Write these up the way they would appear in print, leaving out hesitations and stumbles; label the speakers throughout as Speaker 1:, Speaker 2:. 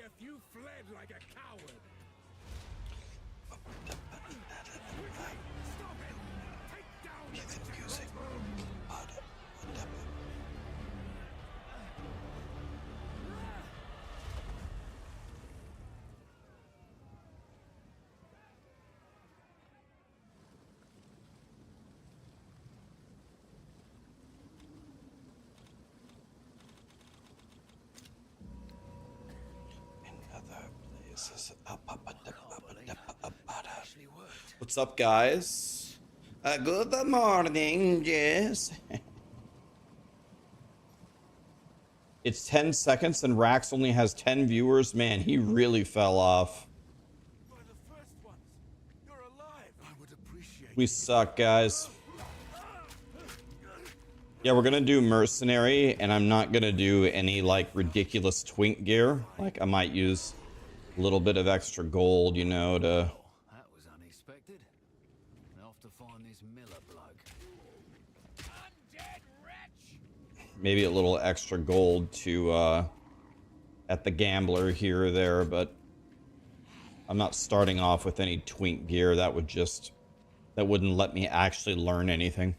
Speaker 1: death, you fled like a coward. Stop it! Take down the
Speaker 2: Confusing. What's up, guys? Good morning, yes. It's 10 seconds and Rax only has 10 viewers. Man, he really fell off.
Speaker 1: One of the first ones. You're alive. I would appreciate
Speaker 2: We suck, guys. Yeah, we're gonna do Mercenary, and I'm not gonna do any, like, ridiculous twink gear. Like, I might use a little bit of extra gold, you know, to...
Speaker 3: That was unexpected. I'll have to find this Miller bloke.
Speaker 1: undead wretch.
Speaker 2: Maybe a little extra gold to, at the gambler here or there, but... I'm not starting off with any twink gear. That would just... That wouldn't let me actually learn anything.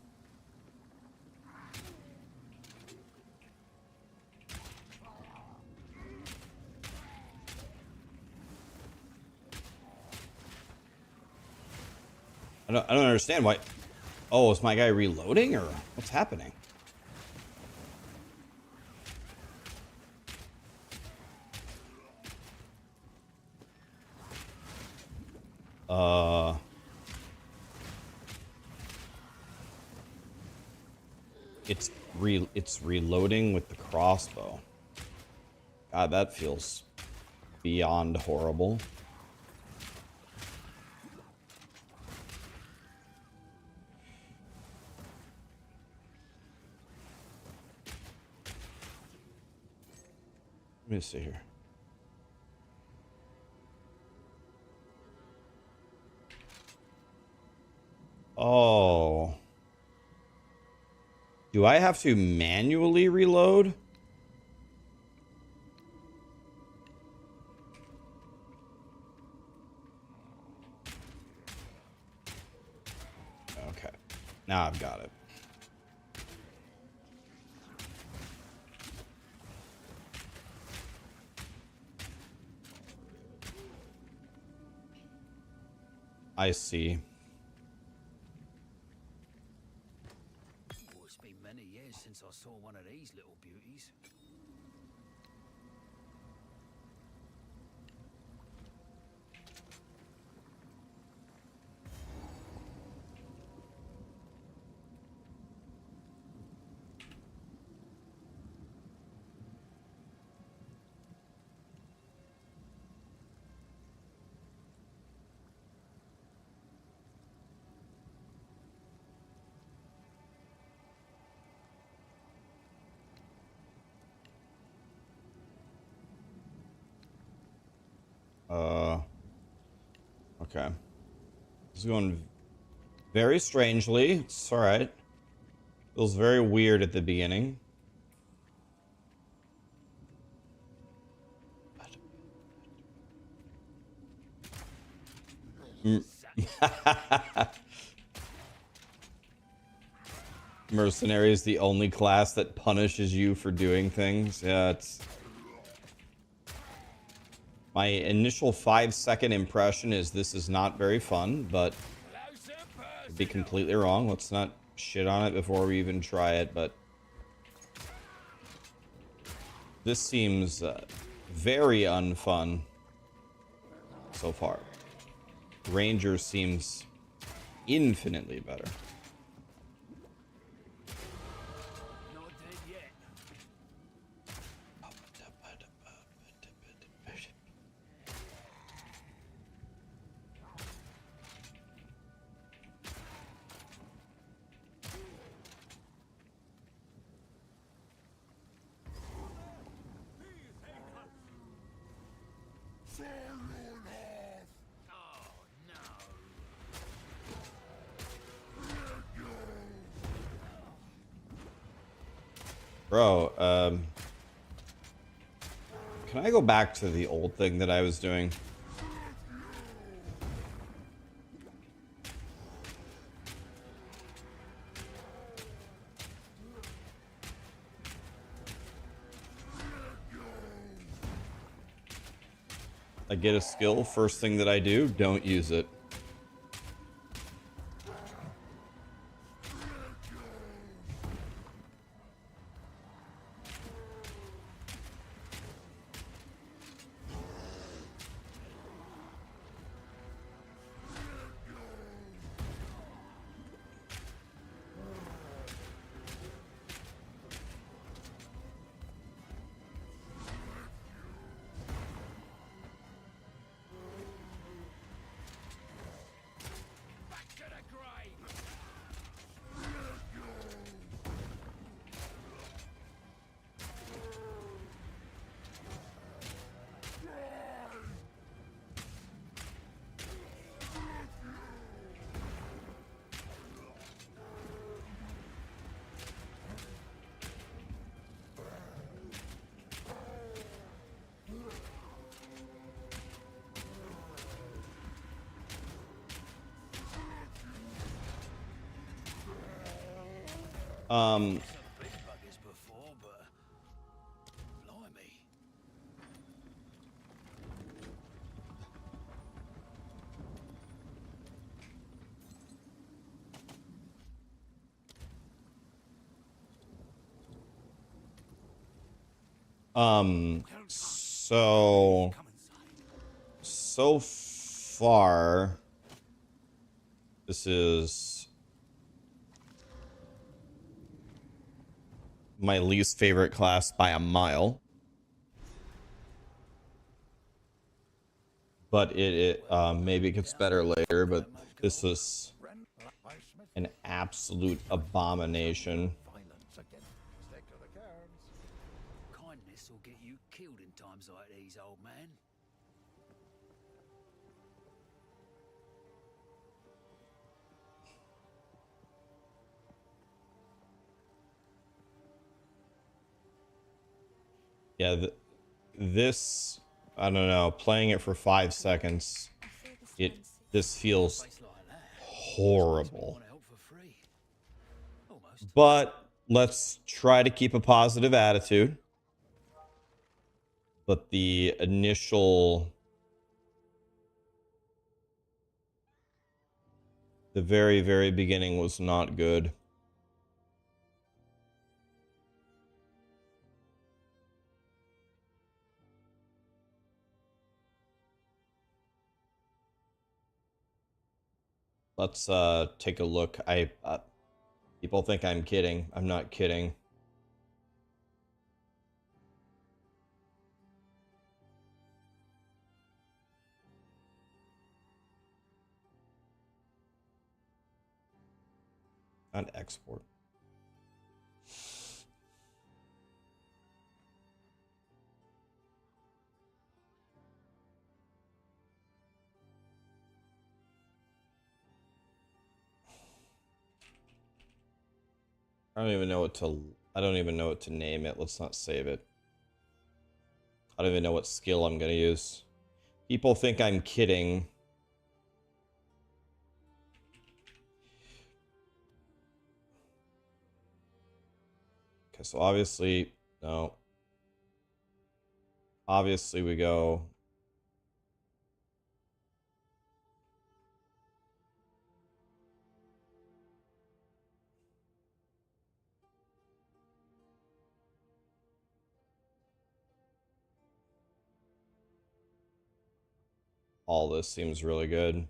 Speaker 2: I don't understand why. Oh, is my guy reloading or what's happening? It's reloading with the crossbow. God, that feels beyond horrible. Let me see here. Oh. Do I have to manually reload? Okay. Now I've got it. I see.
Speaker 3: Oh, it's been many years since I saw one of these little beauties.
Speaker 2: Okay. This is going very strangely. It's alright. Feels very weird at the beginning. Mercenary is the only class that punishes you for doing things. Yeah, it's... My initial 5-second impression is this is not very fun, but I'd be completely wrong. Let's not shit on it before we even try it, but this seems very unfun so far. Ranger seems infinitely better.
Speaker 3: Not dead yet. Oh no.
Speaker 2: Bro, Can I go back to the old thing that I was doing? I get a skill, first thing that I do, don't use it. Um,
Speaker 3: Before, but blimey.
Speaker 2: so far, this is my least favorite class by a mile. But it maybe gets better later, but this is an absolute abomination.
Speaker 3: Kindness will get you killed in times like these, old man.
Speaker 2: Yeah, this, I don't know, playing it for 5 seconds, this feels horrible. But let's try to keep a positive attitude. But the initial, the very, very beginning was not good. Let's take a look. People think I'm kidding. I'm not kidding. Not export. I don't even know what to name it. Let's not save it. I don't even know what skill I'm gonna use. People think I'm kidding. Okay, so obviously, no. Obviously we go. All this seems really good.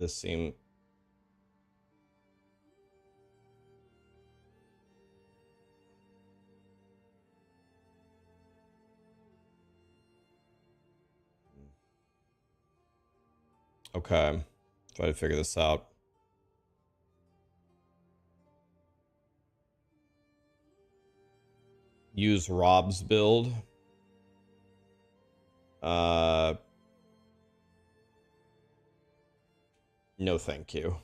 Speaker 2: This seems. Okay. Try to figure this out. Use Rob's build. No, thank you.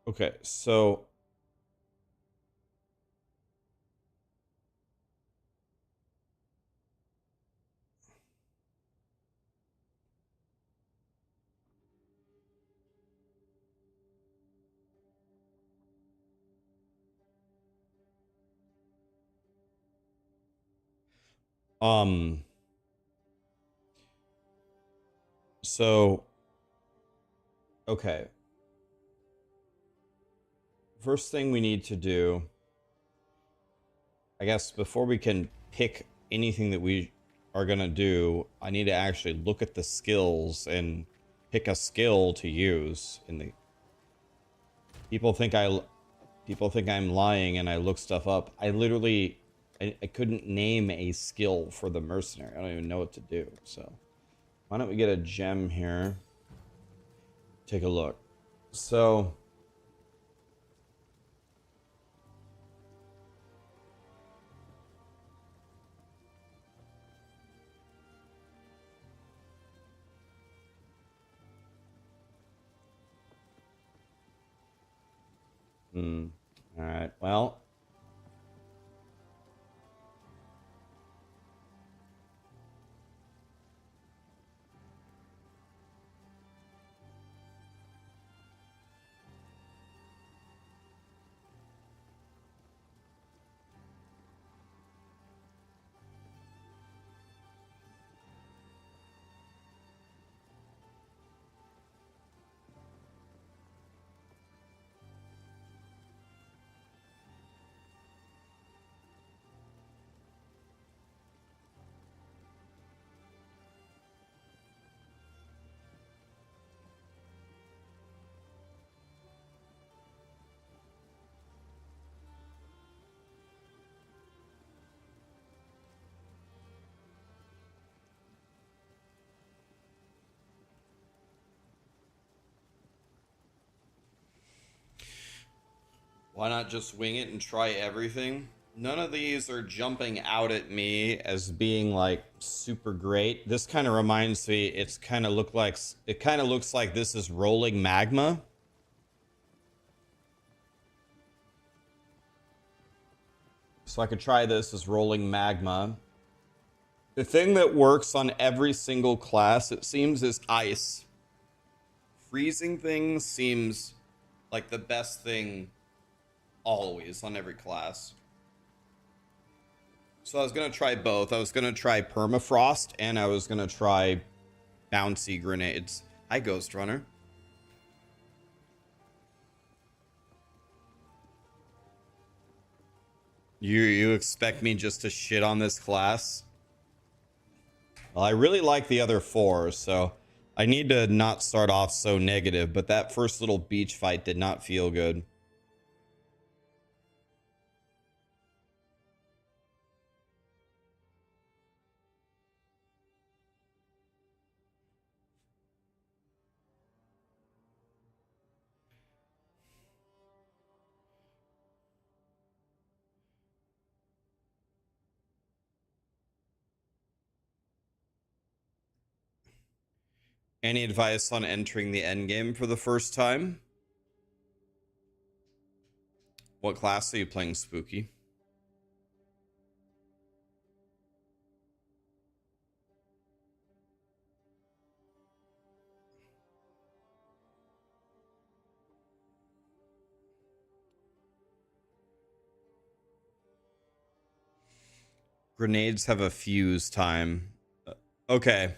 Speaker 2: Okay, so um so okay. First thing we need to do, I guess before we can pick anything that we are going to do, I need to actually look at the skills and pick a skill to use in the people think I'm lying and I look stuff up. I literally I couldn't name a skill for the mercenary. I don't even know what to do. So why don't we get a gem here? Take a look. So all right. Well, why not just wing it and try everything? None of these are jumping out at me as being like super great. This kind of reminds me, it kind of looks like this is rolling magma. So I could try this as rolling magma. The thing that works on every single class, it seems, is ice. Freezing things seems like the best thing always on every class. So I was going to try both. I was going to try permafrost and I was going to try bouncy grenades. Hi, Ghost Runner. You expect me just to shit on this class? Well, I really like the other four, so I need to not start off so negative, but that first little beach fight did not feel good. Any advice on entering the endgame for the first time? What class are you playing, Spooky? Grenades have a fuse time. Okay.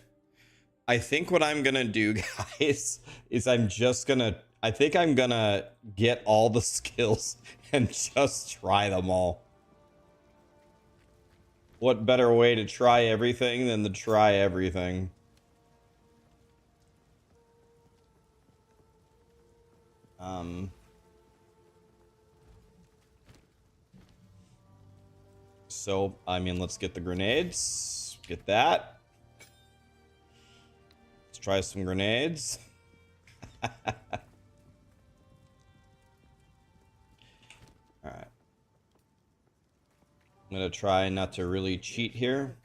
Speaker 2: I think what I'm gonna do, guys, is I think I'm gonna get all the skills and just try them all. What better way to try everything than to try everything? So, I mean, let's get the grenades. Get that. Let's try some grenades. Alright. I'm gonna try not to really cheat here.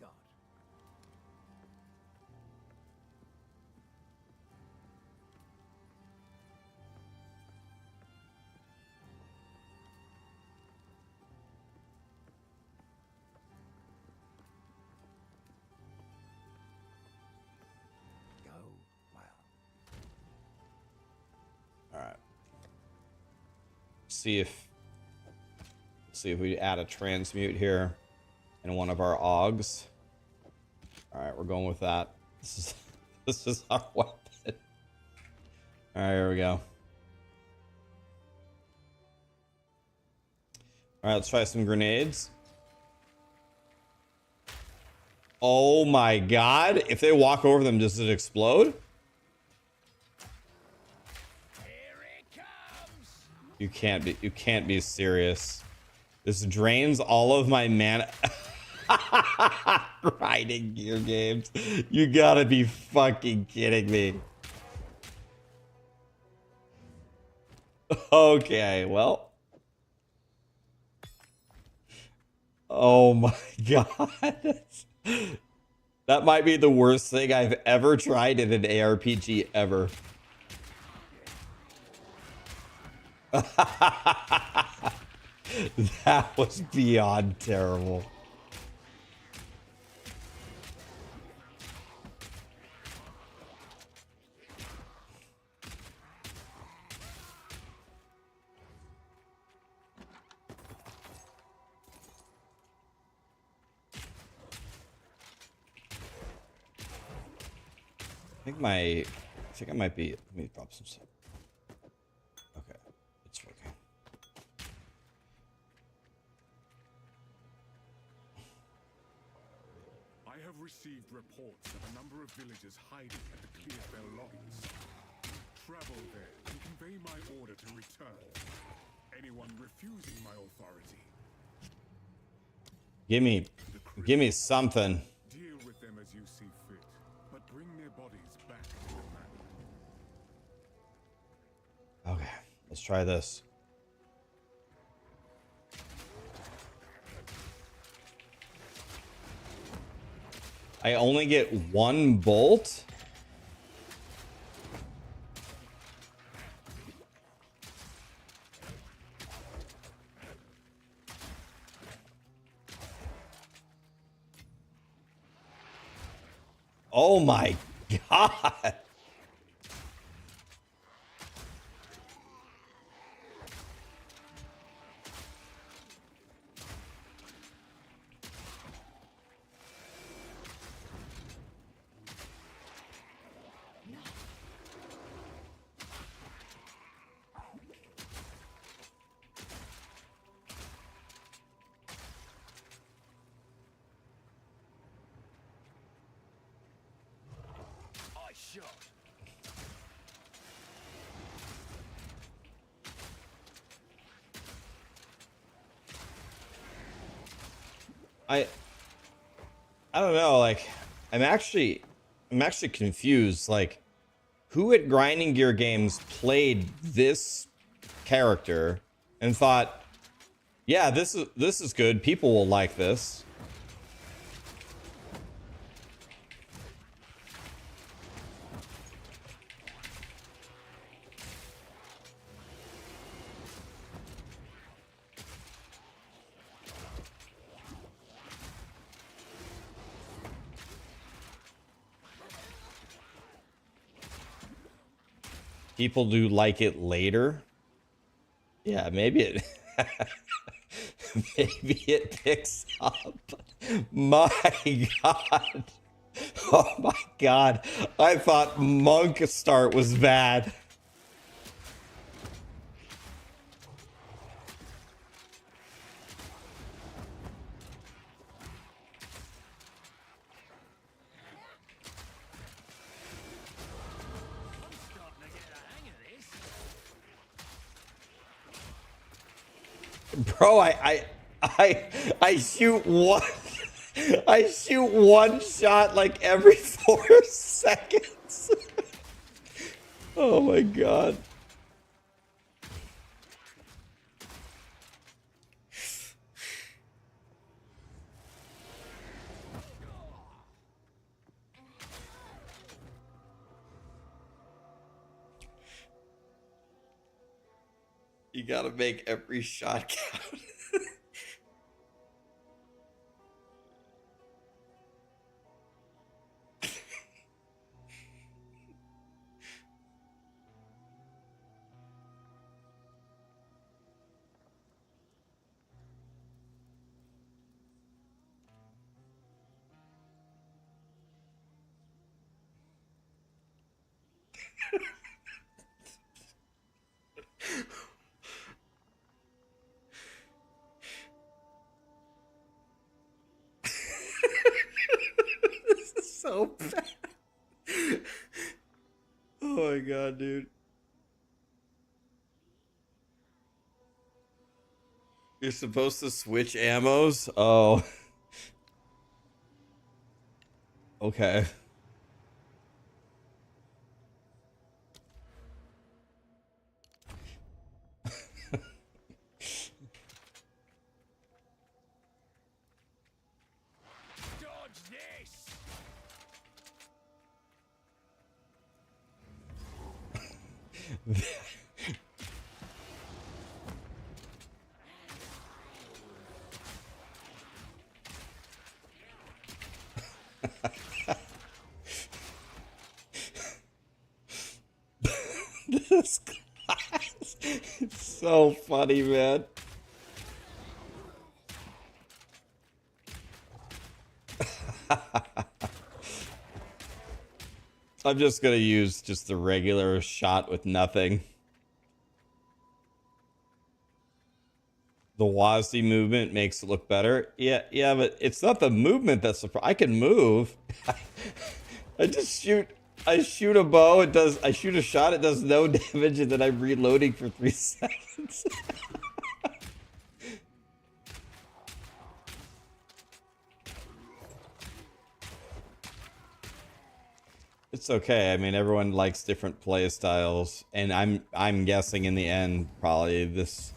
Speaker 2: Alright. See if we add a transmute here in one of our augs. Alright, we're going with that. This is our weapon. Alright, here we go. Alright, let's try some grenades. Oh my god. If they walk over them, does it explode? You can't be serious. This drains all of my mana. Grinding gear games. You gotta be fucking kidding me. Okay, well. Oh my god. That might be the worst thing I've ever tried in an ARPG ever. That was beyond terrible. I think I might be. Let me drop some stuff. Okay, it's working.
Speaker 1: I have received reports of a number of villagers hiding at the Clearfell lobbies. Travel there and convey my order to return. Anyone refusing my authority.
Speaker 2: Give me something.
Speaker 1: Deal with them as you see fit, but bring their bodies back to the manor.
Speaker 2: Okay, let's try this. I only get one bolt. Oh my god. I don't know, like I'm actually confused, like who at Grinding Gear Games played this character and thought, yeah, this is good, people will like this. People do like it later. Yeah, maybe it maybe it picks up. My god. Oh my god. I thought Monk start was bad. Bro, I shoot one I shoot one shot like every 4 seconds. Oh my god. You gotta make every shot count. This is so bad. Oh my god, dude. You're supposed to switch ammos? Oh. Okay.
Speaker 3: Dodge this!
Speaker 2: This class. It's so funny, man. I'm just gonna use just the regular shot with nothing. The WASD movement makes it look better. Yeah, but it's not the movement that's the problem. I can move. I shoot a bow, I shoot a shot, it does no damage, and then I'm reloading for 3 seconds. It's okay. I mean, everyone likes different play styles, and I'm guessing in the end, probably this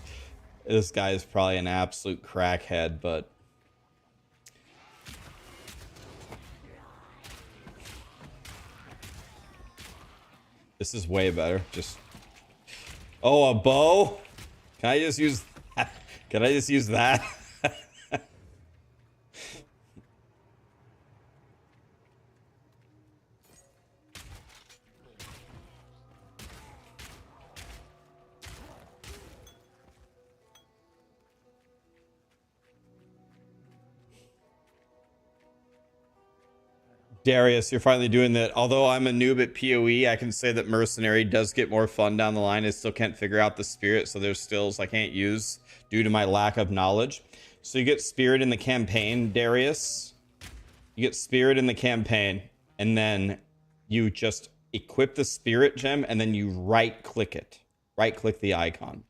Speaker 2: guy is probably an absolute crackhead, but this is way better. Just oh, a bow? Can I just use that? Can I just use that? Darius, you're finally doing that. Although I'm a noob at POE, I can say that Mercenary does get more fun down the line. I still can't figure out the spirit, so there's skills I can't use due to my lack of knowledge. So you get spirit in the campaign, Darius. You get spirit in the campaign, and then you just equip the spirit gem, and then you right-click it. Right-click the icon.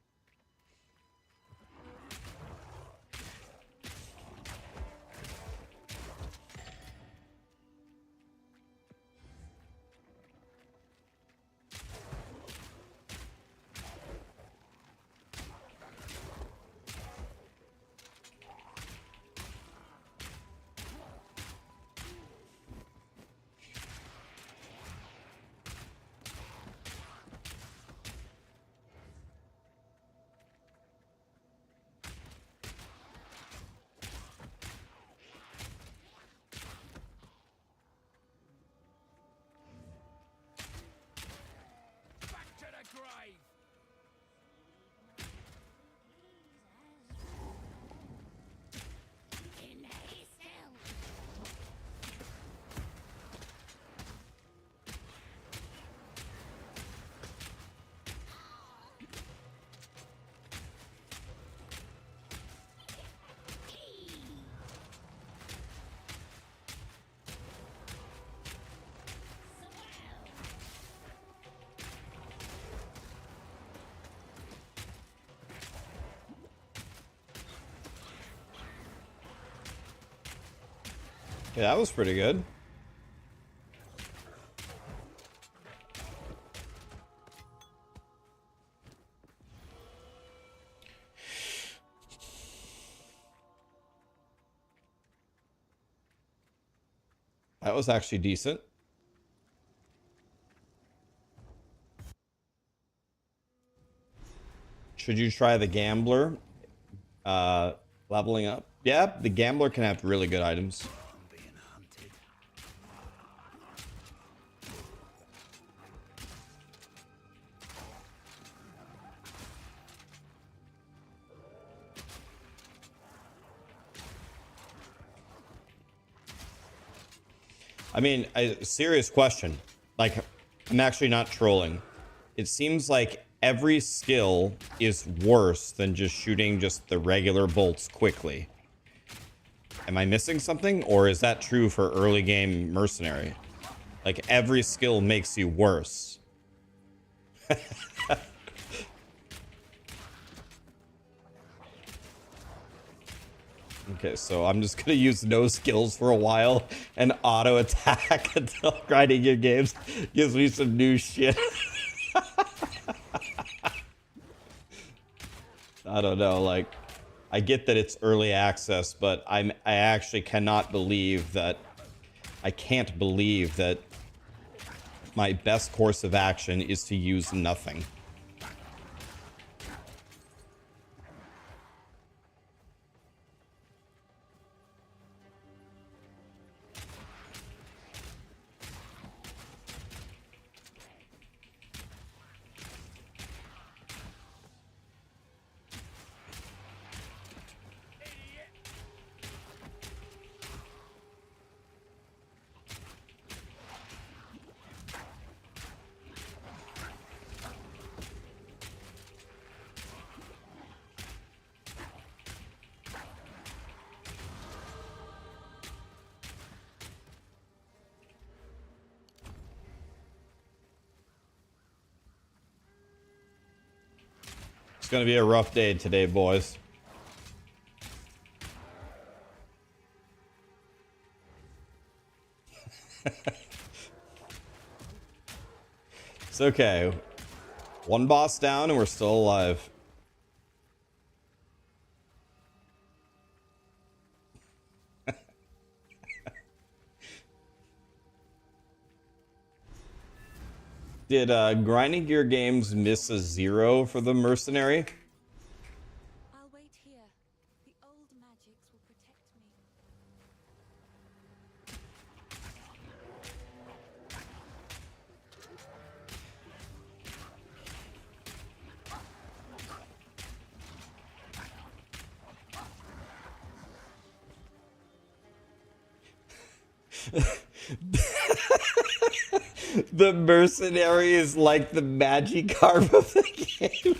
Speaker 3: Back to the grave!
Speaker 2: Yeah, that was pretty good. That was actually decent. Should you try the Gambler? Leveling up. Yeah, the Gambler can have really good items.
Speaker 3: I'm being hunted.
Speaker 2: I mean, a serious question. Like, I'm actually not trolling. It seems like every skill is worse than just shooting just the regular bolts quickly. Am I missing something? Or is that true for early game Mercenary? Like, every skill makes you worse. Okay, so I'm just gonna use no skills for a while and auto attack until grinding your games gives me some new shit. I don't know, like, I get that it's early access, but I actually cannot believe that, I can't believe that my best course of action is to use nothing. It's gonna be a rough day today, boys. It's okay. One boss down and we're still alive. Did Grinding Gear Games miss a 0 for the Mercenary?
Speaker 4: I'll wait here. The old magics will protect me.
Speaker 2: The Mercenary is like the Magikarp of the game.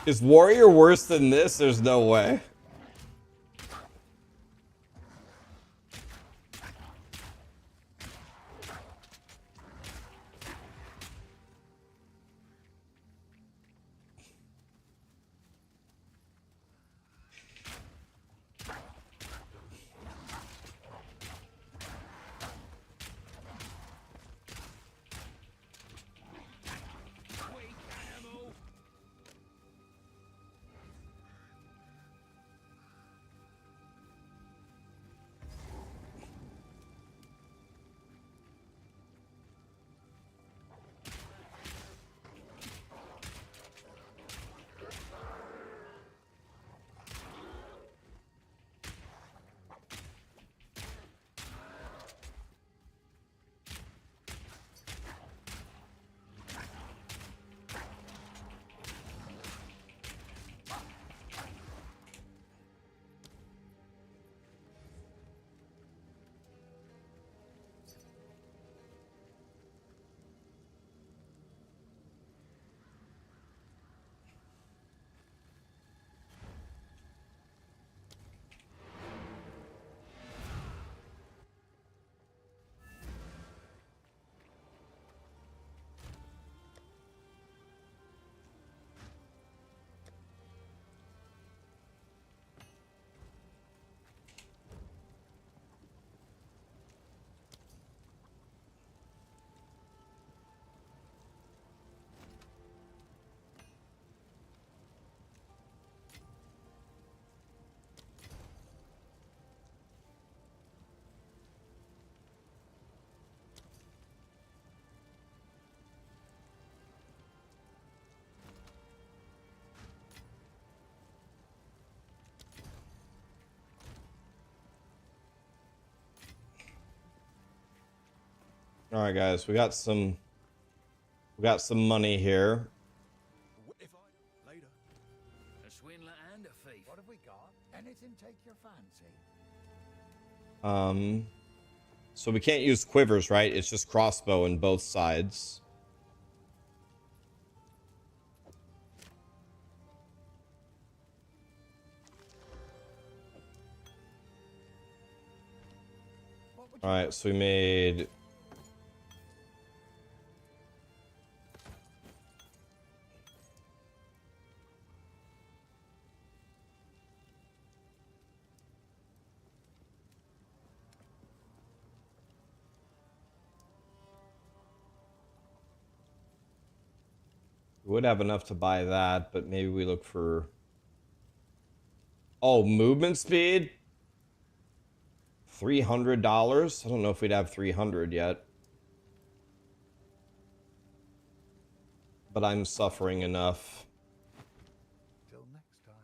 Speaker 2: Is Warrior worse than this? There's no way. All right, guys, we got some money here.
Speaker 5: If I later.
Speaker 3: A swindler and a thief.
Speaker 6: What have we got? Anything take your fancy?
Speaker 2: So we can't use quivers, right? It's just crossbow on both sides. All right, so we made we would have enough to buy that, but maybe we look for movement speed. $300. I don't know if we'd have 300 yet. But I'm suffering enough.
Speaker 6: Till next time.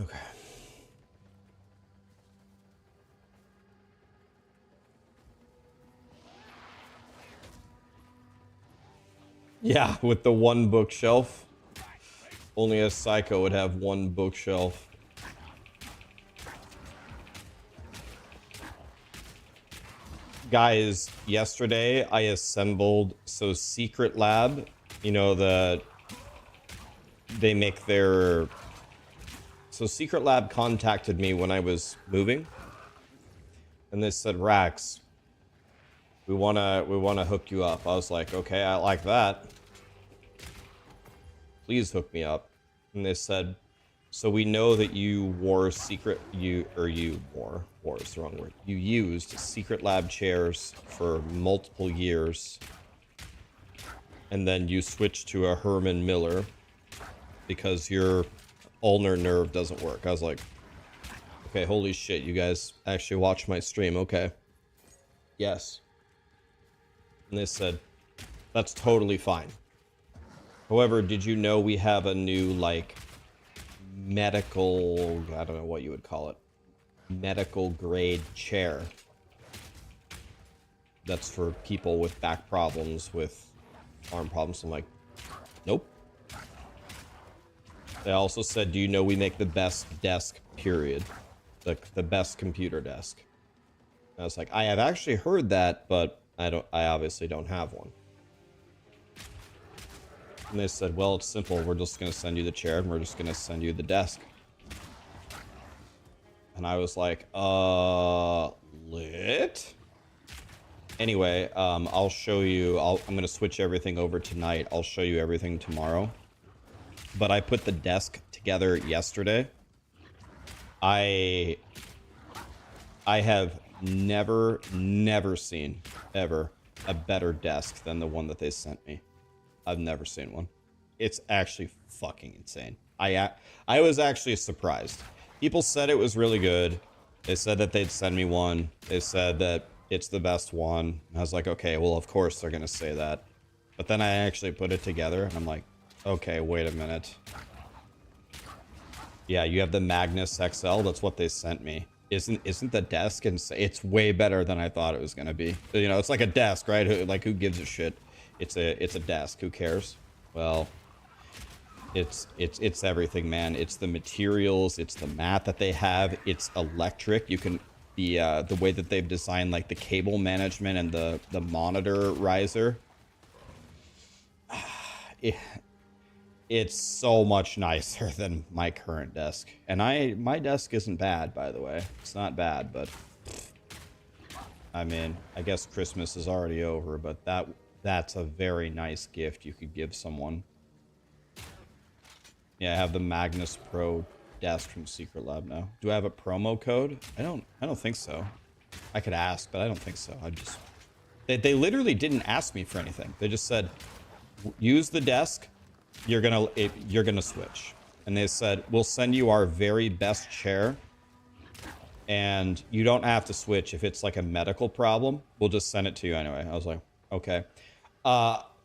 Speaker 2: Okay. Yeah, with the one bookshelf. Only a psycho would have one bookshelf. Guys, yesterday I assembled, so Secret Lab, you know, they make their, so Secret Lab contacted me when I was moving, and they said, Rax, we wanna hook you up. I was like, okay, I like that. Please hook me up. And they said, so we know that you war is the wrong word. You used Secret Lab chairs for multiple years. And then you switched to a Herman Miller because your ulnar nerve doesn't work. I was like, okay, holy shit, you guys actually watch my stream. Okay. Yes. And they said, that's totally fine. However, did you know we have a new, like, medical, I don't know what you would call it, medical grade chair that's for people with back problems, with arm problems? I'm like, nope. They also said, do you know we make the best desk, period? The best computer desk. And I was like, I have actually heard that, but I obviously don't have one. And they said, well, it's simple. We're just going to send you the chair and we're just going to send you the desk. And I was like, lit? Anyway, I'll show you. I'm going to switch everything over tonight. I'll show you everything tomorrow. But I put the desk together yesterday. I have never seen, ever, a better desk than the one that they sent me. I've never seen one. It's actually fucking insane. I was actually surprised. People said it was really good. They said that they'd send me one. They said that it's the best one. I was like, okay, well, of course they're gonna say that. But then I actually put it together, and I'm like, okay, wait a minute. Yeah, you have the Magnus XL. That's what they sent me. Isn't the desk insane? It's way better than I thought it was gonna be. You know, it's like a desk, right? Who gives a shit? It's a desk. Who cares? Well, it's everything, man. It's the materials. It's the mat that they have. It's electric. You can the way that they've designed like the cable management and the monitor riser. It's so much nicer than my current desk. And my desk isn't bad, by the way. It's not bad, but I mean, I guess Christmas is already over, but that's a very nice gift you could give someone. Yeah, I have the Magnus Pro desk from Secret Lab now. Do I have a promo code? I don't think so. I could ask, but I don't think so. They literally didn't ask me for anything. They just said, use the desk, you're gonna switch. And they said, we'll send you our very best chair, and you don't have to switch if it's like a medical problem. We'll just send it to you anyway. I was like, okay.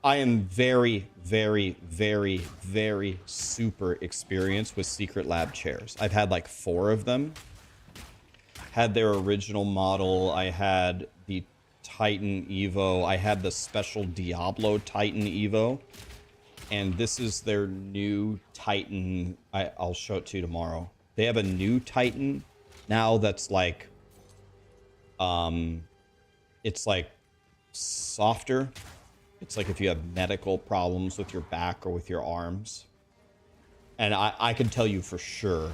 Speaker 2: I am very, very, very, very super experienced with secret lab chairs. I've had like 4 of them. Had their original model. I had the Titan Evo. I had the special Diablo Titan Evo. And this is their new Titan. I'll show it to you tomorrow. They have a new Titan now that's like, it's like softer. It's like if you have medical problems with your back or with your arms. And I can tell you for sure,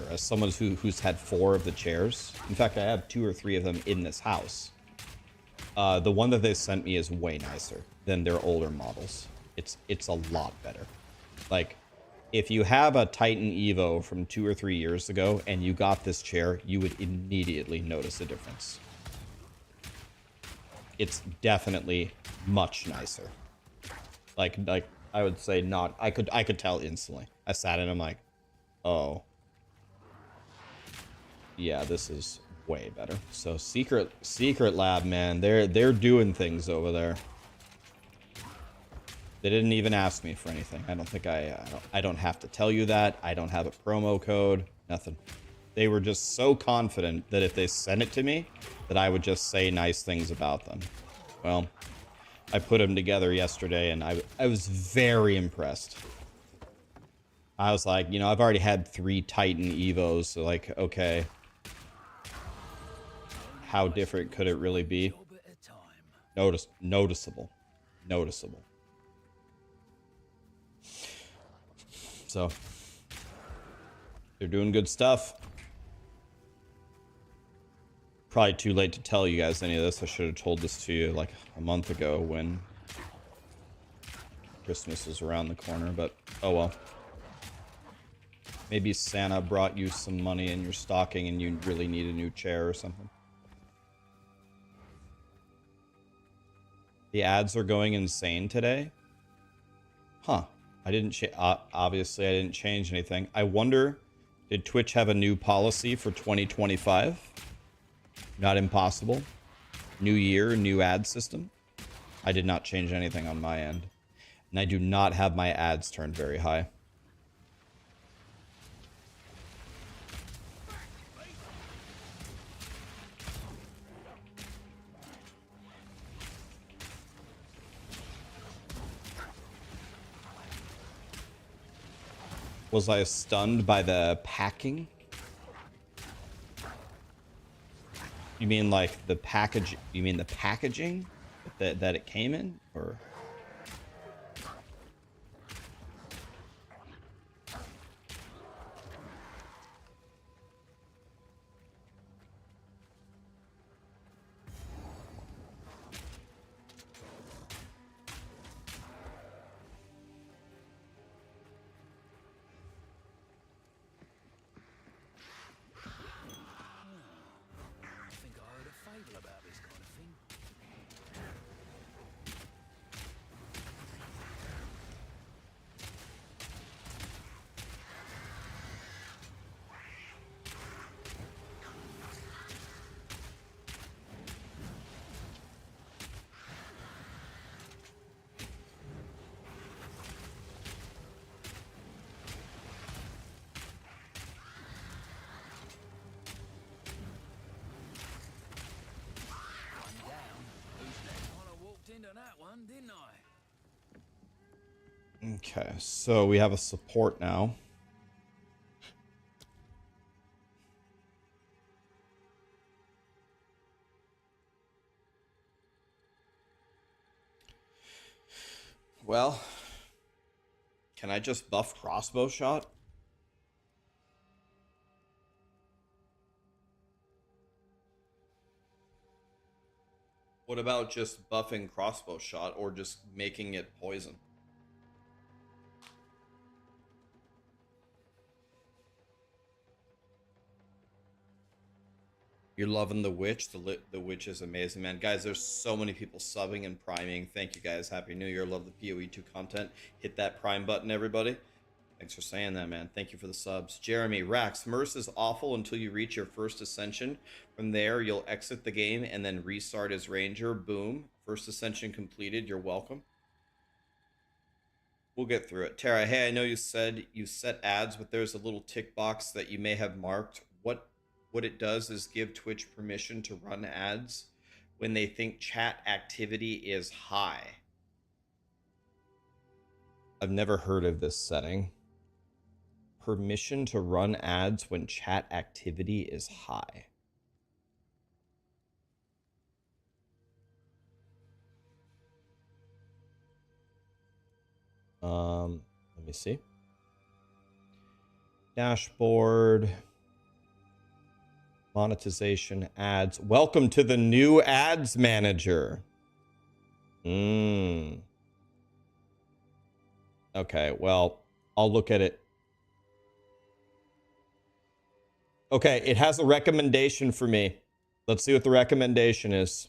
Speaker 2: as someone who's had 4 of the chairs. In fact, I have 2 or 3 of them in this house. The one that they sent me is way nicer than their older models. It's a lot better. Like, if you have a Titan Evo from 2 or 3 years ago and you got this chair, you would immediately notice a difference. It's definitely much nicer. Like I would say not. I could tell instantly. I sat in. I'm like, oh, yeah, this is way better. So secret lab, man. They're doing things over there. They didn't even ask me for anything. I don't think I don't have to tell you that. I don't have a promo code. Nothing. They were just so confident that if they sent it to me, that I would just say nice things about them. Well, I put them together yesterday, and I was very impressed. I was like, you know, I've already had 3 Titan Evos, so like, okay. How different could it really be? Noticeable. So, they're doing good stuff. Probably too late to tell you guys any of this. I should have told this to you like a month ago when Christmas was around the corner, but oh well. Maybe Santa brought you some money in your stocking and you really need a new chair or something. The ads are going insane today? Huh. Obviously I didn't change anything. I wonder, did Twitch have a new policy for 2025? Not impossible. New year, new ad system. I did not change anything on my end. And I do not have my ads turned very high. Was I stunned by the packing? You mean like the package? You mean the packaging that it came in, or?
Speaker 3: I think I heard a fable about this kind of thing. Into that one, didn't I?
Speaker 2: Okay, so we have a support now. Well, can I just buff crossbow shot? What about just buffing crossbow shot or just making it poison? You're loving the witch. The witch is amazing, man. Guys, there's so many people subbing and priming. Thank you guys. Happy New Year. Love the POE2 content. Hit that prime button, everybody. Thanks for saying that, man. Thank you for the subs. Jeremy, Rax, Merc is awful until you reach your first ascension. From there, you'll exit the game and then restart as Ranger. Boom. First ascension completed. You're welcome. We'll get through it. Tara, hey, I know you said you set ads, but there's a little tick box that you may have marked. What it does is give Twitch permission to run ads when they think chat activity is high. I've never heard of this setting. Permission to run ads when chat activity is high. Let me see. Dashboard. Monetization, ads. Welcome to the new ads manager. Okay, well, I'll look at it. Okay, it has a recommendation for me. Let's see what the recommendation is.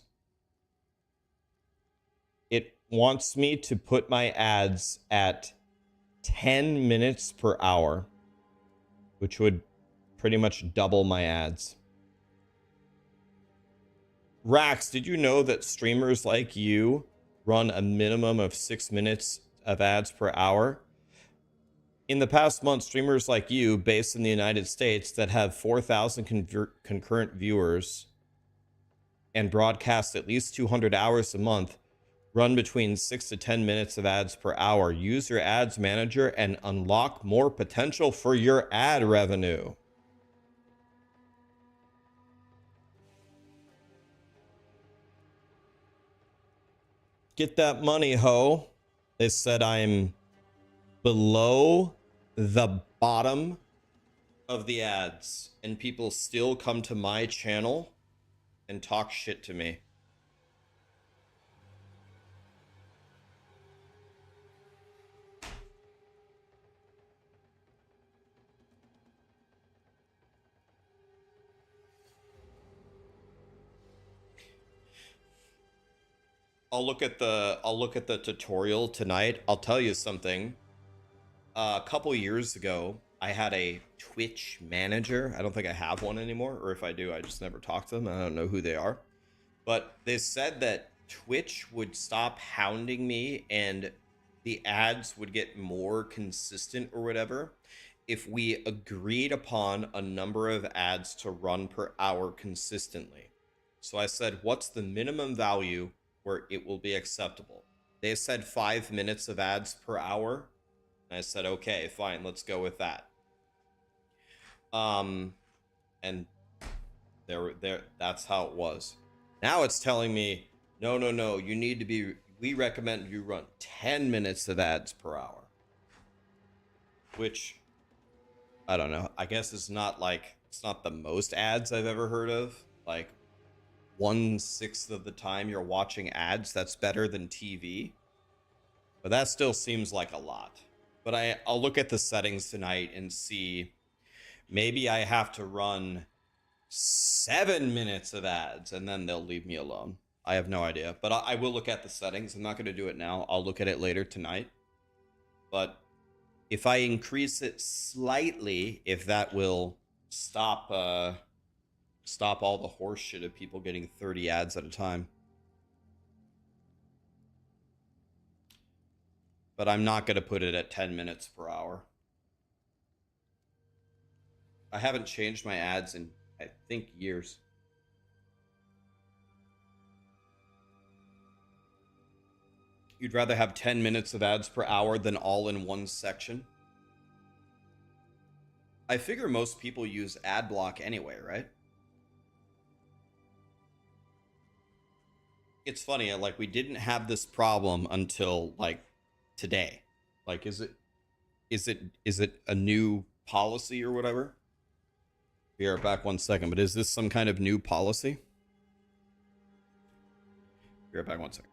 Speaker 2: It wants me to put my ads at 10 minutes per hour, which would pretty much double my ads. Rax, did you know that streamers like you run a minimum of 6 minutes of ads per hour? In the past month, streamers like you, based in the United States, that have 4,000 concurrent viewers and broadcast at least 200 hours a month, run between 6 to 10 minutes of ads per hour. Use your ads manager and unlock more potential for your ad revenue. Get that money, ho. They said I'm below the bottom of the ads, and people still come to my channel and talk shit to me. I'll look at the tutorial tonight. I'll tell you something. A couple years ago, I had a Twitch manager. I don't think I have one anymore, or if I do, I just never talk to them. I don't know who they are. But they said that Twitch would stop hounding me and the ads would get more consistent or whatever if we agreed upon a number of ads to run per hour consistently. So I said, what's the minimum value where it will be acceptable? They said 5 minutes of ads per hour. And I said, okay, fine, let's go with that. And that's how it was. Now it's telling me, no, you need to be, we recommend you run 10 minutes of ads per hour. Which, I don't know, I guess it's not the most ads I've ever heard of. Like, 1/6 of the time you're watching ads, that's better than TV. But that still seems like a lot. But I'll look at the settings tonight and see, maybe I have to run 7 minutes of ads and then they'll leave me alone. I have no idea, but I will look at the settings. I'm not going to do it now. I'll look at it later tonight. But if I increase it slightly, if that will stop all the horse shit of people getting 30 ads at a time. But I'm not going to put it at 10 minutes per hour. I haven't changed my ads in, I think, years. You'd rather have 10 minutes of ads per hour than all in one section? I figure most people use ad block anyway, right? It's funny, like, we didn't have this problem until, like, today. Like, is it a new policy or whatever? Be right back 1 second, but is this some kind of new policy? Be right back 1 second.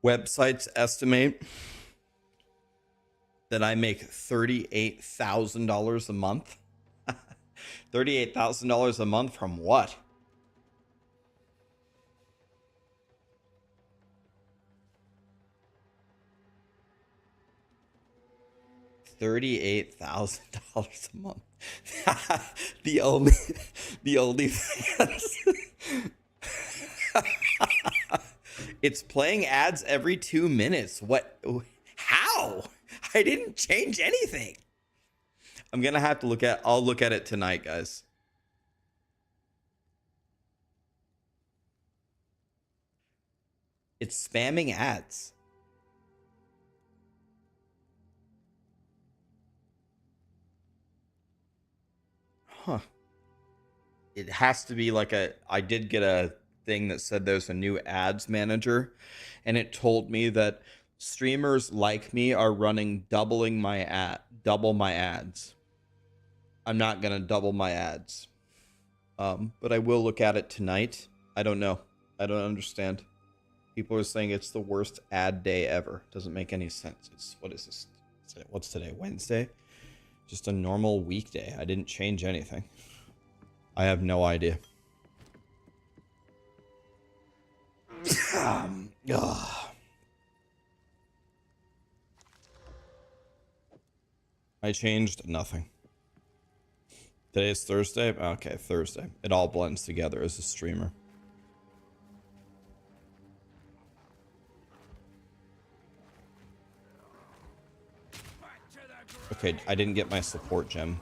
Speaker 2: Websites estimate that I make $38,000 a month. $38,000 a month from what? $38,000 a month. the only fans. It's playing ads every 2 minutes. What? How? I didn't change anything. I'm gonna have to look at. I'll look at it tonight, guys. It's spamming ads. Huh. It has to be like a. I did get a thing that said there's a new ads manager, and it told me that streamers like me are running double my ads. I'm not gonna double my ads, but I will look at it tonight. I don't know. I don't understand. People are saying it's the worst ad day ever. Doesn't make any sense. It's what is this? What's today? Wednesday? Just a normal weekday. I didn't change anything. I have no idea. I changed nothing. Today is Thursday? Okay, Thursday. It all blends together as a streamer. Okay, I didn't get my support gem.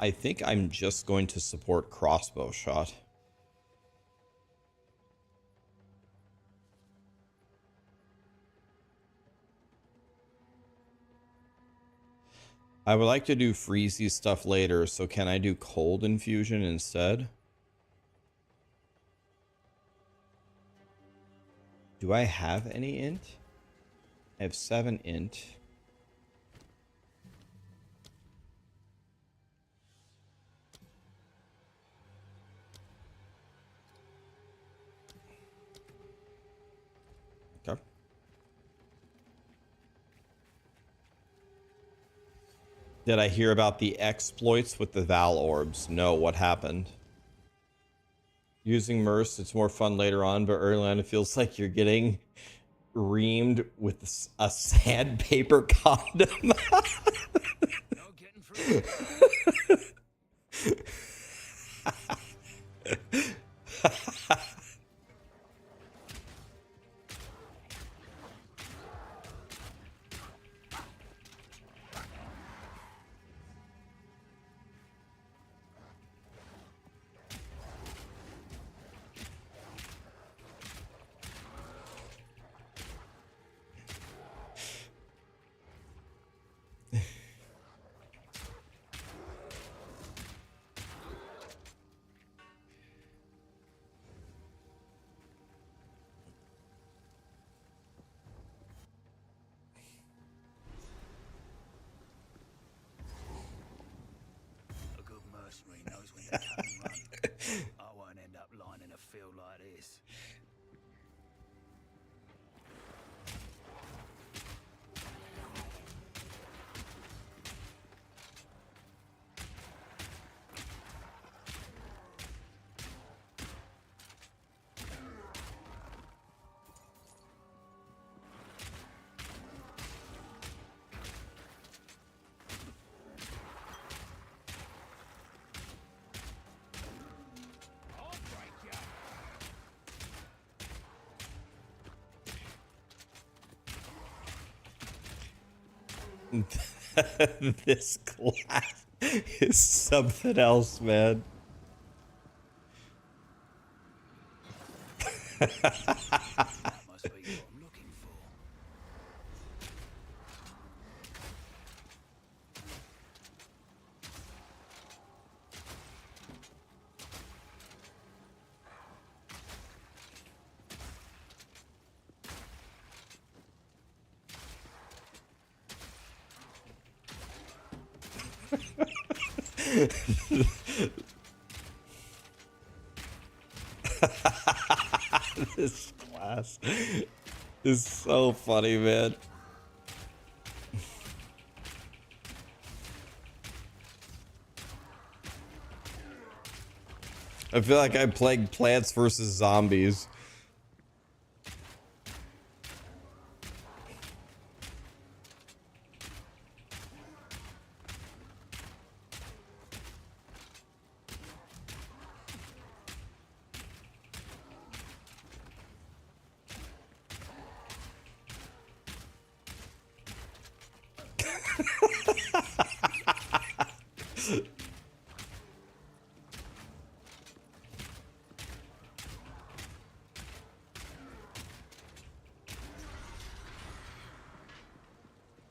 Speaker 2: I think I'm just going to support crossbow shot. I would like to do freezy stuff later, so can I do cold infusion instead? Do I have any int? I have 7 int. Okay. Did I hear about the exploits with the Val orbs? No, what happened? Using Merce, it's more fun later on, but early on it feels like you're getting reamed with a sandpaper condom.
Speaker 3: No getting through. A good mercenary knows when to cut and run. I won't end up lying in a field like this.
Speaker 2: This class is something else, man.
Speaker 3: That must be what I'm looking for.
Speaker 2: This class is so funny, man. I feel like I played Plants vs. Zombies.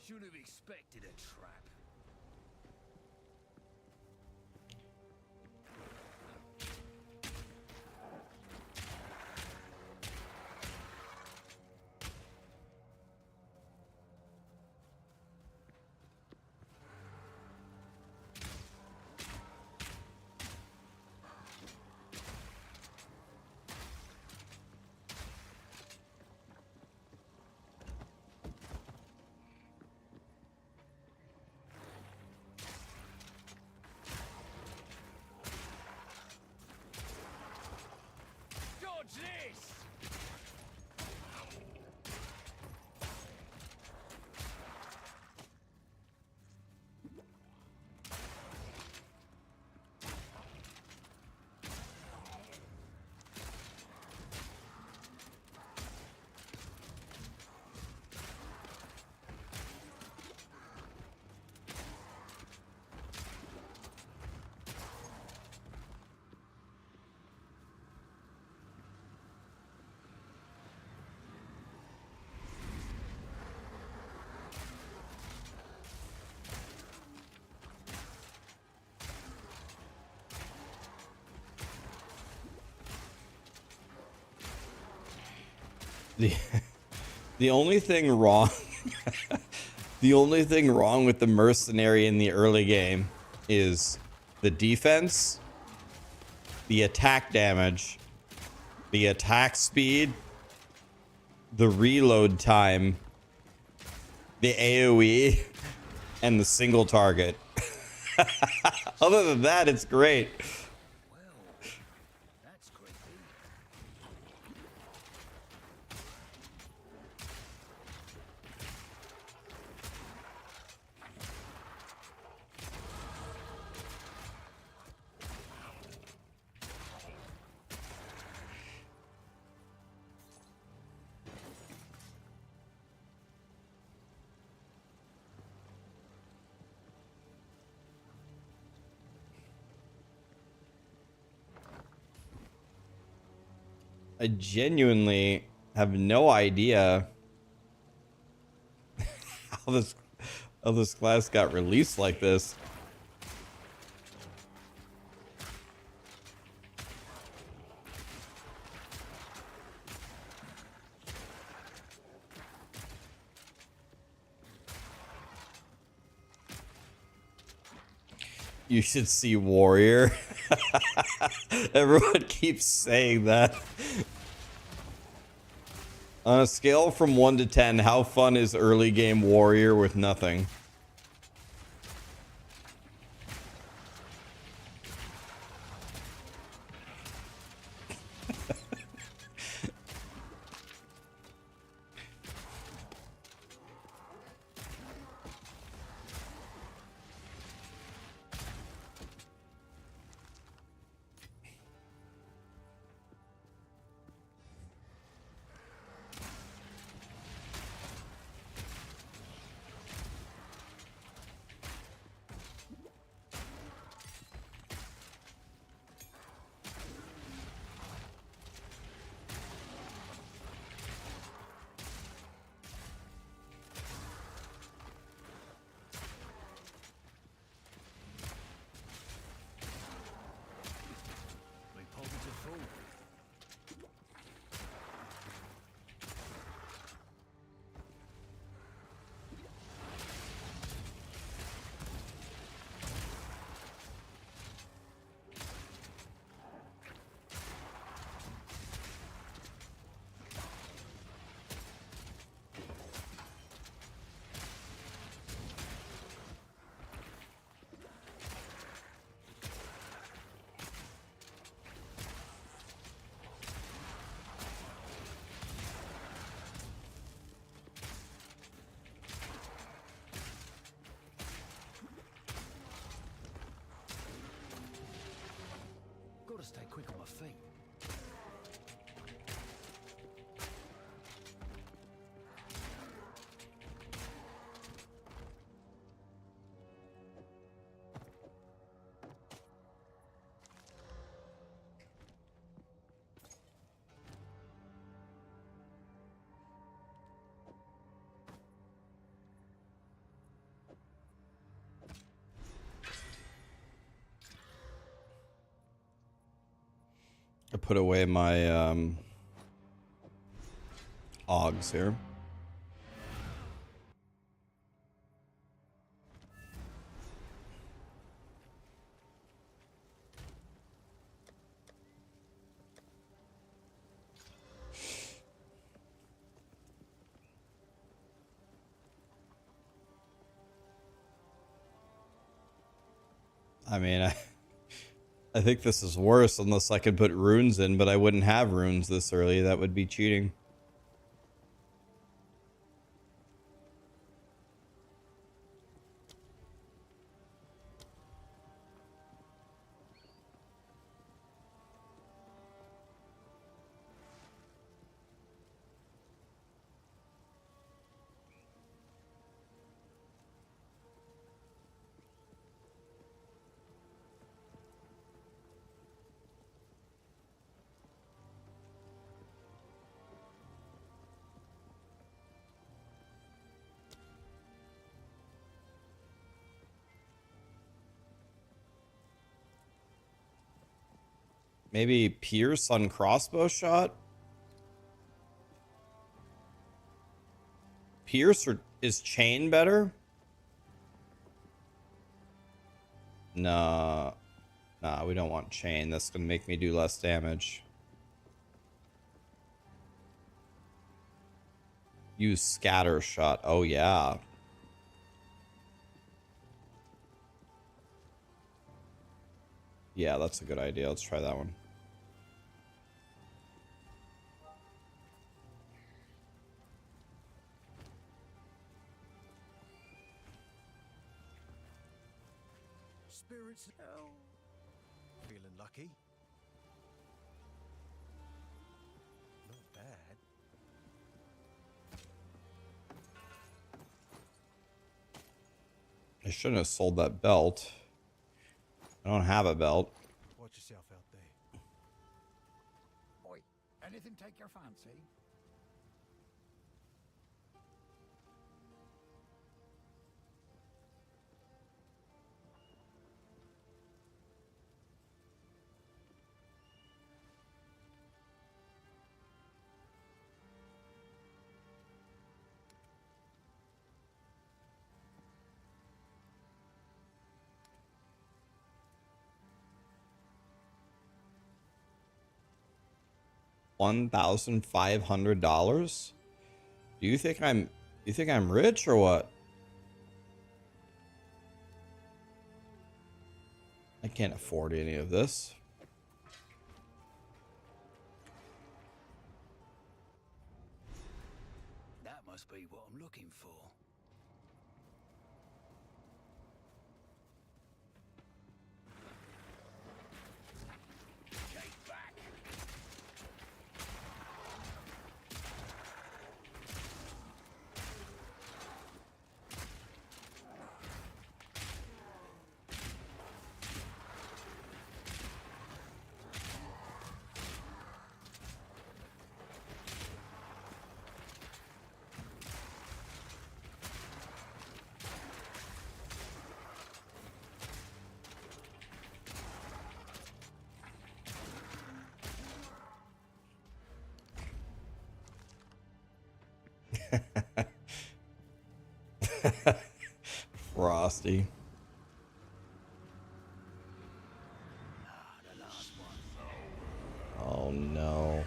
Speaker 3: Should have expected a trap. Dodge this!
Speaker 2: The the only thing wrong the only thing wrong with the Mercenary in the early game is the defense, the attack damage, the attack speed, the reload time, the AoE, and the single target. Other than that, it's great.
Speaker 3: That's creepy.
Speaker 2: I genuinely have no idea how this class got released like this. You should see Warrior. Everyone keeps saying that. On a scale from 1 to 10, how fun is early game Warrior with nothing?
Speaker 3: Gotta stay quick on my feet.
Speaker 2: I put away my Ogs here. I mean, I think this is worse unless I could put runes in, but I wouldn't have runes this early. That would be cheating. Maybe Pierce on crossbow shot? Pierce or is chain better? Nah. Nah, we don't want chain. That's gonna make me do less damage. Use scatter shot. Oh yeah. Yeah, that's a good idea. Let's try that one.
Speaker 5: Spirits. Feeling lucky? Not bad.
Speaker 2: I shouldn't have sold that belt. I don't have a belt.
Speaker 5: Watch yourself out there.
Speaker 6: Oi, anything take your fancy?
Speaker 2: $1,500? Do you think I'm rich or what? I can't afford any of this.
Speaker 3: That must be what I'm looking for. Take back.
Speaker 2: Frosty.
Speaker 3: The last one.
Speaker 2: Oh no.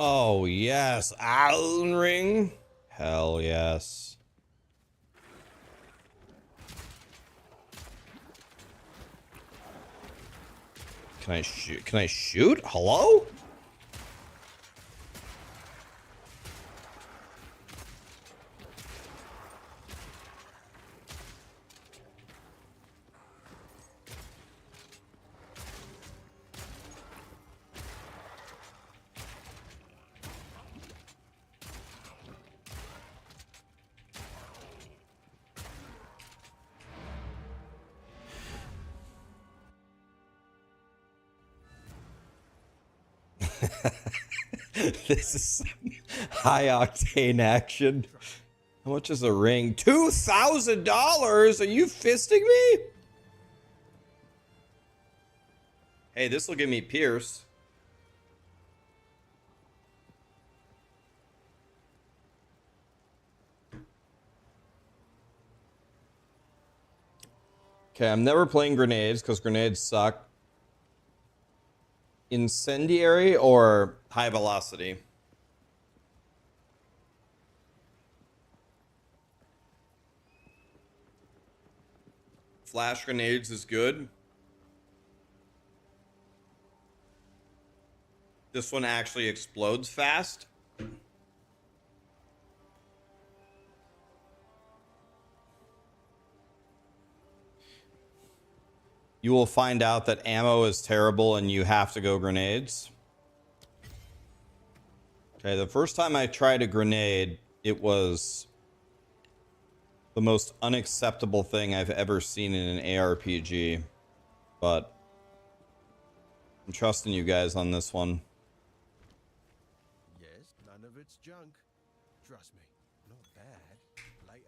Speaker 2: Oh, yes. Allen ring. Hell yes. Can I shoot? Can I shoot? Hello? This is some high octane action. How much is a ring? $2,000? Are you fisting me? Hey, this will give me Pierce. Okay, I'm never playing grenades because grenades suck. Incendiary or high velocity? Flash grenades is good. This one actually explodes fast. You will find out that ammo is terrible and you have to go grenades. Okay, the first time I tried a grenade, it was the most unacceptable thing I've ever seen in an ARPG. But I'm trusting you guys on this one.
Speaker 5: Yes, none of it's junk. Trust me, not bad. Later.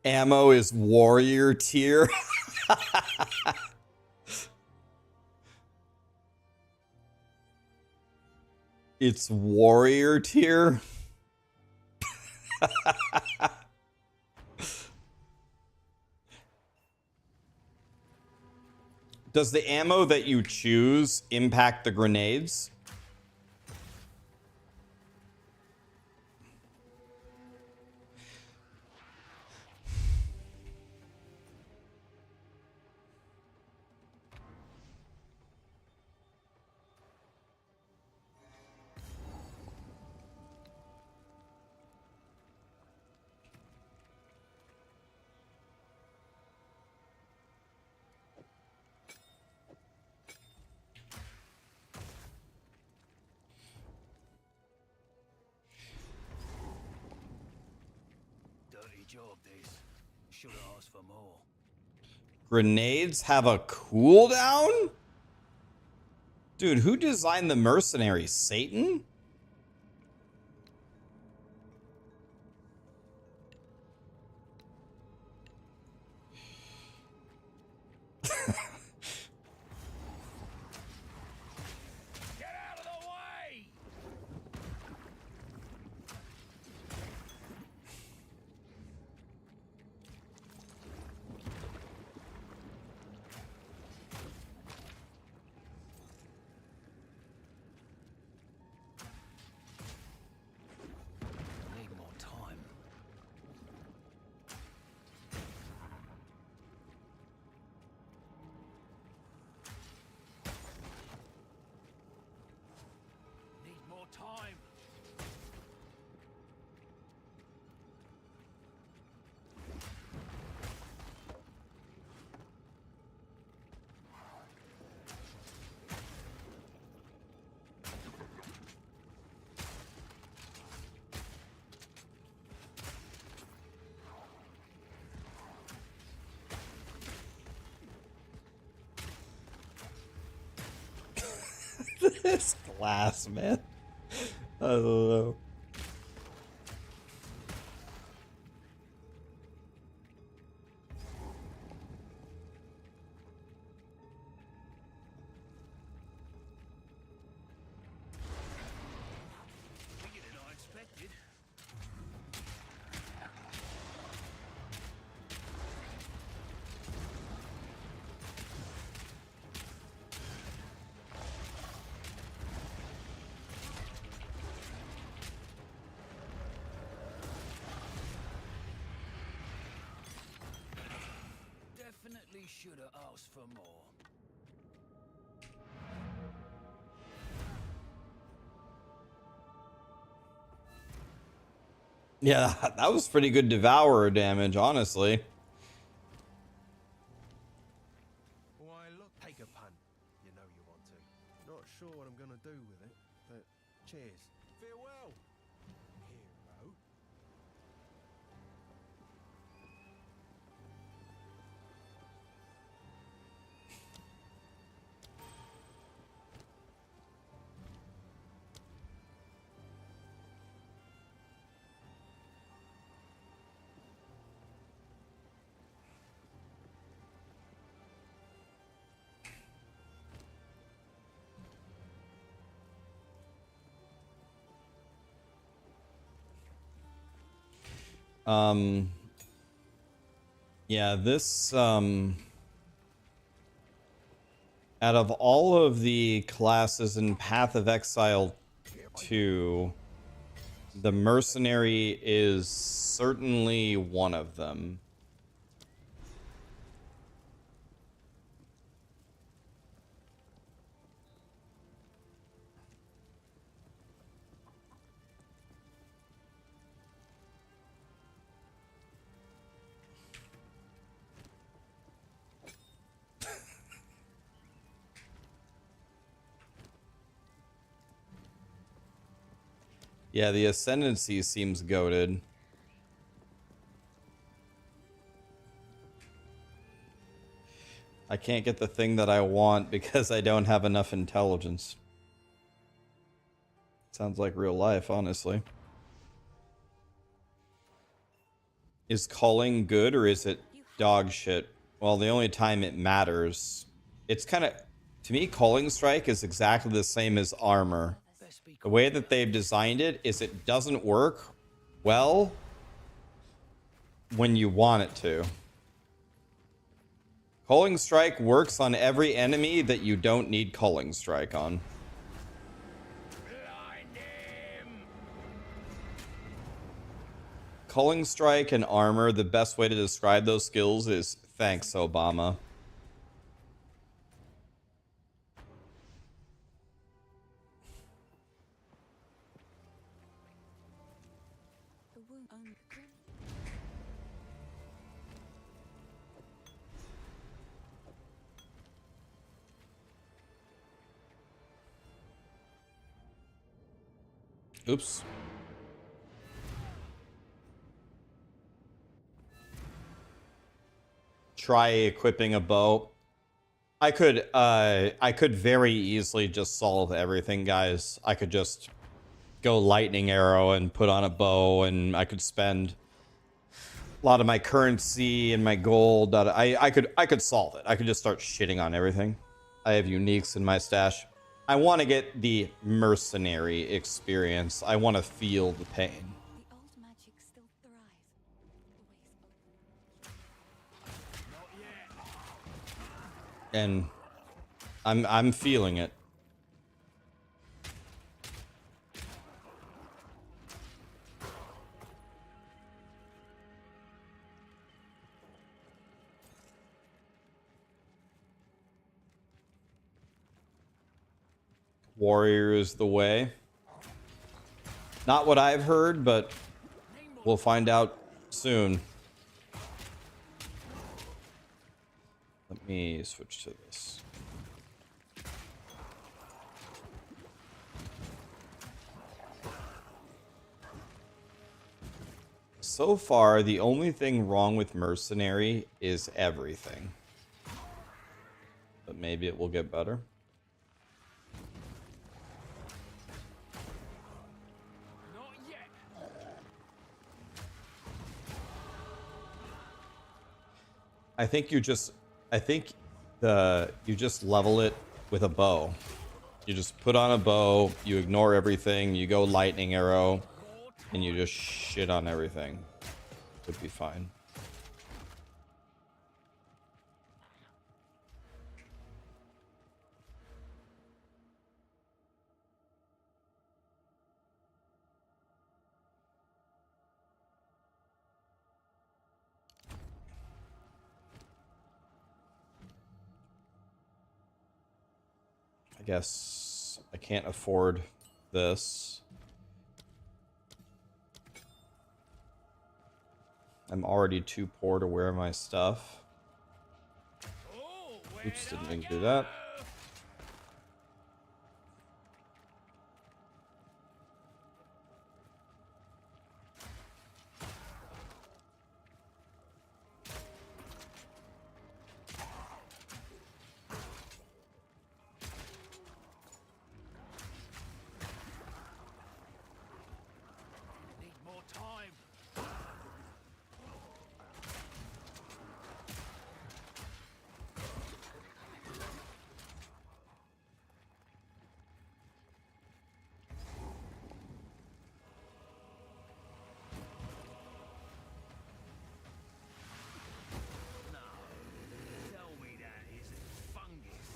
Speaker 2: Ammo is warrior tier. It's warrior tier. Does the ammo that you choose impact the grenades?
Speaker 3: Dirty job, this. Should have asked for more.
Speaker 2: Grenades have a cooldown? Dude, who designed the Mercenary? Satan?
Speaker 3: Get out of the way! Need more time. Need more time.
Speaker 2: This glass, man. I don't know.
Speaker 3: Bigger than I expected. should have asked for more.
Speaker 2: Yeah, that was pretty good devourer damage, honestly.
Speaker 5: Why, look, take a punt. You know you want to. Not sure what I'm gonna do with it, but cheers. Farewell, hero.
Speaker 2: Yeah, this, out of all of the classes in Path of Exile 2, the Mercenary is certainly one of them. Yeah, the Ascendancy seems goated. I can't get the thing that I want because I don't have enough intelligence. Sounds like real life, honestly. Is calling good or is it dog shit? Well, the only time it matters, it's kind of, to me, calling strike is exactly the same as armor. The way that they've designed it is it doesn't work well when you want it to. Calling strike works on every enemy that you don't need calling strike on. Calling strike and armor, the best way to describe those skills is thanks, Obama.
Speaker 4: The wound only grew.
Speaker 2: Oops. Try equipping a bow. I could very easily just solve everything, guys. I could just go lightning arrow and put on a bow, and I could spend a lot of my currency and my gold. I could solve it. I could just start shitting on everything. I have uniques in my stash. I want to get the mercenary experience. I want to feel the pain.
Speaker 4: The old magic still thrives.
Speaker 2: And I'm feeling it. Warrior is the way. Not what I've heard, but we'll find out soon. Let me switch to this. So far, the only thing wrong with Mercenary is everything. But maybe it will get better. I think you just level it with a bow. You just put on a bow, you ignore everything, you go lightning arrow, and you just shit on everything. Would be fine. I guess I can't afford this. I'm already too poor to wear my stuff. Oops, didn't mean to do that.
Speaker 3: Need more time. No, tell me that isn't fungus.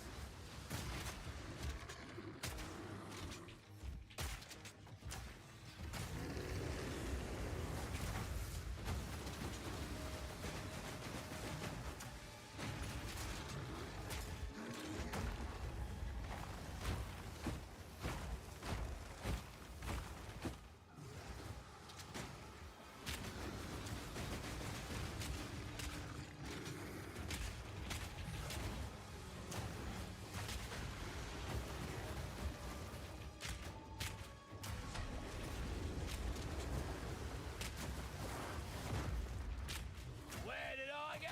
Speaker 3: Where did I go?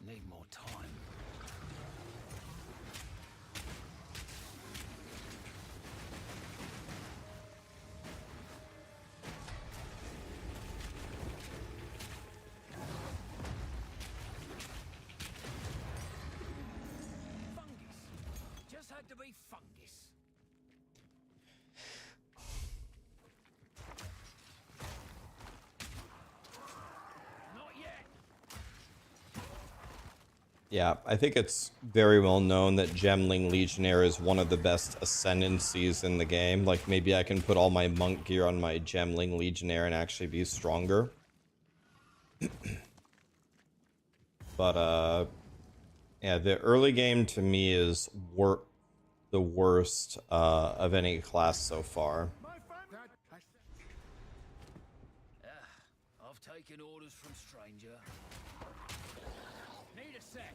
Speaker 3: Need more time. Fungus. Just had to be fungus. Not yet.
Speaker 2: Yeah, I think it's very well known that Gemling Legionnaire is one of the best ascendancies in the game. Like, maybe I can put all my monk gear on my Gemling Legionnaire and actually be stronger. But, yeah, the early game to me is the worst of any class so far.
Speaker 3: I've taken orders from stranger. Need a sec.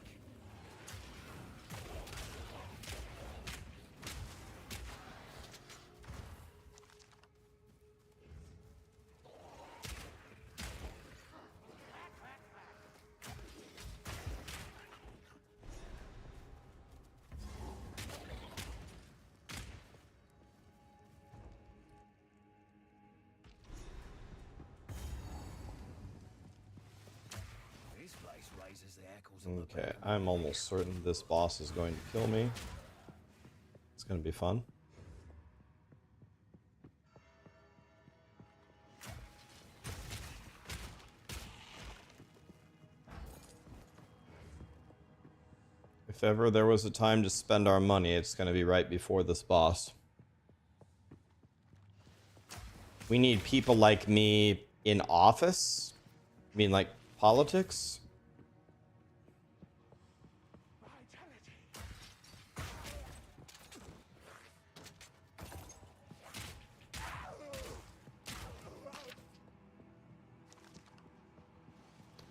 Speaker 3: This place raises the ankles of the
Speaker 2: Okay, I'm almost certain this boss is going to kill me. It's going to be fun. If ever there was a time to spend our money, it's going to be right before this boss. We need people like me in office? I mean, like, politics?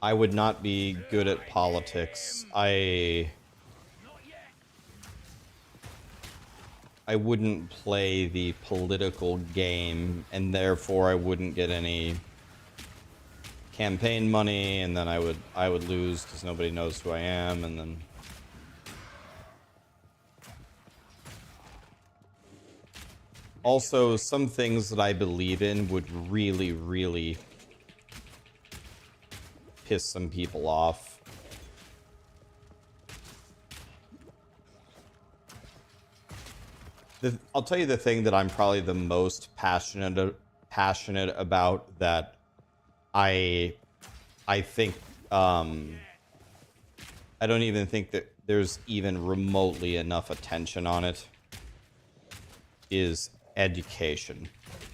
Speaker 2: I would not be good at politics. I wouldn't play the political game, and therefore I wouldn't get any campaign money, and then I would lose because nobody knows who I am, and then also some things that I believe in would really, really piss some people off. I'll tell you the thing that I'm probably the most passionate about, that I think I don't even think that there's even remotely enough attention on it, is education.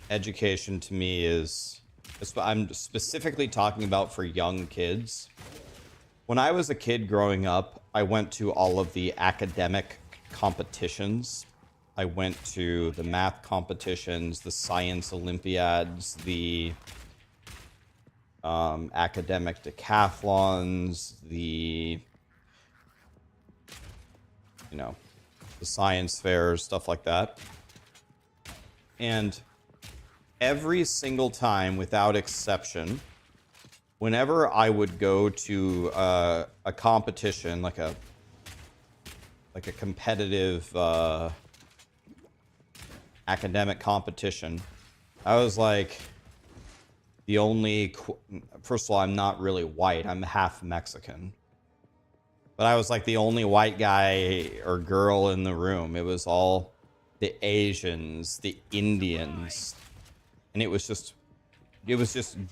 Speaker 2: Education to me is I'm specifically talking about for young kids. When I was a kid growing up, I went to all of the academic competitions. I went to the math competitions, the science Olympiads, the academic decathlons, the, you know, the science fairs, stuff like that. And every single time, without exception, whenever I would go to a competition, like a competitive academic competition, I was like the only. First of all, I'm not really white. I'm half Mexican, but I was like the only white guy or girl in the room. It was all the Asians, the Indians, and it was just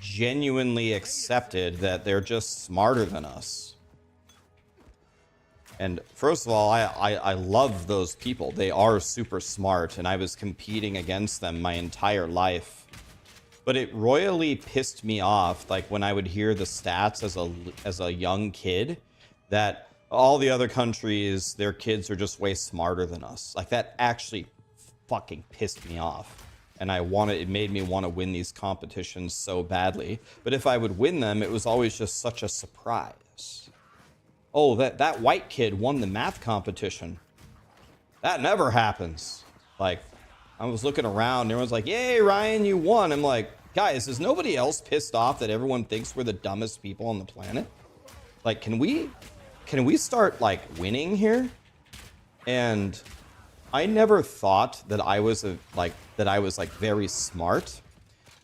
Speaker 2: genuinely accepted that they're just smarter than us. And first of all, I love those people. They are super smart, and I was competing against them my entire life. But it royally pissed me off, like when I would hear the stats as a young kid, that all the other countries, their kids are just way smarter than us. Like that actually fucking pissed me off. And it made me want to win these competitions so badly. But if I would win them, it was always just such a surprise. Oh, that white kid won the math competition. That never happens. Like, I was looking around, and everyone's like, yay, Ryan, you won. I'm like, guys, is nobody else pissed off that everyone thinks we're the dumbest people on the planet? Like, can we start, like, winning here? And I never thought that I was very smart,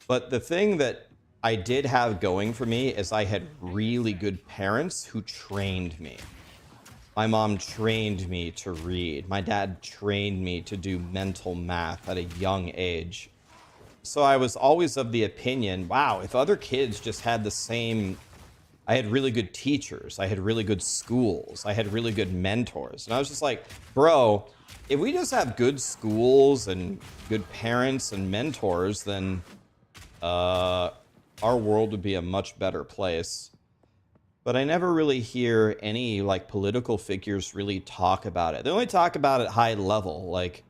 Speaker 2: but the thing that I did have going for me is I had really good parents who trained me. My mom trained me to read. My dad trained me to do mental math at a young age. So I was always of the opinion, wow, if other kids just had the same. I had really good teachers. I had really good schools. I had really good mentors. And I was just like, bro, if we just have good schools and good parents and mentors, then our world would be a much better place. But I never really hear any like political figures really talk about it. They only talk about it high level. Like,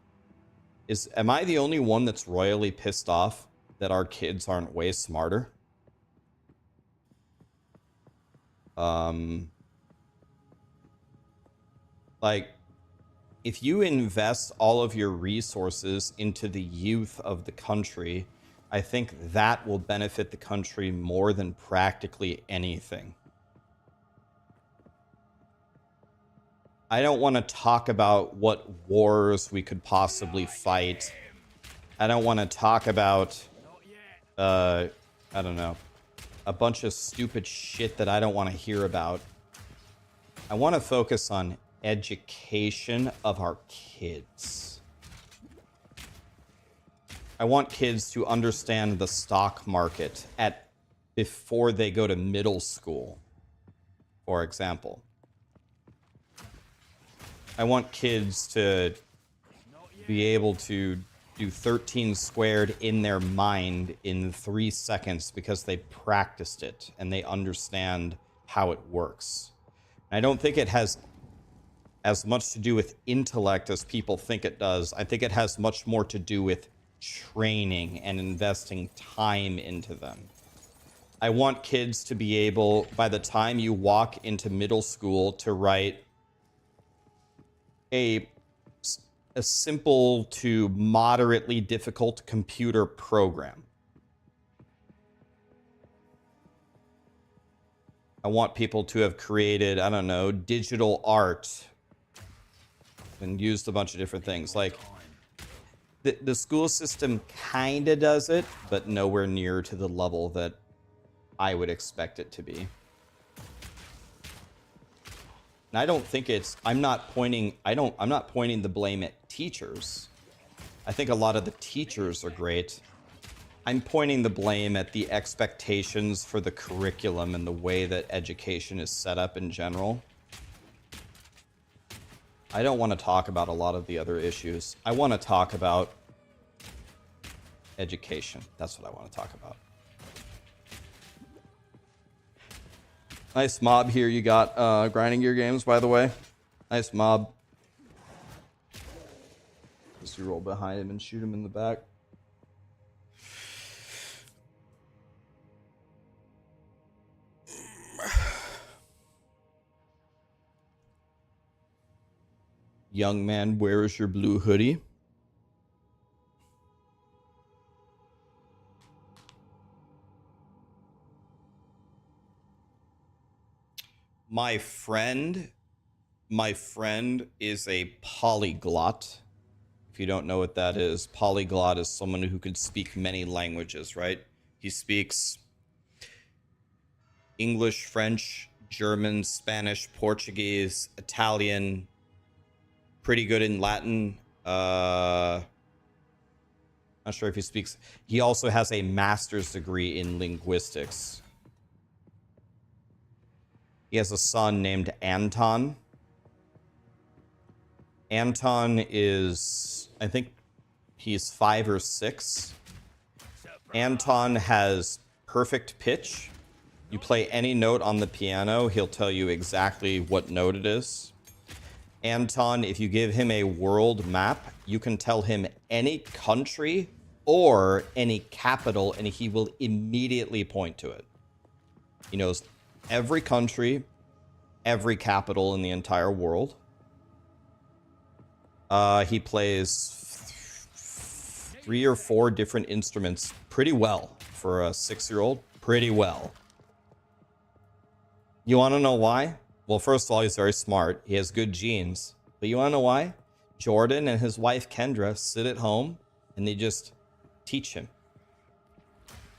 Speaker 2: am I the only one that's royally pissed off that our kids aren't way smarter? Like, if you invest all of your resources into the youth of the country, I think that will benefit the country more than practically anything. I don't want to talk about what wars we could possibly fight. I don't want to talk about, I don't know, a bunch of stupid shit that I don't want to hear about. I want to focus on education of our kids. I want kids to understand the stock market before they go to middle school, for example. I want kids to be able to do 13 squared in their mind in 3 seconds because they practiced it and they understand how it works. I don't think it has as much to do with intellect as people think it does. I think it has much more to do with training and investing time into them. I want kids to be able, by the time you walk into middle school, to write a simple to moderately difficult computer program. I want people to have created, I don't know, digital art and used a bunch of different things. Like, the school system kind of does it, but nowhere near to the level that I would expect it to be. And I don't think I'm not pointing the blame at teachers. I think a lot of the teachers are great. I'm pointing the blame at the expectations for the curriculum and the way that education is set up in general. I don't want to talk about a lot of the other issues. I want to talk about education. That's what I want to talk about. Nice mob here you got, Grinding Gear Games, by the way. Nice mob. Just you roll behind him and shoot him in the back. Young man, where is your blue hoodie? My friend is a polyglot. If you don't know what that is, polyglot is someone who can speak many languages, right? He speaks English, French, German, Spanish, Portuguese, Italian, pretty good in Latin. Not sure if he speaks. He also has a master's degree in linguistics. He has a son named Anton. Anton is, I think he's 5 or 6. Anton has perfect pitch. You play any note on the piano, he'll tell you exactly what note it is. Anton, if you give him a world map, you can tell him any country or any capital, and he will immediately point to it. He knows every country, every capital in the entire world. He plays 3 or 4 different instruments pretty well for a 6-year-old. Pretty well. You want to know why? Well, first of all, he's very smart. He has good genes. But you want to know why? Jordan and his wife Kendra sit at home and they just teach him.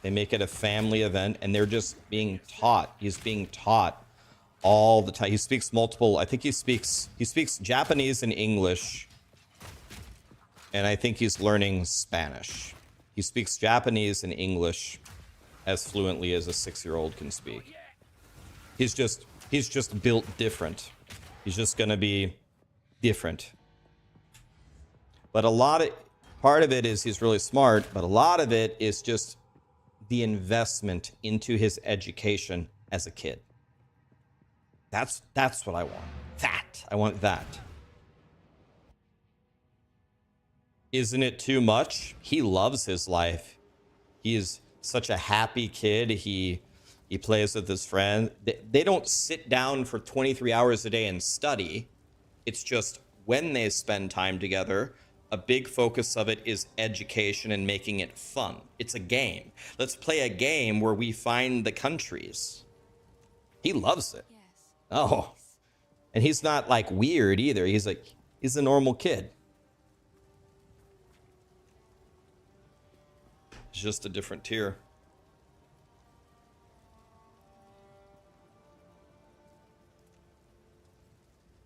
Speaker 2: They make it a family event and they're just being taught. He's being taught all the time. He speaks multiple, I think he speaks Japanese and English. And I think he's learning Spanish. He speaks Japanese and English as fluently as a 6-year-old can speak. He's just built different. He's just gonna be different. But part of it is he's really smart, but a lot of it is just the investment into his education as a kid. That's what I want. I want that. Isn't it too much? He loves his life. He is such a happy kid. He plays with his friend. They don't sit down for 23 hours a day and study. It's just when they spend time together, a big focus of it is education and making it fun. It's a game. Let's play a game where we find the countries. He loves it.
Speaker 4: Yes.
Speaker 2: Oh. And he's not like weird either. He's a normal kid. It's just a different tier.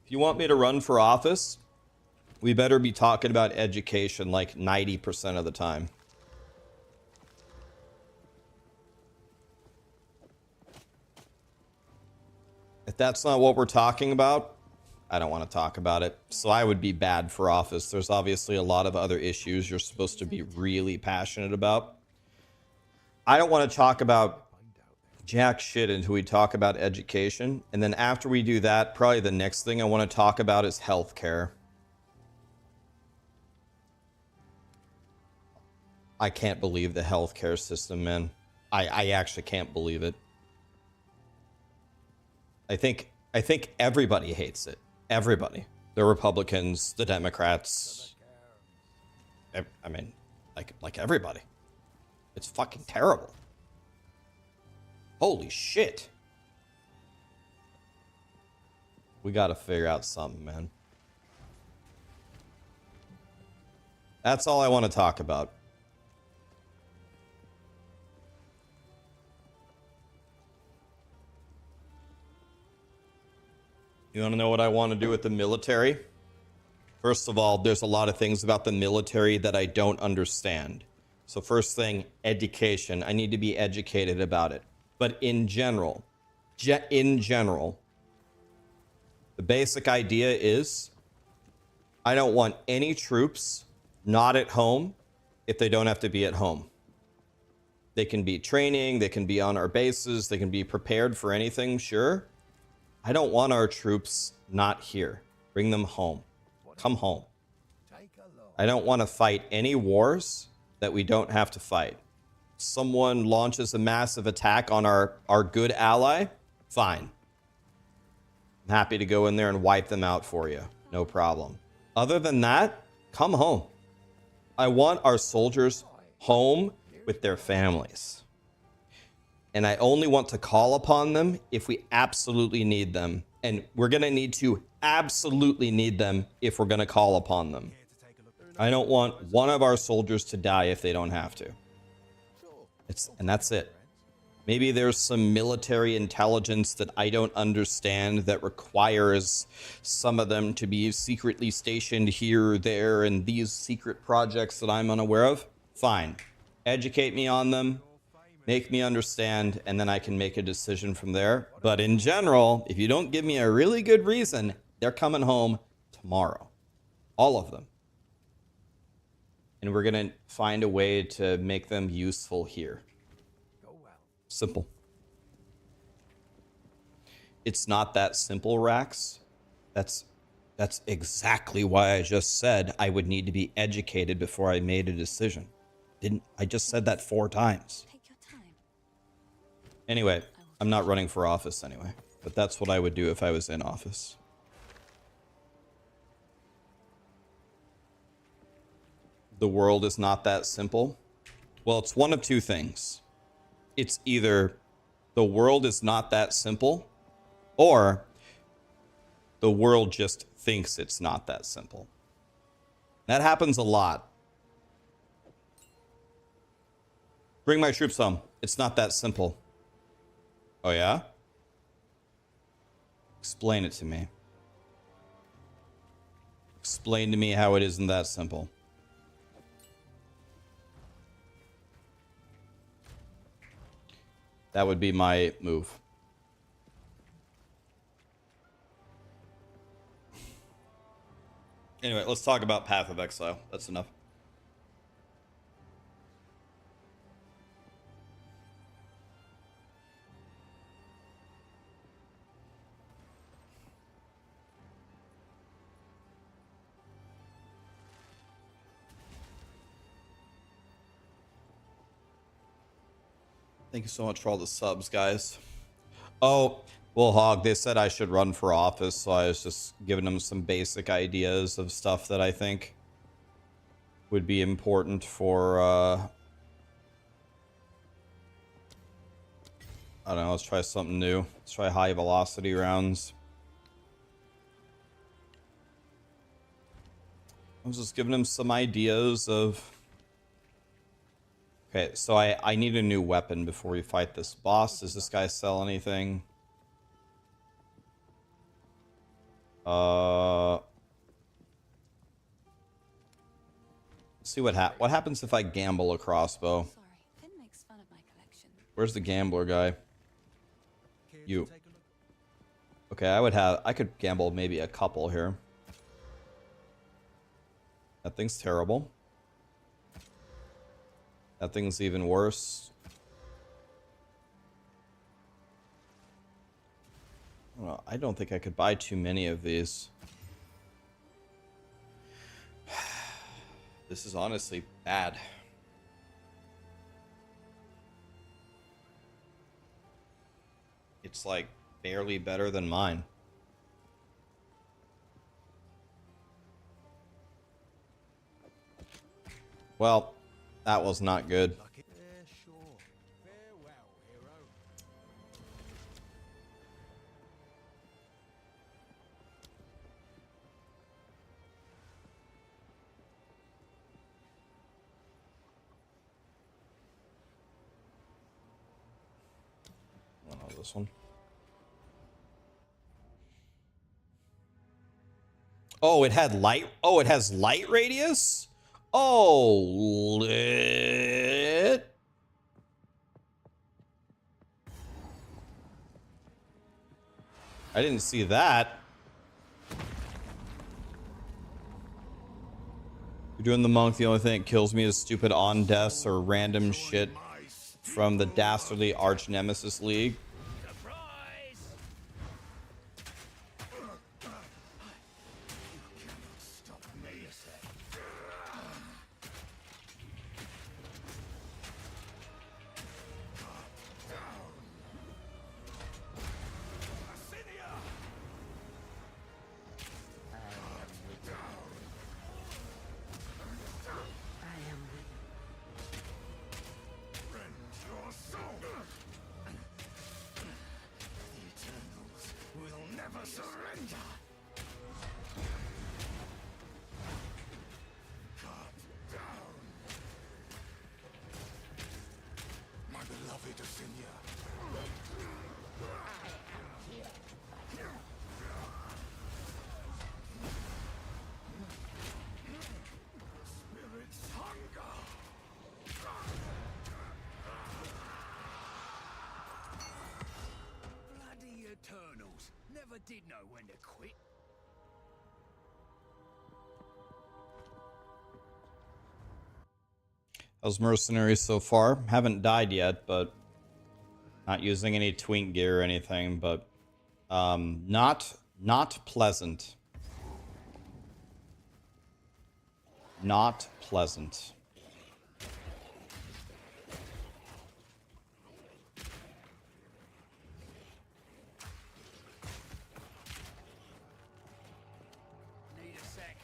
Speaker 2: If you want me to run for office, we better be talking about education like 90% of the time. If that's not what we're talking about, I don't want to talk about it. So I would be bad for office. There's obviously a lot of other issues you're supposed to be really passionate about. I don't want to talk about jack shit until we talk about education. And then after we do that, probably the next thing I want to talk about is healthcare. I can't believe the healthcare system, man. I actually can't believe it. I think everybody hates it. Everybody. The Republicans, the Democrats. I mean, like everybody. It's fucking terrible. Holy shit. We gotta figure out something, man. That's all I want to talk about. You want to know what I want to do with the military? First of all, there's a lot of things about the military that I don't understand. So first thing, education. I need to be educated about it. But in general, the basic idea is I don't want any troops not at home if they don't have to be at home. They can be training, they can be on our bases, they can be prepared for anything, sure. I don't want our troops not here. Bring them home. Come home.
Speaker 6: Take a look.
Speaker 2: I don't want to fight any wars that we don't have to fight. Someone launches a massive attack on our good ally, fine. I'm happy to go in there and wipe them out for you. No problem. Other than that, come home. I want our soldiers home with their families. And I only want to call upon them if we absolutely need them. And we're going to need to absolutely need them if we're going to call upon them. I don't want one of our soldiers to die if they don't have to. And that's it. Maybe there's some military intelligence that I don't understand that requires some of them to be secretly stationed here or there in these secret projects that I'm unaware of. Fine. Educate me on them. Make me understand, and then I can make a decision from there. But in general, if you don't give me a really good reason, they're coming home tomorrow. All of them. And we're going to find a way to make them useful here. Simple. It's not that simple, Rax. That's exactly why I just said I would need to be educated before I made a decision. I just said that 4 times.
Speaker 4: Take your time.
Speaker 2: Anyway, I'm not running for office anyway, but that's what I would do if I was in office. The world is not that simple. Well, it's one of 2 things. It's either the world is not that simple, or the world just thinks it's not that simple. That happens a lot. Bring my troops home. It's not that simple. Oh yeah? Explain it to me. Explain to me how it isn't that simple. That would be my move. Anyway, let's talk about Path of Exile. That's enough. Thank you so much for all the subs, guys. Oh, well, Hog, they said I should run for office, so I was just giving them some basic ideas of stuff that I think would be important for, I don't know, let's try something new. Let's try high velocity rounds. I was just giving them some ideas of... Okay, so I need a new weapon before we fight this boss. Does this guy sell anything? Let's see what happens if I gamble a crossbow.
Speaker 4: Sorry, Finn makes fun of my collection.
Speaker 2: Where's the gambler guy? You. Okay, I could gamble maybe a couple here. That thing's terrible. That thing's even worse. Well, I don't think I could buy too many of these. This is honestly bad. It's like barely better than mine. Well, that was not good. Oh, this one. Oh, it had light. Oh, it has light radius? Oh, lit. I didn't see that. You're doing the monk. The only thing that kills me is stupid on deaths or random shit from the dastardly arch nemesis league.
Speaker 3: Surprise!
Speaker 6: Stop me. Never surrender! Cut down! My beloved Athenia! Spirit's hunger!
Speaker 3: Bloody Eternals! Never did know when to quit.
Speaker 2: How's Mercenary so far? Haven't died yet, but not using any twink gear or anything, but not pleasant. Not pleasant.
Speaker 3: Need a sec.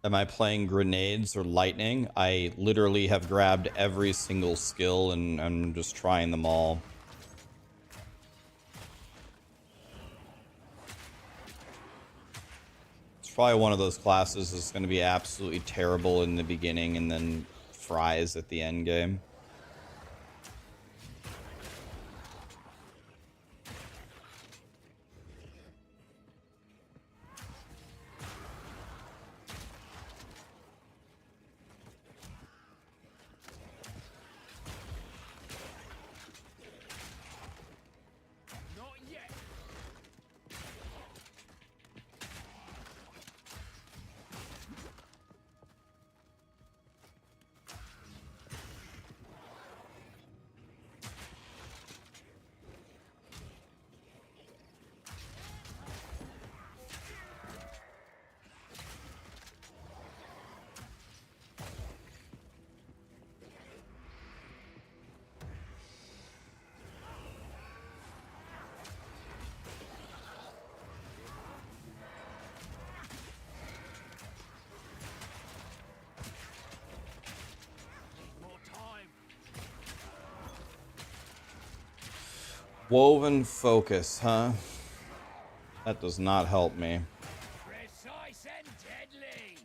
Speaker 2: Am I playing grenades or lightning? I literally have grabbed every single skill and I'm just trying them all. It's probably one of those classes that's going to be absolutely terrible in the beginning and then fries at the end game.
Speaker 3: Not yet. More time.
Speaker 2: Woven focus, huh? That does not help me.
Speaker 3: Precise and deadly.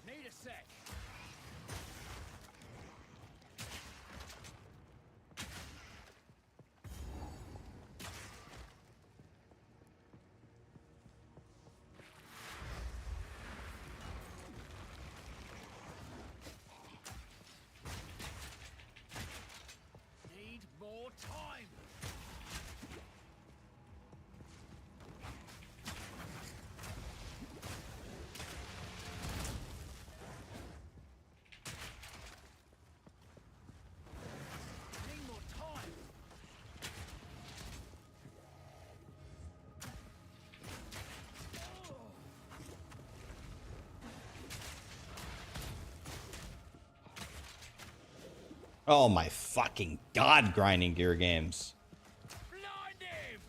Speaker 3: Need a sec. Need more time. Need more time.
Speaker 2: Oh my fucking god, grinding gear games.
Speaker 3: Blind him.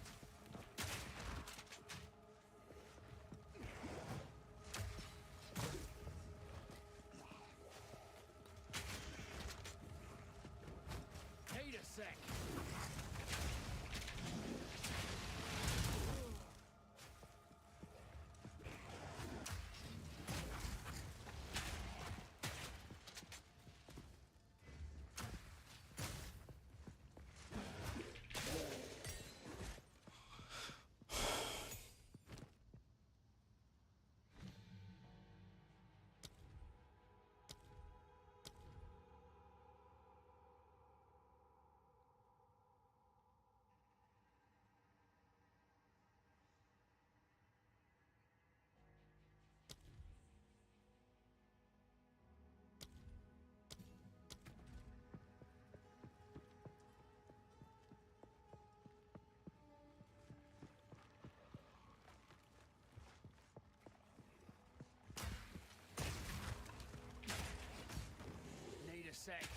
Speaker 3: sec.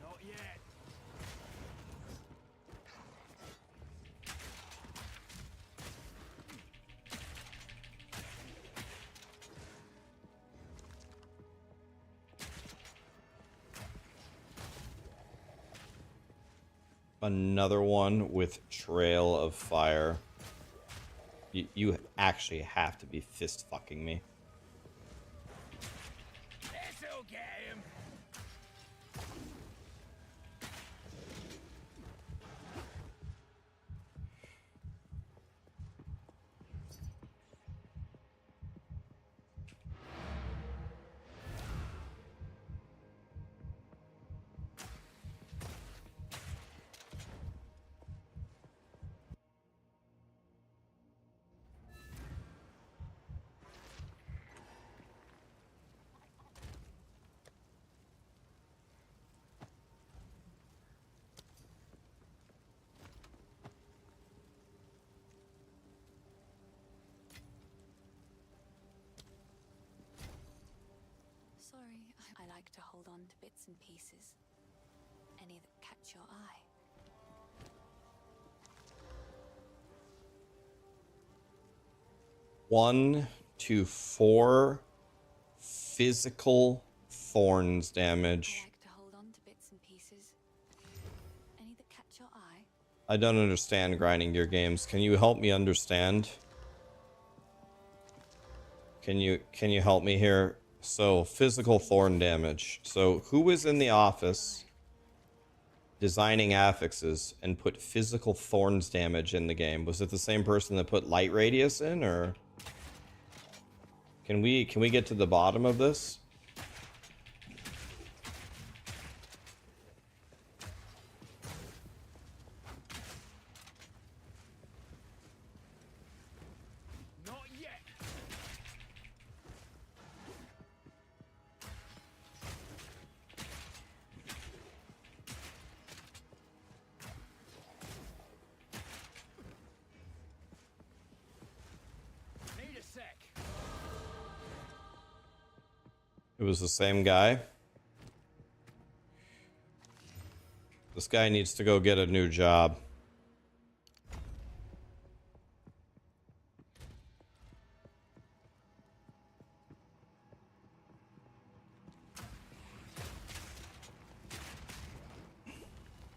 Speaker 3: Not yet.
Speaker 2: Another one with Trail of Fire. You actually have to be fist fucking me.
Speaker 3: This'll get him.
Speaker 4: Sorry, I like to hold on to bits and pieces. Any that catch your eye.
Speaker 2: One to 4 physical thorns
Speaker 4: I
Speaker 2: damage.
Speaker 4: like to hold on to bits and pieces. Any that catch your eye.
Speaker 2: I don't understand grinding gear games. Can you help me understand? Can you help me here? So, physical thorn damage. So, who was in the office designing affixes and put physical thorns damage in the game? Was it the same person that put light radius in, or can we get to the bottom of this?
Speaker 3: Not yet. Need a sec.
Speaker 2: It was the same guy. This guy needs to go get a new job.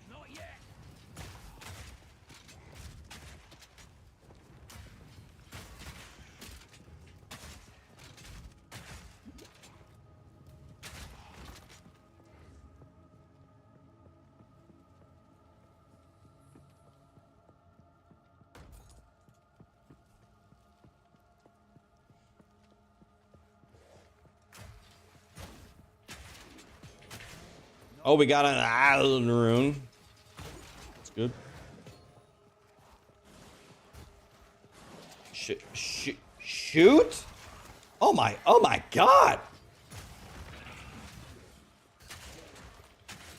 Speaker 3: Not yet.
Speaker 2: Oh, we got an island rune. That's good. Shoot? Oh my god!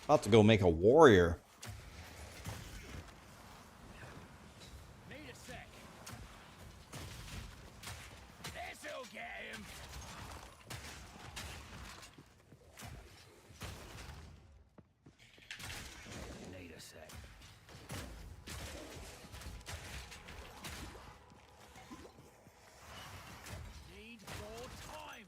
Speaker 2: About to go make a warrior.
Speaker 3: Need a sec. This'll get him. Need a sec. Need more time.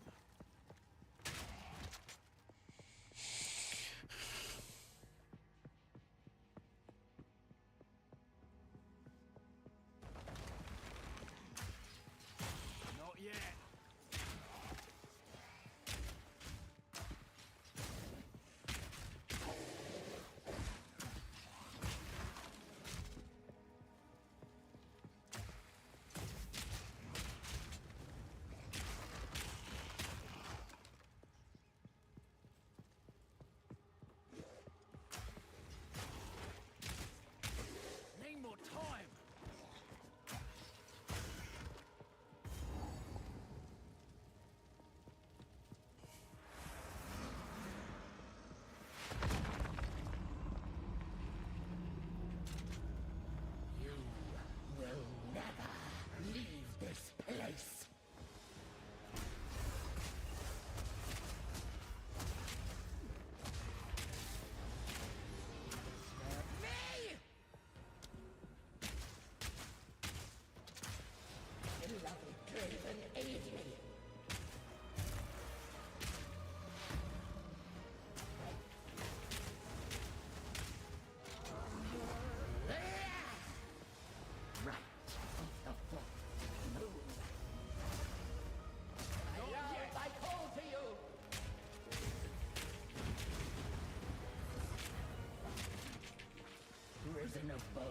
Speaker 3: a bow.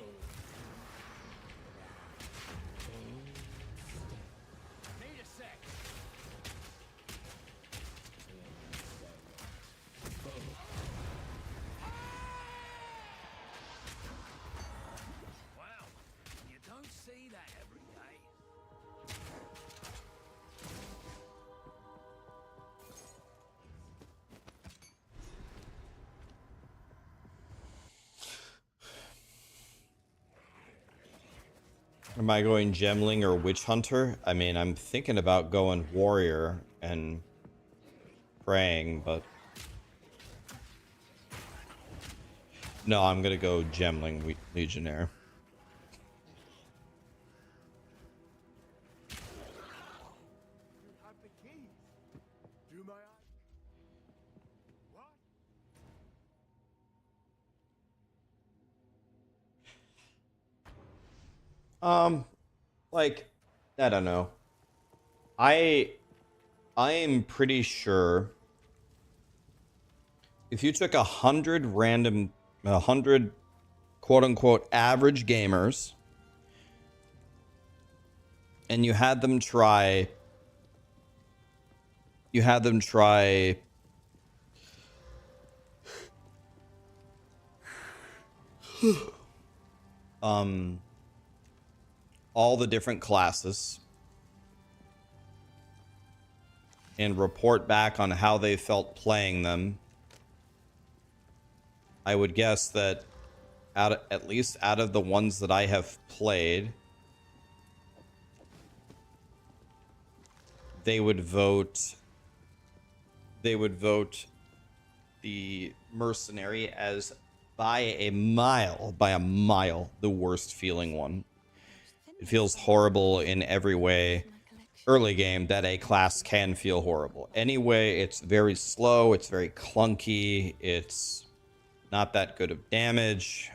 Speaker 3: Need a sec. Wow, you don't see that every day.
Speaker 2: Am I going Gemling or Witch Hunter? I mean, I'm thinking about going Warrior and praying, but no, I'm gonna go Gemling Legionnaire.
Speaker 6: You have the keys. Do my what?
Speaker 2: Like, I don't know. I am pretty sure if you took 100 quote unquote average gamers and you had them try all the different classes and report back on how they felt playing them, I would guess that at least out of the ones that I have played, they would vote the Mercenary as by a mile, the worst feeling one. It feels horrible in every way. Early game that a class can feel horrible. Anyway, it's very slow, it's very clunky, it's not that good of damage.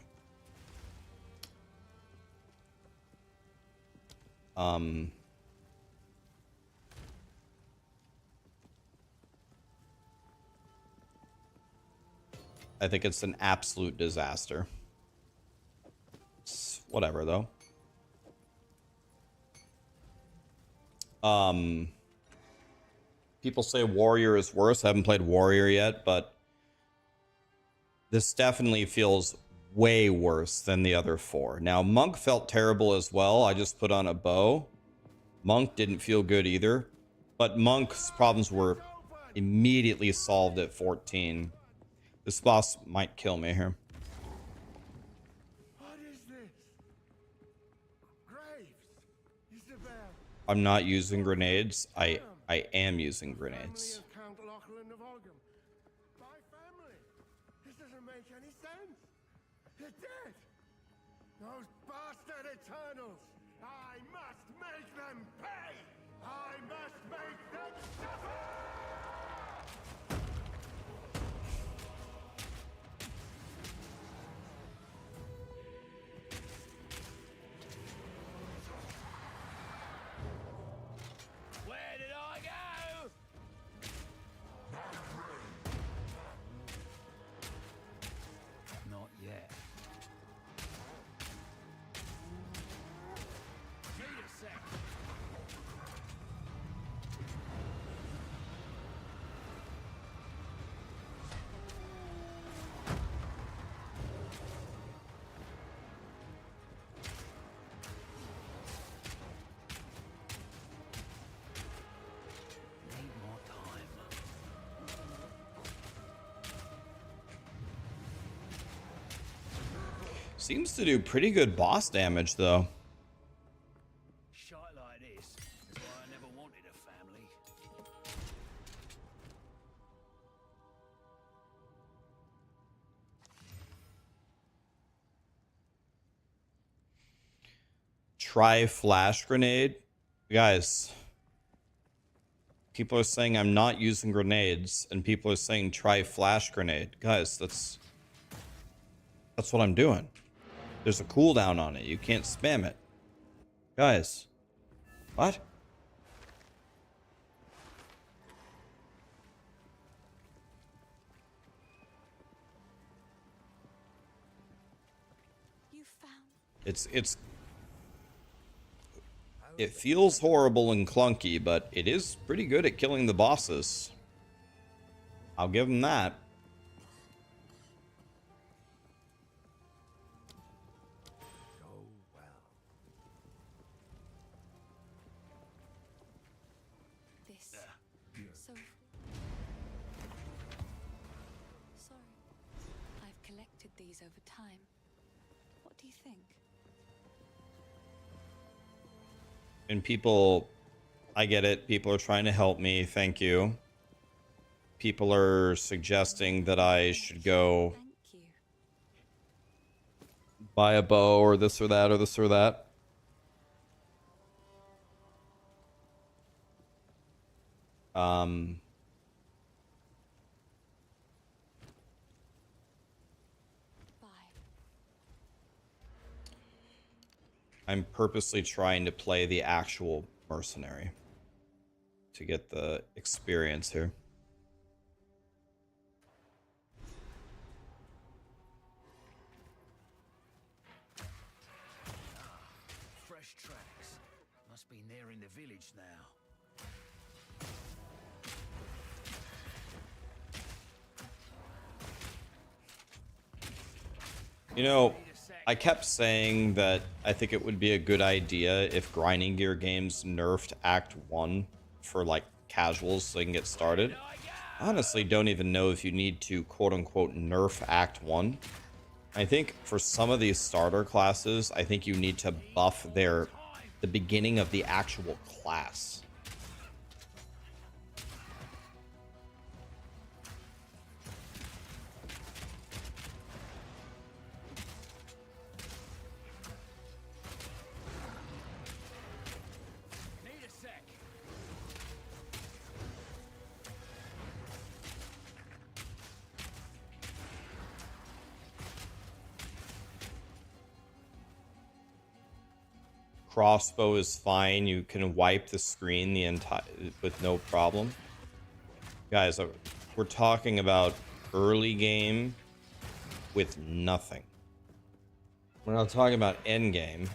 Speaker 2: I think it's an absolute disaster. It's whatever though. People say Warrior is worse. I haven't played Warrior yet, but this definitely feels way worse than the other four. Now, Monk felt terrible as well. I just put on a bow. Monk didn't feel good either, but Monk's problems were immediately solved at 14. This boss might kill me here.
Speaker 6: What is this? Graves. Isabel.
Speaker 2: I'm not using grenades. I am using grenades.
Speaker 6: Family of Count Lachlan of Ogham. My family. This doesn't make any sense. They're dead. Those bastard Eternals. I must make them pay. I must make them suffer.
Speaker 3: Where did I go? Not yet. Need a sec. Need more time.
Speaker 2: Seems to do pretty good boss damage though.
Speaker 3: Shite like this is why I never wanted a family.
Speaker 2: Try flash grenade. Guys, people are saying I'm not using grenades, and people are saying try flash grenade. Guys, that's what I'm doing. There's a cooldown on it. You can't spam it. Guys, what?
Speaker 4: You
Speaker 2: It feels horrible and clunky, but it is pretty good at killing the bosses. I'll give them that.
Speaker 5: Go well.
Speaker 4: This. So. Sorry. I've collected these over time. What do you think?
Speaker 2: And people, I get it. People are trying to help me. Thank you. People are suggesting that I should go
Speaker 4: Thank you.
Speaker 2: buy a bow or this or that or this or that.
Speaker 4: Bye.
Speaker 2: I'm purposely trying to play the actual Mercenary to get the experience here.
Speaker 3: Fresh tracks. Must be near in the village now.
Speaker 2: You know, I kept saying that I think it would be a good idea if grinding gear games nerfed Act 1 for like casuals so they can get started. I honestly don't even know if you need to quote-unquote nerf Act 1. I think for some of these starter classes, I think you need to buff the beginning of the actual class.
Speaker 3: Need a sec.
Speaker 2: Crossbow is fine. You can wipe the screen the entire with no problem. Guys, we're talking about early game with nothing. We're not talking about end game.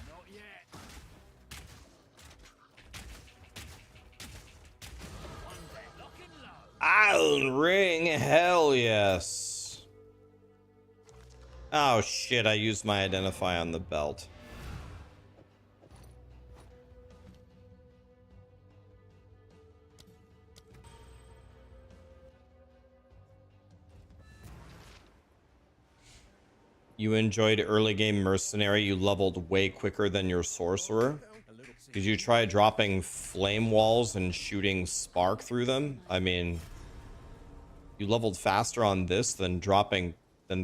Speaker 3: Not yet. One deck. Lock and load.
Speaker 2: Island ring, hell yes. Oh shit, I used my identify on the belt. You enjoyed early game Mercenary. You leveled way quicker than your sorcerer. Did you try dropping flame walls and shooting spark through them? I mean, you leveled faster on this than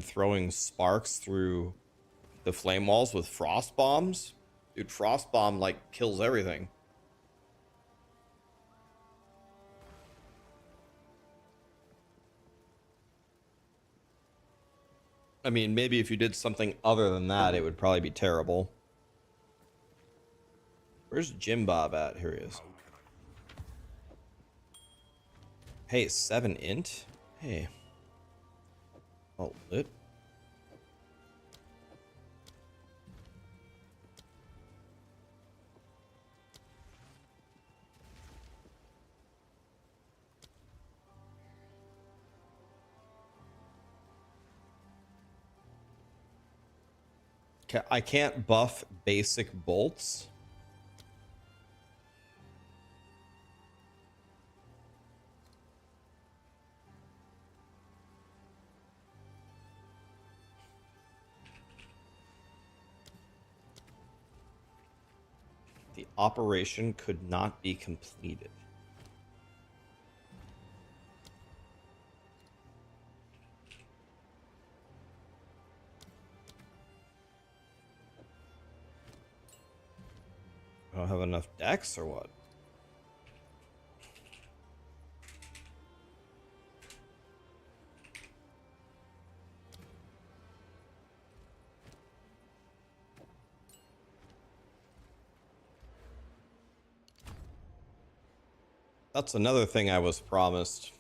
Speaker 2: throwing sparks through the flame walls with frost bombs. Dude, frost bomb like kills everything. I mean, maybe if you did something other than that, it would probably be terrible. Where's Jim Bob at? Here he is. Hey, 7 int? Hey. Oh, lit. I can't buff basic bolts. The operation could not be completed. I don't have enough decks or what? That's another thing I was promised.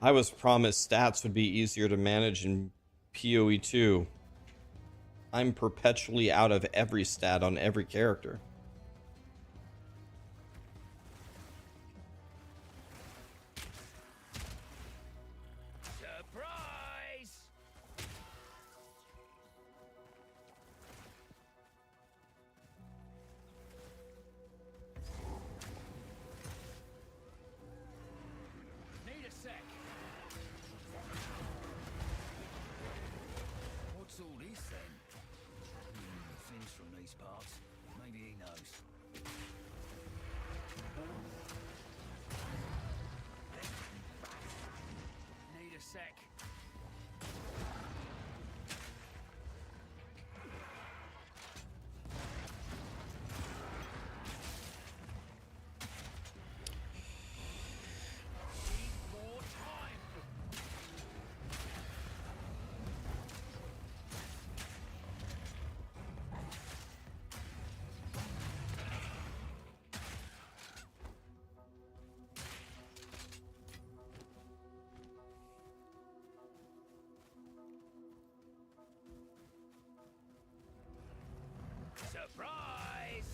Speaker 2: I was promised stats would be easier to manage in POE2. I'm perpetually out of every stat on every character.
Speaker 3: Surprise! Need a sec. What's all this then? Finn's from these parts. Maybe he knows. Need a sec. Need more time. Surprise!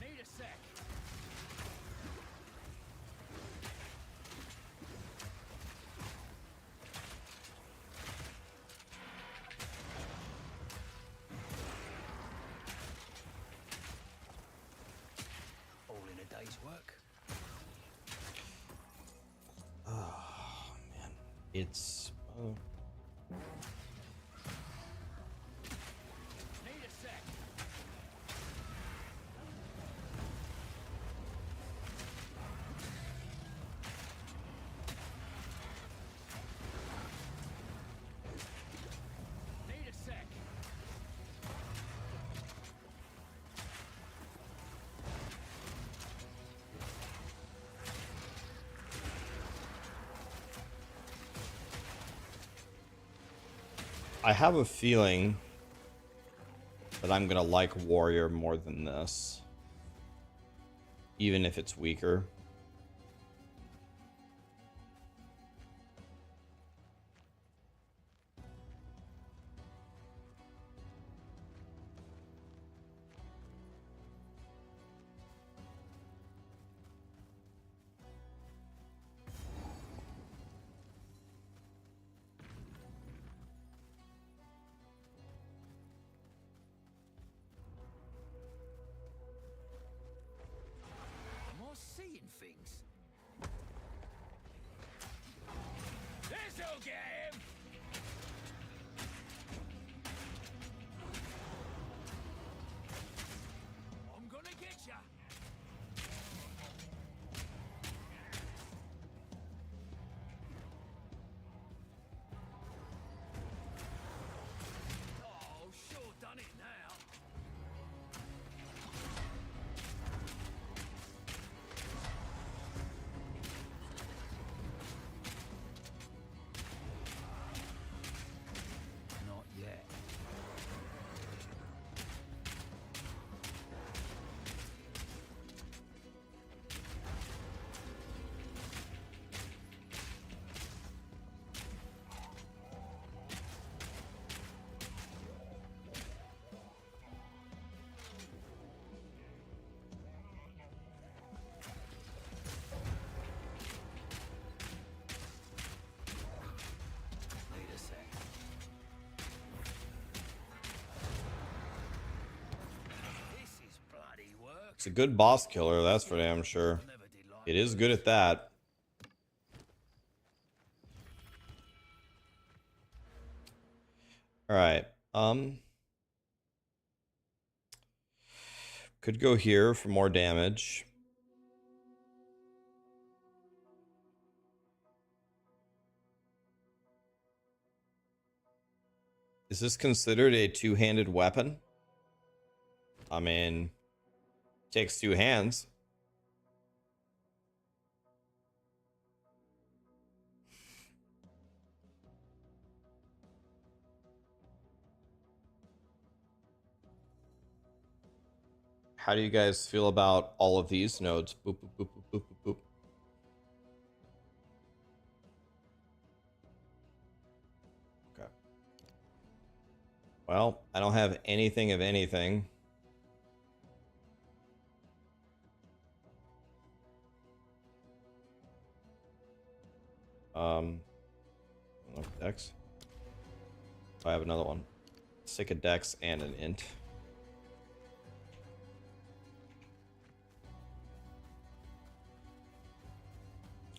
Speaker 3: Need a sec. All in a day's work.
Speaker 2: It's...
Speaker 3: Need a sec. Need a sec.
Speaker 2: I have a feeling that I'm gonna like Warrior more than this. Even if it's weaker.
Speaker 3: Am I seeing things? This'll get him! I'm gonna get ya! Oh, sure done it now. Not yet. Need a sec. This is bloody work.
Speaker 2: It's a good boss killer, that's for damn sure.
Speaker 3: Never did like
Speaker 2: It is good at that. Alright, could go here for more damage. Is this considered a two-handed weapon? I mean, takes two hands. How do you guys feel about all of these nodes? Boop, boop, boop, boop, boop, boop, boop. Okay. Well, I don't have anything of anything. Look, Dex. I have another one. Stick a Dex and an int.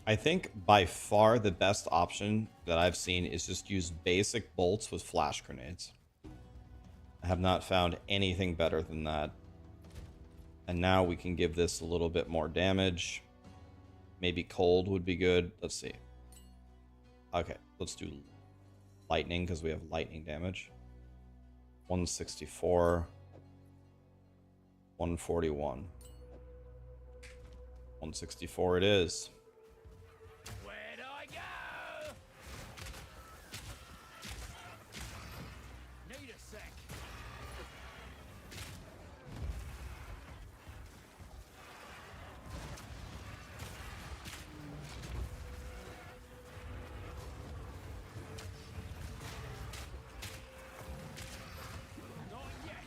Speaker 2: I think by far the best option that I've seen is just use basic bolts with flash grenades. I have not found anything better than that. And now we can give this a little bit more damage. Maybe cold would be good. Let's see. Okay, let's do lightning because we have lightning damage. 164. 141. 164 it is.
Speaker 3: Where'd I go? Need a sec. Not yet.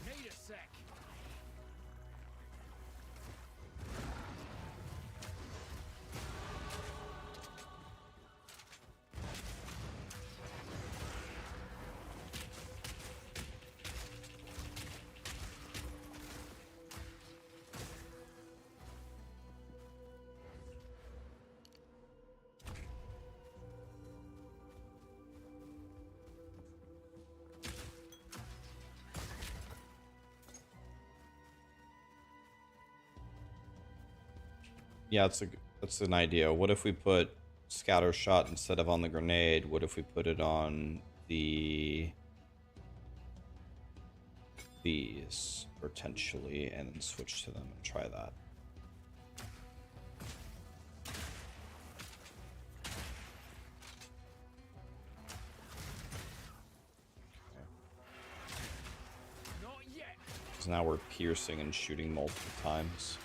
Speaker 3: Need a sec.
Speaker 2: Yeah, that's an idea. What if we put scatter shot instead of on the grenade? What if we put it on these potentially and then switch to them and try that?
Speaker 3: Not yet.
Speaker 2: Because now we're piercing and shooting multiple times.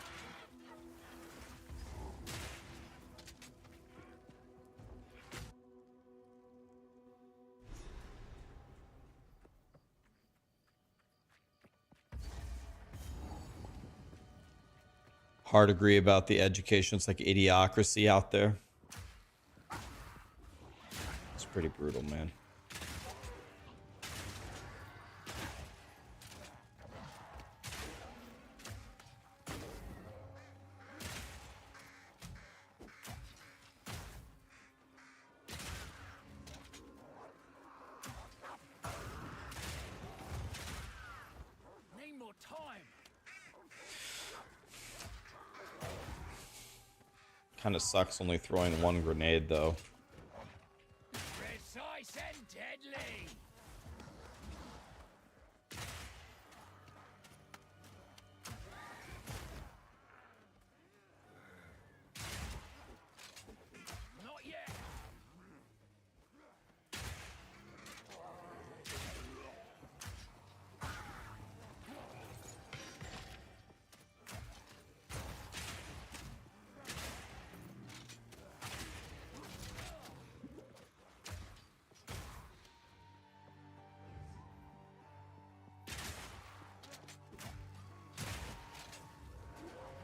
Speaker 2: Hard agree about the education. It's like idiocracy out there. It's pretty brutal, man.
Speaker 3: Need more time.
Speaker 2: Kind of sucks only throwing one grenade, though.
Speaker 3: Precise and deadly. Not yet.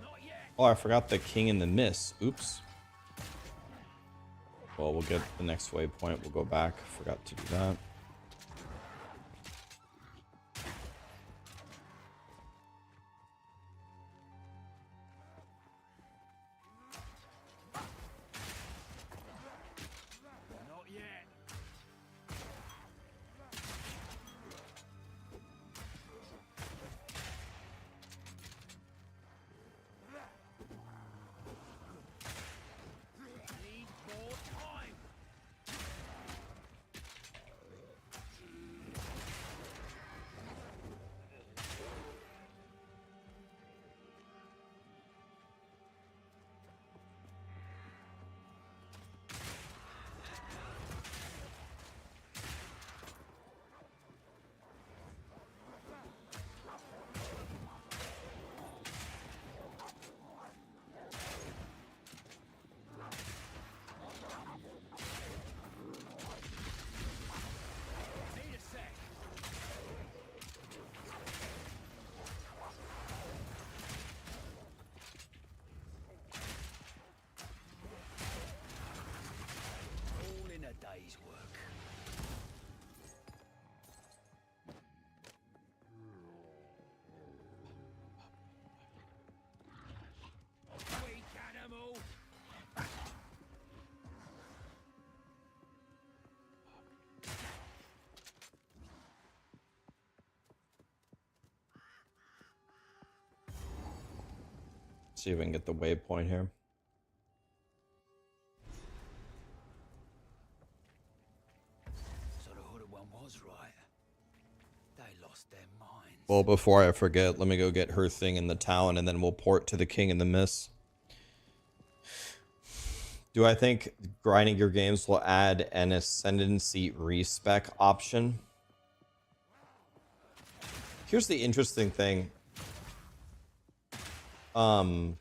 Speaker 3: Not yet.
Speaker 2: Oh, I forgot the king in the miss. Oops. Well, we'll get the next waypoint. We'll go back. Forgot to do that.
Speaker 3: Not yet. Need more time.
Speaker 2: See if we can get the waypoint here.
Speaker 3: So the hooded one was right. They lost their minds.
Speaker 2: Well, before I forget, let me go get her thing in the town, and then we'll port to the King in the Mist. Do I think grinding your games will add an ascendancy respec option? Here's the interesting thing. I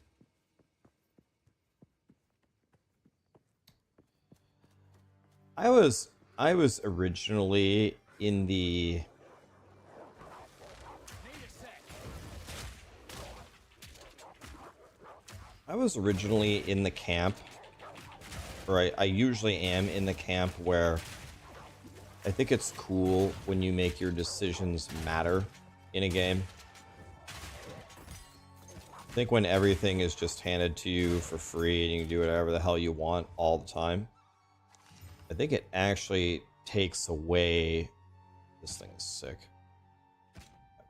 Speaker 2: was originally in the camp, or I usually am in the camp where I think it's cool when you make your decisions matter in a game. I think when everything is just handed to you for free and you can do whatever the hell you want all the time, I think it actually takes away... This thing is sick.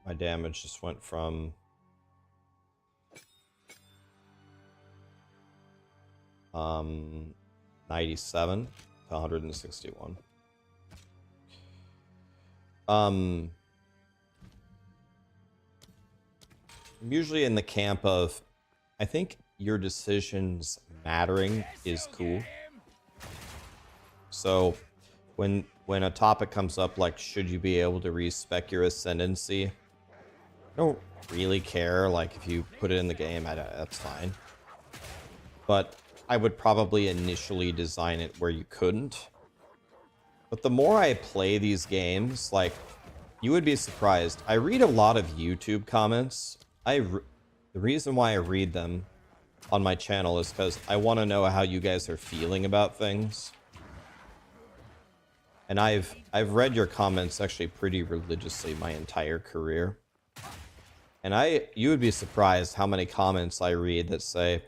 Speaker 2: My damage just went from... 97 to 161. I'm usually in the camp of, I think your decisions mattering is cool. So when a topic comes up like, should you be able to respec your ascendancy, I don't really care. Like, if you put it in the game, that's fine. But I would probably initially design it where you couldn't. But the more I play these games, like, you would be surprised. I read a lot of YouTube comments. The reason why I read them on my channel is because I want to know how you guys are feeling about things. And I've read your comments actually pretty religiously my entire career. And you would be surprised how many comments I read that say,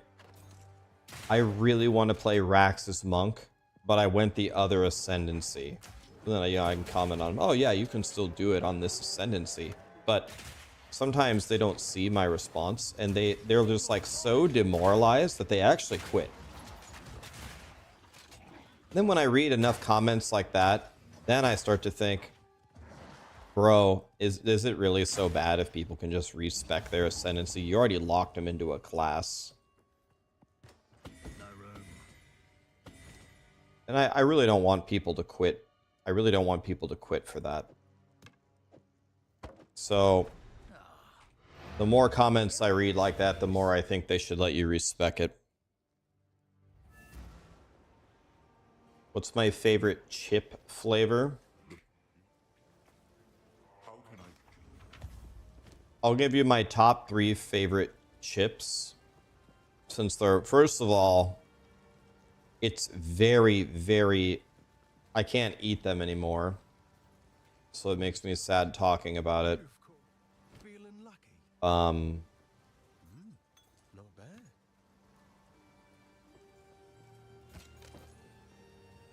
Speaker 2: I really want to play Rax as Monk, but I went the other Ascendancy. And then I can comment on, oh yeah, you can still do it on this Ascendancy. But sometimes they don't see my response, and they're just like so demoralized that they actually quit. Then when I read enough comments like that, then I start to think, bro, is it really so bad if people can just respec their Ascendancy? You already locked them into a class. And I really don't want people to quit. I really don't want people to quit for that. So, the more comments I read like that, the more I think they should let you respec it. What's my favorite chip flavor? I'll give you my top 3 favorite chips. Since they're, first of all, it's very, very... I can't eat them anymore. So it makes me sad talking about it.
Speaker 5: Not bad.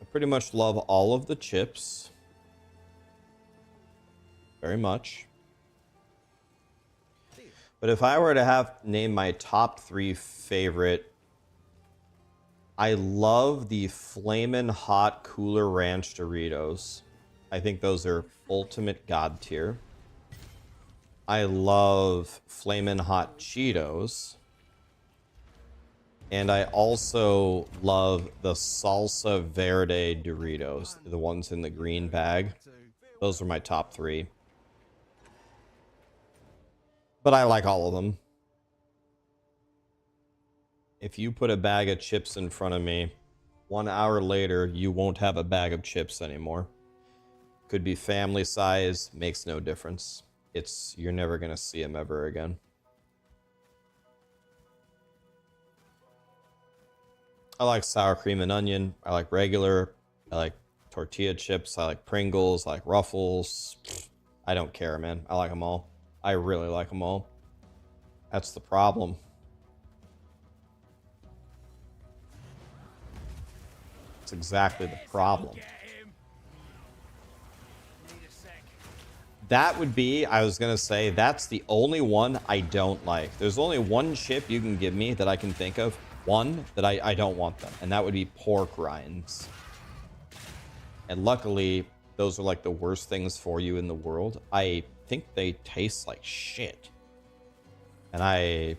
Speaker 2: I pretty much love all of the chips. Very much. But if I were to name my top 3 favorite, I love the Flamin' Hot Cooler Ranch Doritos. I think those are ultimate god tier. I love Flamin' Hot Cheetos. And I also love the Salsa Verde Doritos, the ones in the green bag. Those are my top 3. But I like all of them. If you put a bag of chips in front of me, 1 hour later, you won't have a bag of chips anymore. Could be family size, makes no difference. You're never gonna see them ever again. I like sour cream and onion. I like regular. I like tortilla chips. I like Pringles. I like Ruffles. I don't care, man. I like them all. I really like them all. That's the problem. That's exactly the problem. That would be, I was going to say, that's the only one I don't like. There's only one chip you can give me that I can think of. One that I don't want them. And that would be pork rinds. And luckily, those are like the worst things for you in the world. I think they taste like shit. And I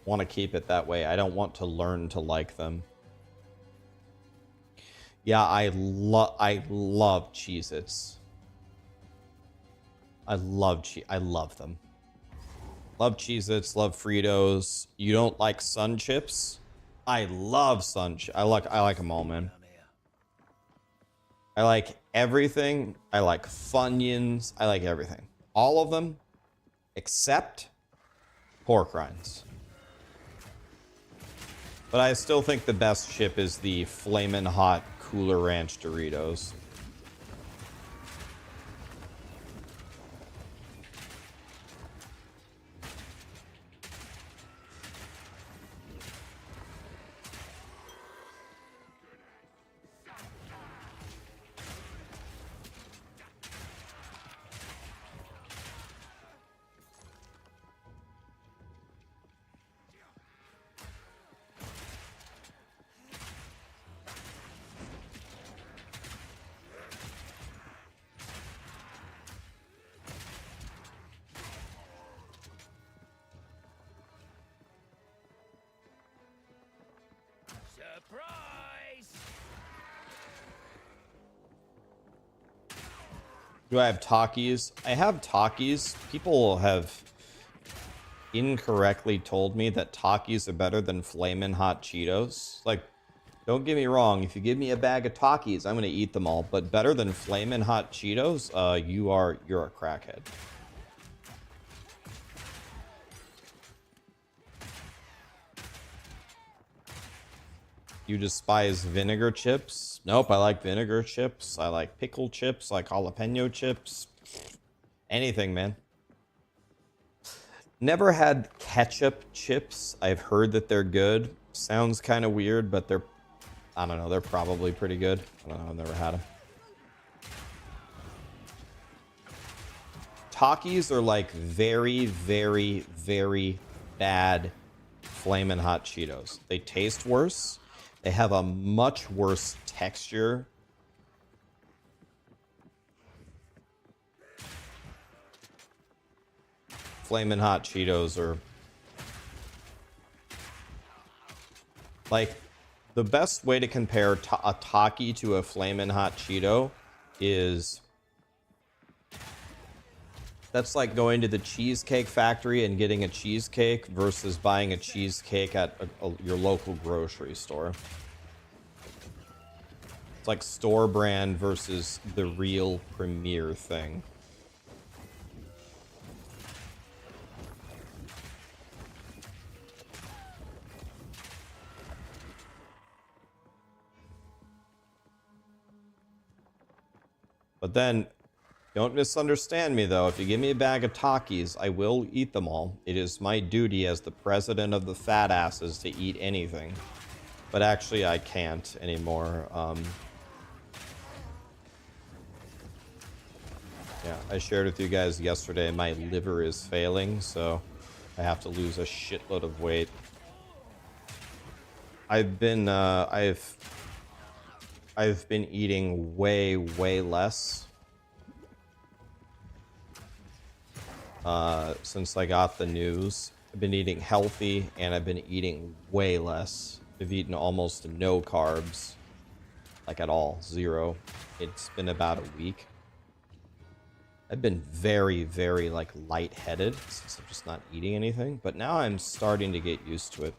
Speaker 2: want to keep it that way. I don't want to learn to like them. Yeah, I love Cheez-Its. I love them. Love Cheez-Its, love Fritos. You don't like Sun Chips? I love Sun Chips. I like them all, man. I like everything. I like Funyuns. I like everything. All of them except pork rinds. But I still think the best chip is the Flamin' Hot Cooler Ranch Doritos. Do I have Takis? I have Takis. People have incorrectly told me that Takis are better than Flamin' Hot Cheetos. Like, don't get me wrong. If you give me a bag of Takis, I'm gonna eat them all. But better than Flamin' Hot Cheetos? You're a crackhead. You despise vinegar chips? Nope, I like vinegar chips. I like pickle chips, I like jalapeno chips. Anything, man. Never had ketchup chips. I've heard that they're good. Sounds kind of weird, but they're, I don't know, they're probably pretty good. I don't know, I've never had them. Takis are like very, very, very bad Flamin' Hot Cheetos. They taste worse. They have a much worse texture. Flamin' Hot Cheetos are like the best way to compare a Taki to a Flamin' Hot Cheeto is that's like going to the Cheesecake Factory and getting a cheesecake versus buying a cheesecake at your local grocery store. It's like store brand versus the real premier thing. But then, don't misunderstand me though. If you give me a bag of Takis, I will eat them all. It is my duty as the president of the fat asses to eat anything. But actually, I can't anymore. Yeah, I shared with you guys yesterday my liver is failing, so I have to lose a shitload of weight. I've been eating way less since I got the news. I've been eating healthy and I've been eating way less. I've eaten almost no carbs, like at all, zero. It's been about a week. I've been very like lightheaded since I'm just not eating anything, but now I'm starting to get used to it.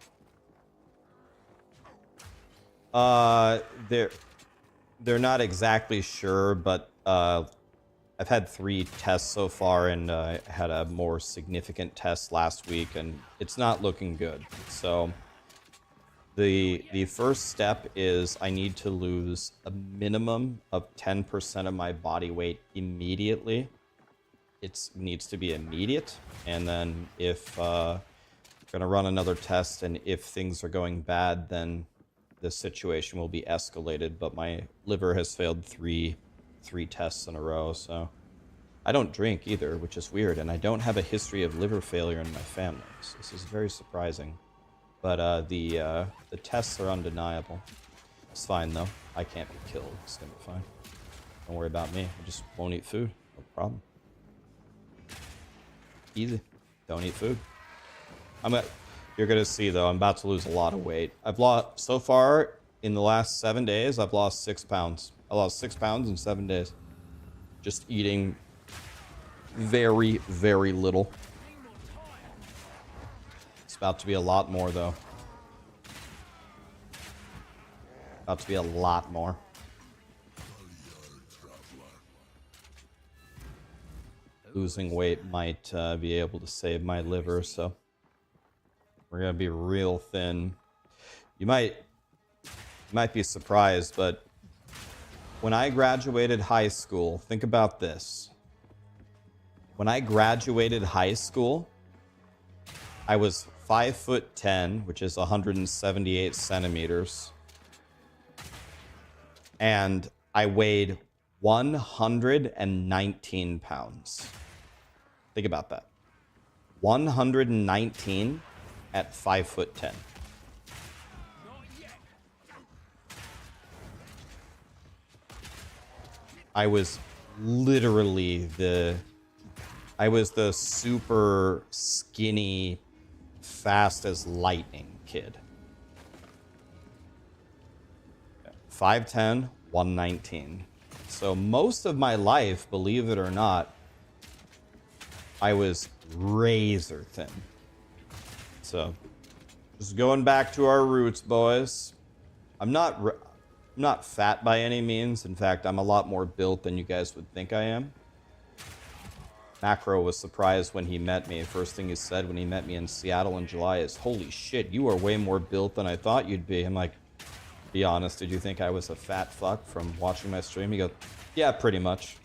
Speaker 2: They're not exactly sure, but I've had 3 tests so far, and had a more significant test last week, and it's not looking good. So the first step is I need to lose a minimum of 10% of my body weight immediately. It needs to be immediate, and then if gonna run another test, and if things are going bad, then the situation will be escalated. But my liver has failed three tests in a row, so I don't drink either, which is weird, and I don't have a history of liver failure in my family. So this is very surprising. But the tests are undeniable. It's fine though. I can't be killed. It's gonna be fine. Don't worry about me. I just won't eat food. No problem. Easy. Don't eat food. You're gonna see though, I'm about to lose a lot of weight. I've lost, so far in the last 7 days, I've lost 6 pounds. I lost 6 pounds in 7 days. Just eating very, very little. It's about to be a lot more though. About to be a lot more. Losing weight might be able to save my liver, so we're gonna be real thin. You might be surprised, but when I graduated high school, think about this. When I graduated high school, I was 5'10", which is 178 centimeters, and I weighed 119 pounds. Think about that. 119 at 5'10". I was literally the super skinny, fast as lightning kid. 5'10", 119. So most of my life, believe it or not, I was razor thin. So just going back to our roots, boys. I'm not fat by any means. In fact, I'm a lot more built than you guys would think I am. Macro was surprised when he met me. First thing he said when he met me in Seattle in July is, "Holy shit, you are way more built than I thought you'd be." I'm like, "Be honest, did you think I was a fat fuck from watching my stream?" He goes, "Yeah, pretty much."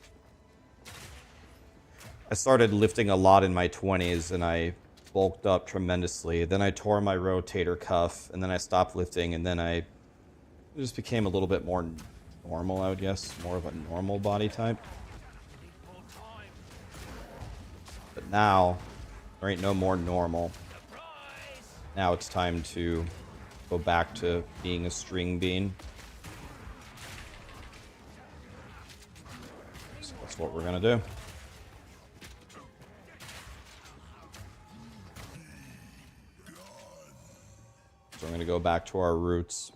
Speaker 2: I started lifting a lot in my 20s and I bulked up tremendously. Then I tore my rotator cuff and then I stopped lifting and then I just became a little bit more normal, I would guess. More of a normal body type. But now, there ain't no more normal. Now it's time to go back to being a string bean. So that's what we're gonna do. So we're gonna go back to our roots.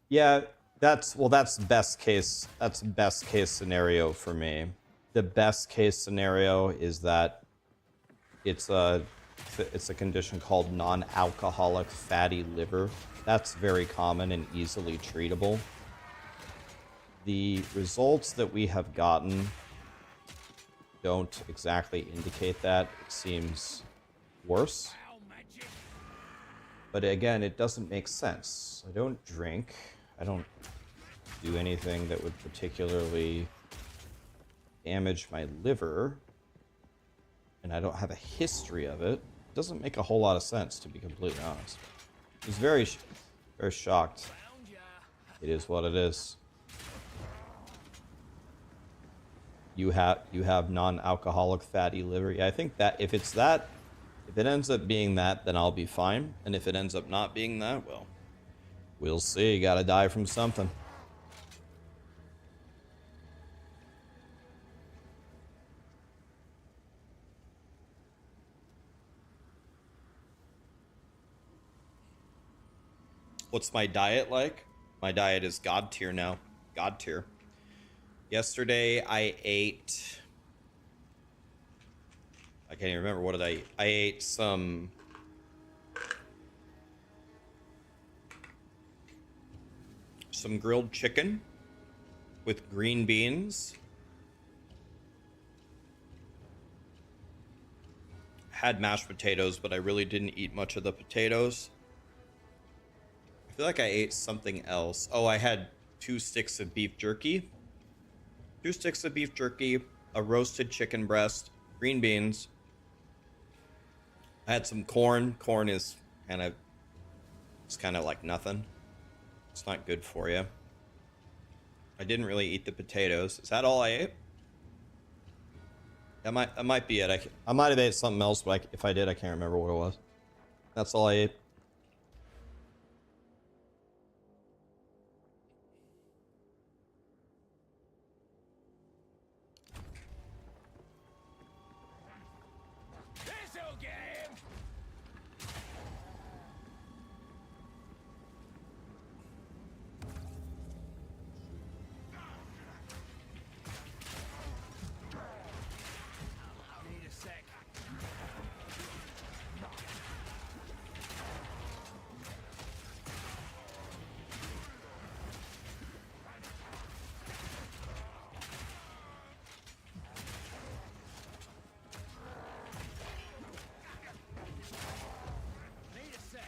Speaker 2: Yeah, that's best case. That's best case scenario for me. The best case scenario is that it's a condition called non-alcoholic fatty liver. That's very common and easily treatable. The results that we have gotten don't exactly indicate that. It seems worse. But again, it doesn't make sense. I don't drink. I don't do anything that would particularly damage my liver. And I don't have a history of it. It doesn't make a whole lot of sense, to be completely honest. I was very shocked. It is what it is. You have non-alcoholic fatty liver. Yeah, I think that if it ends up being that, then I'll be fine. And if it ends up not being that, well, we'll see. You gotta die from something. What's my diet like? My diet is God tier now. God tier. Yesterday I ate... I can't even remember. What did I eat? I ate some... grilled chicken with green beans. Had mashed potatoes, but I really didn't eat much of the potatoes. I feel like I ate something else. Oh, I had 2 sticks of beef jerky. 2 sticks of beef jerky, a roasted chicken breast, green beans. I had some corn. Corn is it's kind of like nothing. It's not good for you. I didn't really eat the potatoes. Is that all I ate? That might be it. I might have ate something else, but if I did, I can't remember what it was. That's all I ate.
Speaker 3: This'll get him! Need a sec. Need a sec.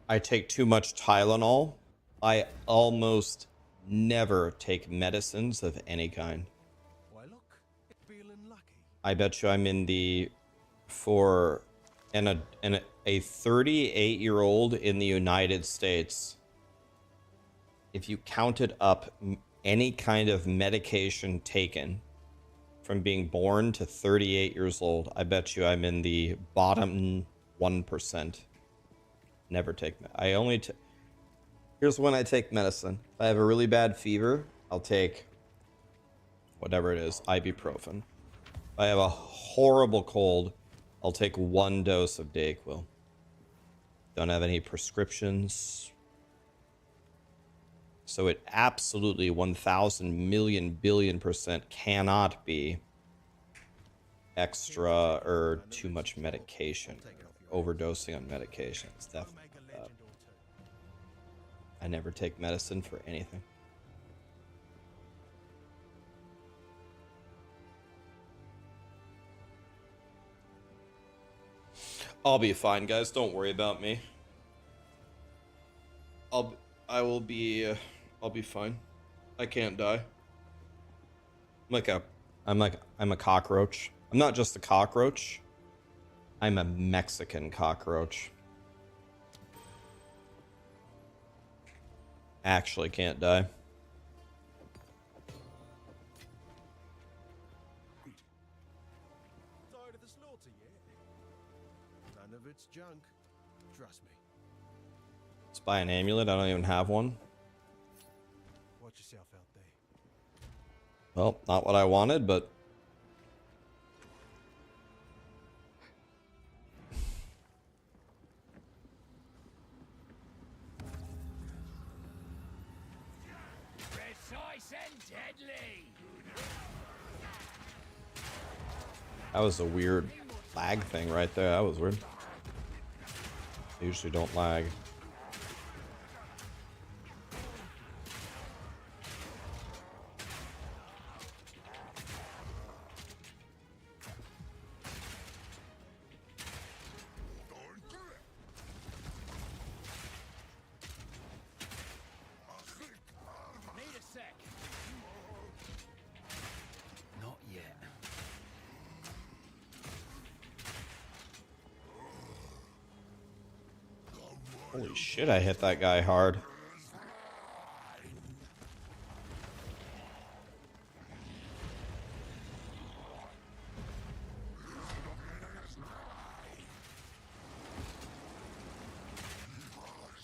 Speaker 2: I take too much Tylenol. I almost never take medicines of any kind.
Speaker 5: Why look, feeling lucky.
Speaker 2: I bet you I'm in the a 38-year-old in the United States. If you counted up any kind of medication taken from being born to 38 years old, I bet you I'm in the bottom 1%. Never take. Here's when I take medicine. If I have a really bad fever, I'll take whatever it is, ibuprofen. If I have a horrible cold, I'll take 1 dose of Dayquil. Don't have any prescriptions. So it absolutely 1,000 million billion % cannot be extra or too much medication. Overdosing on medication. It's definitely not that. I never take medicine for anything. I'll be fine, guys. Don't worry about me. I'll be fine. I can't die. I'm a cockroach. I'm not just a cockroach. I'm a Mexican cockroach. Actually can't die.
Speaker 5: Tired of the slaughter yet? None of it's junk. Trust me.
Speaker 2: Let's buy an amulet. I don't even have one.
Speaker 5: Watch yourself out there.
Speaker 2: Well, not what I wanted, but
Speaker 3: Precise and deadly!
Speaker 2: that was a weird lag thing right there. That was weird. I usually don't lag.
Speaker 3: Need a sec. Not yet.
Speaker 2: Holy shit, I hit that guy hard.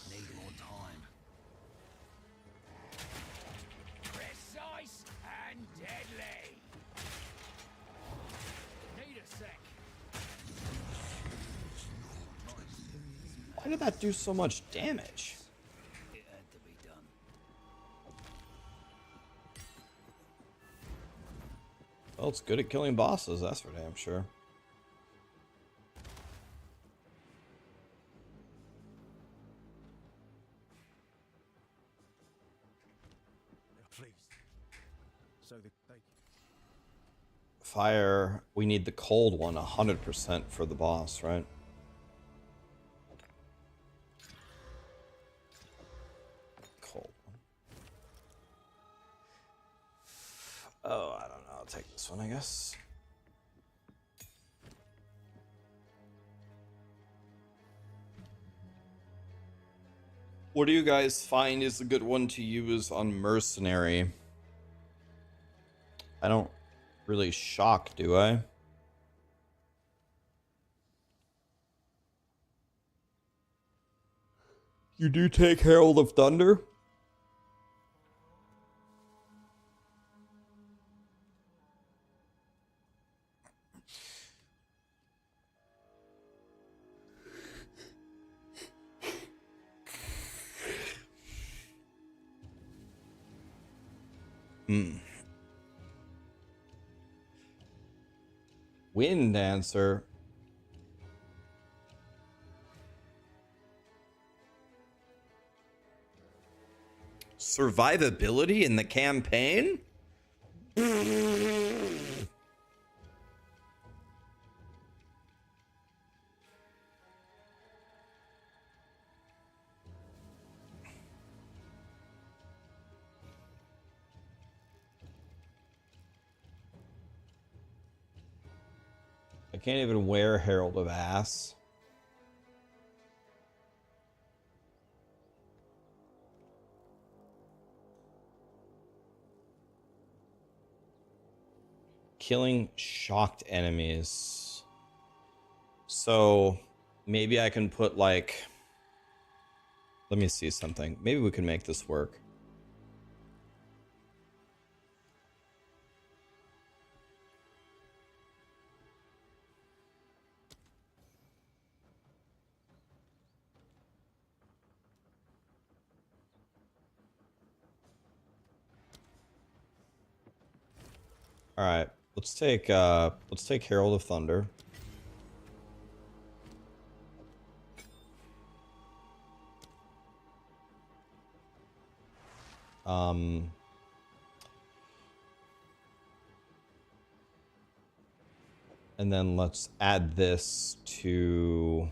Speaker 3: Need more time. Precise and deadly. Need a sec.
Speaker 2: Why did that do so much damage?
Speaker 3: It had to be done.
Speaker 2: Well, it's good at killing bosses, that's for damn sure.
Speaker 5: So they
Speaker 2: Fire. We need the cold one 100% for the boss, right? Cold one. Oh, I don't know. I'll take this one, I guess. What do you guys find is a good one to use on Mercenary? I don't really shock, do I? You do take Herald of Thunder? Wind Dancer. Survivability in the campaign? I can't even wear Herald of Ass. Killing shocked enemies. So maybe I can put like... Let me see something. Maybe we can make this work. All right, let's take Herald of Thunder. And then let's add this to...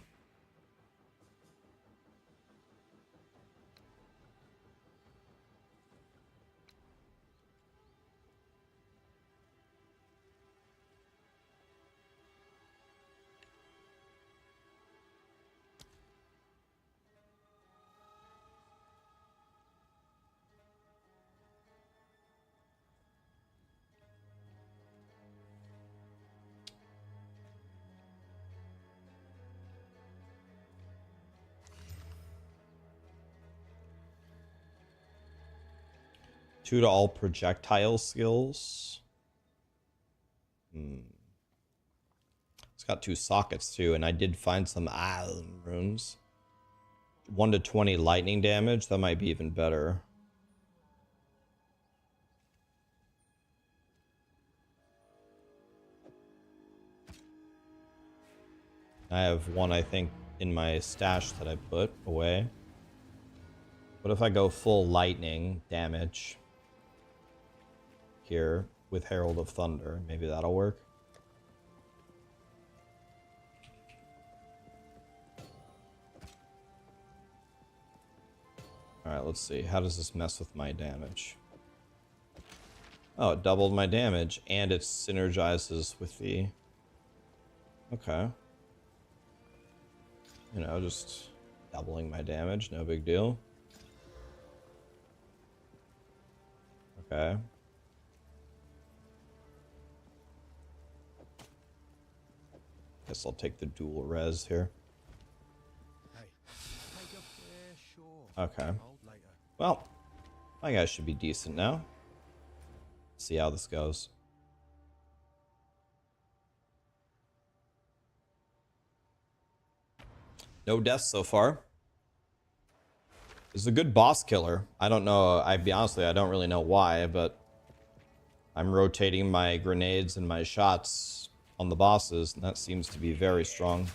Speaker 2: Two to all projectile skills. It's got 2 sockets too, and I did find some runes. 1 to 20 lightning damage. That might be even better. I have one, I think, in my stash that I put away. What if I go full lightning damage here with Herald of Thunder? Maybe that'll work. Alright, let's see. How does this mess with my damage? Oh, it doubled my damage, and it synergizes with the... Okay. You know, just doubling my damage, no big deal. Okay. Guess I'll take the dual res here. Okay. Well, my guy should be decent now. See how this goes. No deaths so far. This is a good boss killer. I don't know. I'd be honestly, I don't really know why, but I'm rotating my grenades and my shots on the bosses, and that seems to be very strong.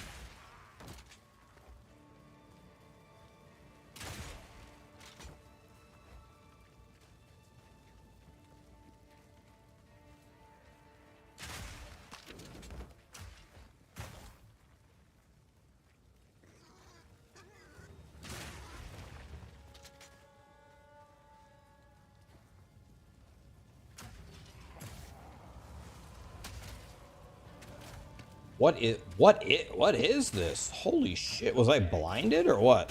Speaker 2: What is this? Holy shit, was I blinded or what?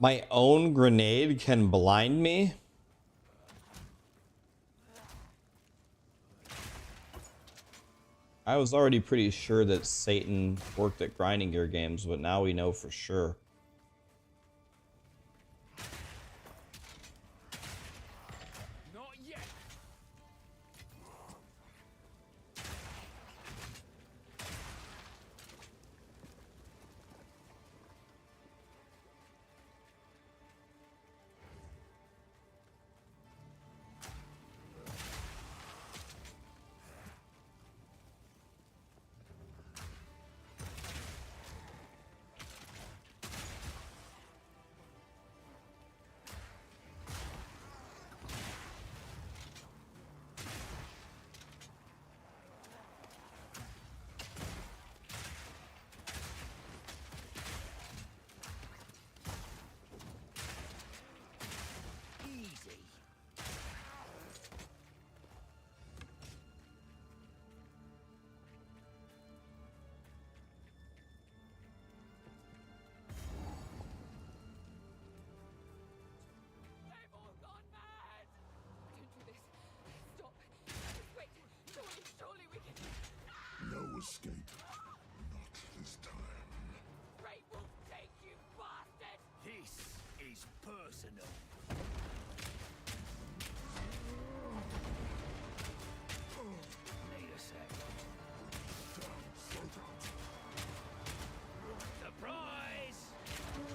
Speaker 2: My own grenade can blind me? I was already pretty sure that Satan worked at Grinding Gear games, but now we know for sure.
Speaker 3: Not yet. Easy. They've all gone mad.
Speaker 4: Don't do this. Stop. Wait. Surely we can.
Speaker 6: No escape. Not this time.
Speaker 3: Ray will take you, bastard. This is personal. Need a sec. Surprise! Need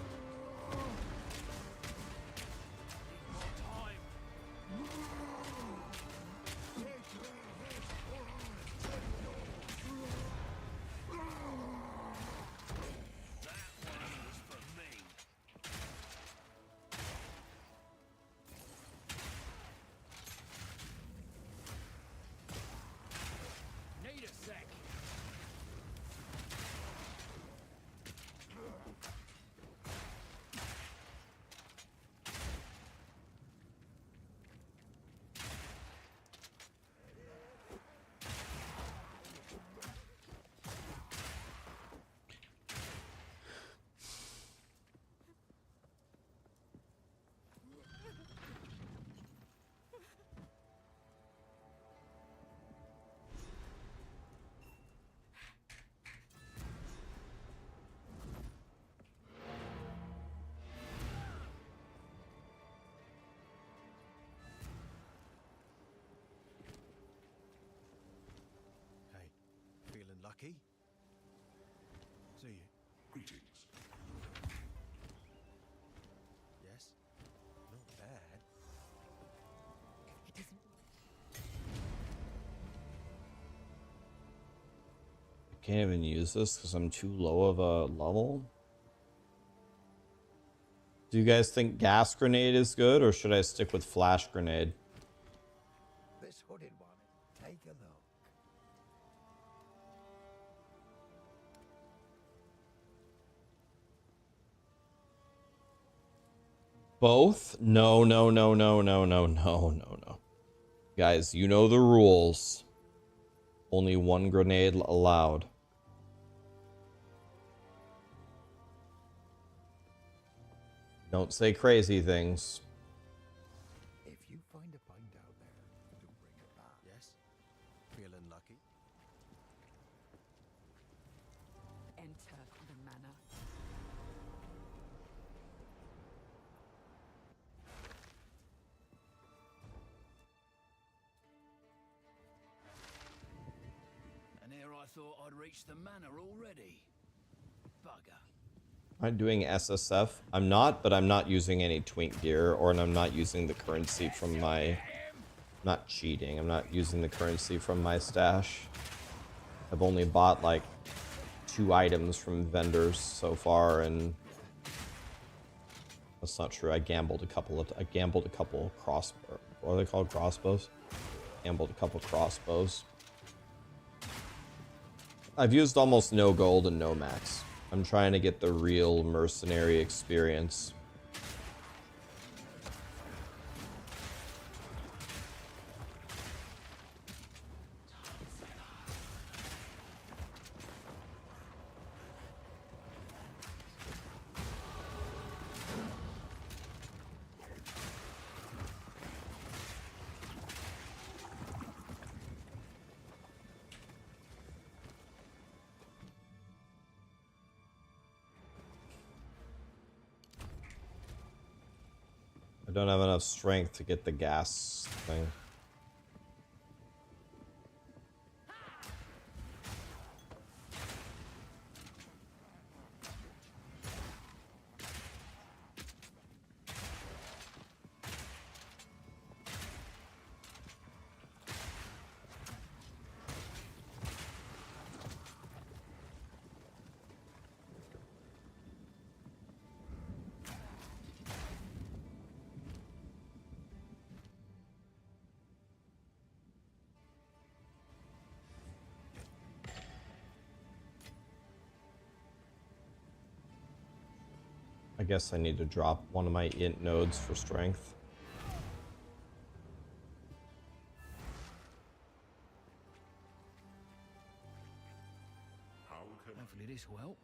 Speaker 3: more time. That one was for me. Need a sec.
Speaker 5: Hey, feeling lucky? See you.
Speaker 6: Greetings.
Speaker 5: Yes? Not bad.
Speaker 4: It doesn't.
Speaker 2: Can't even use this because I'm too low of a level. Do you guys think gas grenade is good, or should I stick with flash grenade?
Speaker 3: This hooded one. Take a look.
Speaker 2: Both? No, no, no, no, no, no, no, no, no. Guys, you know the rules. Only one grenade allowed. Don't say crazy things.
Speaker 3: If you find a pint out there, do bring it back.
Speaker 5: Yes? Feeling lucky?
Speaker 4: Enter the manor.
Speaker 3: thought I'd reached the manor already. Bugger.
Speaker 2: I'm doing SSF. I'm not, but I'm not using any twink gear, or I'm not using the currency from my... Not cheating. I'm not using the currency from my stash. I've only bought like 2 items from vendors so far, and that's not true. I gambled a couple cross... What are they called? Crossbows? Gambled a couple crossbows. I've used almost no gold and no max. I'm trying to get the real mercenary experience. I don't have enough strength to get the gas thing. I guess I need to drop one of my int nodes for strength.
Speaker 3: Hopefully this will help.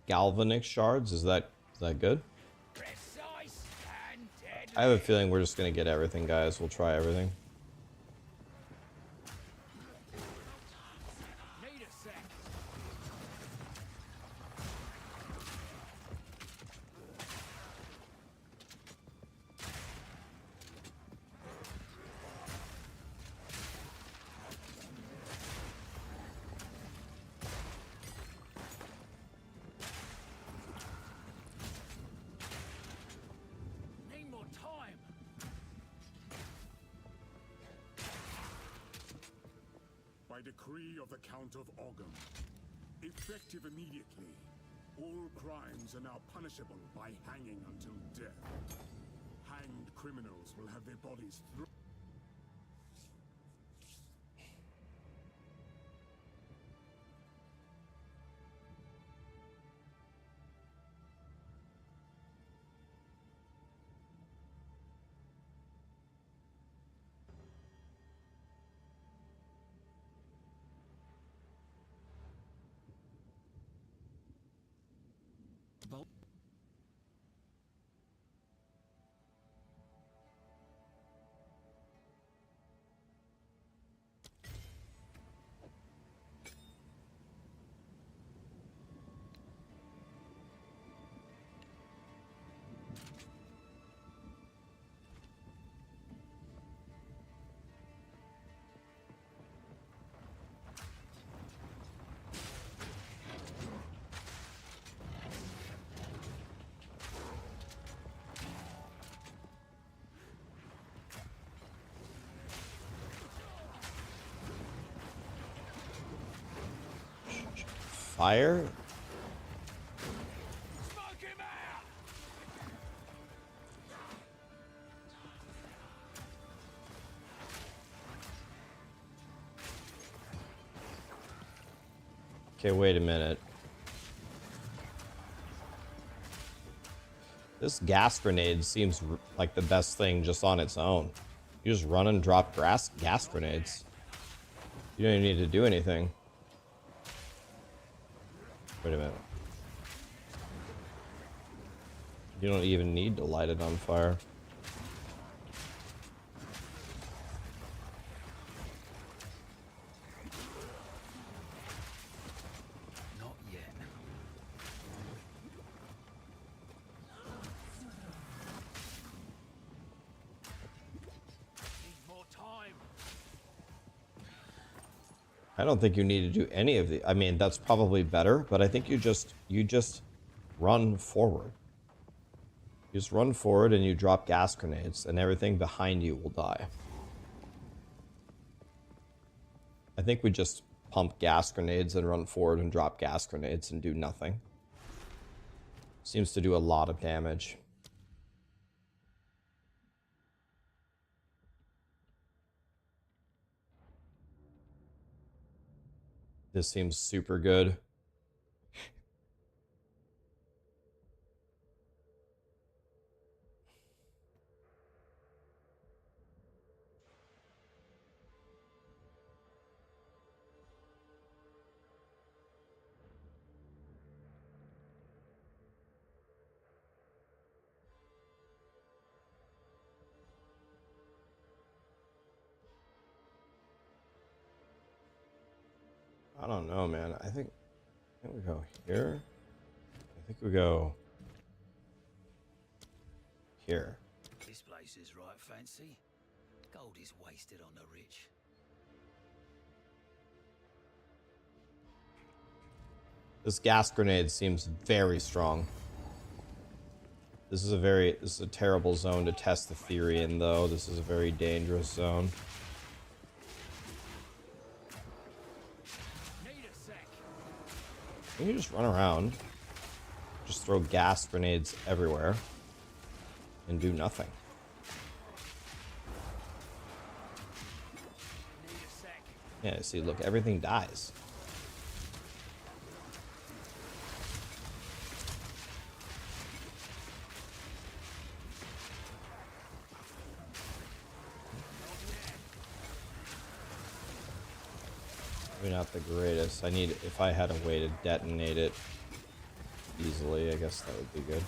Speaker 2: Galvanic shards, is that good? I have a feeling we're just gonna get everything, guys. We'll try everything.
Speaker 1: By decree of the Count of Ogham, effective immediately, all crimes are now punishable by hanging until death. Hanged criminals will have their bodies thrown.
Speaker 2: fire?
Speaker 3: Smoke him out!
Speaker 2: Okay, wait a minute. This gas grenade seems like the best thing just on its own. You just run and drop gas grenades. You don't even need to do anything. Wait a minute. You don't even need to light it on fire.
Speaker 3: Not yet. Need more time.
Speaker 2: I don't think you need to do any of the. I mean, that's probably better, but I think you just run forward. You just run forward and you drop gas grenades, and everything behind you will die. I think we just pump gas grenades and run forward and drop gas grenades and do nothing. Seems to do a lot of damage. This seems super good. I don't know, man. I think we go here. I think we go here.
Speaker 3: This place is right fancy. Gold is wasted on the rich.
Speaker 2: This gas grenade seems very strong. This is a terrible zone to test the theory in, though. This is a very dangerous zone. You can just run around, just throw gas grenades everywhere, and do nothing. Yeah, see, look, everything dies. Maybe not the greatest. I need, if I had a way to detonate it easily, I guess that would be good.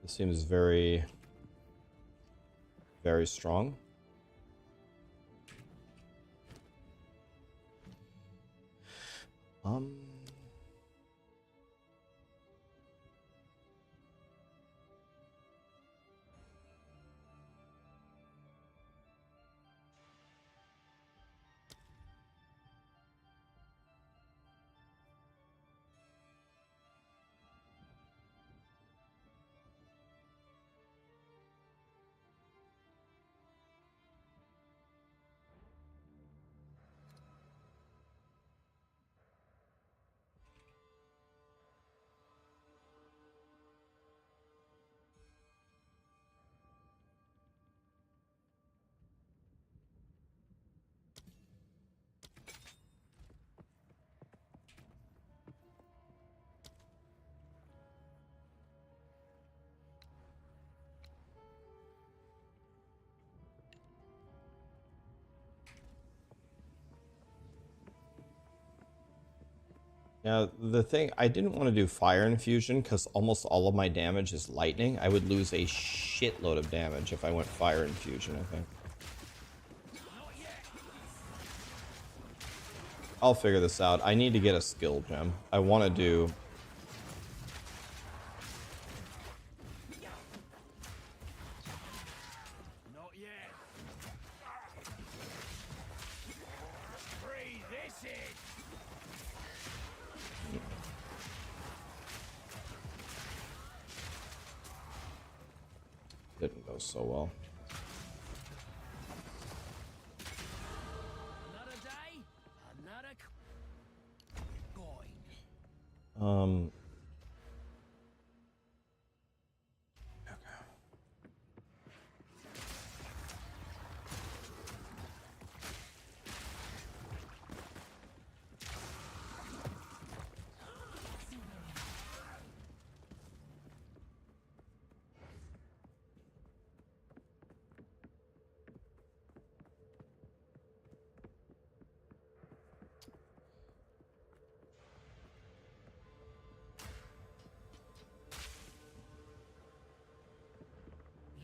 Speaker 2: This seems very, very strong. Now, the thing, I didn't want to do fire infusion because almost all of my damage is lightning. I would lose a shitload of damage if I went fire infusion, I think. I'll figure this out. I need to get a skill gem. I want to do...
Speaker 3: Not yet. Breathe this in.
Speaker 2: goes so well.
Speaker 3: Another day, another coin.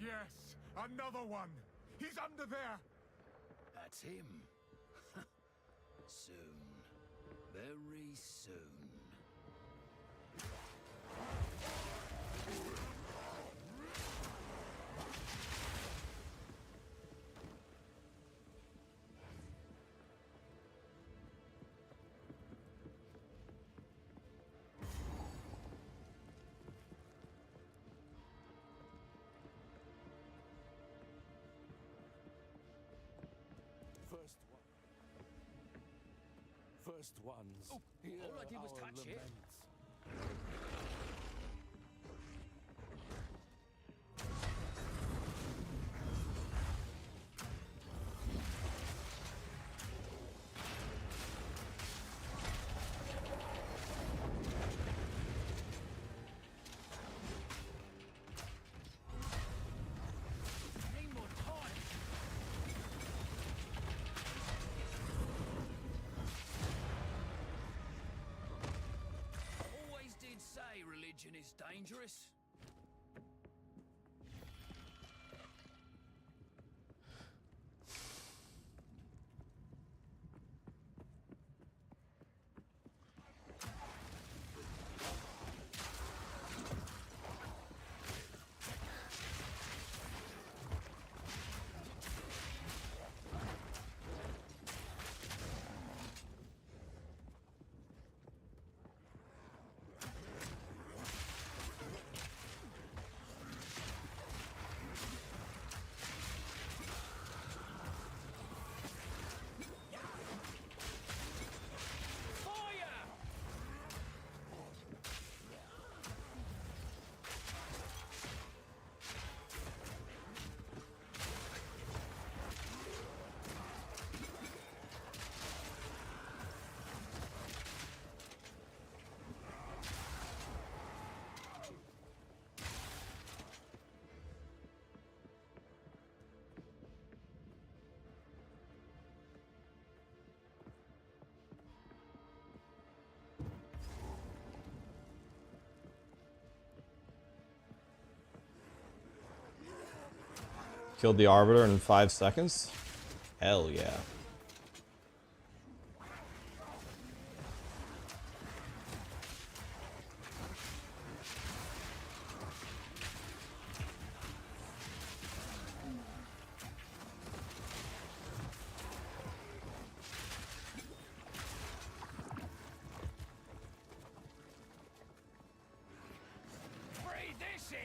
Speaker 1: Yes, another one. He's under there.
Speaker 3: That's him. Soon. Very soon.
Speaker 5: First ones.
Speaker 3: Oh, all I did was touch it. Need more time. Always did say religion is dangerous.
Speaker 2: Killed the Arbiter in 5 seconds? Hell yeah.
Speaker 3: Breathe this in.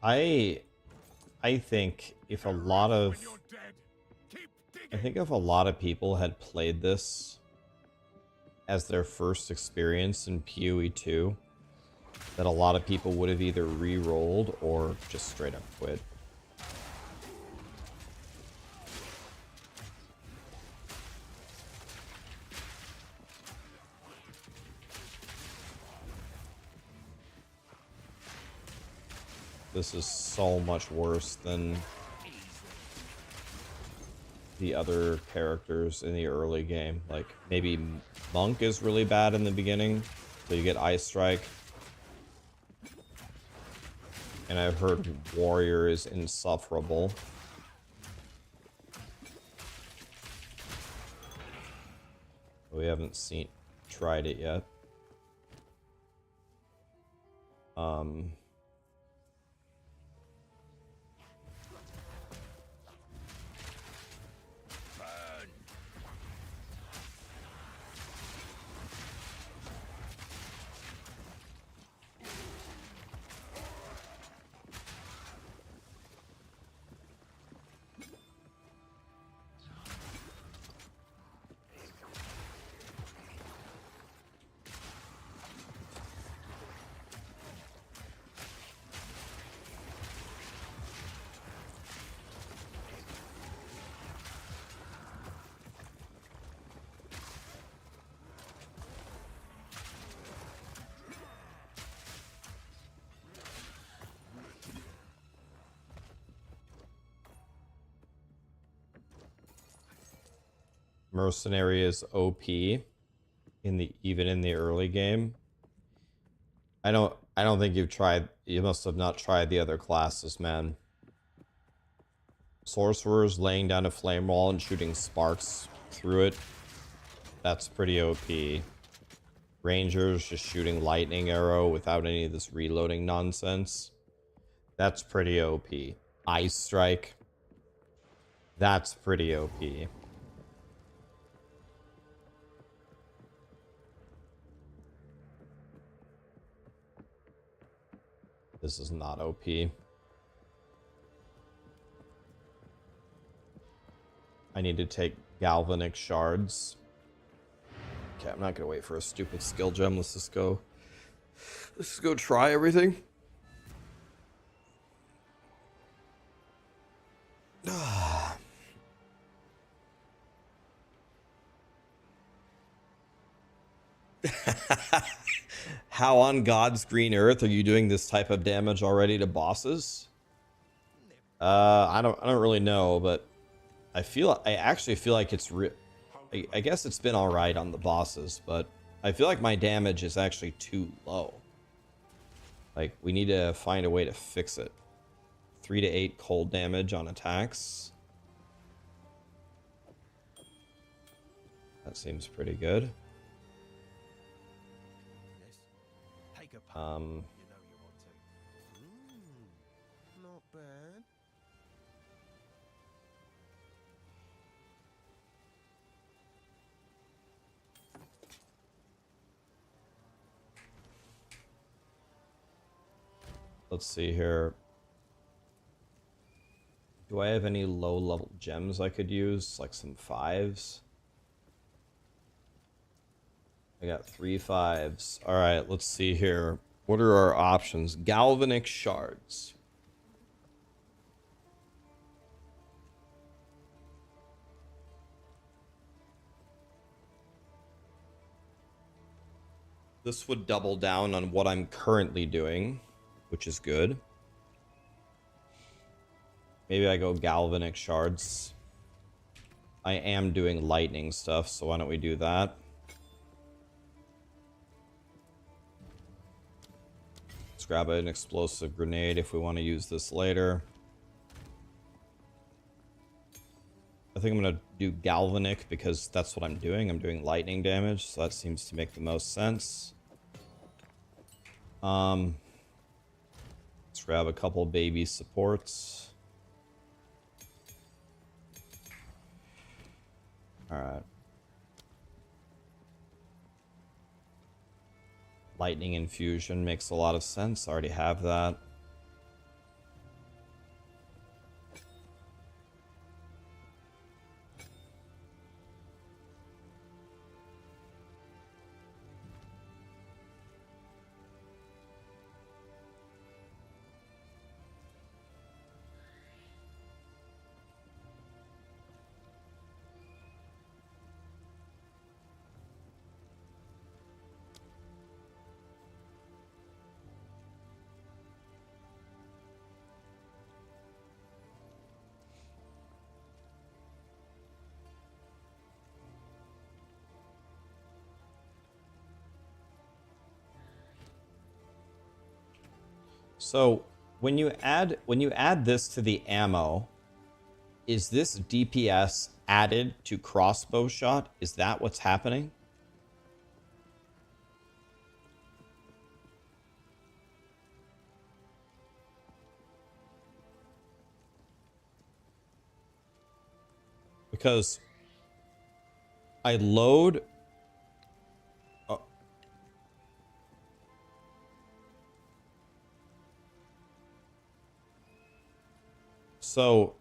Speaker 2: I think if a lot of
Speaker 1: When you're dead, keep
Speaker 2: I
Speaker 1: digging.
Speaker 2: think if a lot of people had played this as their first experience in POE2, that a lot of people would have either re-rolled or just straight up quit. This is so much worse than the other characters in the early game. Like, maybe Monk is really bad in the beginning, so you get Ice Strike. And I've heard warrior is insufferable. We haven't tried it yet. Mercenary is OP even in the early game. I don't think you must have not tried the other classes, man. Sorcerers laying down a flame wall and shooting sparks through it. That's pretty OP. Rangers just shooting lightning arrow without any of this reloading nonsense. That's pretty OP. Ice strike. That's pretty OP. This is not OP. I need to take galvanic shards. Okay, I'm not gonna wait for a stupid skill gem. Let's just go try everything. How on God's green earth are you doing this type of damage already to bosses? I don't really know, but I actually feel like it's I guess it's been all right on the bosses, but I feel like my damage is actually too low. Like, we need to find a way to fix it. 3 to 8 cold damage on attacks. That seems pretty good.
Speaker 5: Take a punt. You know you want to. Not bad.
Speaker 2: Let's see here. Do I have any low-level gems I could use? Like some 5s? I got 3 5s. Alright, let's see here. What are our options? Galvanic shards. This would double down on what I'm currently doing, which is good. Maybe I go galvanic shards. I am doing lightning stuff, so why don't we do that? Let's grab an explosive grenade if we want to use this later. I think I'm going to do galvanic because that's what I'm doing. I'm doing lightning damage, so that seems to make the most sense. Let's grab a couple baby supports. Alright. Lightning infusion makes a lot of sense. I already have that. So, When you add this to the ammo, is this DPS added to crossbow shot? Is that what's happening? Because I load... Oh. So...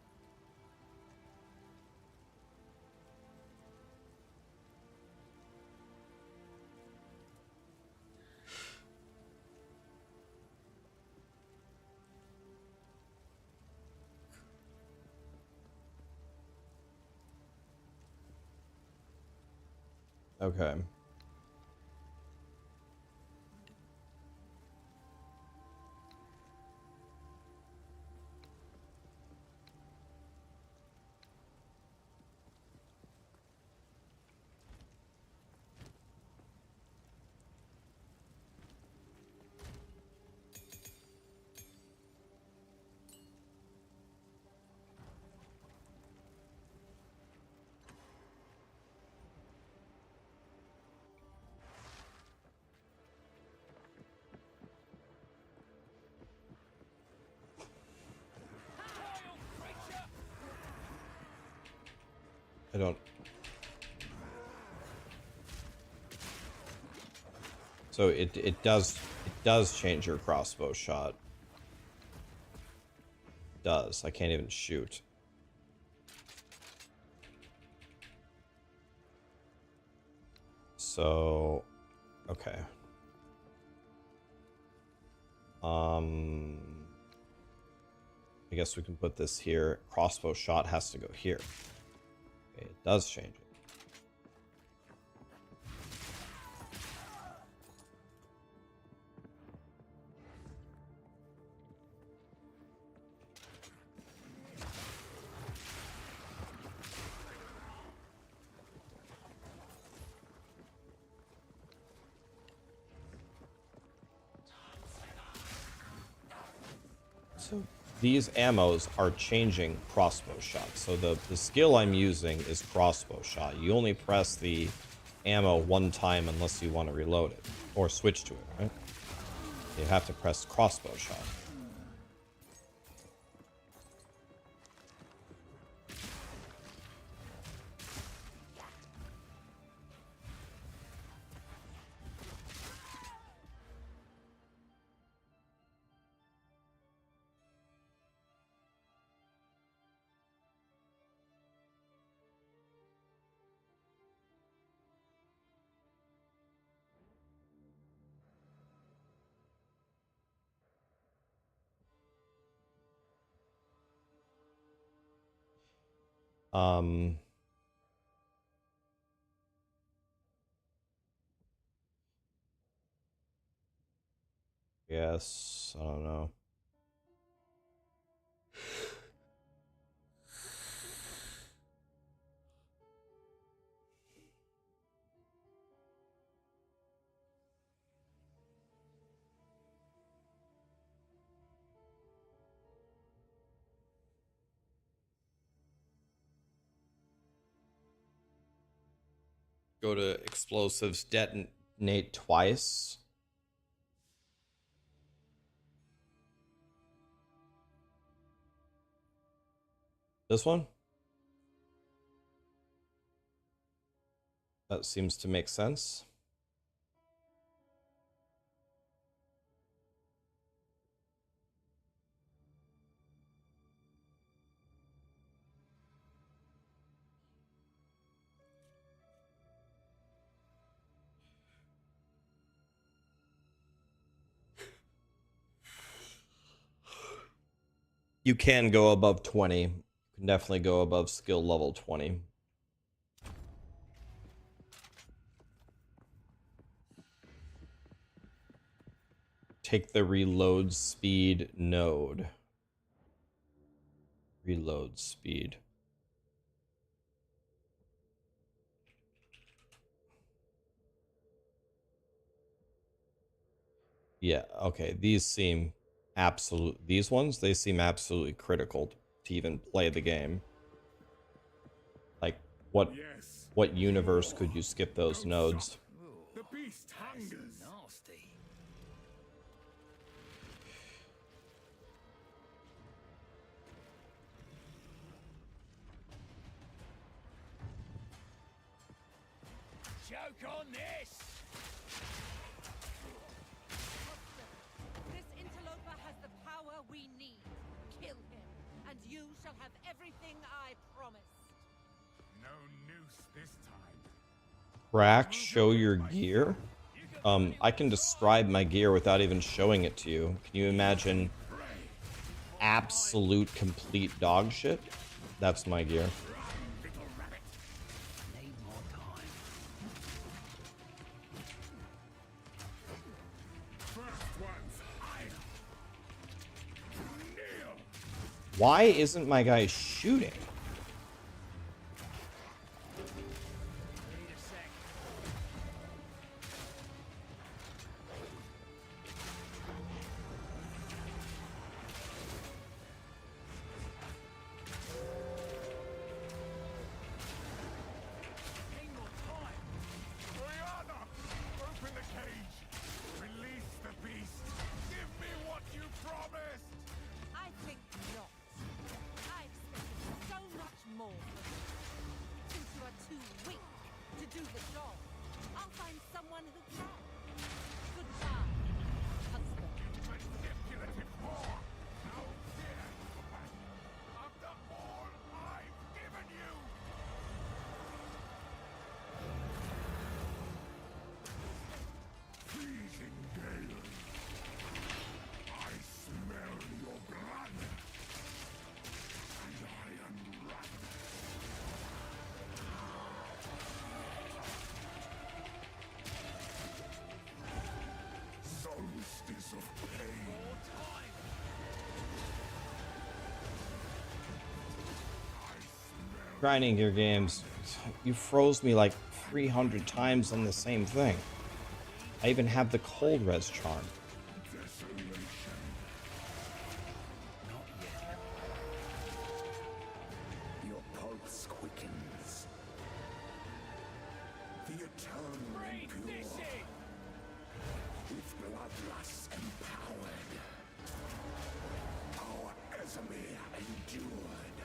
Speaker 2: Okay. I don't... So it does change your crossbow shot. It does. I can't even shoot. So, okay. I guess we can put this here. Crossbow shot has to go here. Okay, it does change it. So these ammos are changing crossbow shot. So the skill I'm using is crossbow shot. You only press the ammo one time unless you want to reload it or switch to it, right? You have to press crossbow shot. Yes, I don't know. Go to explosives, detonate twice. This one? That seems to make sense. You can go above 20. You can definitely go above skill level 20. Take the reload speed node. Reload speed. Yeah, okay. These seem absolute. These ones, they seem absolutely critical to even play the game. Like,
Speaker 1: Yes.
Speaker 2: what universe could you skip those
Speaker 1: Don't
Speaker 2: nodes?
Speaker 1: stop. The beast hungers.
Speaker 3: Nasty. Joke on this!
Speaker 7: This interloper has the power we need. Kill him, and you shall have everything I promised.
Speaker 1: No noose this time.
Speaker 2: Rax, show your gear? I can describe my gear without even showing it to you. Can you imagine absolute complete dog shit? That's my gear.
Speaker 1: Little rabbit.
Speaker 3: Need more time.
Speaker 1: First one's higher. Kneel.
Speaker 2: Why isn't my guy shooting?
Speaker 3: Need a sec. Need more time.
Speaker 1: Rihanna, open the cage. Release the beast. Give me what you promised.
Speaker 7: I think not. I expected so much more from you. Since you are too weak to do the job, I'll find someone who can. Goodbye, husband.
Speaker 1: Manipulative whore. How dare you? After all I've given you. Freezing gale. I smell your blood. And I am ravenous. Solstice of pain.
Speaker 3: More time.
Speaker 2: Grinding your games. You froze me like 300 times on the same thing. I even have the cold res charm.
Speaker 1: Desolation.
Speaker 3: Not yet.
Speaker 1: Your pulse quickens. The eternal pure. With bloodlust empowered. Our Esamir endured.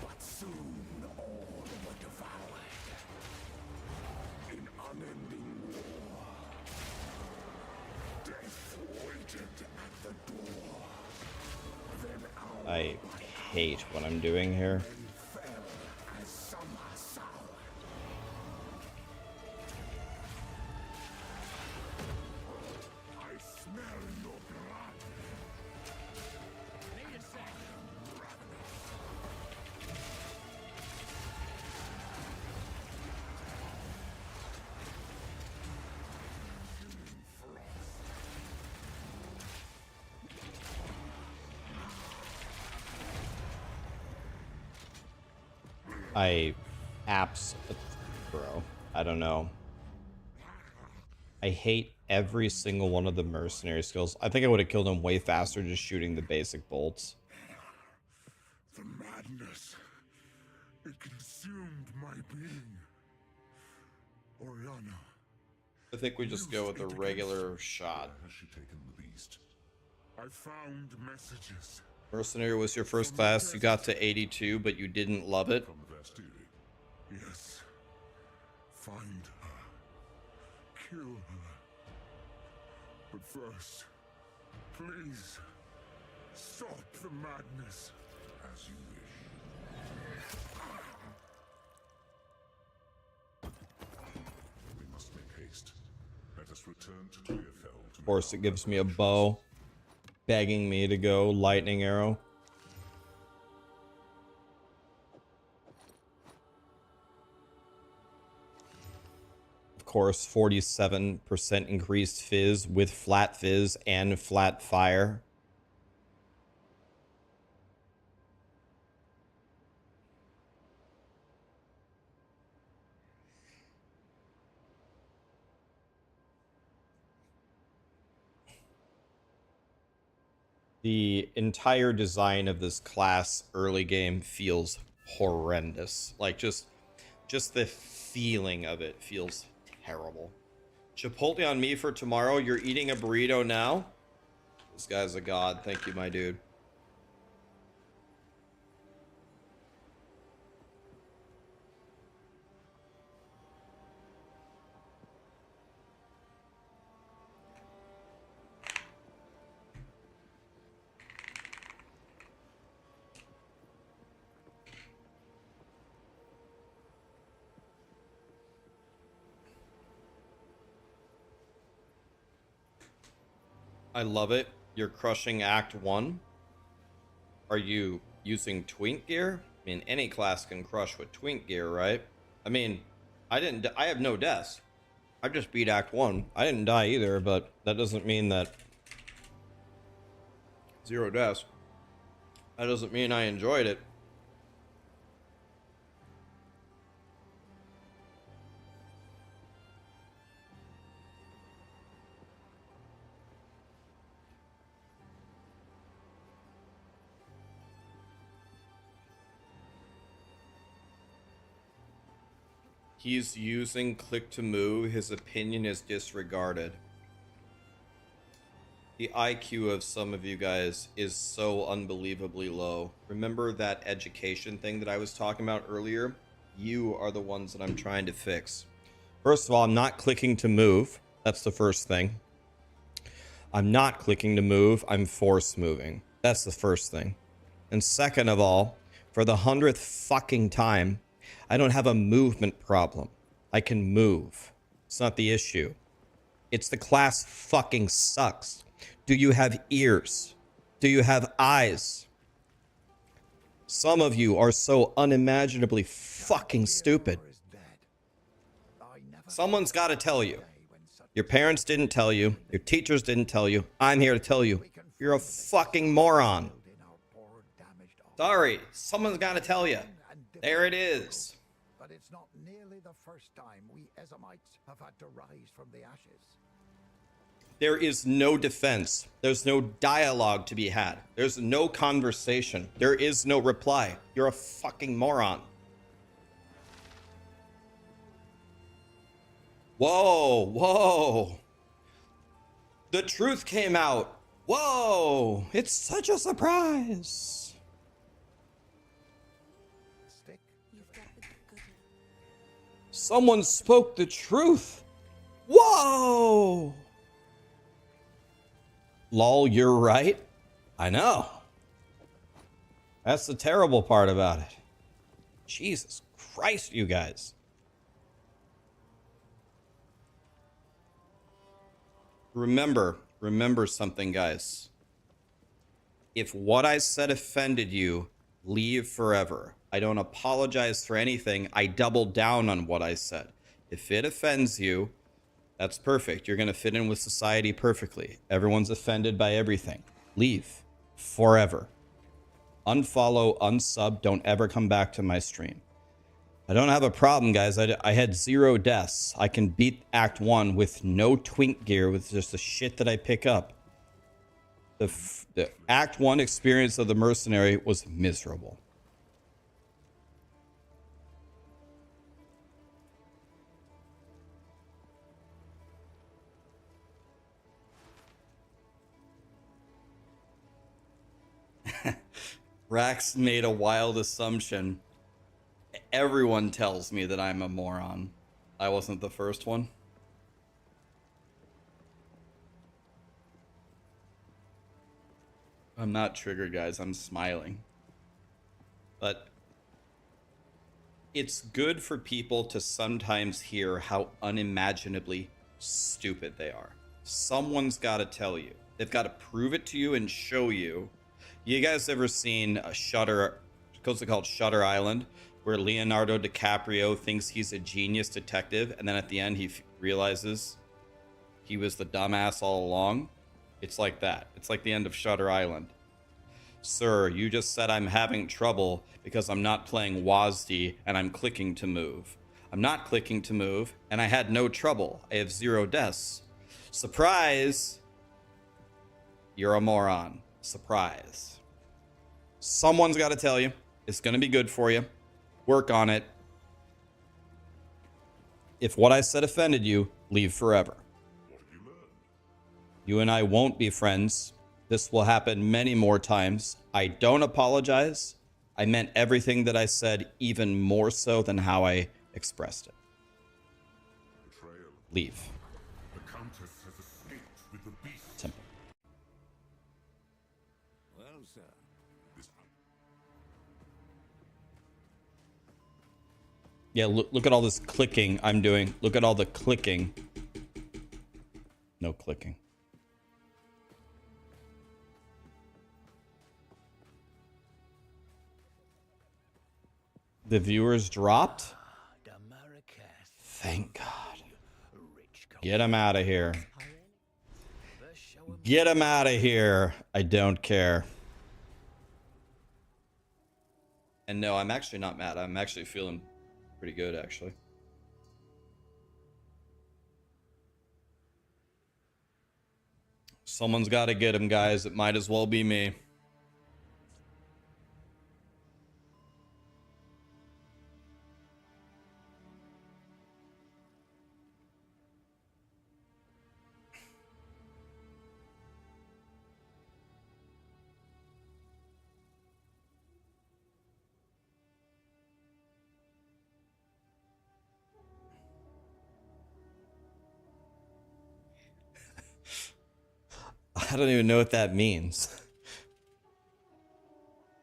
Speaker 1: But soon all were devoured. In unending war. Death waited at the door. Then our
Speaker 2: I hate what I'm doing here.
Speaker 1: fell as summer sour. I smell your blood.
Speaker 3: Need a sec.
Speaker 2: Bro, I don't know. I hate every single one of the mercenary skills. I think I would have killed him way faster just shooting the basic bolts.
Speaker 1: The madness. It consumed my being. Oriana.
Speaker 2: I think we just go with a regular shot.
Speaker 1: Has she taken the beast? I found messages
Speaker 2: Mercenary was your first class. You got to 82, but you didn't love it.
Speaker 1: from the Bastille. Yes. Find her. Kill her. But first, please, stop the madness. As you wish. We must make haste. Let us return to Clearfell.
Speaker 2: Of course, it gives me a bow, begging me to go lightning arrow. Of course, 47% increased fizz with flat fizz and flat fire. The entire design of this class early game feels horrendous. Like just the feeling of it feels terrible. Chipotle on me for tomorrow. You're eating a burrito now? This guy's a god. Thank you, my dude. I love it. You're crushing Act 1. Are you using twink gear? I mean, any class can crush with twink gear, right? I mean, I have no deaths. I just beat Act 1. I didn't die either, but that doesn't mean that... 0 deaths. That doesn't mean I enjoyed it. He's using click to move. His opinion is disregarded. The IQ of some of you guys is so unbelievably low. Remember that education thing that I was talking about earlier? You are the ones that I'm trying to fix. First of all, I'm not clicking to move. That's the first thing. I'm not clicking to move. I'm force moving. That's the first thing. And second of all, for the 100th fucking time, I don't have a movement problem. I can move. It's not the issue. It's the class fucking sucks. Do you have ears? Do you have eyes? Some of you are so unimaginably fucking stupid. Someone's got to tell you. Your parents didn't tell you. Your teachers didn't tell you. I'm here to tell you. You're a fucking moron. Sorry, someone's got to tell you. There it is.
Speaker 8: But it's not nearly the first time we Ezamites have had to rise from the ashes.
Speaker 2: There is no defense. There's no dialogue to be had. There's no conversation. There is no reply. You're a fucking moron. Whoa, whoa. The truth came out. Whoa, it's such a surprise. Someone spoke the truth. Whoa. Lol, you're right. I know. That's the terrible part about it. Jesus Christ, you guys. Remember something, guys. If what I said offended you, leave forever. I don't apologize for anything. I doubled down on what I said. If it offends you, that's perfect. You're going to fit in with society perfectly. Everyone's offended by everything. Leave. Forever. Unfollow, unsub, don't ever come back to my stream. I don't have a problem, guys. I had 0 deaths. I can beat Act 1 with no twink gear, with just the shit that I pick up. The Act 1 experience of the Mercenary was miserable. Rax made a wild assumption. Everyone tells me that I'm a moron. I wasn't the first one. I'm not triggered, guys. I'm smiling. But it's good for people to sometimes hear how unimaginably stupid they are. Someone's got to tell you. They've got to prove it to you and show you. You guys ever seen a Shutter, what's it called, Shutter Island, where Leonardo DiCaprio thinks he's a genius detective, and then at the end he realizes he was the dumbass all along? It's like that. It's like the end of Shutter Island. Sir, you just said I'm having trouble because I'm not playing WASD and I'm clicking to move. I'm not clicking to move, and I had no trouble. I have 0 deaths. Surprise! You're a moron. Surprise. Someone's got to tell you. It's going to be good for you. Work on it. If what I said offended you, leave forever. You and I won't be friends. This will happen many more times. I don't apologize. I meant everything that I said, even more so than how I expressed it.
Speaker 1: Betrayal.
Speaker 2: Leave.
Speaker 1: The Countess has escaped with the beast.
Speaker 2: Simple.
Speaker 6: Well, sir.
Speaker 1: This
Speaker 2: Yeah, look at all this clicking I'm doing. Look at all the clicking. No clicking. The viewers dropped? Thank God. Get him out of here. Get him out of here. I don't care. And no, I'm actually not mad. I'm actually feeling pretty good, actually. Someone's got to get him, guys. It might as well be me. I don't even know what that means.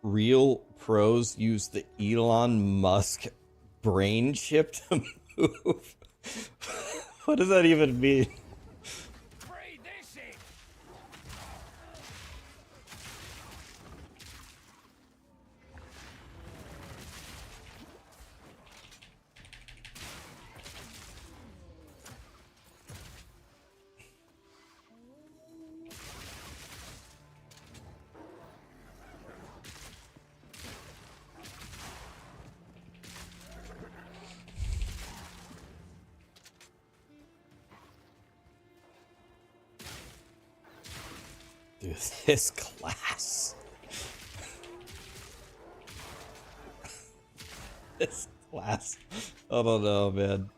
Speaker 2: Real pros use the Elon Musk brain chip to move. What does that even mean? Dude, this class. This class. I don't know, man.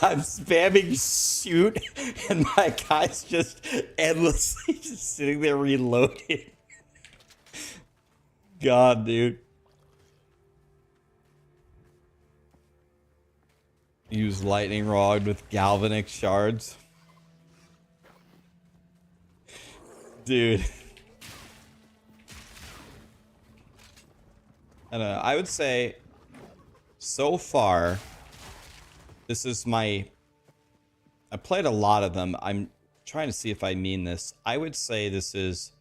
Speaker 2: I'm spamming shoot, and my guy's just endlessly just sitting there reloading. God, dude. Use lightning rod with galvanic shards. Dude. I don't know. I would say so far, this is my... I played a lot of them. I'm trying to see if I mean this. I would say this is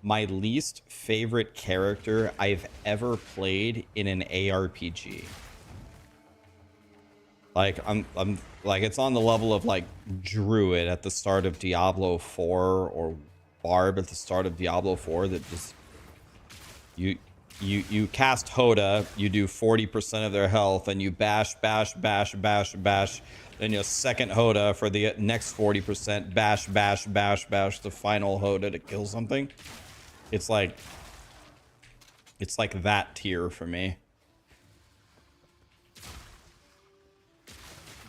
Speaker 2: my least favorite character I've ever played in an ARPG. Like, I'm like, it's on the level of like Druid at the start of Diablo 4 or Barb at the start of Diablo 4 that just... You cast Hoda, you do 40% of their health, and you bash, bash, bash, bash, bash. Then you second Hoda for the next 40%, bash, bash, bash, bash, the final Hoda to kill something. It's like that tier for me.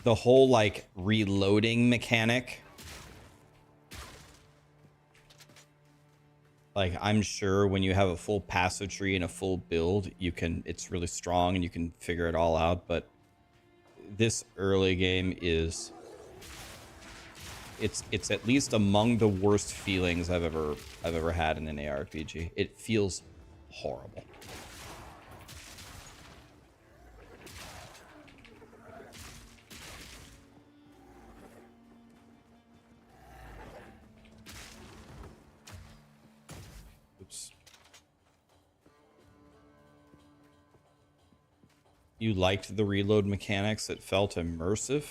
Speaker 2: The whole like reloading mechanic. Like, I'm sure when you have a full passive tree and a full build, it's really strong and you can figure it all out. But this early game is, it's at least among the worst feelings I've ever had in an ARPG. It feels horrible. You liked the reload mechanics? It felt immersive.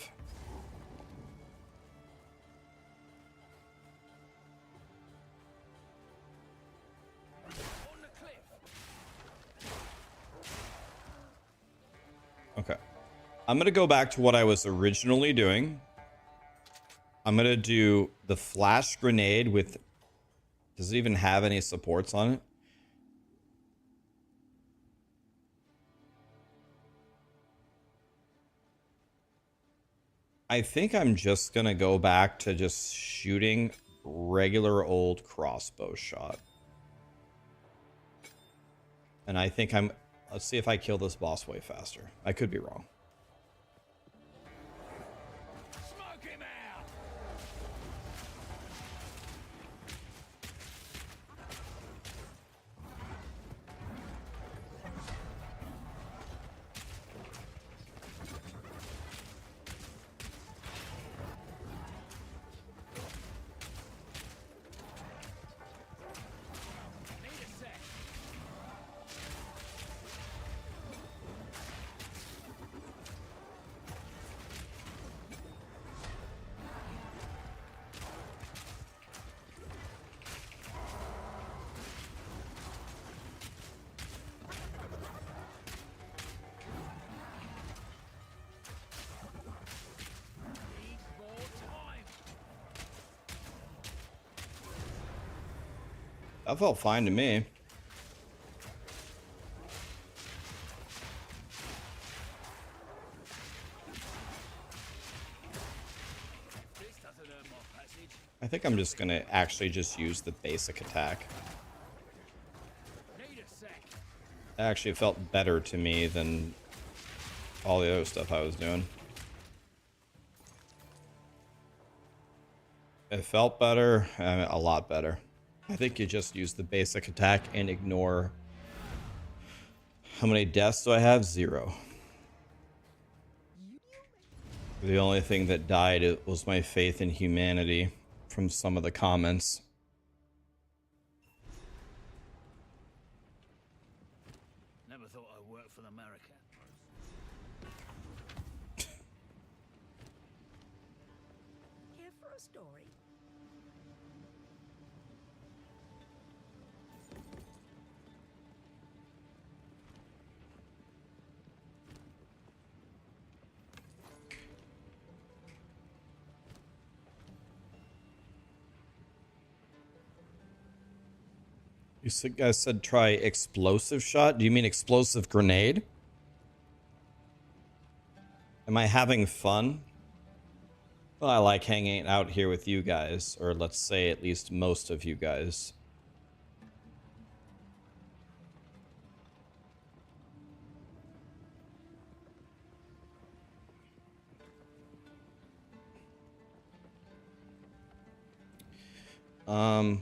Speaker 2: Okay. I'm going to go back to what I was originally doing. I'm going to do the flash grenade with... Does it even have any supports on it? I think I'm just going to go back to just shooting regular old crossbow shot. And I think I'm... Let's see if I kill this boss way faster. I could be wrong.
Speaker 3: Smoke him out! Need a sec. Need more time.
Speaker 2: That felt fine to me.
Speaker 3: This doesn't hurt my passage.
Speaker 2: I think I'm just going to actually just use the basic attack.
Speaker 3: Need a sec.
Speaker 2: It actually felt better to me than all the other stuff I was doing. It felt better, a lot better. I think you just use the basic attack and ignore... How many deaths do I have? 0. The only thing that died was my faith in humanity from some of the comments.
Speaker 3: Never thought I'd work for America.
Speaker 7: Here for a story?
Speaker 2: You guys said try explosive shot? Do you mean explosive grenade? Am I having fun? Well, I like hanging out here with you guys, or let's say at least most of you guys.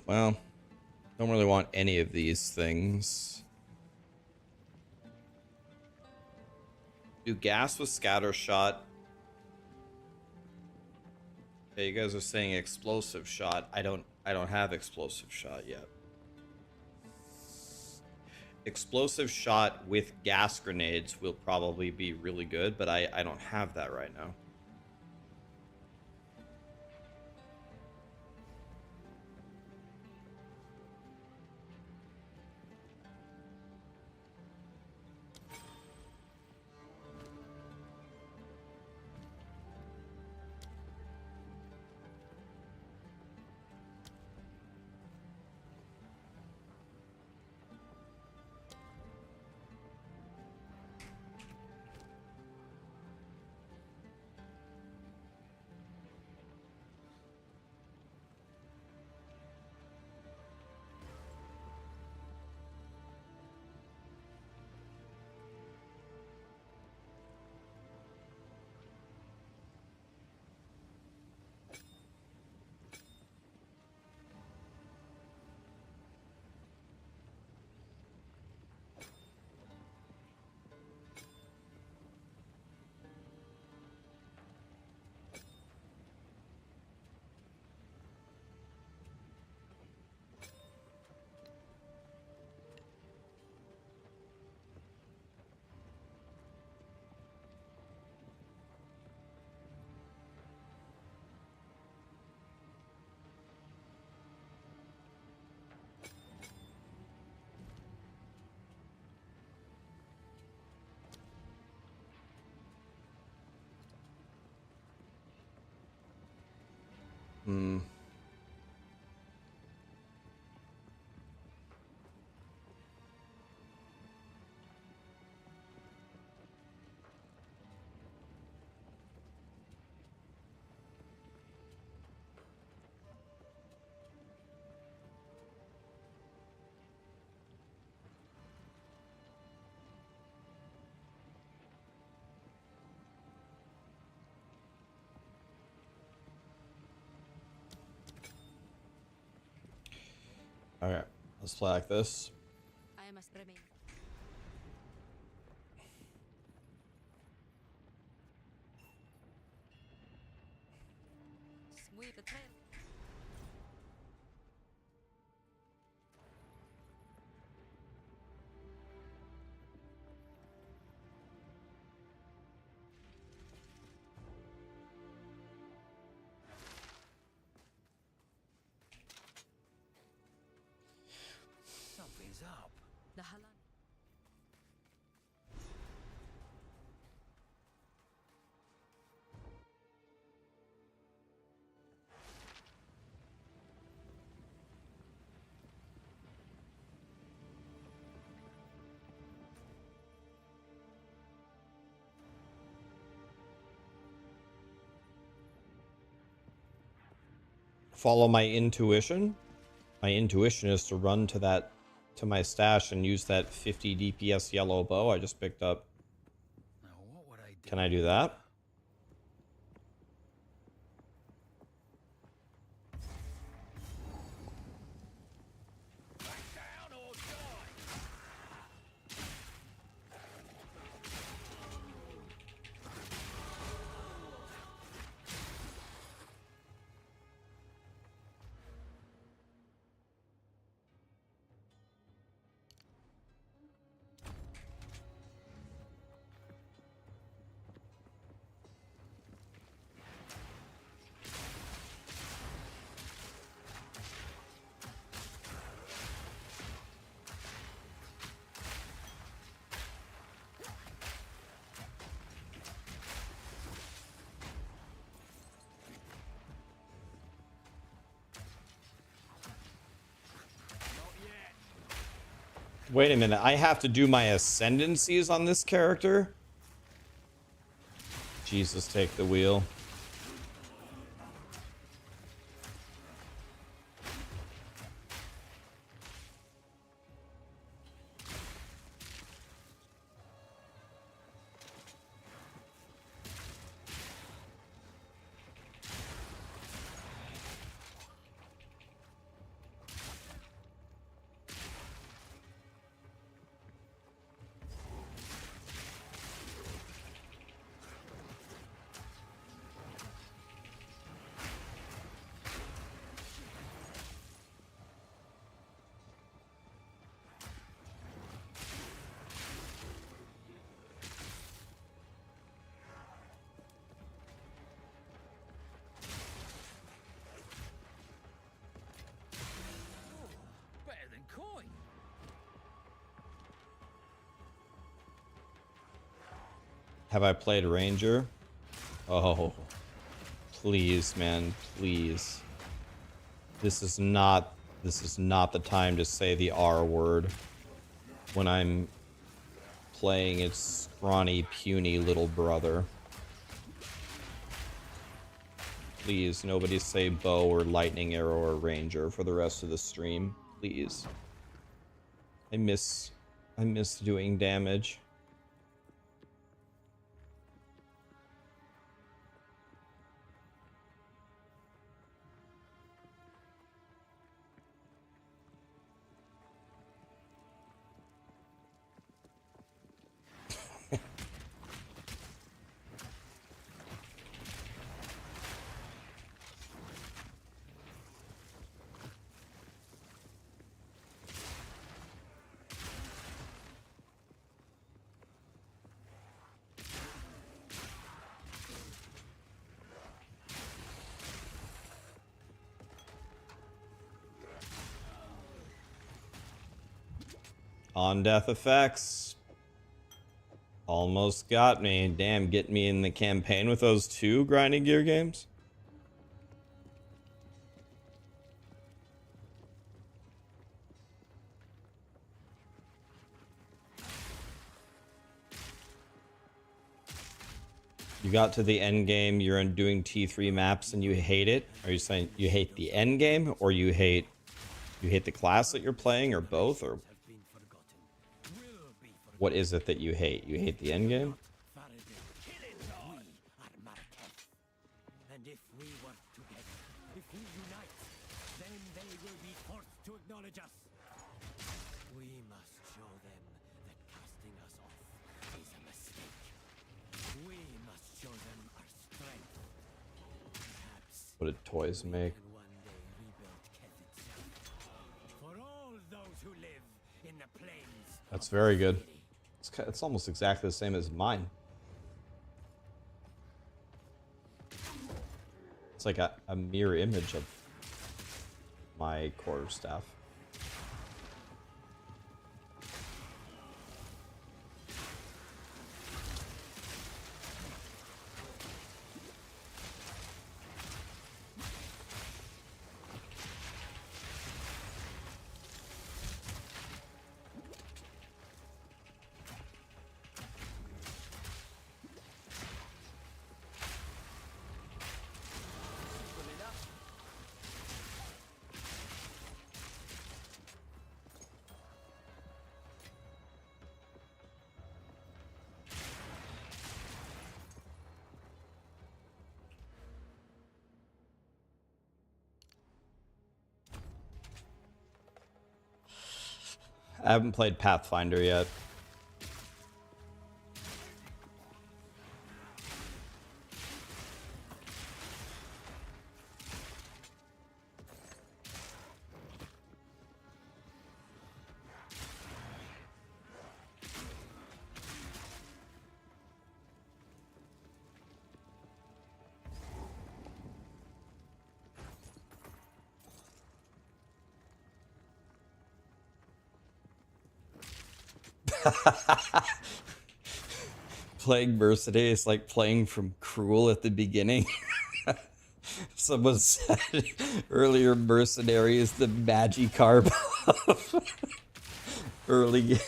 Speaker 2: Well, don't really want any of these things. Do gas with scatter shot. Yeah, you guys are saying explosive shot. I don't have explosive shot yet. Explosive shot with gas grenades will probably be really good, but I don't have that right now. Hmm. Okay, let's play like this.
Speaker 7: I must remain. Sweep the trail.
Speaker 3: Something's up.
Speaker 7: The Halan.
Speaker 2: Follow my intuition. My intuition is to run to my stash and use that 50 DPS yellow bow I just picked up.
Speaker 3: Now what would I do?
Speaker 2: Can I do that?
Speaker 3: Down or die?
Speaker 2: Wait a minute, I have to do my ascendancies on this character? Jesus, take the wheel.
Speaker 3: Better than coin.
Speaker 2: Have I played Ranger? Oh, please, man, please. This is not the time to say the R word when I'm playing its scrawny, puny little brother. Please, nobody say bow or lightning arrow or ranger for the rest of the stream. Please. I miss doing damage. On death effects. Almost got me. Damn, get me in the campaign with those two grinding gear games. You got to the end game, you're doing T3 maps and you hate it? Are you saying you hate the end game, or you hate the class that you're playing, or both, or what is it that you hate? You hate the end game?
Speaker 3: And if we work together, if we unite, then they will be forced to acknowledge us. We must show them that casting us off is a mistake. We must show them our strength. Perhaps
Speaker 2: What did toys make?
Speaker 3: we can one day rebuild Keth itself. For all those who live in the plains.
Speaker 2: That's very good. It's almost exactly the same as mine. It's like a mirror image of my quarterstaff. I haven't played Pathfinder yet. Playing Mercenary is like playing from Cruel at the beginning. Someone said earlier, Mercenary is the Magikarp of early game.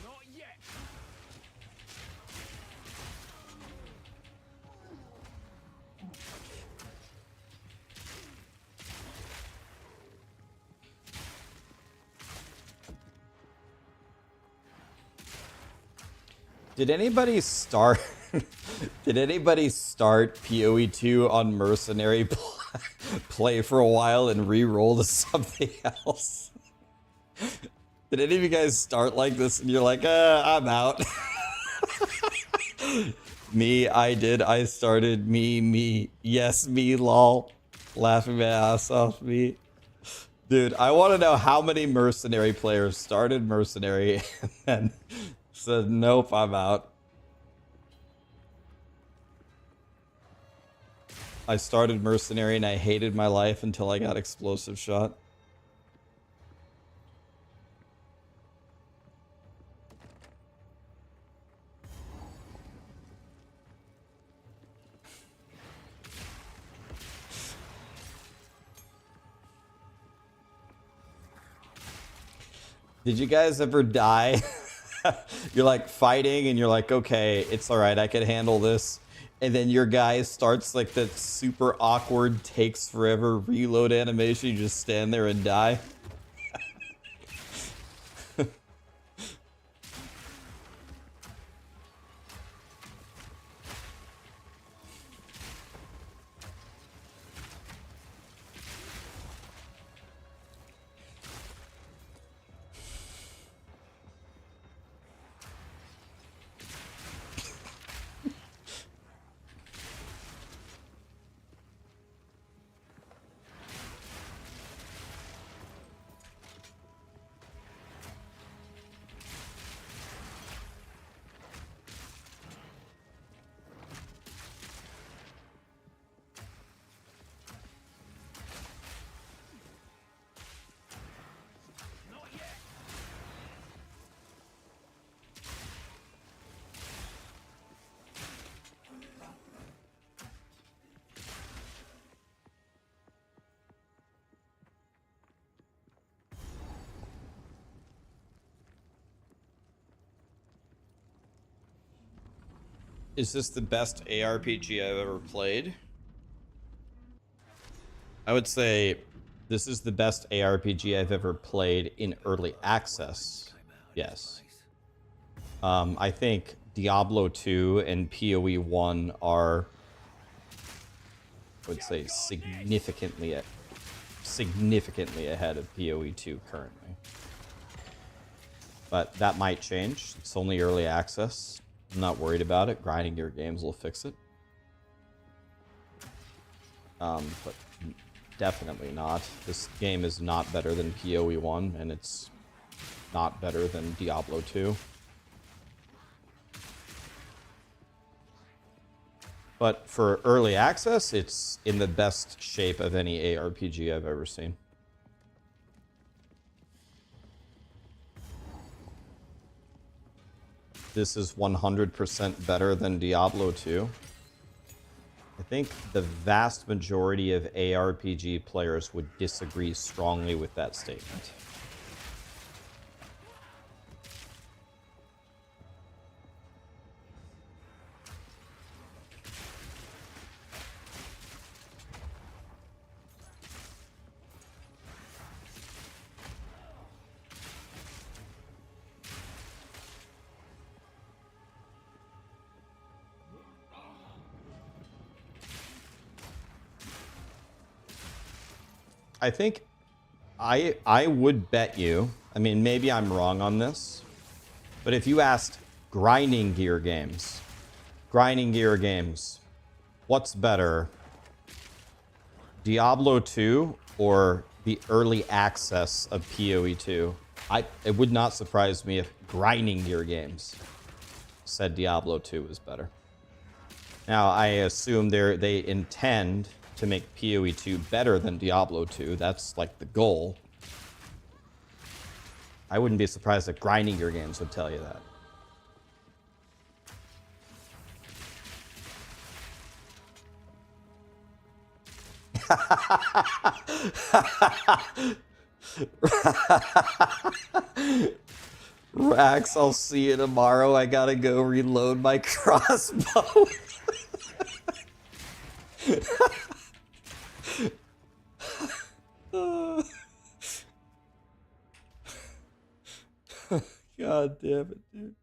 Speaker 3: Not yet.
Speaker 2: Did anybody start? Did anybody start POE2 on Mercenary, play for a while, and re-roll to something else? Did any of you guys start like this and you're like, I'm out? Me, I did. I started. Me. Yes, me, lol. Laughing my ass off, me. Dude, I want to know how many Mercenary players started Mercenary and then said, nope, I'm out. I started Mercenary and I hated my life until I got Explosive Shot. Did you guys ever die? You're like fighting and you're like, okay, it's all right, I can handle this. And then your guy starts like that super awkward, takes forever reload animation. You just stand there and die. Is this the best ARPG I've ever played? I would say this is the best ARPG I've ever played in early access. Yes. I think Diablo 2 and POE1 are, I would say, significantly ahead of POE2 currently. But that might change. It's only early access. I'm not worried about it. Grinding your games will fix it. But definitely not. This game is not better than POE1, and it's not better than Diablo 2. But for early access, it's in the best shape of any ARPG I've ever seen. This is 100% better than Diablo 2. I think the vast majority of ARPG players would disagree strongly with that statement. I think I would bet you, I mean, maybe I'm wrong on this, but if you asked grinding gear games, what's better, Diablo 2 or the early access of POE2? It would not surprise me if grinding gear games said Diablo 2 was better. Now, I assume they intend to make POE2 better than Diablo 2. That's like the goal. I wouldn't be surprised if grinding your games would tell you that. Rax, I'll see you tomorrow. I gotta go reload my crossbow. God damn it, dude.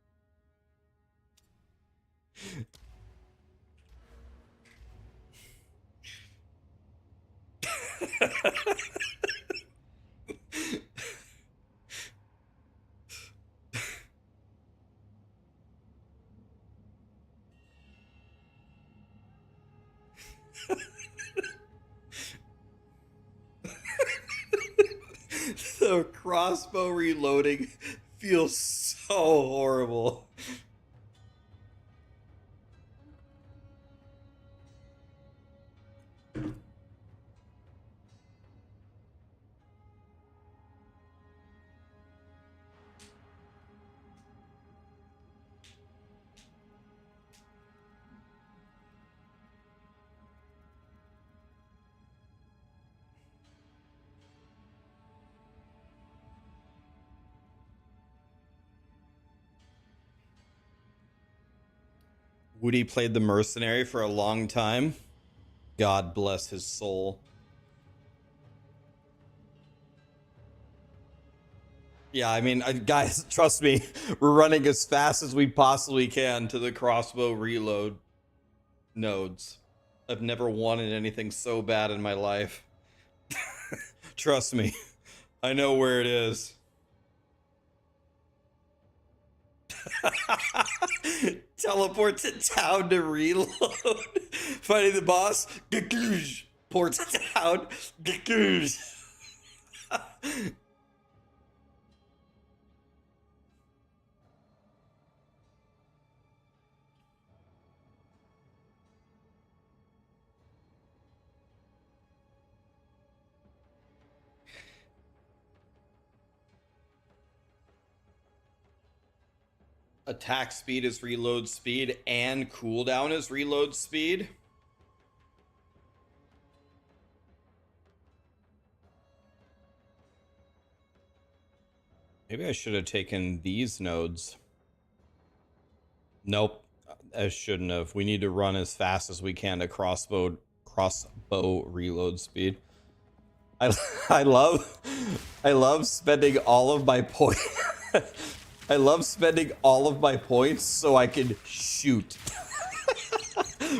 Speaker 2: The crossbow reloading feels so horrible. Woody played the Mercenary for a long time. God bless his soul. Yeah, I mean, guys, trust me, we're running as fast as we possibly can to the crossbow reload nodes. I've never wanted anything so bad in my life. Trust me, I know where it is. Teleport to town to reload. Fighting the boss. Port to town. Attack speed is reload speed and cooldown is reload speed. Maybe I should have taken these nodes. Nope. I shouldn't have. We need to run as fast as we can to crossbow reload speed. I love spending all of my points. I love spending all of my points so I can shoot.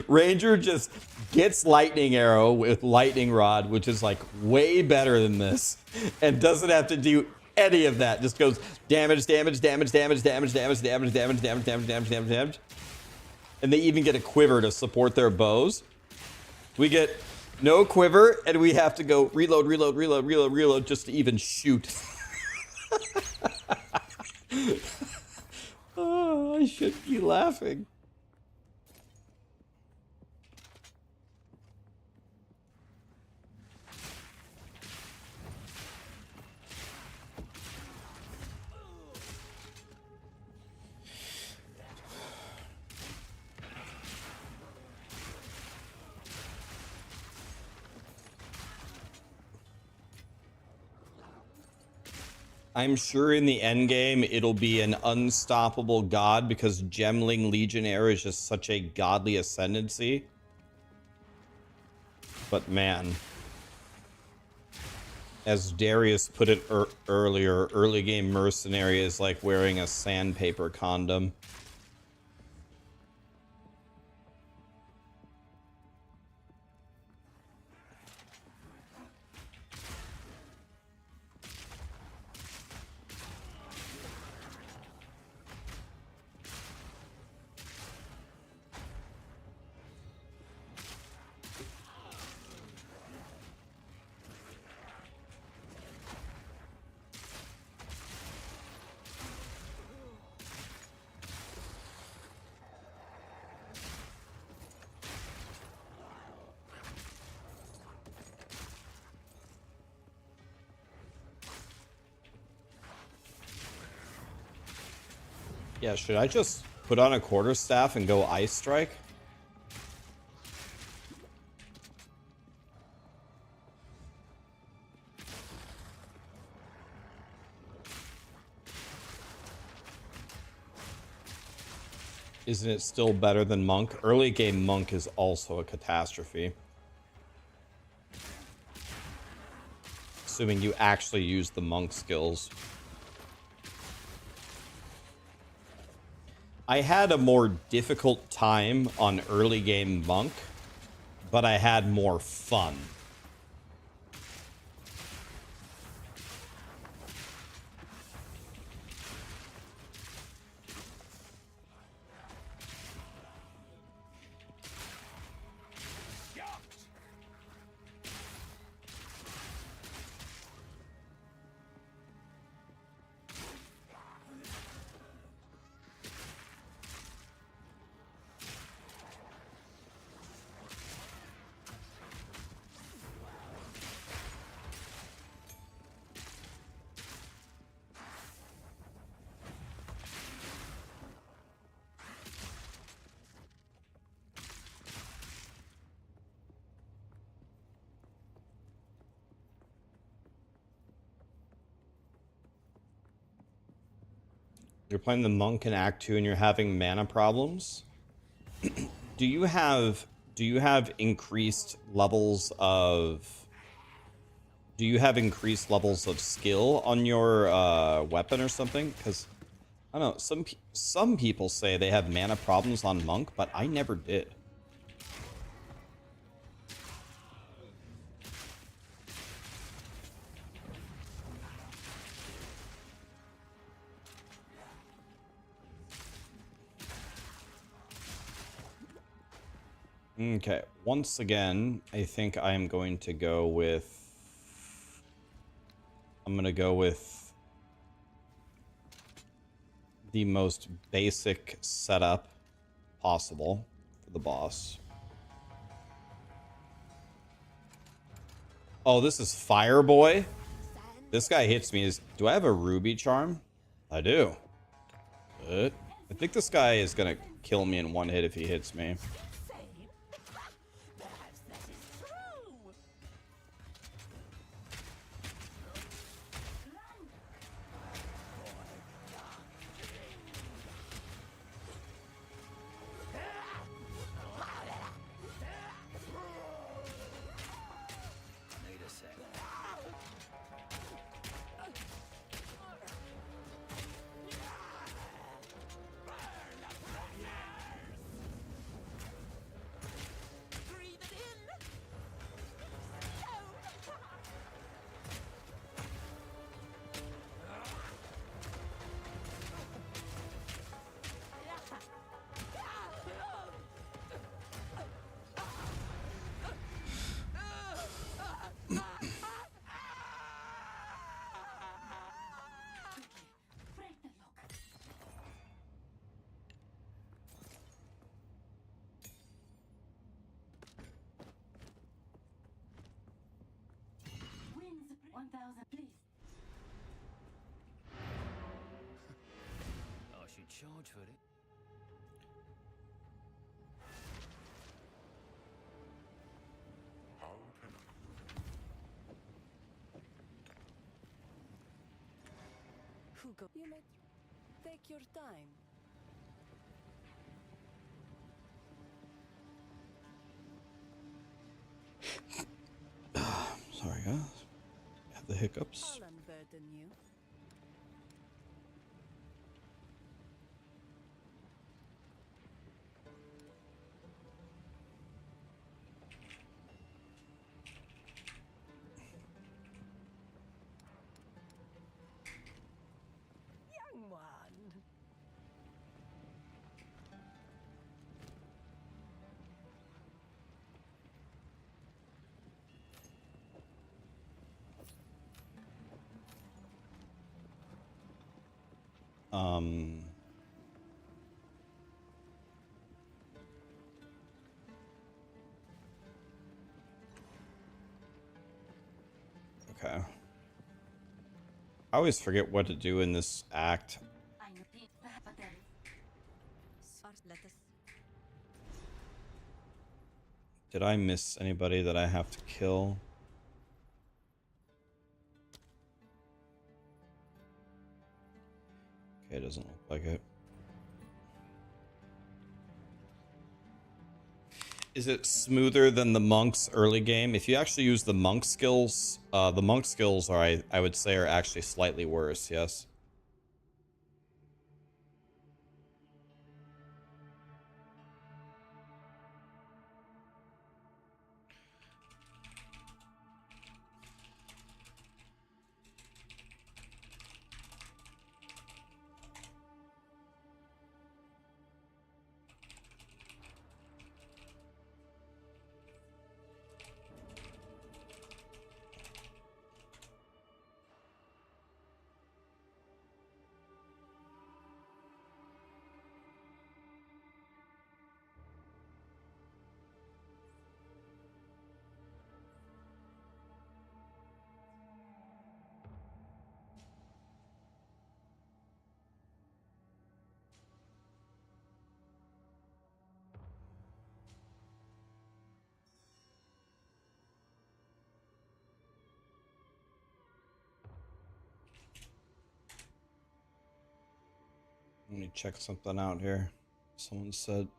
Speaker 2: Ranger just gets lightning arrow with lightning rod, which is like way better than this, and doesn't have to do any of that. Just goes damage, damage, damage, damage, damage, damage, damage, damage, damage, damage, damage, damage, damage. And they even get a quiver to support their bows. We get no quiver, and we have to go reload, reload, reload, reload, reload just to even shoot. Oh, I should be laughing. I'm sure in the endgame it'll be an unstoppable god because Gemling Legionnaire is just such a godly ascendancy. But man, as Darius put it earlier, early game Mercenary is like wearing a sandpaper condom. Yeah, should I just put on a quarterstaff and go Ice Strike? Isn't it still better than Monk? Early game Monk is also a catastrophe. Assuming you actually use the Monk skills. I had a more difficult time on early game Monk, but I had more fun. You're playing the Monk in Act 2 and you're having mana problems? Do you have increased levels of skill on your weapon or something? Because I don't know, some people say they have mana problems on Monk, but I never did. Okay, once again, I think I am going to go with... I'm going to go with the most basic setup possible for the boss. Oh, this is Fireboy? This guy hits me. Do I have a Ruby Charm? I do. Good. I think this guy is going to kill me in one hit if he hits me.
Speaker 3: much for it.
Speaker 1: How can
Speaker 9: Hugo, you may take your time.
Speaker 2: Sorry, guys. Have the hiccups.
Speaker 9: I'll unburden you. Young one.
Speaker 2: Okay. I always forget what to do in this act.
Speaker 9: Let us.
Speaker 2: Did I miss anybody that I have to kill? Okay, it doesn't look like it. Is it smoother than the monk's early game? If you actually use the monk skills are, I would say, are actually slightly worse, yes. Let me check something out here. Someone said...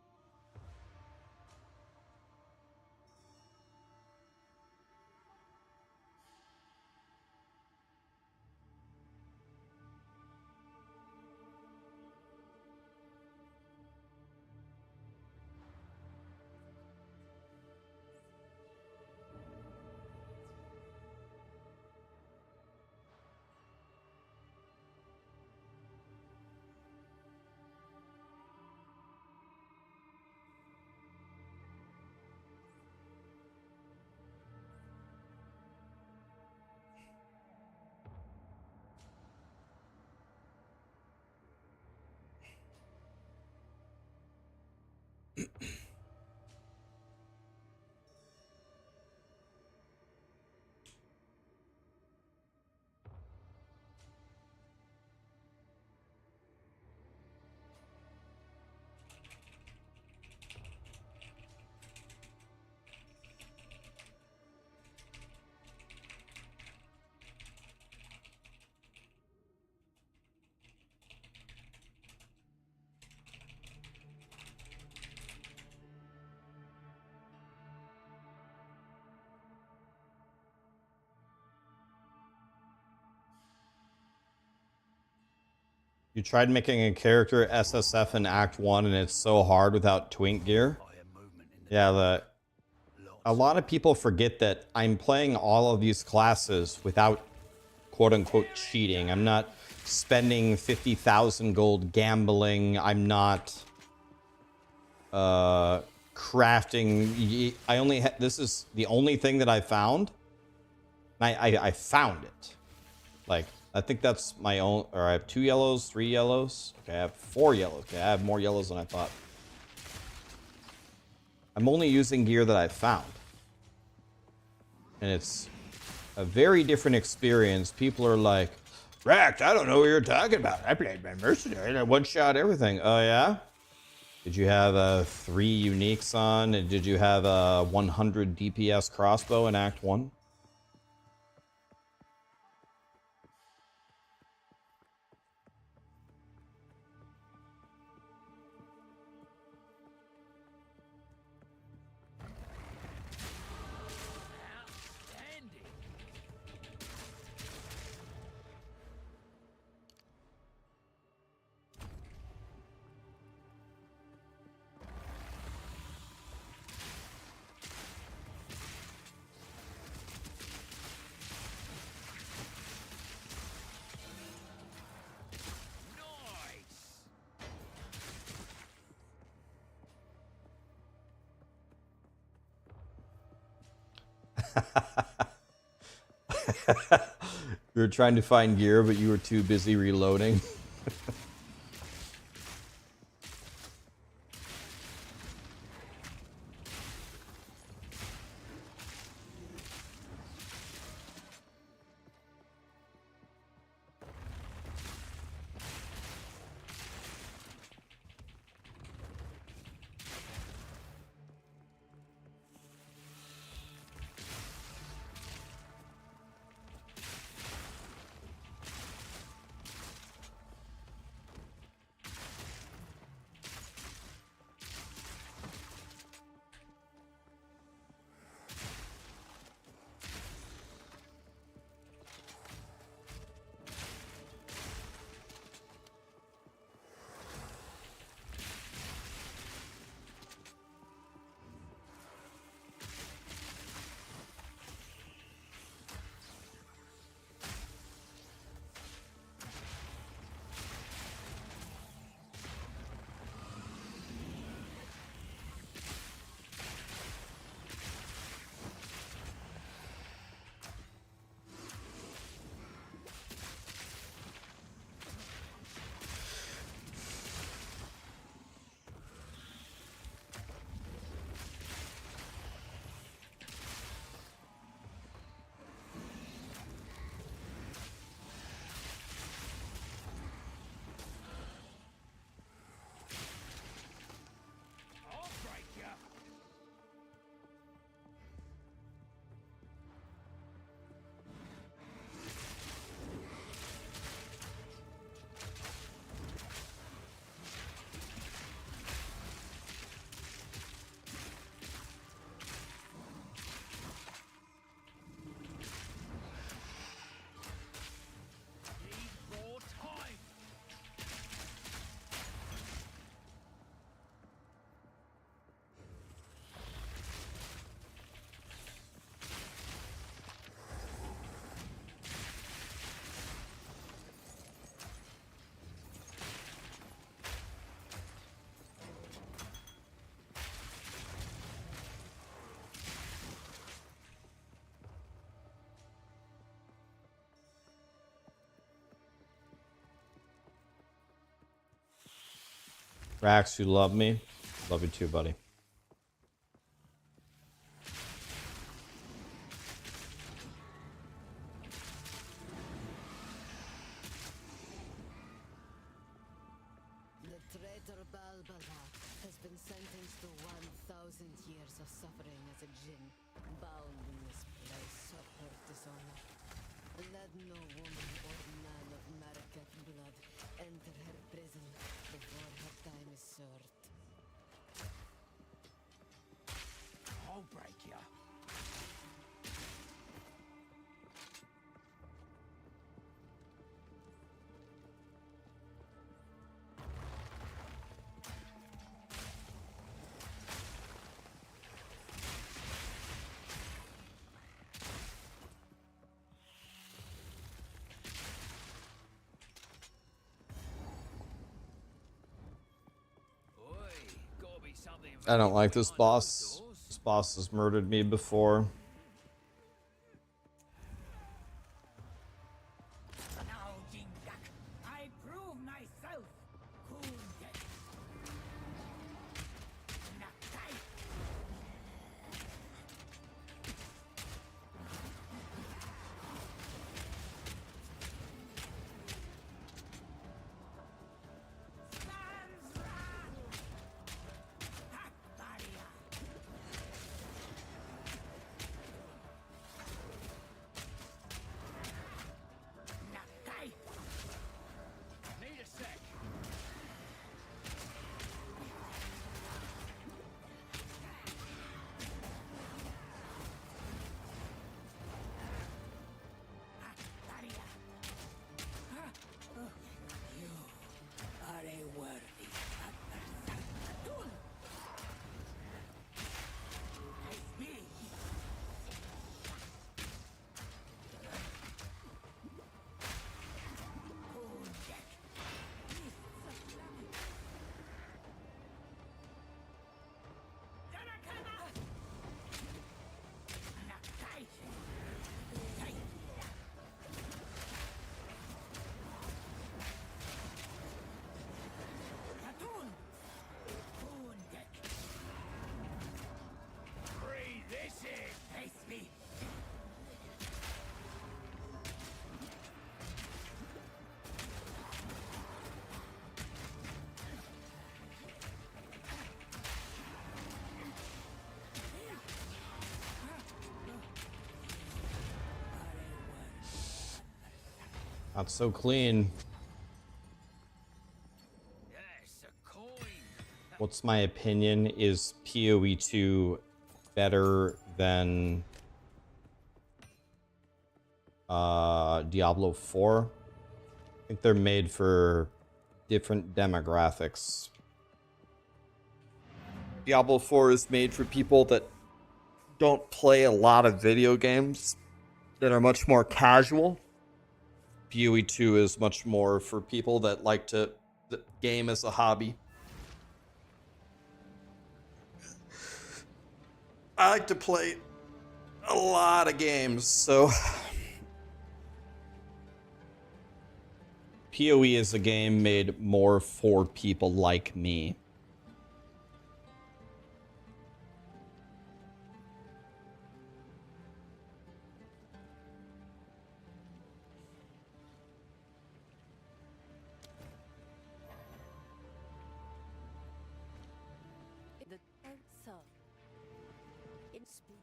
Speaker 2: You tried making a character SSF in Act 1 and it's so hard without twink gear. Yeah, a lot of people forget that I'm playing all of these classes without quote-unquote cheating. I'm not spending 50,000 gold gambling. I'm not crafting. I only this is the only thing that I found. I found it. Like, I think that's my own, or I have 2 yellows, 3 yellows. Okay, I have 4 yellows. Okay, I have more yellows than I thought. I'm only using gear that I found. And it's a very different experience. People are like, Rax, I don't know what you're talking about. I played my Mercenary and I one-shot everything. Oh, yeah? Did you have 3 uniques on? And did you have a 100 DPS crossbow in Act 1? You were trying to find gear, but you were too busy reloading. Rax, you love me. Love you too, buddy.
Speaker 10: The traitor Balbala has been sentenced to 1,000 years of suffering as a djinn, bound in this place of her dishonor. Let no woman or man of Marrakech blood enter her prison before her time is served.
Speaker 3: I'll break ya.
Speaker 2: I don't like this boss. This boss has murdered me before.
Speaker 3: Now, Jindak, I prove myself. Kundet. Nakai.
Speaker 2: Not so clean.
Speaker 3: Yes, a coin.
Speaker 2: What's my opinion? Is POE2 better than Diablo 4? I think they're made for different demographics. Diablo 4 is made for people that don't play a lot of video games, that are much more casual. POE2 is much more for people that like to game as a hobby. I like to play a lot of games, so PoE is a game made more for people like me.
Speaker 9: The answer. In speak.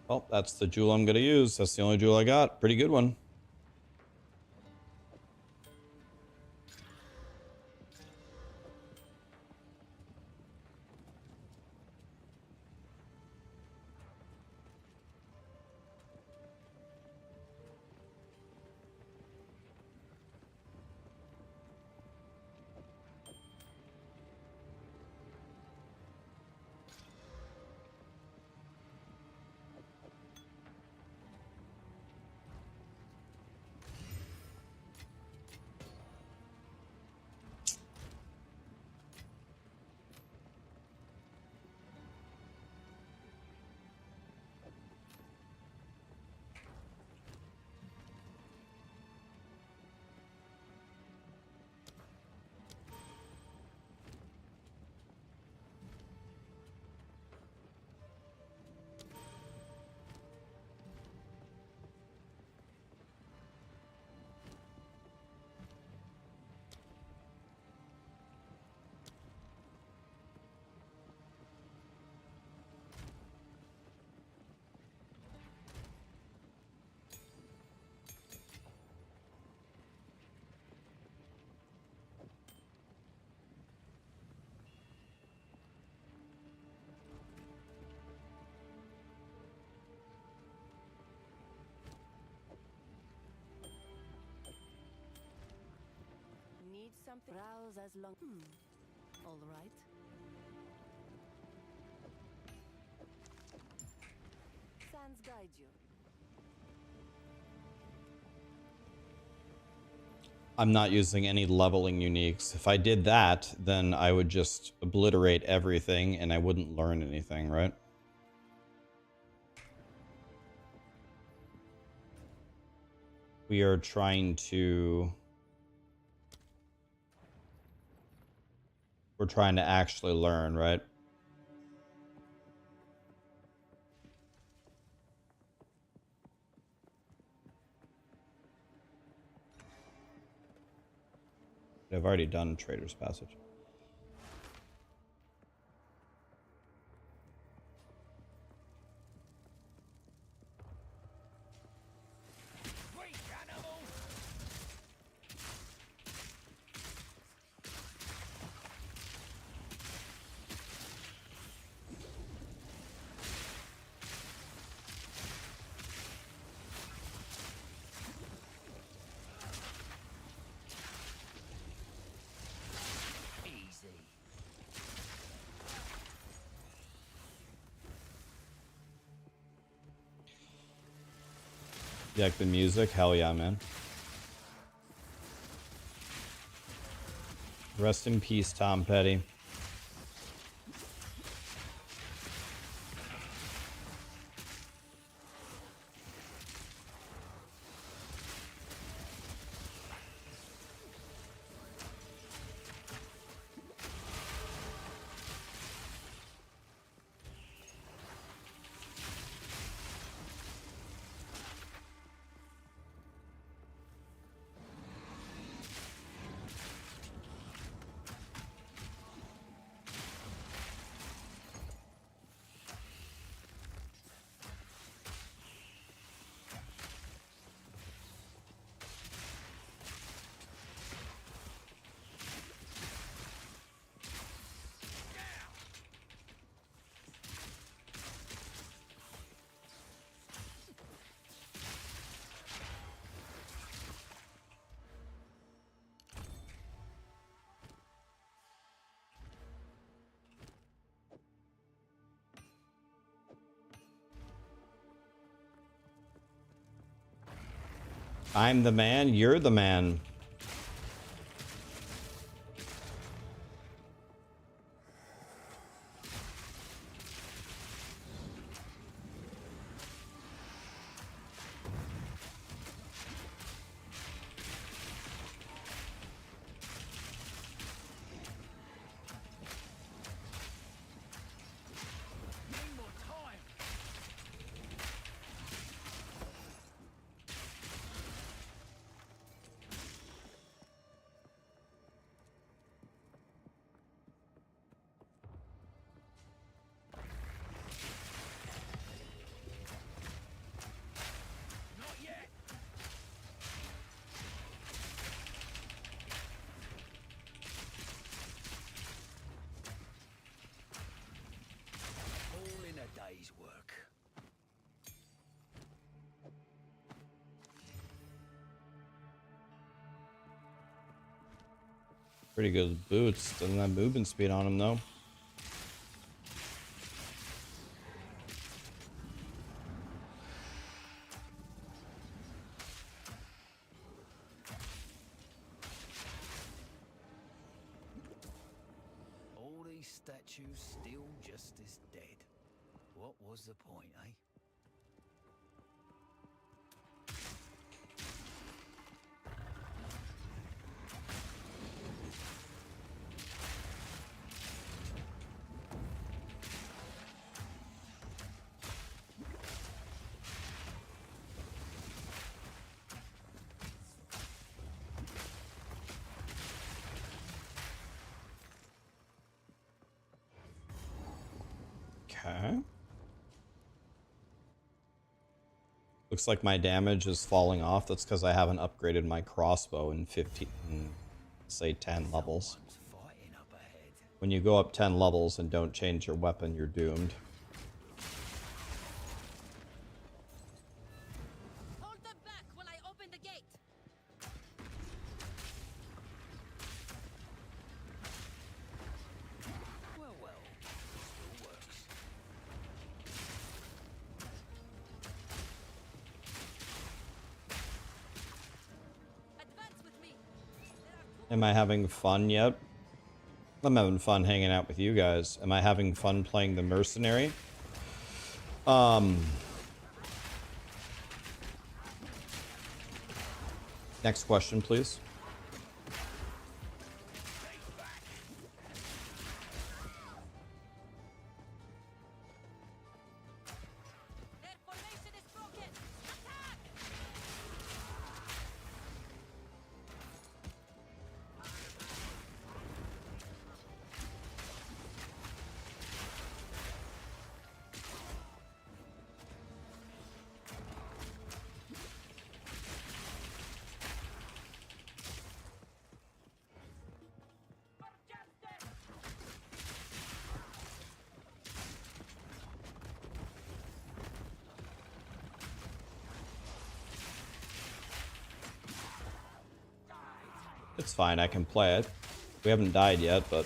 Speaker 2: Well, that's the jewel I'm going to use. That's the only jewel I got. Pretty good one.
Speaker 9: Need something? Browse as long. All right. Sands guide you.
Speaker 2: I'm not using any leveling uniques. If I did that, then I would just obliterate everything and I wouldn't learn anything, right? We are trying to... We're trying to actually learn, right? I've already done Trader's Passage. You like the music? Hell yeah, man. Rest in peace, Tom Petty. I'm the man, you're the man.
Speaker 3: Day's work.
Speaker 2: Pretty good boots. Doesn't have movement speed on him though.
Speaker 3: All these statues still just as dead. What was the point, eh?
Speaker 2: Okay. Looks like my damage is falling off. That's because I haven't upgraded my crossbow in 15, say 10 levels. When you go up 10 levels and don't change your weapon, you're doomed.
Speaker 7: Hold them back while I open the gate.
Speaker 3: Well, still works.
Speaker 7: Advance with me.
Speaker 2: Am I having fun yet? I'm having fun hanging out with you guys. Am I having fun playing the Mercenary? Next question, please.
Speaker 7: Their formation is broken. Attack!
Speaker 2: It's fine, I can play it. We haven't died yet, but...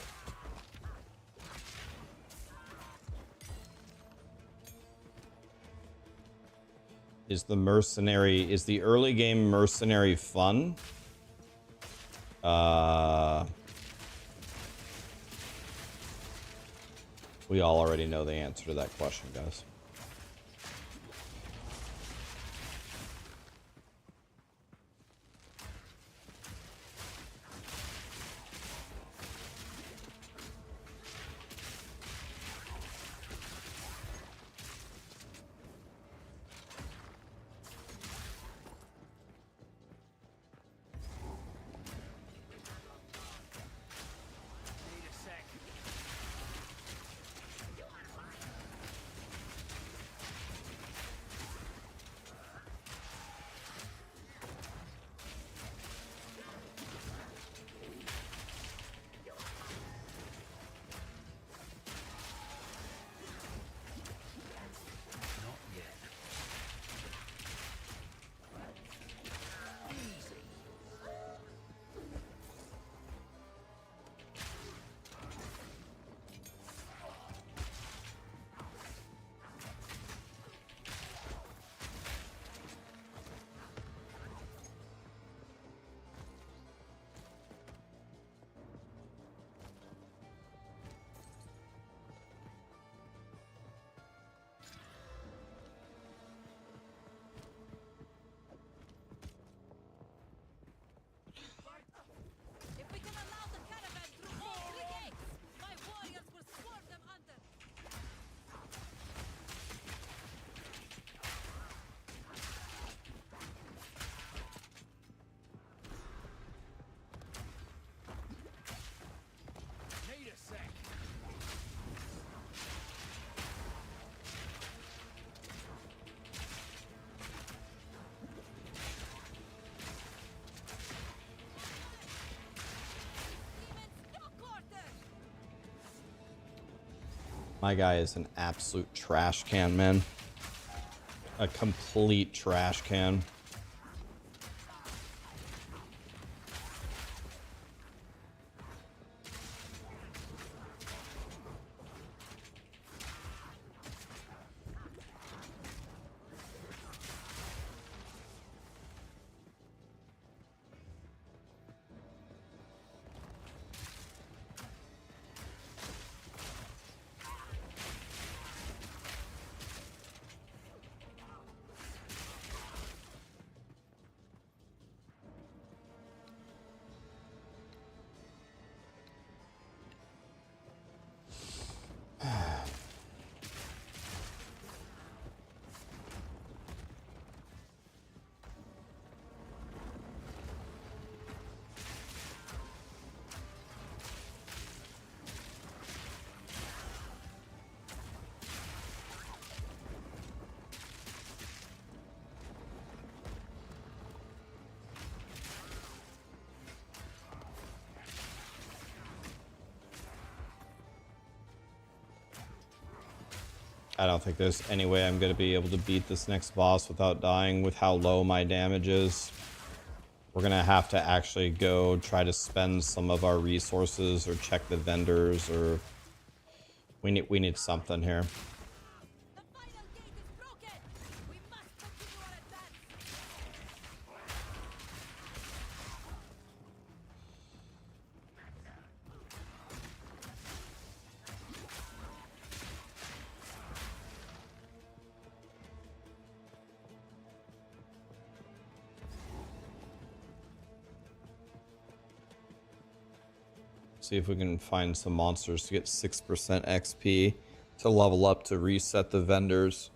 Speaker 2: Is the early game Mercenary fun? We all already know the answer to that question, guys. My guy is an absolute trash can, man. A complete trash can. I don't think there's any way I'm going to be able to beat this next boss without dying with how low my damage is. We're going to have to actually go try to spend some of our resources or check the vendors, or we need something here.
Speaker 7: The final gate is broken! We must continue our advance!
Speaker 2: See if we can find some monsters to get 6% XP to level up to reset the vendors.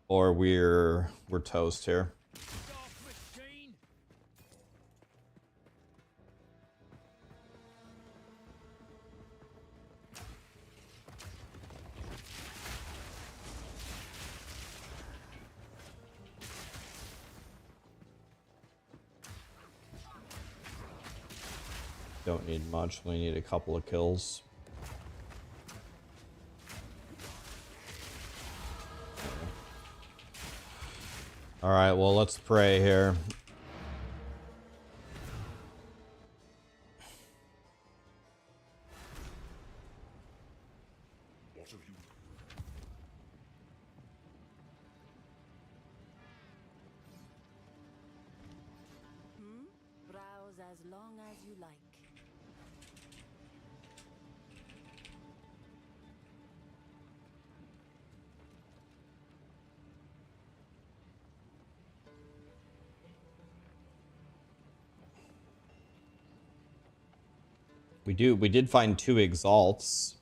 Speaker 2: Or we're toast here. Don't need much, we need a couple of kills. Alright, well, let's pray here.
Speaker 1: What have you?
Speaker 9: Browse as long as you like.
Speaker 2: We did find 2 exalts.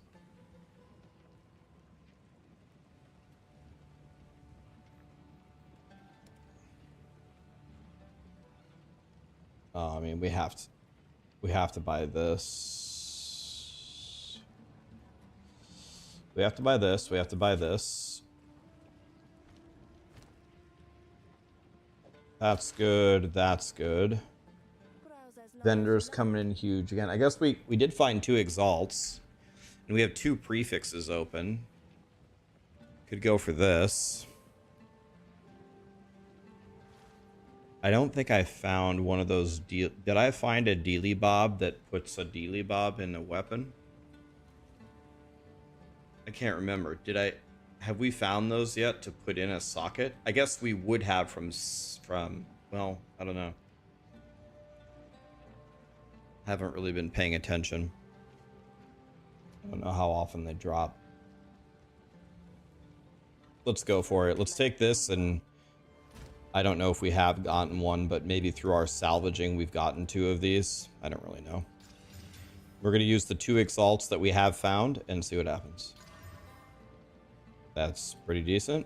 Speaker 2: I mean, we have to buy this. We have to buy this. We have to buy this. That's good. That's good. Vendors coming in huge again. I guess we did find 2 exalts. And we have 2 prefixes open. Could go for this. I don't think I found one of those did I find a dealy bob that puts a dealy bob in a weapon? I can't remember. Have we found those yet to put in a socket? I guess we would have from well, I don't know. Haven't really been paying attention. I don't know how often they drop. Let's go for it. Let's take this, and I don't know if we have gotten one, but maybe through our salvaging we've gotten 2 of these. I don't really know. We're going to use the 2 exalts that we have found and see what happens. That's pretty decent.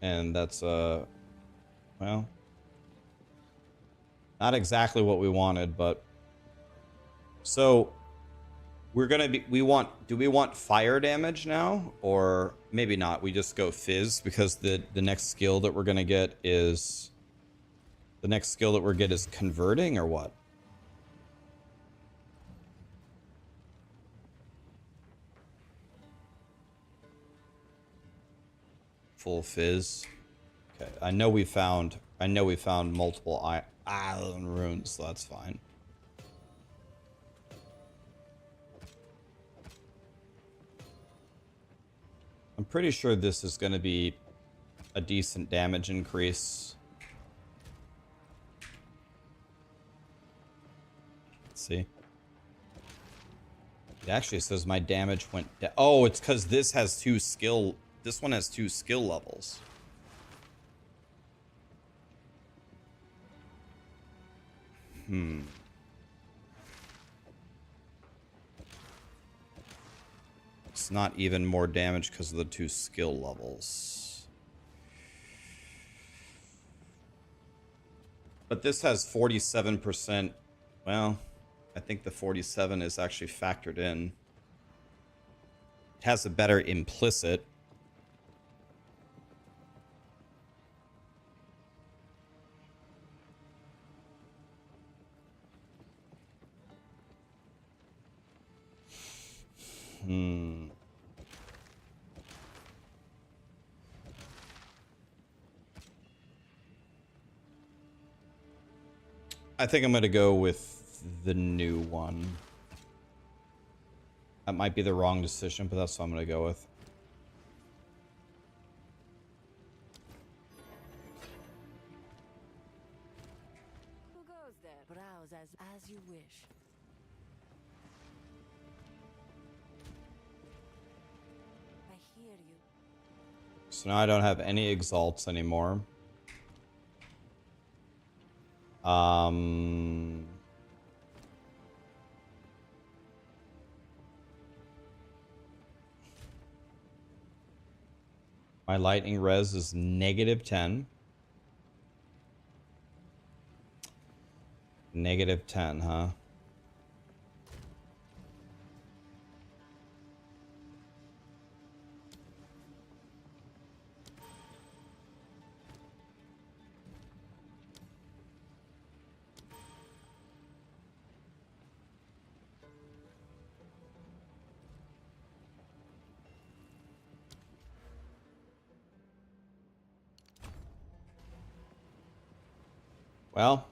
Speaker 2: And that's well, not exactly what we wanted, but so we're gonna be do we want fire damage now, or maybe not? We just go fizz because the next skill that we're gonna get is converting, or what? full fizz. Okay, I know we found multiple island runes, so that's fine. I'm pretty sure this is going to be a decent damage increase. Let's see. It actually says my damage went down. Oh, it's because this has two skill. This one has 2 skill levels. It's not even more damage because of the 2 skill levels. But this has 47%. Well, I think the 47 is actually factored in. It has a better implicit. I think I'm going to go with the new one. That might be the wrong decision, but that's what I'm going to go with.
Speaker 9: Who goes there? Browse as you wish. I hear you.
Speaker 2: So now I don't have any exalts anymore. My lightning res is -10. -10, huh? Well,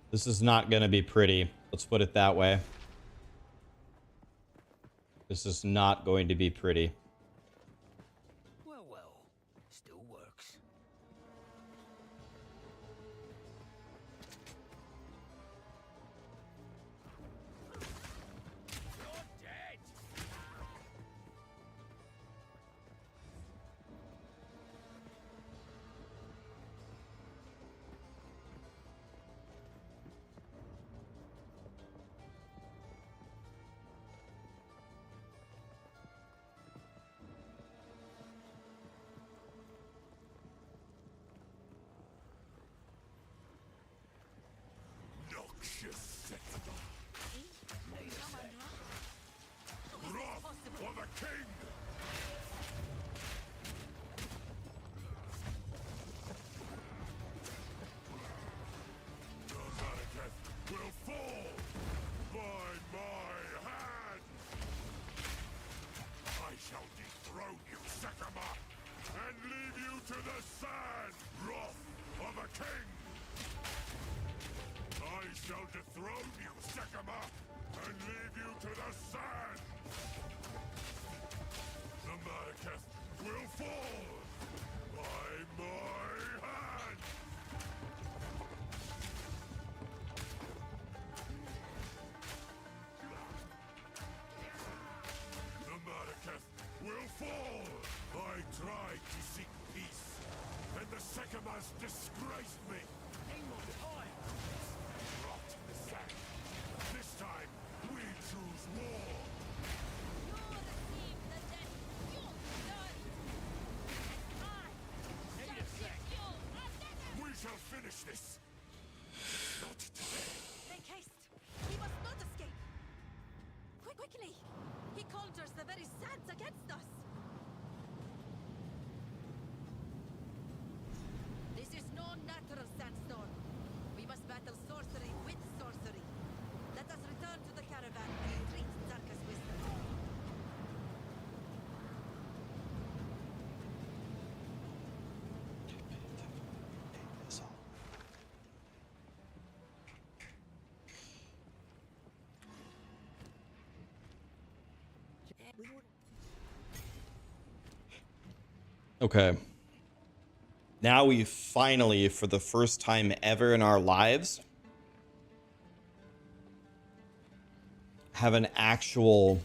Speaker 2: this is not going to be pretty. Let's put it that way. This is not going to be pretty.
Speaker 3: Well, still works. You're dead.
Speaker 6: Disgraced me! Rot in the sand. This time, we choose war! We shall finish this! Not today!
Speaker 7: Make haste! He must not escape! Quickly! He conjures the very sands against us! This is no natural sandstorm. We must battle sorcery with sorcery. Let us return to the caravan and entreat Zarka's wisdom.
Speaker 2: Okay. Now we finally, for the first time ever in our lives, have an actual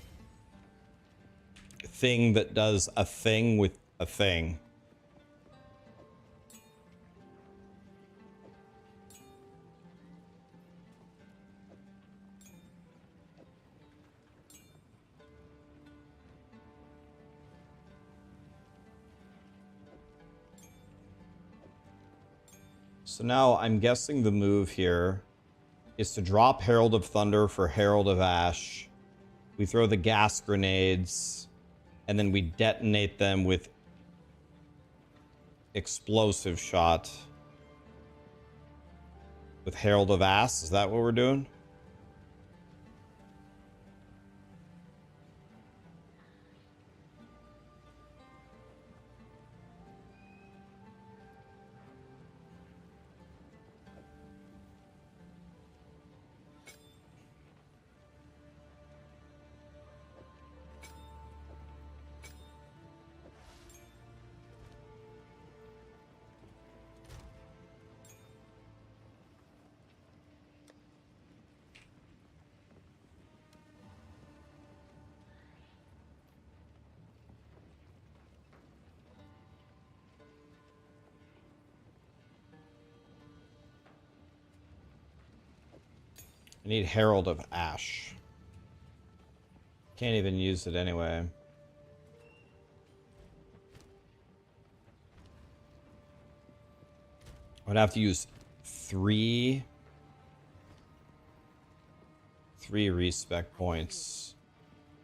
Speaker 2: thing that does a thing with a thing. So now I'm guessing the move here is to drop Herald of Thunder for Herald of Ash. We throw the gas grenades, and then we detonate them with explosive shot. With Herald of Ash, is that what we're doing? I need Herald of Ash. Can't even use it anyway. I would have to use three respec points.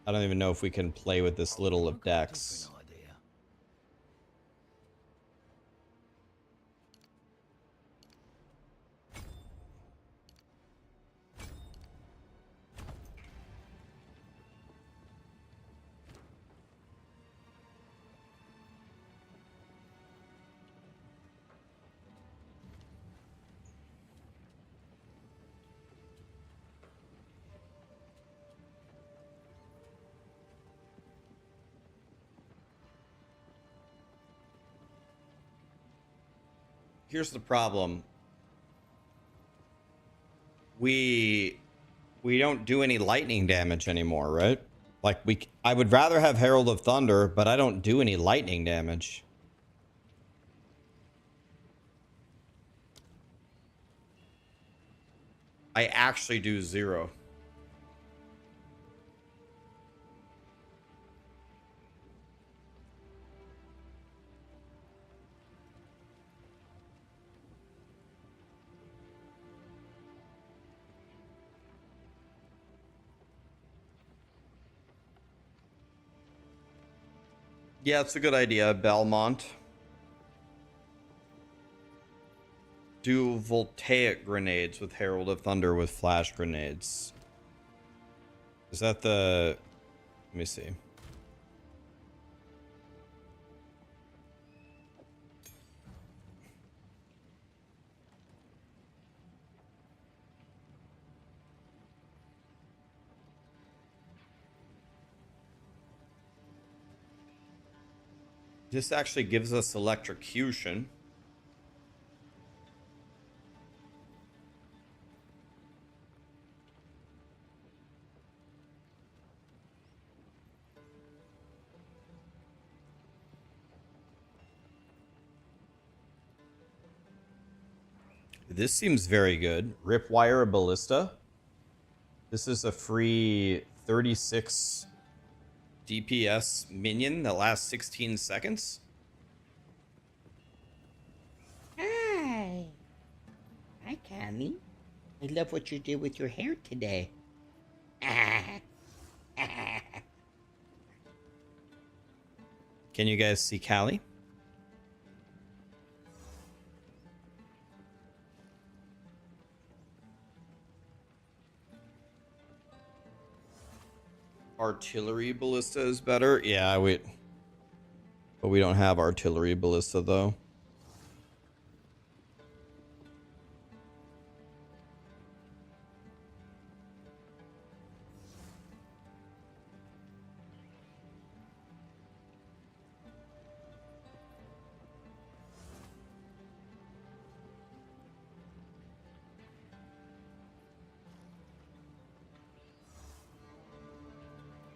Speaker 2: I don't even know if we can play with this little of Dex. Here's the problem. We don't do any lightning damage anymore, right? Like I would rather have Herald of Thunder, but I don't do any lightning damage. I actually do 0. Yeah, it's a good idea, Belmont. Do voltaic grenades with Herald of Thunder with flash grenades. Is that the... Let me see. This actually gives us electrocution. This seems very good. Ripwire Ballista. This is a free 36 DPS minion that lasts 16 seconds.
Speaker 11: Hi. Hi, Cammy. I love what you did with your hair today.
Speaker 2: Can you guys see Callie? Artillery ballista is better. Yeah, but we don't have artillery ballista though.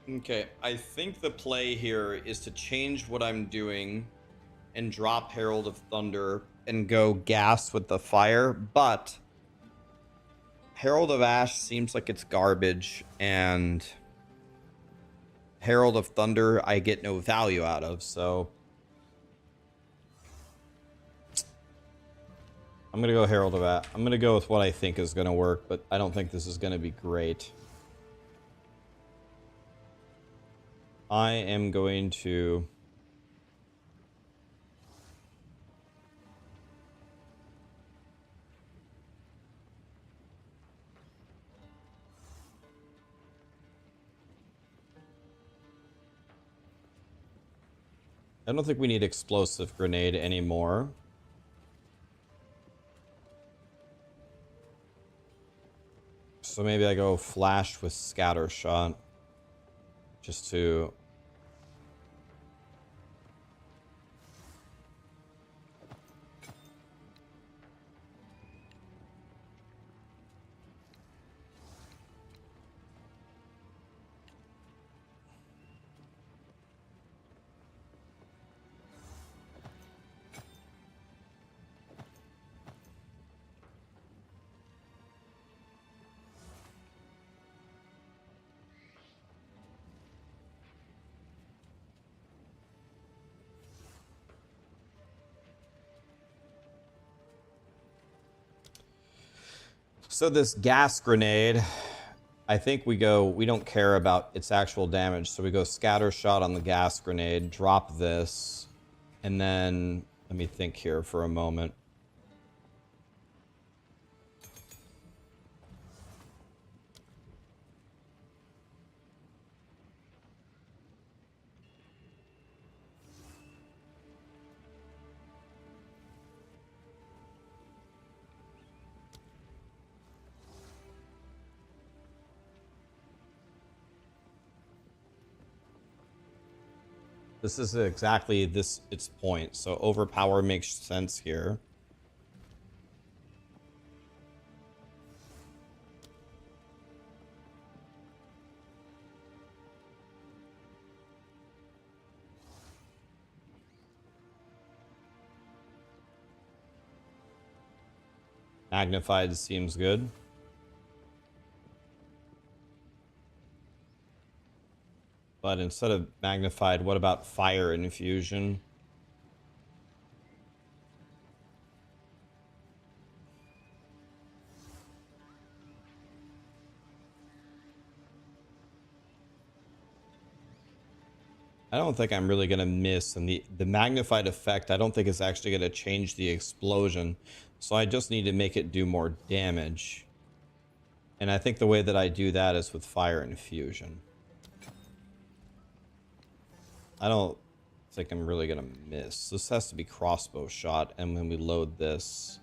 Speaker 2: Okay, I think the play here is to change what I'm doing and drop Herald of Thunder and go gas with the fire, but Herald of Ash seems like it's garbage, and Herald of Thunder I get no value out of, so I'm gonna go Herald of Ash. I'm gonna go with what I think is gonna work, but I don't think this is gonna be great. I am going to... I don't think we need Explosive Grenade anymore. So maybe I go Flash with Scatter Shot. Just to... So this gas grenade, I think we don't care about its actual damage. So we go Scatter Shot on the gas grenade, drop this, and then let me think here for a moment. This is exactly its point. So overpower makes sense here. Magnified seems good. But instead of magnified, what about fire infusion? I don't think I'm really going to miss. And the magnified effect, I don't think it's actually going to change the explosion. So I just need to make it do more damage. And I think the way that I do that is with fire infusion. I don't think I'm really going to miss. This has to be crossbow shot. And when we load this,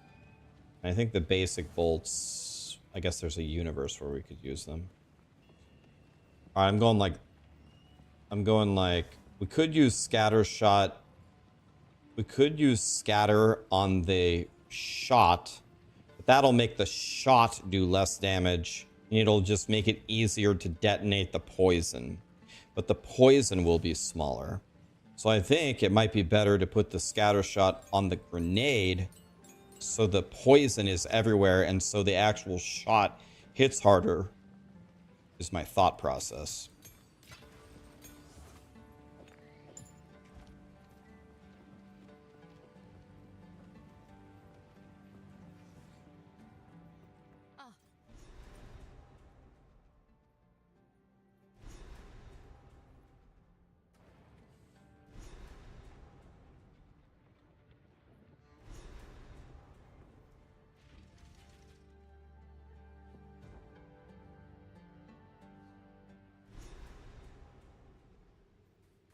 Speaker 2: I think the basic bolts, I guess there's a universe where we could use them. All right, I'm going like, we could use scatter shot. We could use scatter on the shot, but that'll make the shot do less damage. And it'll just make it easier to detonate the poison. But the poison will be smaller. So I think it might be better to put the scatter shot on the grenade so the poison is everywhere and so the actual shot hits harder, is my thought process.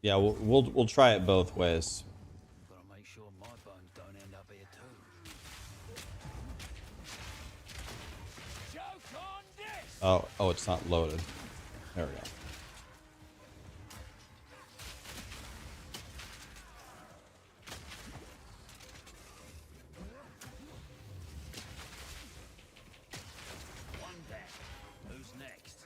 Speaker 2: Yeah, we'll try it both ways.
Speaker 3: Gotta make sure my bones don't end up here too. Joke on this!
Speaker 2: Oh, it's not loaded. There we go.
Speaker 3: One deck. Who's next?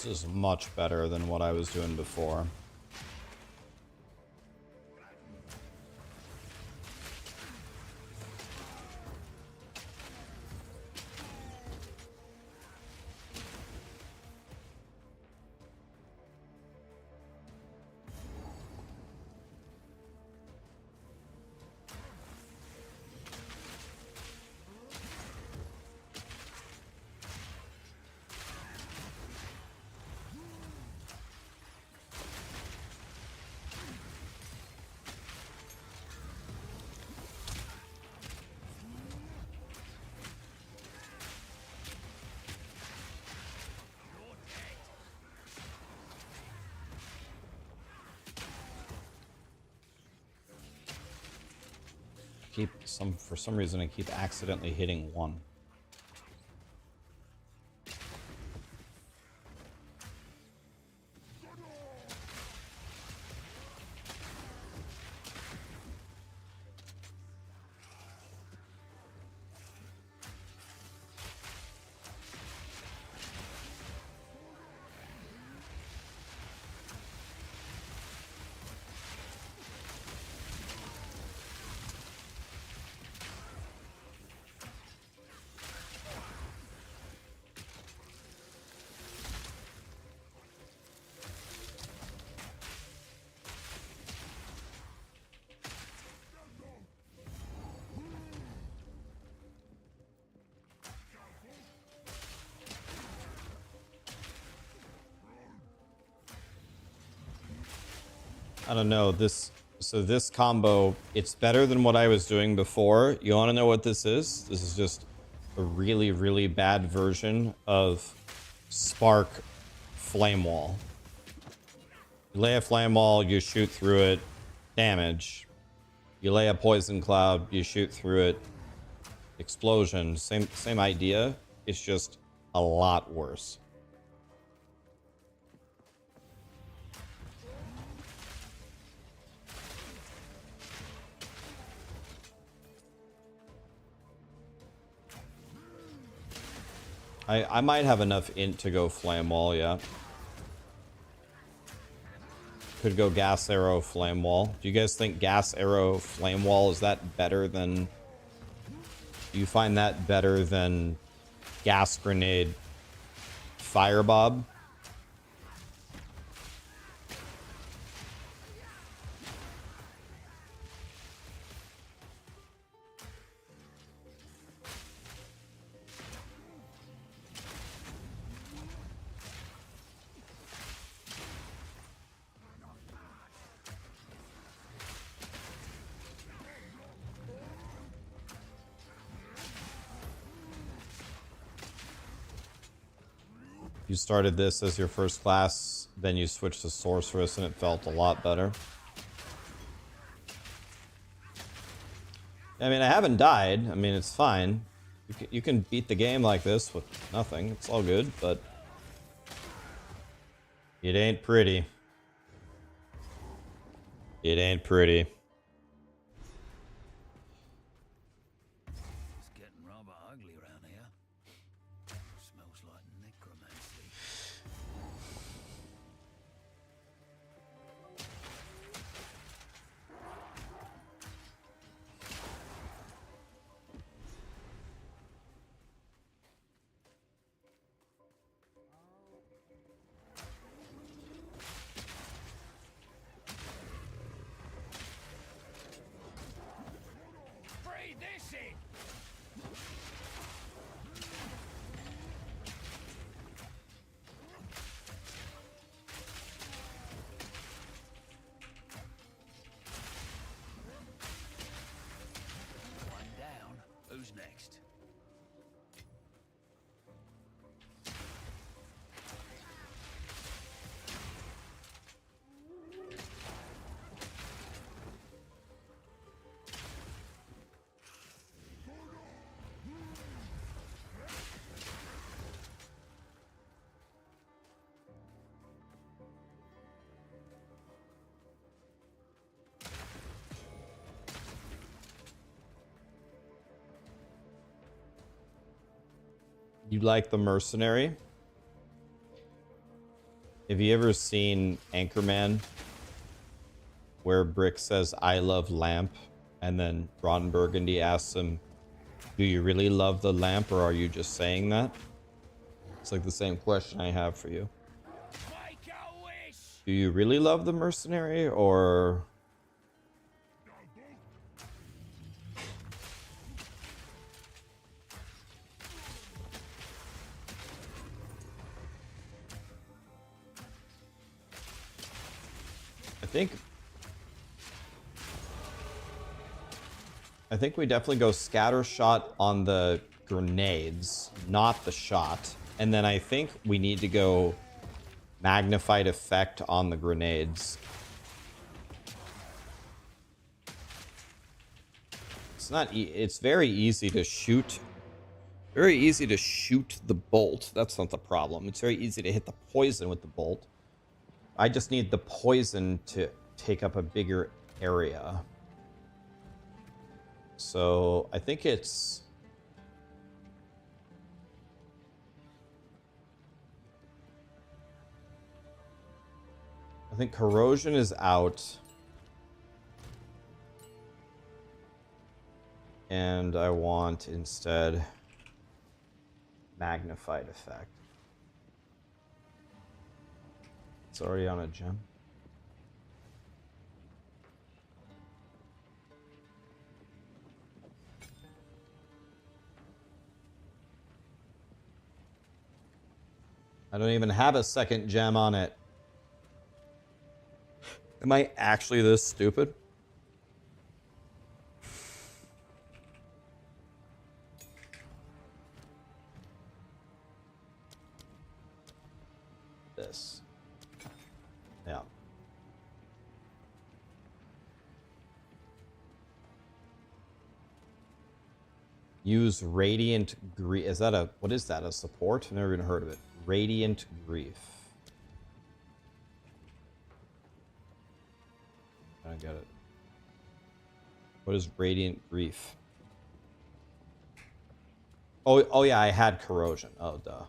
Speaker 2: This is much better than what I was doing before. For some reason I keep accidentally hitting one. I don't know, so this combo, it's better than what I was doing before. You want to know what this is? This is just a really, really bad version of Spark Flame Wall. You lay a Flame Wall, you shoot through it, damage. You lay a Poison Cloud, you shoot through it, explosion. Same idea, it's just a lot worse. I might have enough int to go Flame Wall, yeah. Could go Gas Arrow, Flame Wall. Do you guys think Gas Arrow, Flame Wall, is that better than... Do you find that better than Gas Grenade, Firebob? You started this as your first class, then you switched to Sorceress and it felt a lot better. I mean, I haven't died. I mean, it's fine. You can beat the game like this with nothing. It's all good, but it ain't pretty. It ain't pretty.
Speaker 3: It's getting rather ugly around here. Smells like necromancy. Breathe this in. One down. Who's next?
Speaker 2: You like the Mercenary? Have you ever seen Anchorman, where Brick says, "I love lamp," and then Ron Burgundy asks him, "Do you really love the lamp, or are you just saying that?" It's like the same question I have for you. Do you really love the mercenary, or... I think we definitely go scatter shot on the grenades, not the shot. And then I think we need to go magnified effect on the grenades. It's very easy to shoot. Very easy to shoot the bolt. That's not the problem. It's very easy to hit the poison with the bolt. I just need the poison to take up a bigger area. So I think it's... I think corrosion is out. And I want instead magnified effect. It's already on a gem. I don't even have a second gem on it. Am I actually this stupid? This. Yeah. Use Radiant Grief. Is that a... What is that? A support? I've never even heard of it. Radiant Grief. I don't get it. What is Radiant Grief? Oh yeah, I had Corrosion. Oh, duh.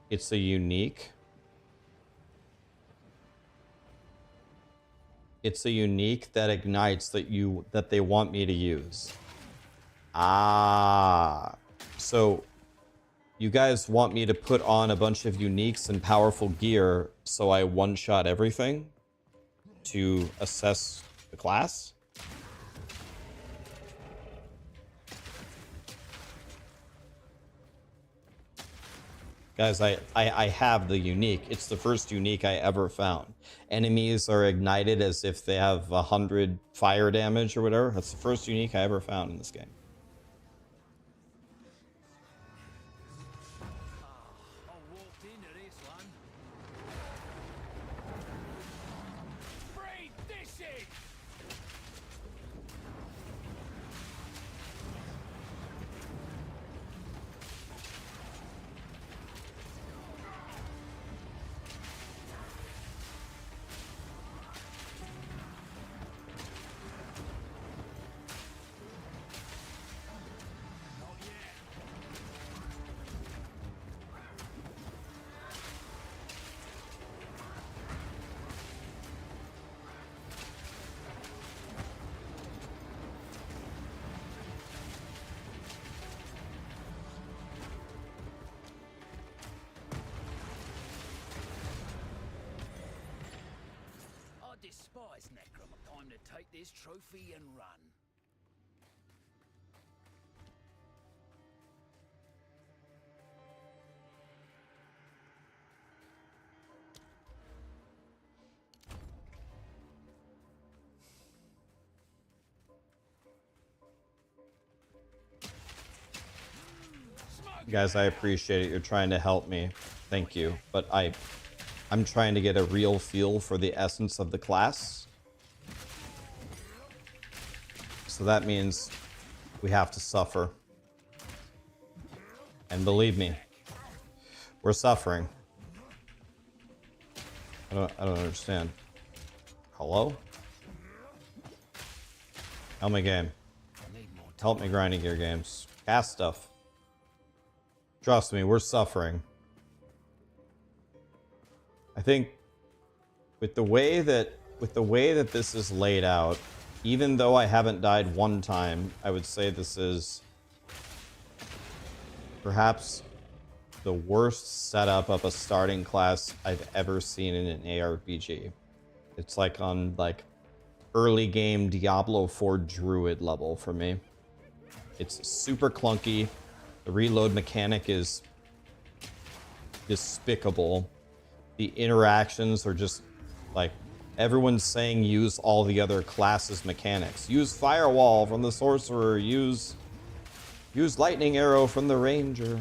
Speaker 2: It's a unique. It's a unique that ignites that they want me to use. Ah. So you guys want me to put on a bunch of uniques and powerful gear so I one-shot everything to assess the class? Guys, I have the unique. It's the first unique I ever found. Enemies are ignited as if they have 100 fire damage or whatever. That's the first unique I ever found in this game.
Speaker 3: Despise Necrom. Time to take this trophy and run.
Speaker 2: Guys, I appreciate it. You're trying to help me. Thank you. But I'm trying to get a real feel for the essence of the class. So that means we have to suffer. And believe me, we're suffering. I don't understand. Hello? Help me game. Help me grinding gear games. Cast stuff. Trust me, we're suffering. I think with the way that this is laid out, even though I haven't died one time, I would say this is perhaps the worst setup of a starting class I've ever seen in an ARPG. It's like on like early game Diablo 4 Druid level for me. It's super clunky. The reload mechanic is despicable. The interactions are just like everyone's saying use all the other classes' mechanics. Use Firewall from the Sorcerer. Use Lightning Arrow from the Ranger.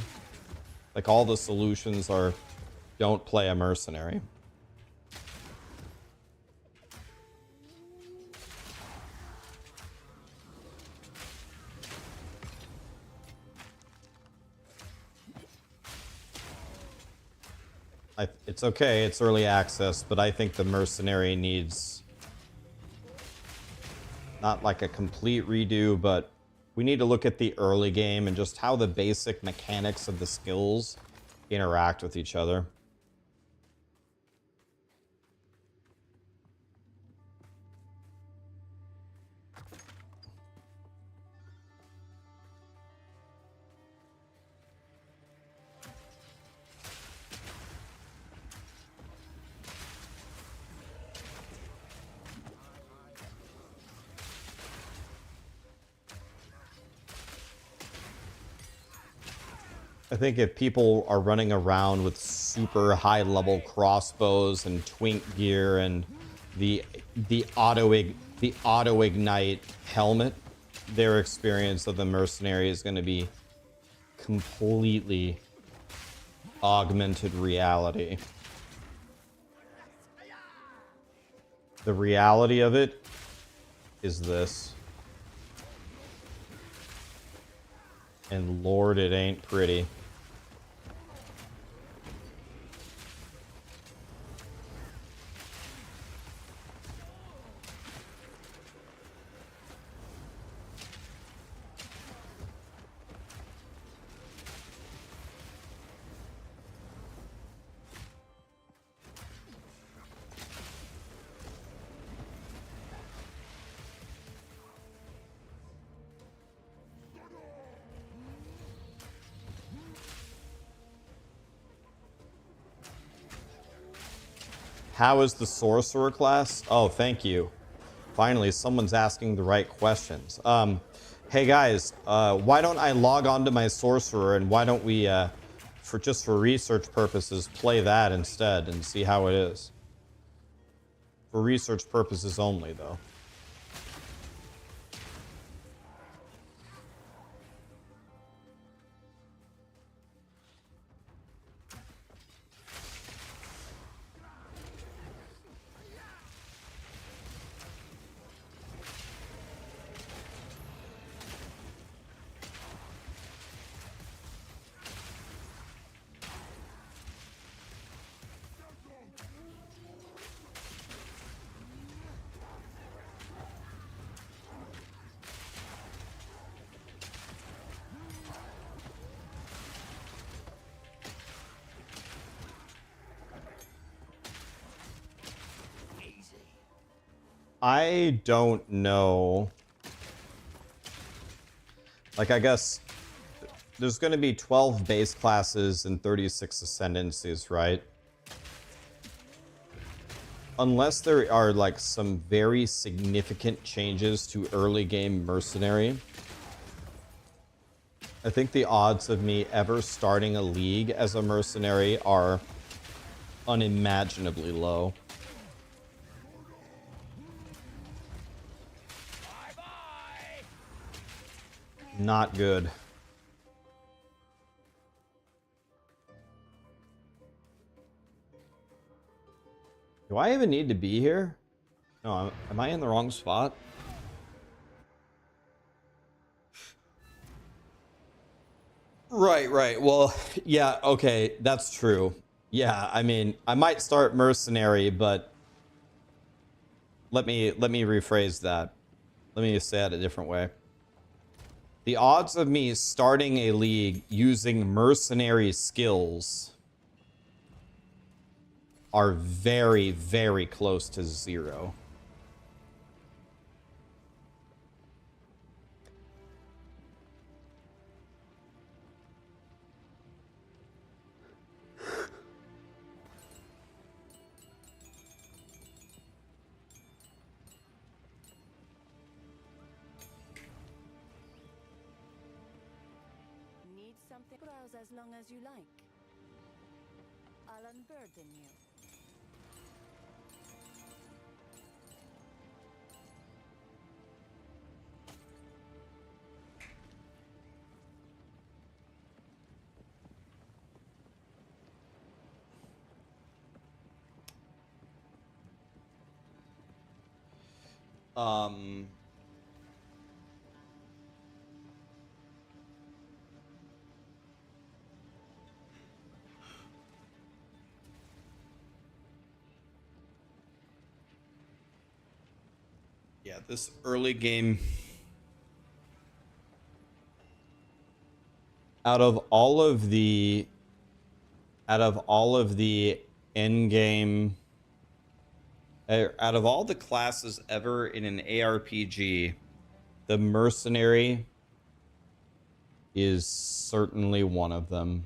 Speaker 2: Like all the solutions are don't play a Mercenary. It's okay, it's early access, but I think the Mercenary needs not like a complete redo, but we need to look at the early game and just how the basic mechanics of the skills interact with each other. I think if people are running around with super high level crossbows and twink gear and the auto ignite helmet, their experience of the Mercenary is going to be completely augmented reality. The reality of it is this. And Lord, it ain't pretty. How is the Sorcerer class? Oh, thank you. Finally, someone's asking the right questions. Hey guys, why don't I log on to my Sorcerer and why don't we, for research purposes, play that instead and see how it is? For research purposes only, though. I don't know. Like, I guess there's going to be 12 base classes and 36 ascendancies, right? Unless there are, like, some very significant changes to early game Mercenary, I think the odds of me ever starting a league as a Mercenary are unimaginably low. Not good. Do I even need to be here? No, am I in the wrong spot? Right. Well, yeah, okay, that's true. Yeah, I mean, I might start Mercenary, but let me rephrase that. Let me say it a different way. The odds of me starting a league using Mercenary skills are very, very close to 0.
Speaker 9: Need something? Browse as long as you like. I'll unburden you.
Speaker 2: Um, yeah, this early game, out of all of the end game, out of all the classes ever in an ARPG, the Mercenary is certainly one of them.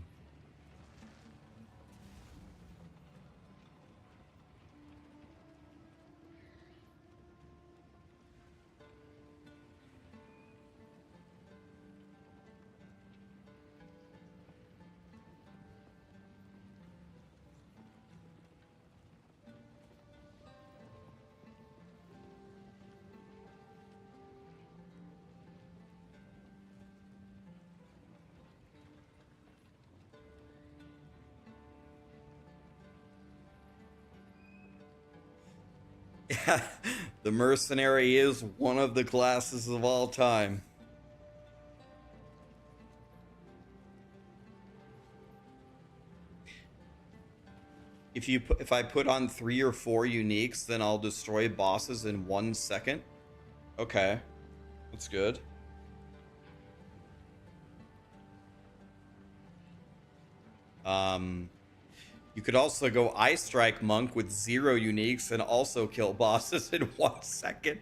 Speaker 2: Yeah, the Mercenary is one of the classes of all time. If I put on 3 or 4 uniques, then I'll destroy bosses in 1 second. Okay, that's good. You could also go Eye Strike Monk with 0 uniques and also kill bosses in 1 second.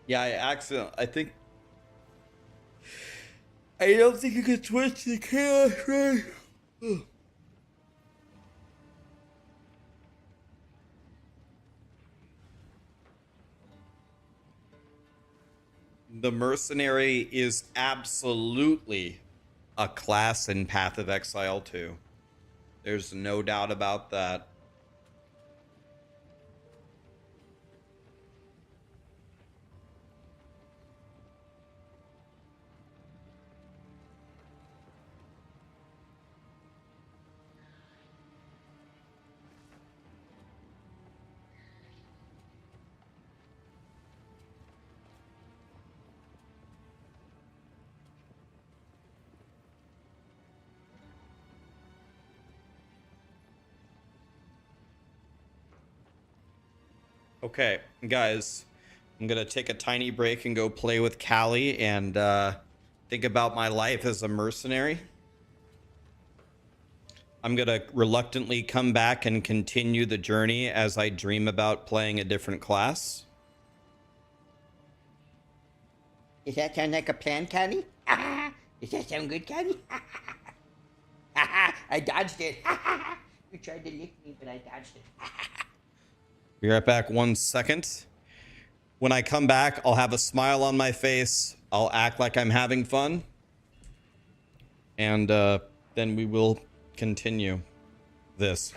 Speaker 2: Yeah, I don't think you can switch the chaos, right? The Mercenary is absolutely a class in Path of Exile 2. There's no doubt about that. Okay, guys, I'm gonna take a tiny break and go play with Callie and think about my life as a mercenary. I'm gonna reluctantly come back and continue the journey as I dream about playing a different class.
Speaker 11: Does that sound like a plan, Connie? Does that sound good, Connie? I dodged it. You tried to lick me, but I dodged it.
Speaker 2: Be right back 1 second. When I come back, I'll have a smile on my face. I'll act like I'm having fun. And then we will continue this.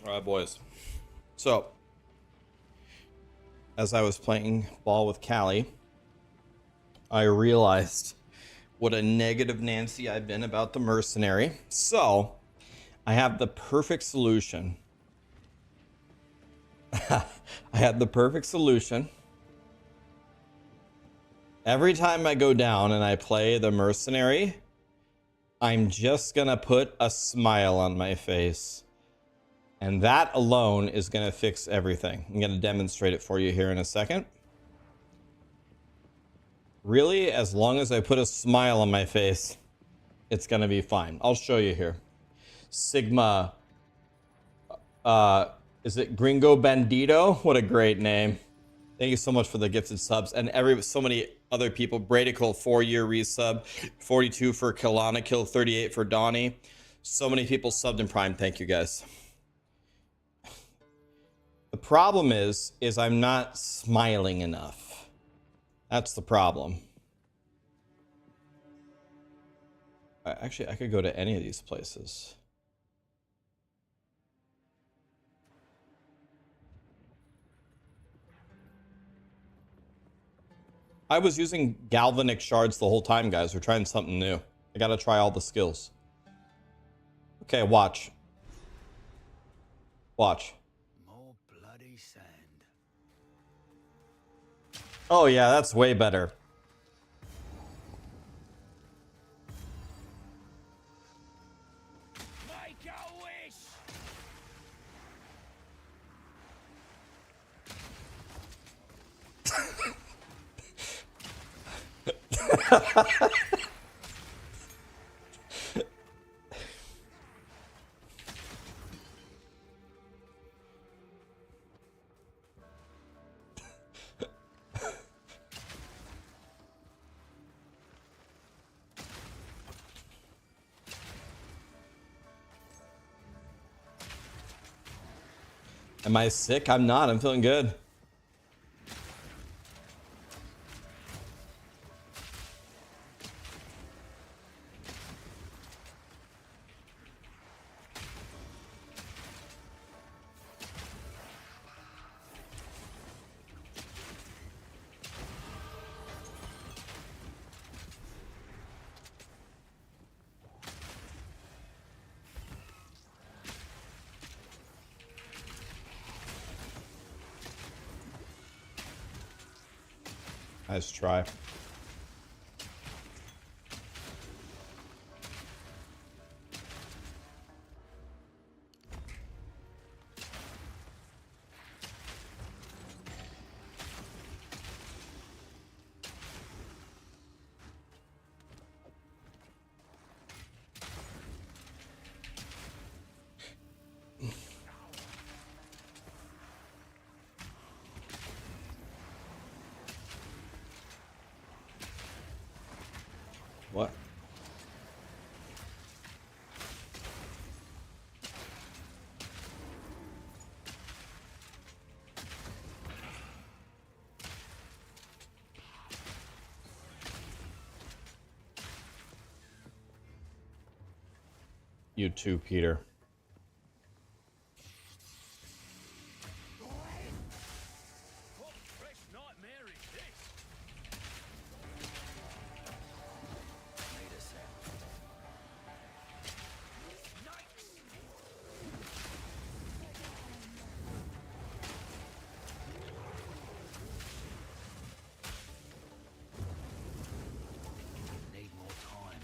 Speaker 2: All right, boys. So, as I was playing ball with Callie, I realized what a negative Nancy I've been about the Mercenary. So, I have the perfect solution. I had the perfect solution. Every time I go down and I play the Mercenary, I'm just gonna put a smile on my face. And that alone is gonna fix everything. I'm gonna demonstrate it for you here in a second. Really, as long as I put a smile on my face, it's gonna be fine. I'll show you here. Sigma, is it Gringo Bandito? What a great name. Thank you so much for the gifted subs. And so many other people. Bradical, 4-year resub. 42 for Kalana Kill, 38 for Donnie. So many people subbed in Prime. Thank you, guys. The problem is I'm not smiling enough. That's the problem. Actually, I could go to any of these places. I was using galvanic shards the whole time, guys. We're trying something new. I gotta try all the skills. Okay, watch. Watch.
Speaker 3: More bloody sand.
Speaker 2: Oh yeah, that's way better.
Speaker 3: Make a wish.
Speaker 2: Am I sick? I'm not. I'm feeling good. Nice try. What? You too, Peter.
Speaker 3: What fresh nightmare is this? Need a sec. Need more time.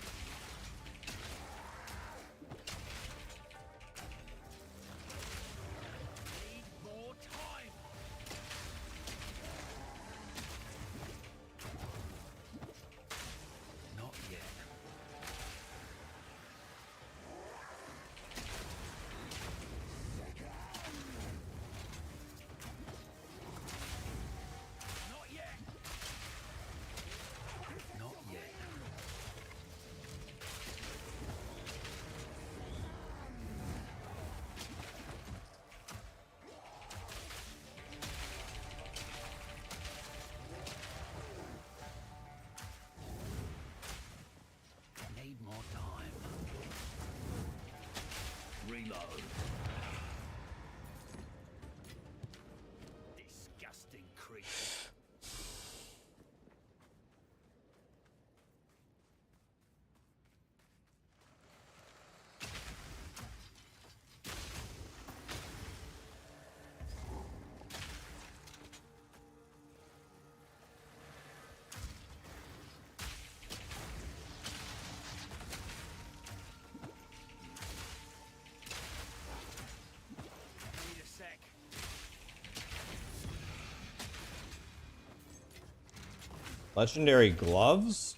Speaker 3: Need more time. Not yet. Not yet. Not yet. Need more time. Reload.
Speaker 2: Legendary gloves?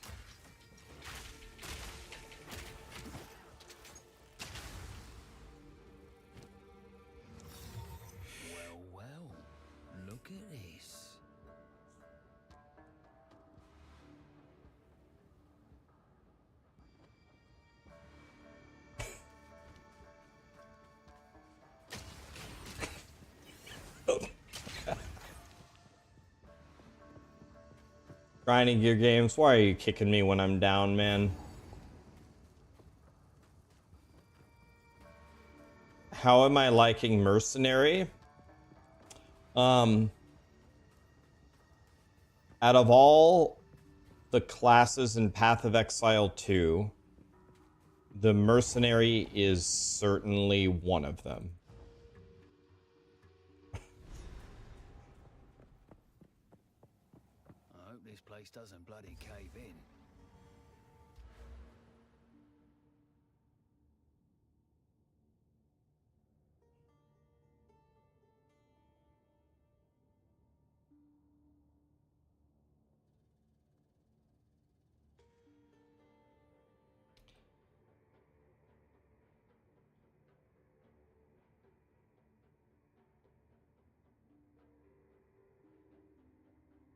Speaker 3: Well, well, look at this.
Speaker 2: Grinding gear games, why are you kicking me when I'm down, man? How am I liking Mercenary? Out of all the classes in Path of Exile 2, the Mercenary is certainly one of them.
Speaker 3: I hope this place doesn't bloody cave in.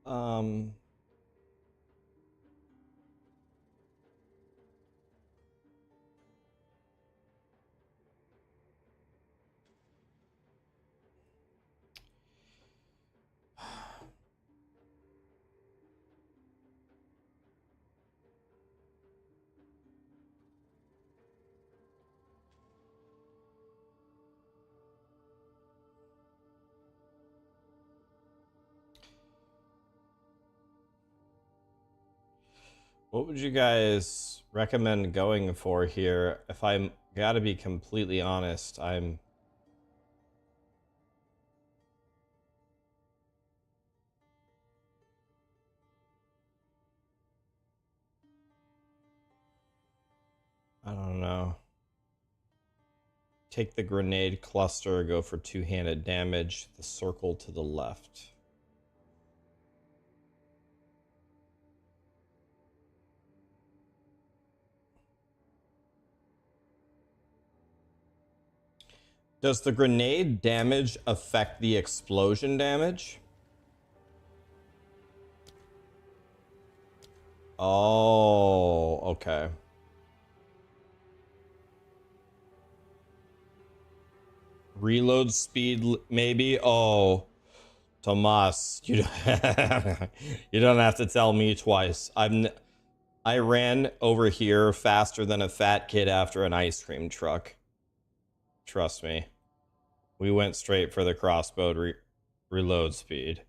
Speaker 2: Um... What would you guys recommend going for here? If I'm gotta be completely honest, I don't know. Take the grenade cluster, go for two-handed damage, the circle to the left. Does the grenade damage affect the explosion damage? Oh, okay. Reload speed, maybe? Oh, Tomas, you you don't have to tell me twice. I ran over here faster than a fat kid after an ice cream truck. Trust me. We went straight for the crossbow reload speed.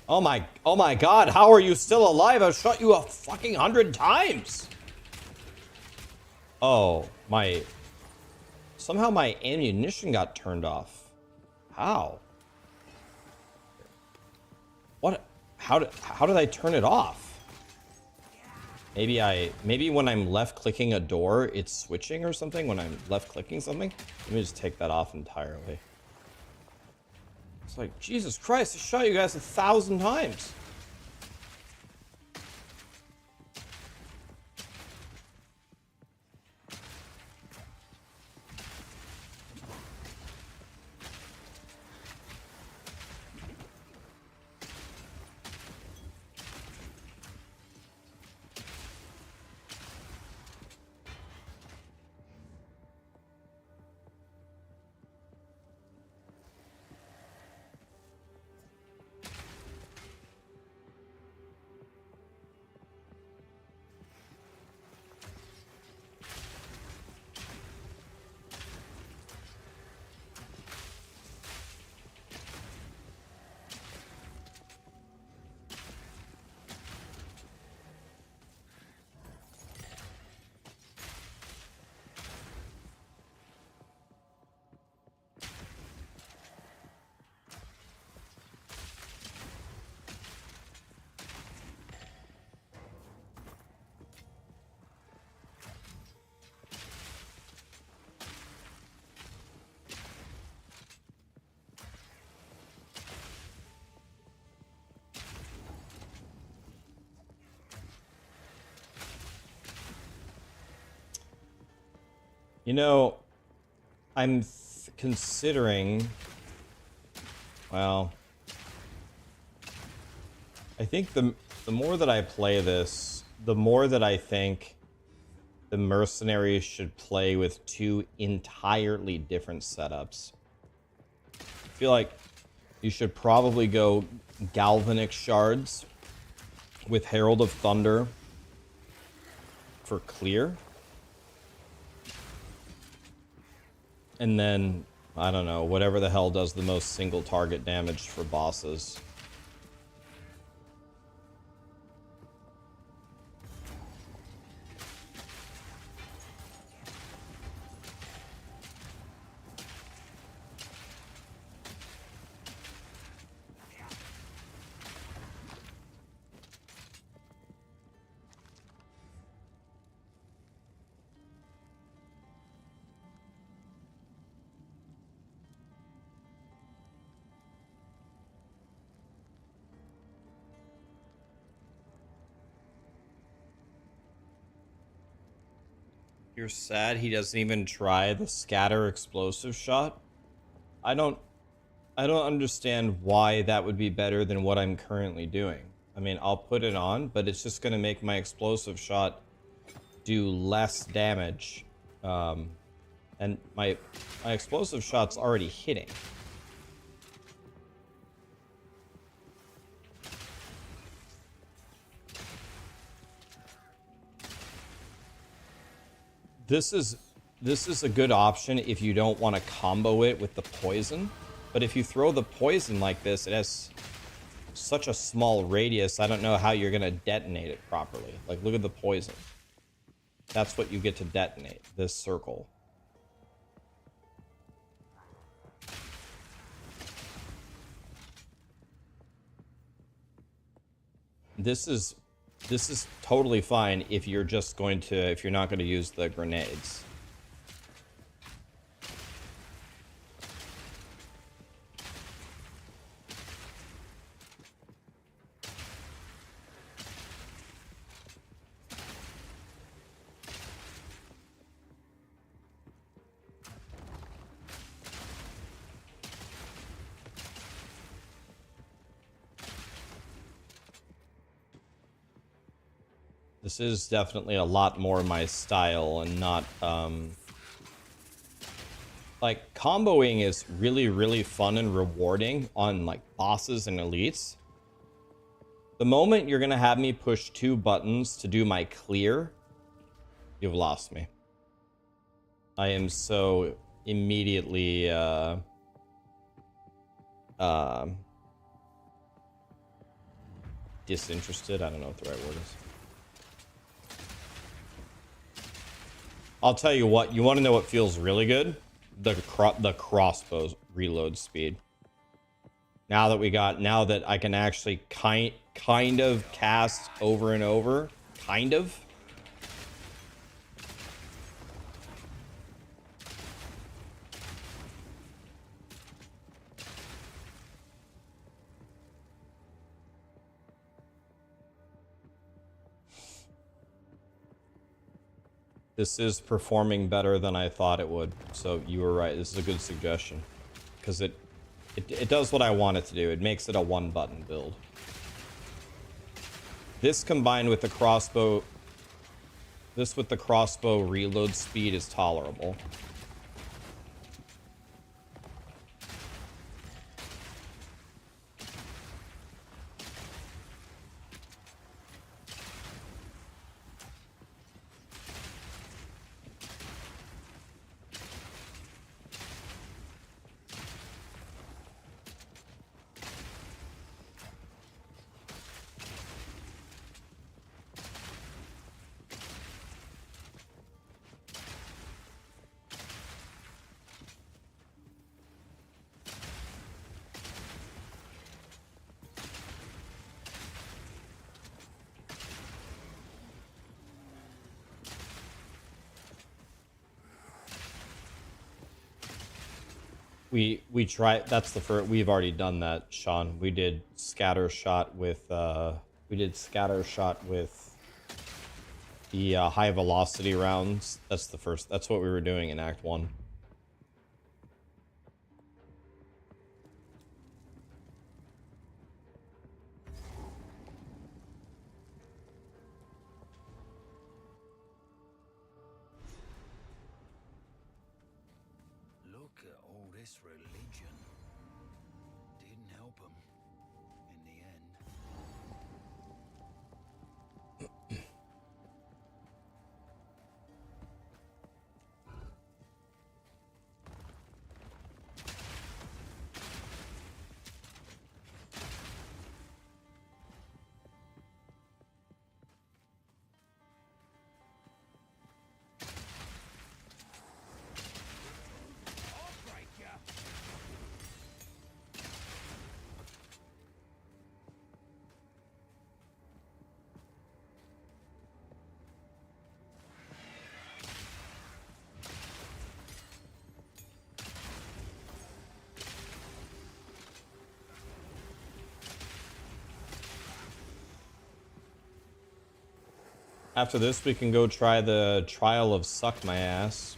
Speaker 2: Oh my god, how are you still alive? I've shot you a fucking 100 times. Oh, somehow my ammunition got turned off. How? What? How did I turn it off? Maybe when I'm left clicking a door, it's switching or something when I'm left clicking something. Let me just take that off entirely. It's like, Jesus Christ, I shot you guys 1,000 times. You know, I'm considering... Well... I think the more that I play this, the more that I think the Mercenary should play with two entirely different setups. I feel like you should probably go Galvanic Shards with Herald of Thunder for clear. And then, I don't know, whatever the hell does the most single target damage for bosses. You're sad he doesn't even try the scatter explosive shot? I don't understand why that would be better than what I'm currently doing. I mean, I'll put it on, but it's just gonna make my explosive shot do less damage. And my explosive shot's already hitting. This is a good option if you don't want to combo it with the poison. But if you throw the poison like this, it has such a small radius, I don't know how you're going to detonate it properly. Like, look at the poison. That's what you get to detonate, this circle. This is totally fine if you're just going to, if you're not going to use the grenades. This is definitely a lot more my style and not, like, comboing is really, really fun and rewarding on, like, bosses and elites. The moment you're gonna have me push 2 buttons to do my clear, you've lost me. I am so immediately, disinterested. I don't know what the right word is. I'll tell you what, you want to know what feels really good? The crossbow's reload speed. Now that I can actually kind of cast over and over, kind of. This is performing better than I thought it would, so you were right. This is a good suggestion, because it does what I want it to do. It makes it a 1-button build. This combined with the crossbow, with the crossbow reload speed is tolerable. We tried, that's the first, we've already done that, Sean. We did scatter shot with the high velocity rounds. That's the first. That's what we were doing in Act 1.
Speaker 3: Look at all this religion. Didn't help them in the end.
Speaker 2: After this, we can go try the trial of Suck My Ass.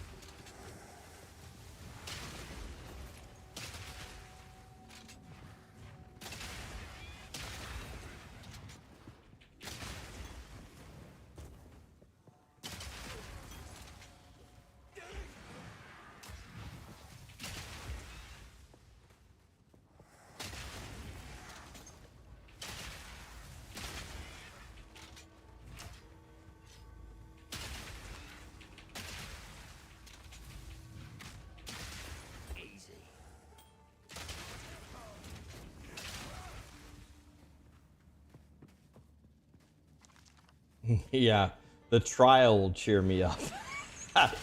Speaker 2: Yeah, the trial will cheer me up.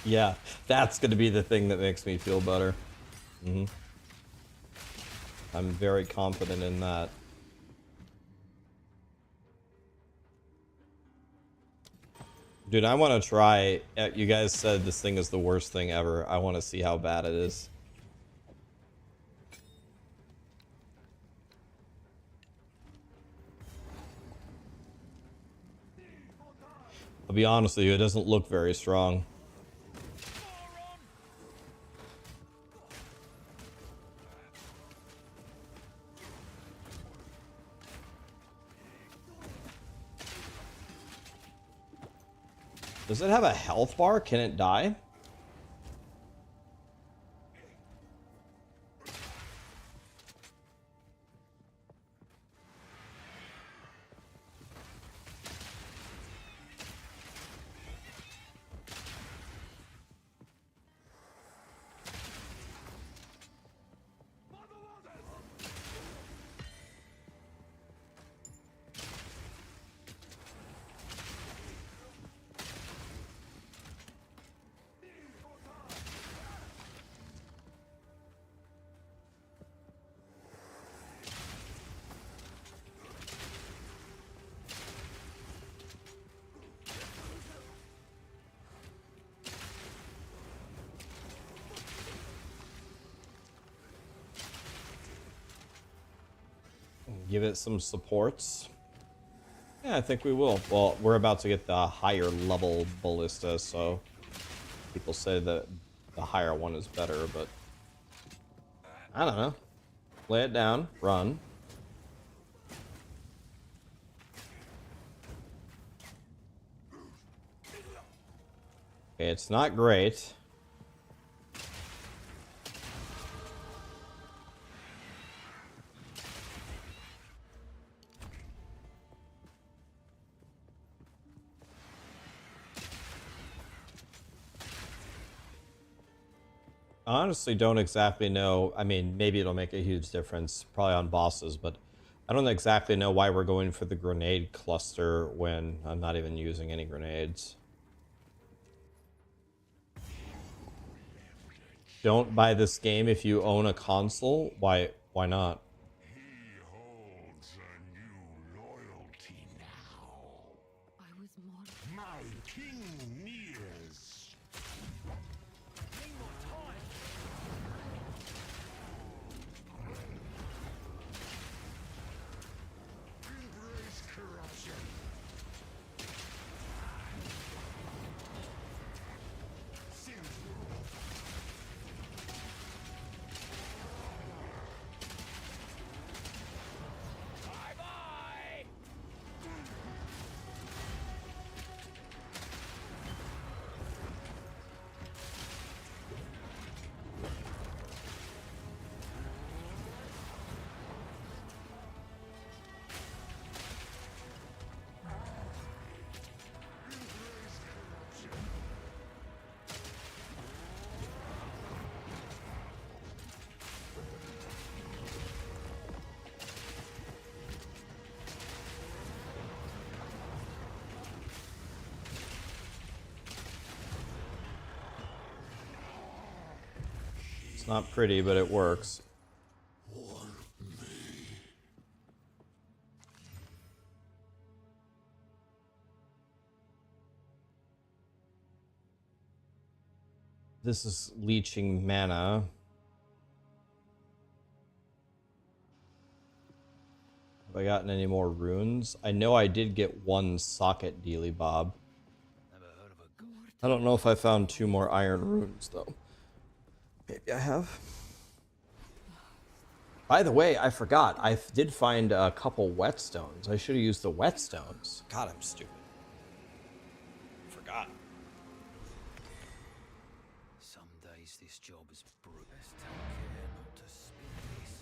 Speaker 2: Yeah, that's going to be the thing that makes me feel better. I'm very confident in that. Dude, I want to try. You guys said this thing is the worst thing ever. I want to see how bad it is. I'll be honest with you, it doesn't look very strong. Does it have a health bar? Can it die? Give it some supports. Yeah, I think we will. Well, we're about to get the higher level ballista, so people say that the higher one is better, but I don't know. Lay it down, run. Okay, it's not great. I honestly don't exactly know. I mean, maybe it'll make a huge difference, probably on bosses, but I don't exactly know why we're going for the grenade cluster when I'm not even using any grenades. Don't buy this game if you own a console. Why not?
Speaker 6: He holds a new loyalty now.
Speaker 10: I was more.
Speaker 6: My king nears. Embrace corruption.
Speaker 2: It's not pretty, but it works. This is leeching mana. Have I gotten any more runes? I know I did get one socket dealy bob. I don't know if I found 2 more iron runes though. Maybe I have. By the way, I forgot. I did find a couple whetstones. I should have used the whetstones. God, I'm stupid. Forgot.
Speaker 3: Some days this job is brutal. Best take care not to spill this.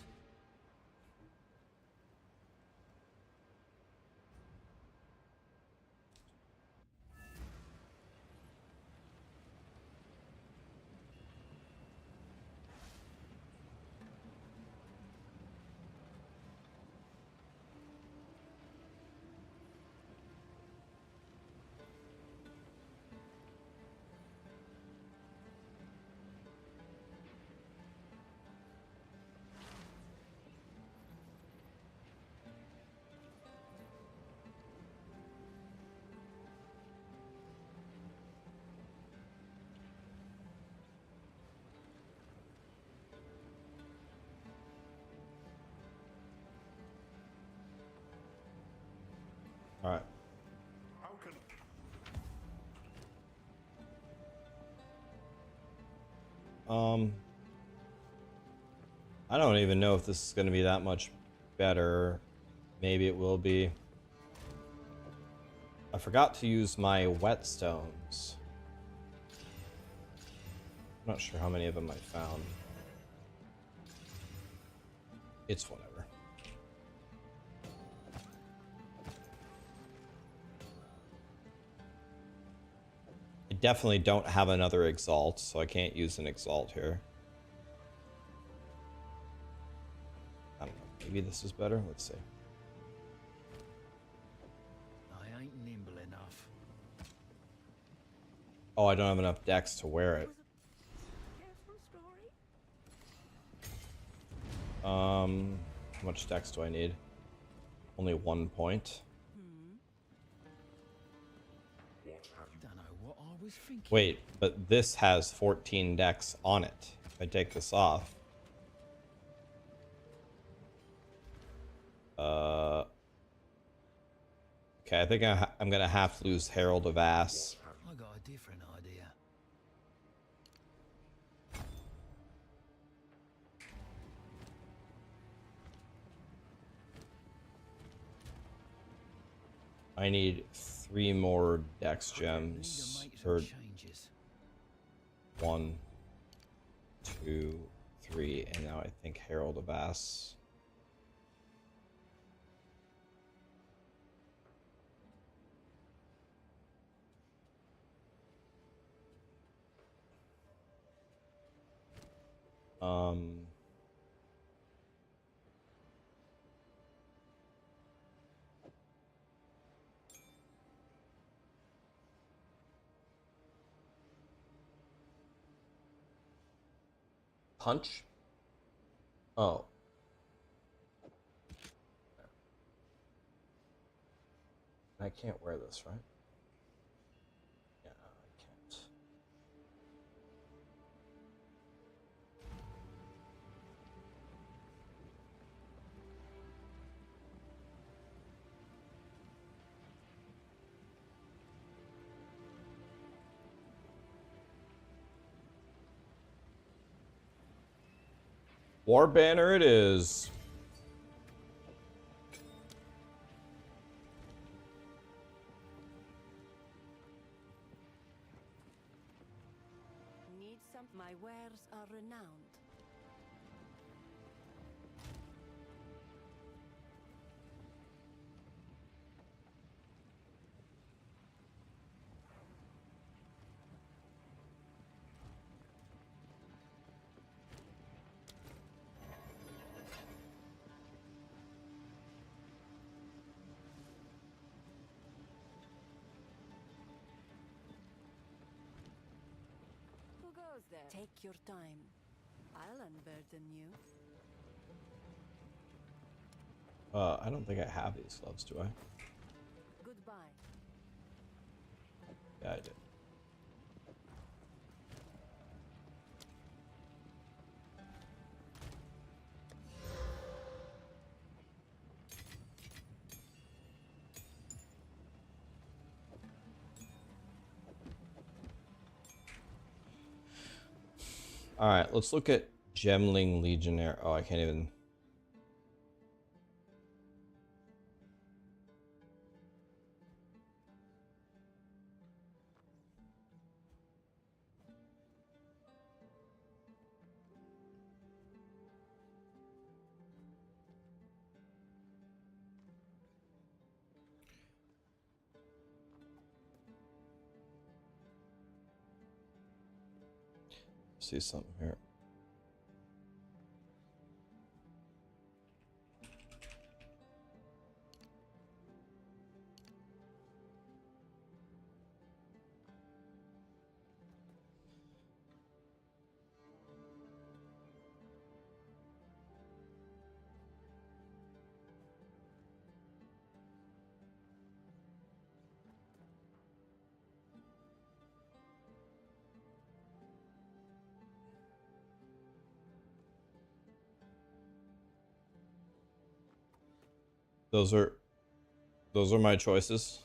Speaker 2: All right. I don't even know if this is going to be that much better. Maybe it will be. I forgot to use my whetstones. I'm not sure how many of them I found. It's whatever. I definitely don't have another exalt, so I can't use an exalt here. I don't know. Maybe this is better. Let's see.
Speaker 3: I ain't nimble enough.
Speaker 2: Oh, I don't have enough dex to wear it. How much dex do I need? Only 1 point.
Speaker 3: Don't know what I was thinking.
Speaker 2: Wait, but this has 14 dex on it. If I take this off. Okay, I think I'm gonna have to lose Herald of Ass.
Speaker 3: I got a different idea.
Speaker 2: I need 3 more dex gems. Or
Speaker 3: Changes.
Speaker 2: 1, 2, 3, and now I think Herald of Ass. Punch? Oh. I can't wear this, right? Yeah, I can't. War banner it is.
Speaker 9: Need some? My wares are renowned. Who goes there? Take your time.
Speaker 10: I'll unburden you.
Speaker 2: I don't think I have these gloves, do I?
Speaker 10: Goodbye.
Speaker 2: Yeah, I did. All right, let's look at Gemling Legionnaire. Oh, I can't even. See something here. Those are my choices.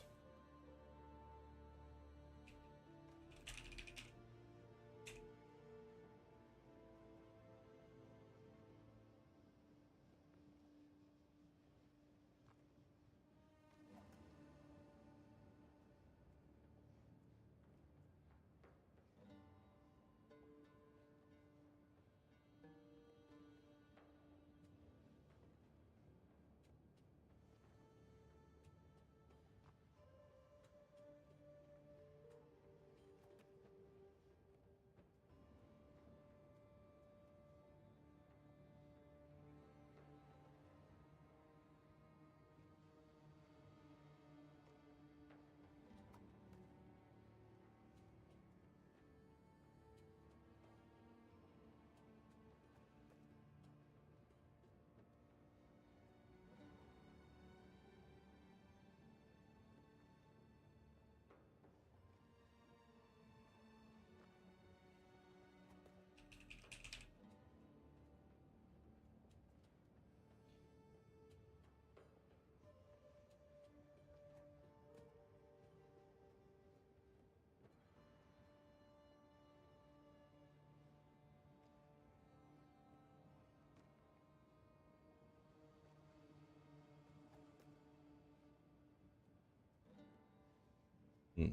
Speaker 2: Hmm.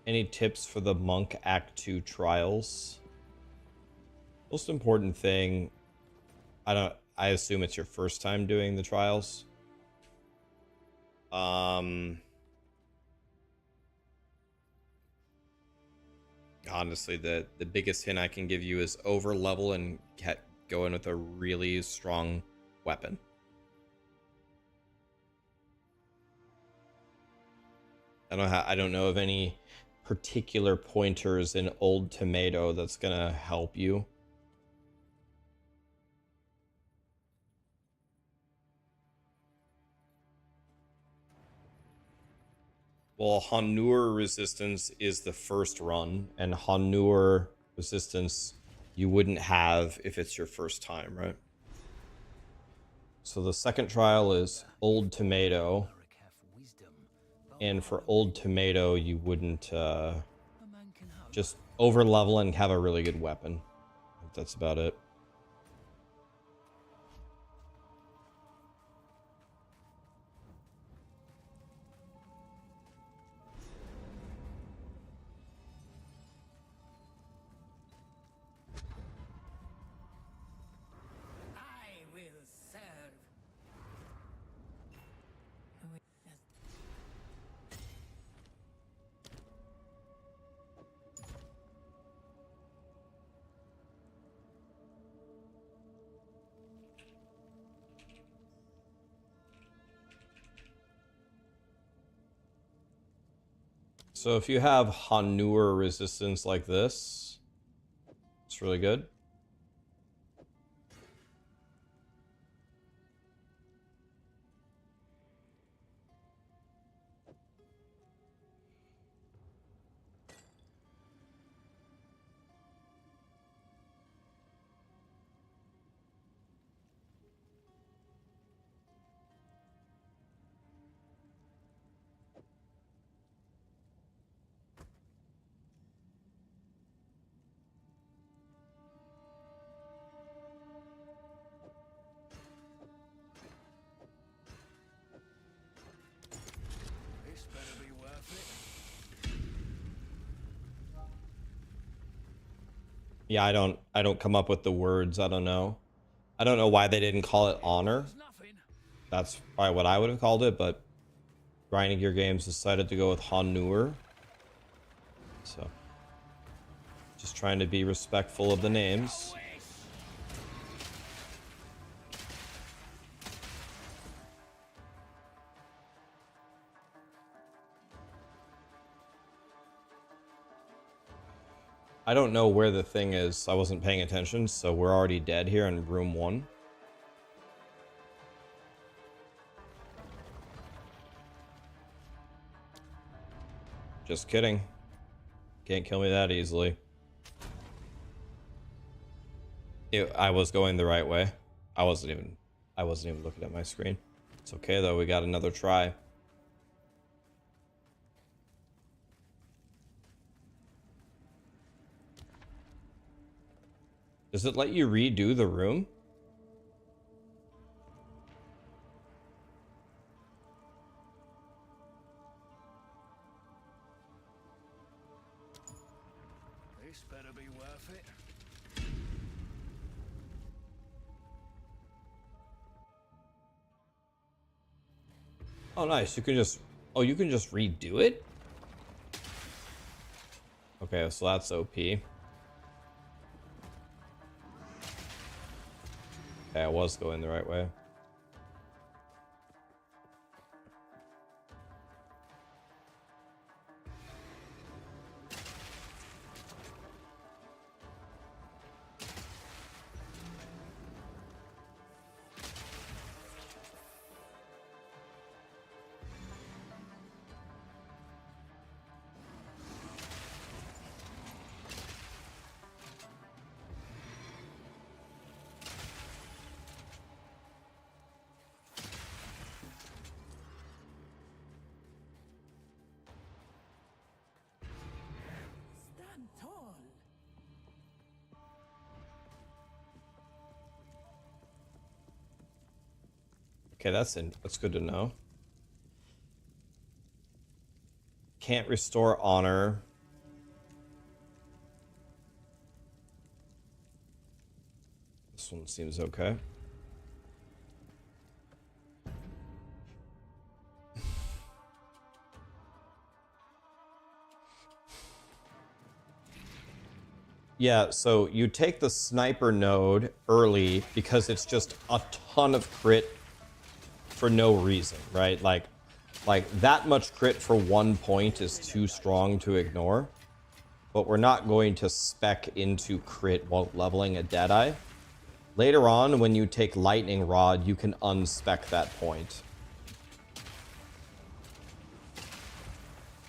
Speaker 2: Any tips for the Monk Act 2 trials? Most important thing, I assume it's your first time doing the trials. Honestly, the biggest hint I can give you is over level and go in with a really strong weapon. I don't know of any particular pointers in Old Tomato that's gonna help you. Well, Hanur resistance is the first run, and Hanur resistance you wouldn't have if it's your first time, right? So the second trial is Old Tomato, and for Old Tomato you wouldn't just over level and have a really good weapon. That's about it.
Speaker 3: I will serve.
Speaker 2: So if you have Hanur resistance like this, it's really good.
Speaker 5: This better be worth it.
Speaker 2: Yeah, I don't come up with the words. I don't know. I don't know why they didn't call it honor. That's probably what I would have called it, but Grinding Gear Games decided to go with Hanur. So just trying to be respectful of the names. I don't know where the thing is. I wasn't paying attention, so we're already dead here in room 1. Just kidding. Can't kill me that easily. I was going the right way. I wasn't even looking at my screen. It's okay though, we got another try. Does it let you redo the room?
Speaker 5: This better be worth it.
Speaker 2: Oh, nice. You can just... Oh, you can just redo it? Okay, so that's OP. Okay, I was going the right way.
Speaker 7: Stand tall.
Speaker 2: Okay, that's good to know. Can't restore honor. This one seems okay. Yeah, so you take the sniper node early because it's just a ton of crit for no reason, right? Like that much crit for 1 point is too strong to ignore. But we're not going to spec into crit while leveling a Deadeye. Later on, when you take Lightning Rod, you can unspec that point.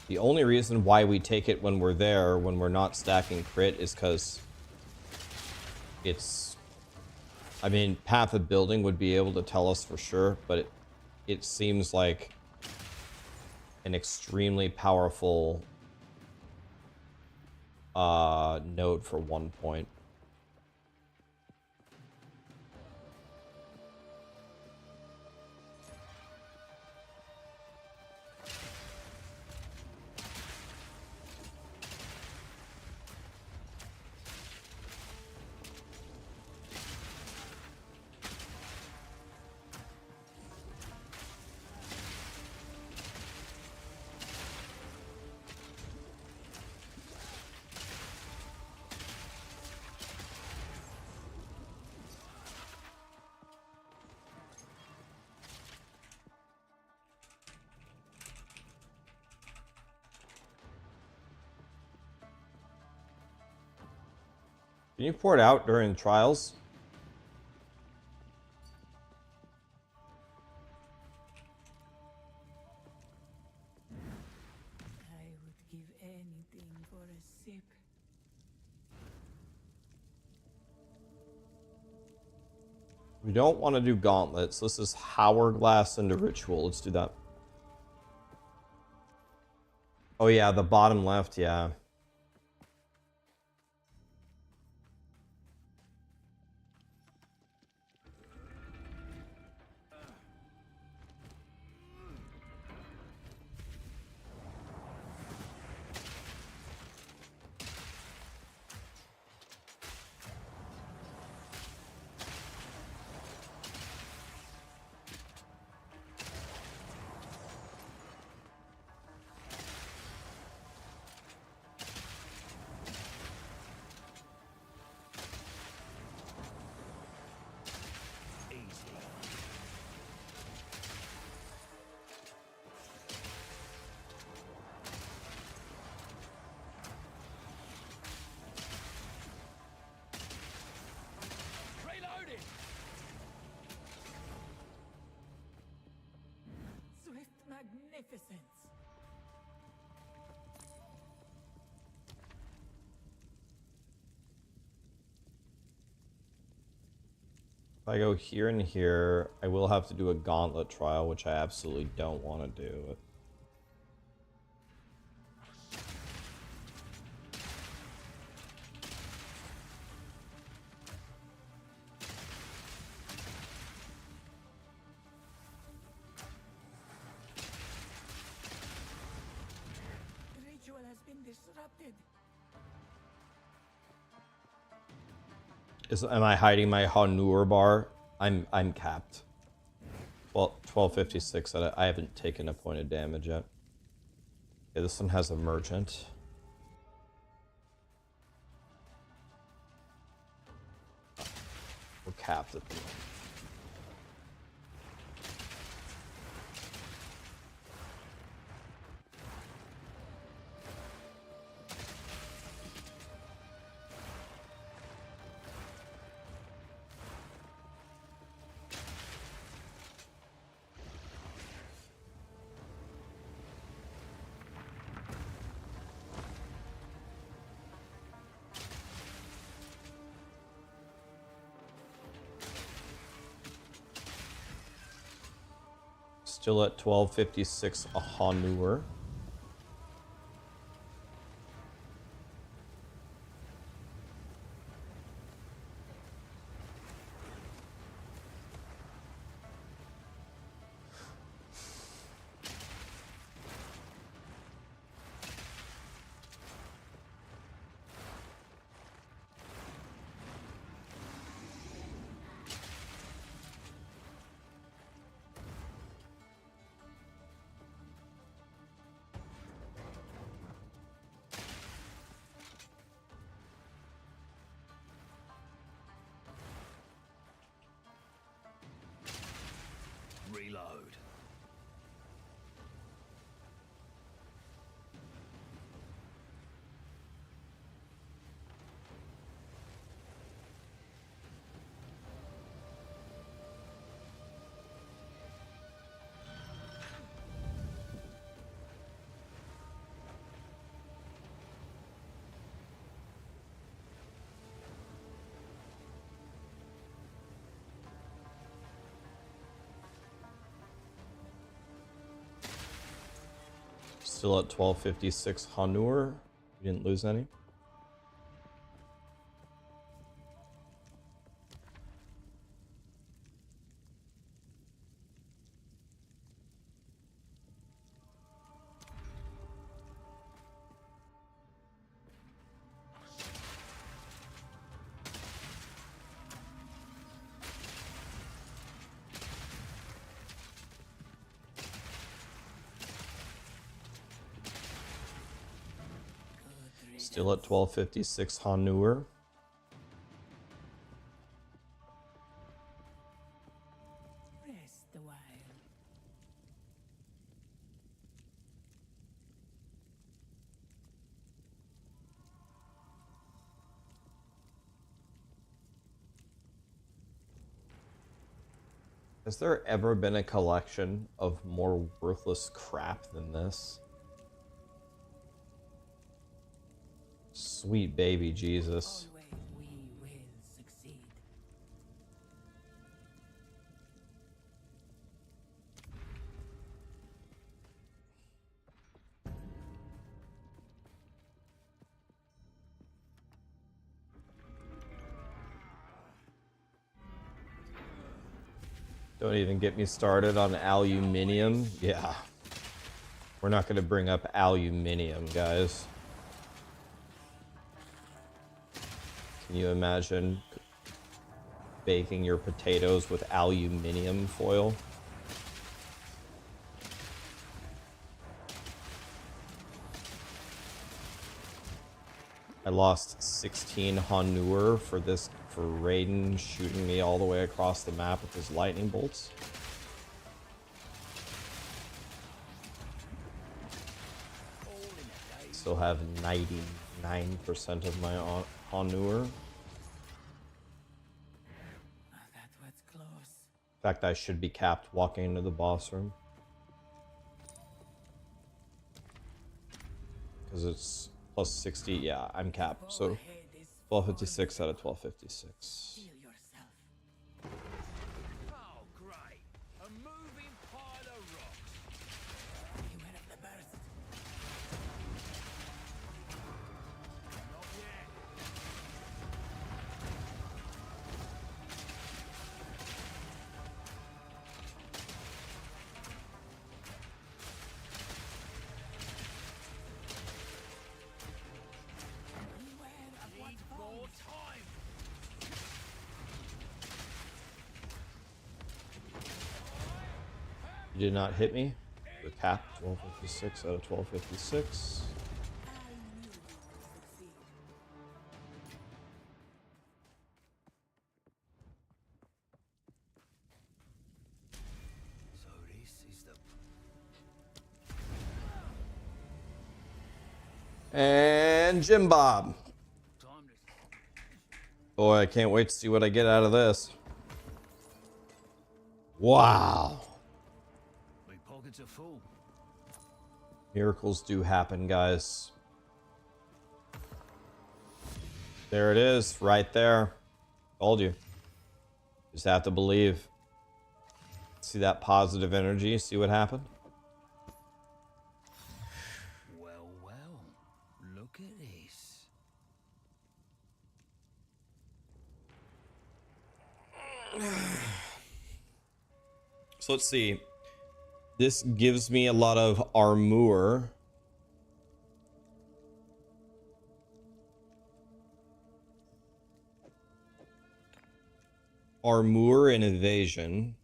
Speaker 2: The only reason why we take it when we're there, when we're not stacking crit, is because it's... I mean, Path of Building would be able to tell us for sure, but it seems like an extremely powerful node for 1 point. Can you pour it out during trials?
Speaker 7: I would give anything for a sip.
Speaker 2: We don't want to do gauntlets. This is hourglass into ritual. Let's do that. Oh yeah, the bottom left, yeah.
Speaker 3: Reloading!
Speaker 7: Swift magnificence.
Speaker 2: If I go here and here, I will have to do a gauntlet trial, which I absolutely don't want to do.
Speaker 7: The ritual has been disrupted.
Speaker 2: Am I hiding my Hanur bar? I'm capped. Well, 1256. I haven't taken a point of damage yet. Okay, this one has a merchant. We're capped at the moment. Still at 1256 a Hanur.
Speaker 3: Reload.
Speaker 2: Still at 1256 Hanur. We didn't lose any. Still at 1256 Hanur.
Speaker 7: Rest a while.
Speaker 2: Has there ever been a collection of more worthless crap than this? Sweet baby Jesus.
Speaker 3: Always we will succeed.
Speaker 2: Don't even get me started on aluminium. Yeah. We're not going to bring up aluminium, guys. Can you imagine baking your potatoes with aluminium foil? I lost 16 Honor for Raiden shooting me all the way across the map with his lightning bolts. Still have 99% of my Honor.
Speaker 3: That was close.
Speaker 2: In fact, I should be capped walking into the boss room. Because it's plus 60. Yeah, I'm capped. So 1256 out of 1256.
Speaker 3: Feel yourself.
Speaker 5: Oh, great. A moving pile of rocks.
Speaker 3: Beware of the burst.
Speaker 5: Not yet.
Speaker 3: Beware of what
Speaker 5: Need
Speaker 3: falls.
Speaker 5: more time.
Speaker 2: You did not hit me. The cap 1256 out of 1256.
Speaker 3: I knew you would succeed.
Speaker 5: So this is the
Speaker 2: And Jim Bob.
Speaker 5: timeless.
Speaker 2: Boy, I can't wait to see what I get out of this. Wow.
Speaker 5: My pockets are full.
Speaker 2: Miracles do happen, guys. There it is, right there. Told you. Just have to believe. See that positive energy? See what happened?
Speaker 5: Well, well. Look at this.
Speaker 2: So let's see. This gives me a lot of armor. Armor and evasion.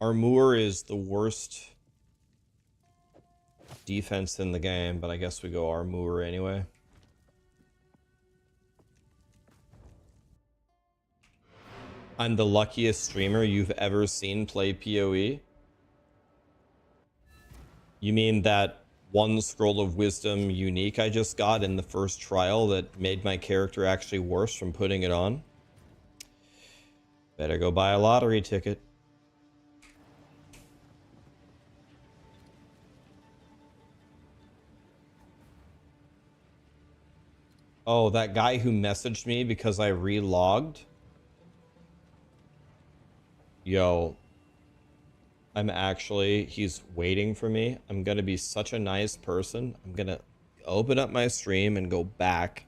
Speaker 2: Armor is the worst defense in the game, but I guess we go armor anyway. I'm the luckiest streamer you've ever seen play PoE. You mean that one scroll of wisdom unique I just got in the first trial that made my character actually worse from putting it on? Better go buy a lottery ticket. Oh, that guy who messaged me because I relogged? Yo, he's waiting for me. I'm gonna be such a nice person. I'm gonna open up my stream and go back,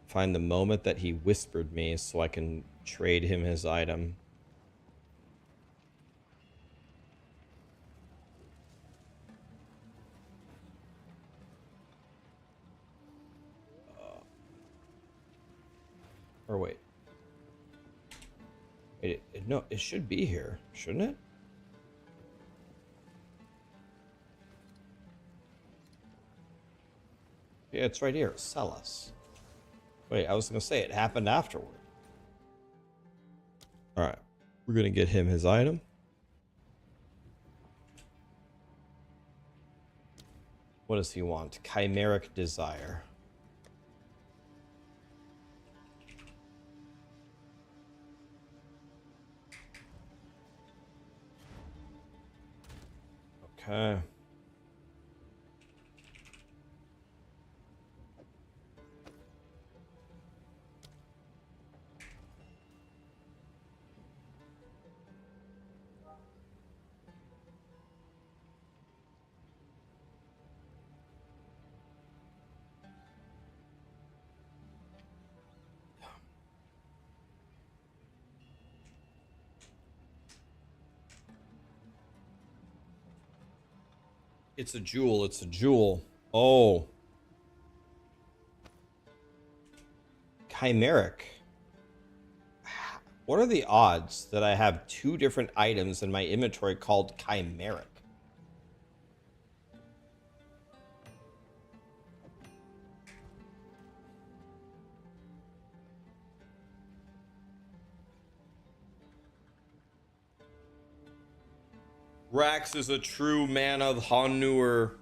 Speaker 2: find the moment that he whispered me so I can trade him his item. Or wait. No, it should be here, shouldn't it? Yeah, it's right here. Sell us. Wait, I was gonna say it happened afterward. Alright. We're gonna get him his item. What does he want? Chimeric Desire. Okay. It's a jewel. It's a jewel. Oh. Chimeric. What are the odds that I have two different items in my inventory called chimeric? Rax is a true man of Honor.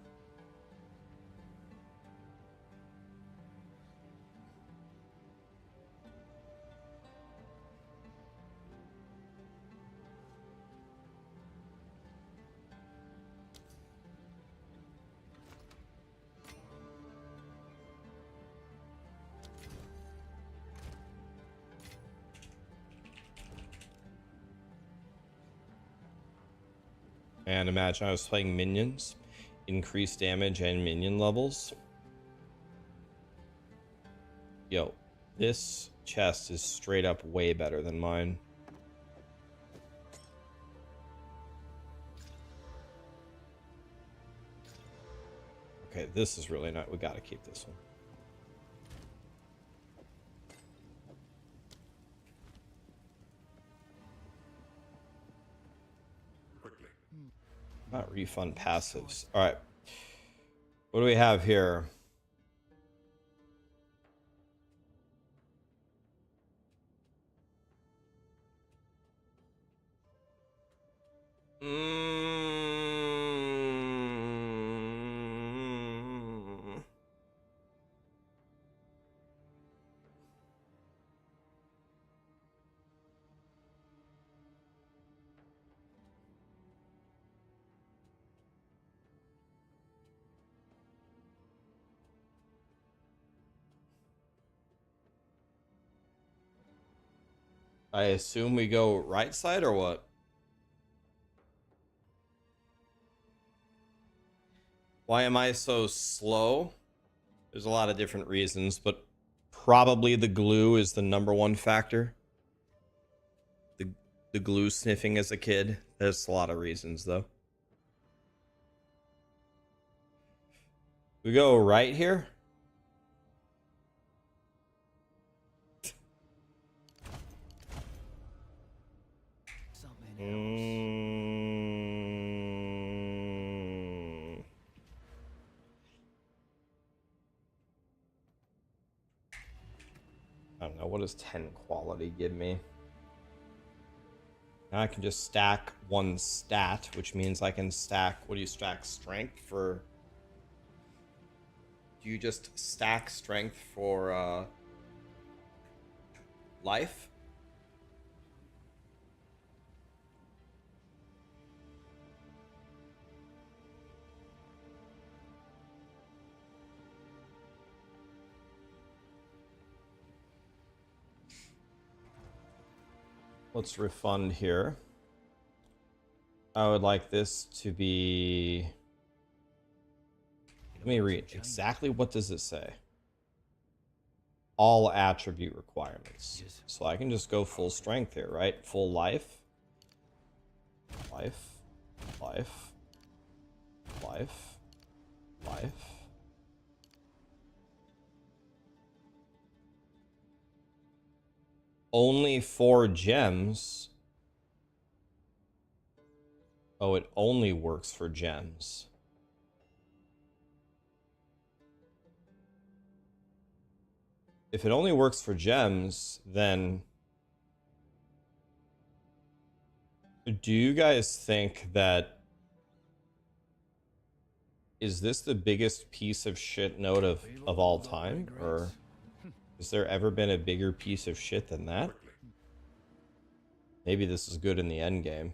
Speaker 2: And imagine I was playing minions, increased damage and minion levels. Yo, this chest is straight up way better than mine. Okay, this is really not. We gotta keep this one. Not refund passives. All right. What do we have here? I assume we go right side or what? Why am I so slow? There's a lot of different reasons, but probably the glue is the #1 factor. The glue sniffing as a kid. There's a lot of reasons though. We go right here. I don't know. What does 10 quality give me? Now I can just stack one stat, which means I can stack. What do you stack? Strength for. Do you just stack strength for life? Let's refund here. I would like this to be. Let me read. Exactly what does it say? All attribute requirements. So I can just go full strength here, right? Full life. Life. Life. Life. Life. Only 4 gems. Oh, it only works for gems. If it only works for gems, then do you guys think that is this the biggest piece of shit node of all time? Or has there ever been a bigger piece of shit than that? Maybe this is good in the end game.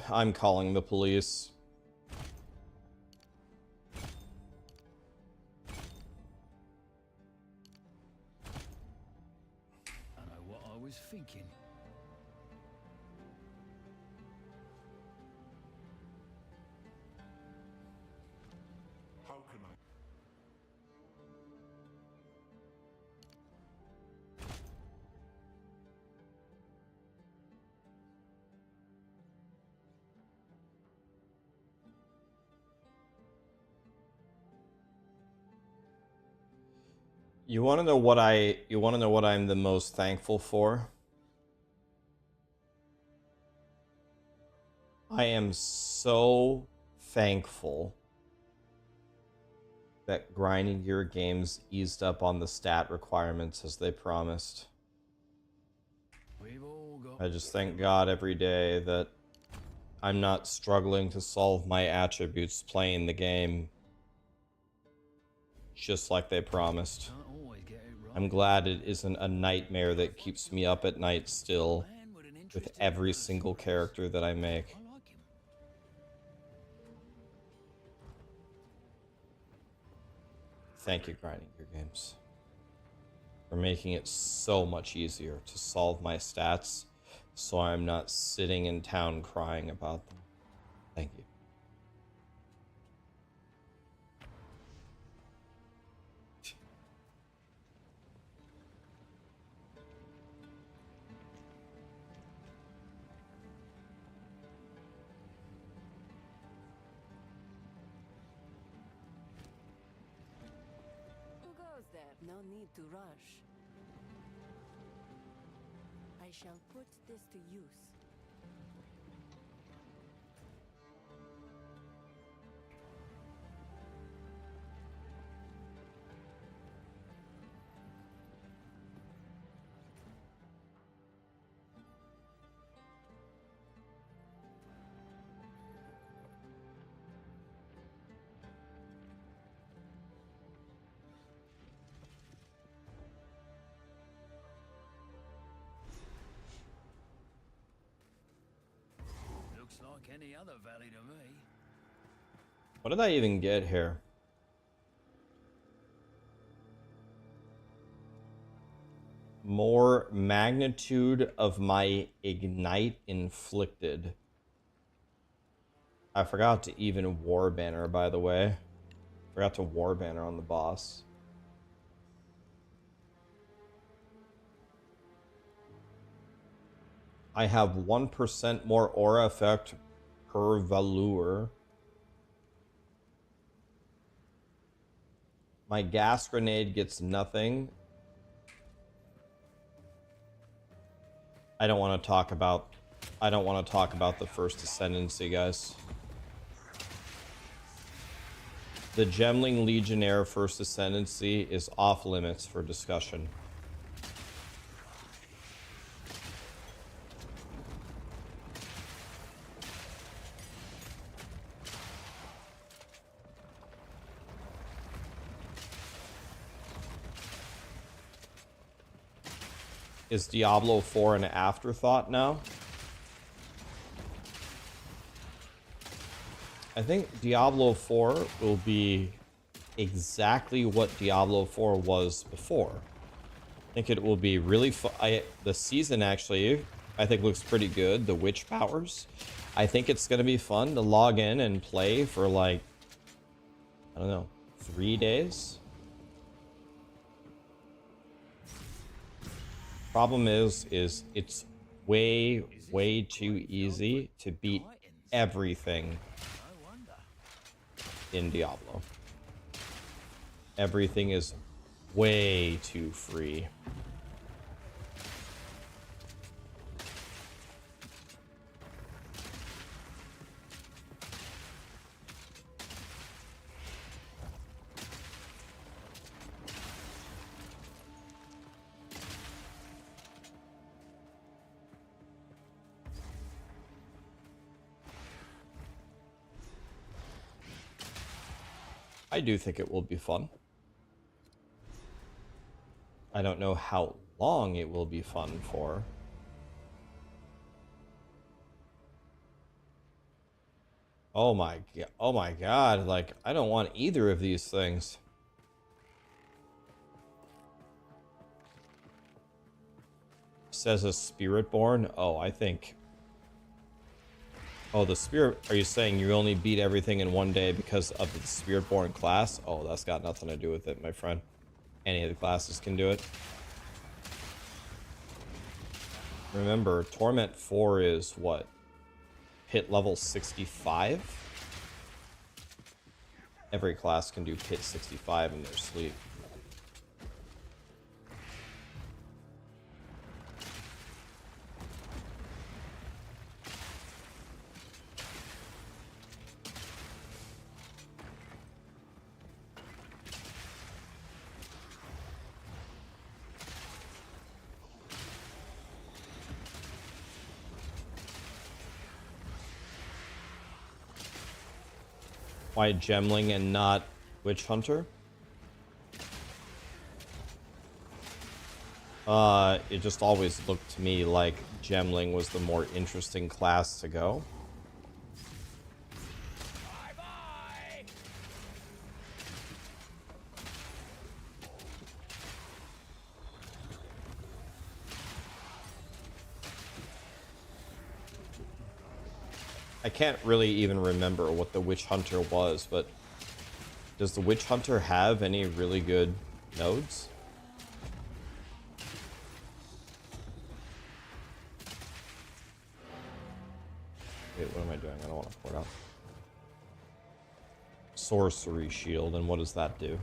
Speaker 2: I'm calling the police.
Speaker 3: I know what I was thinking.
Speaker 1: How can I?
Speaker 2: You want to know what I'm the most thankful for? I am so thankful that grinding gear games eased up on the stat requirements as they promised.
Speaker 3: We've all got...
Speaker 2: I just thank God every day that I'm not struggling to solve my attributes playing the game just like they promised.
Speaker 3: Can't always get it right.
Speaker 2: I'm glad it isn't a nightmare that keeps me up at night still
Speaker 3: Man with an
Speaker 2: with
Speaker 3: interesting
Speaker 2: every
Speaker 3: person.
Speaker 2: single character that I make.
Speaker 3: I like him.
Speaker 2: Thank you, Grinding Gear Games, for making it so much easier to solve my stats so I'm not sitting in town crying about them. Thank you.
Speaker 9: Who goes there? No need to rush. I shall put this to use.
Speaker 3: Looks like any other valley to me.
Speaker 2: What did I even get here? More magnitude of my ignite inflicted. I forgot to even war banner, by the way. Forgot to war banner on the boss. I have 1% more aura effect per Valur. My gas grenade gets nothing. I don't want to talk about the first ascendancy, guys. The Gemling Legionnaire first ascendancy is off limits for discussion. Is Diablo 4 an afterthought now? I think Diablo 4 will be exactly what Diablo 4 was before. I think it will be really fun. The season actually, I think, looks pretty good. The witch powers. I think it's going to be fun to log in and play for, like, I don't know, 3 days. Problem is it's way too easy to beat everything in Diablo. Everything is way too free. I do think it will be fun. I don't know how long it will be fun for. Oh my god, like, I don't want either of these things. Says a spirit born. Oh, I think. Oh, the spirit. Are you saying you only beat everything in one day because of the spirit born class? Oh, that's got nothing to do with it, my friend. Any of the classes can do it. Remember, Torment 4 is what? Pit level 65? Every class can do Pit 65 in their sleep. Why Gemling and not Witch Hunter? It just always looked to me like Gemling was the more interesting class to go. I can't really even remember what the Witch Hunter was, but does the Witch Hunter have any really good nodes? Wait, what am I doing? I don't want to pour it out. Sorcery Shield, and what does that do?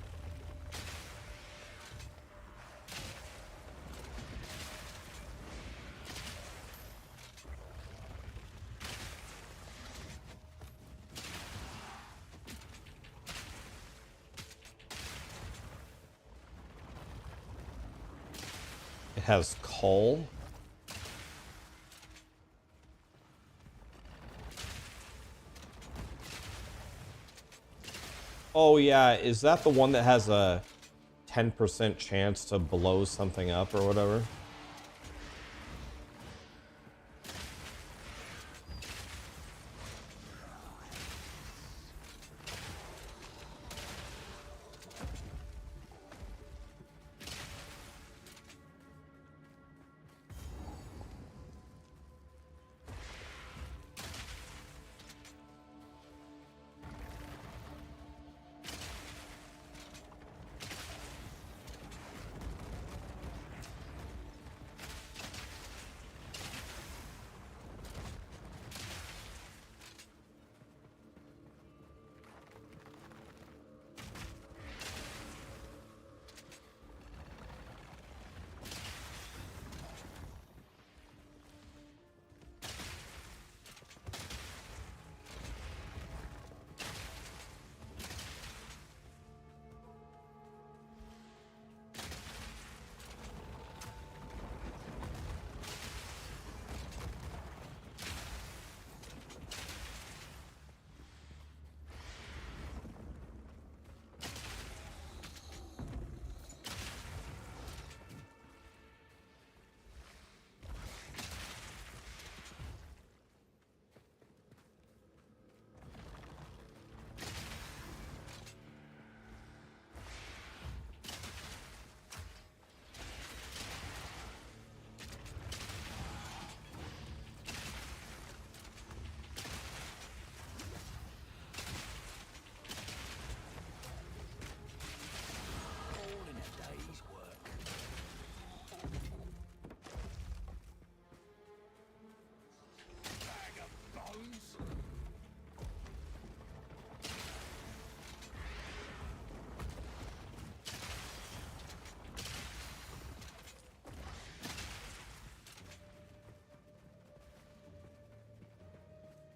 Speaker 2: It has coal. Oh yeah, is that the one that has a 10% chance to blow something up or whatever?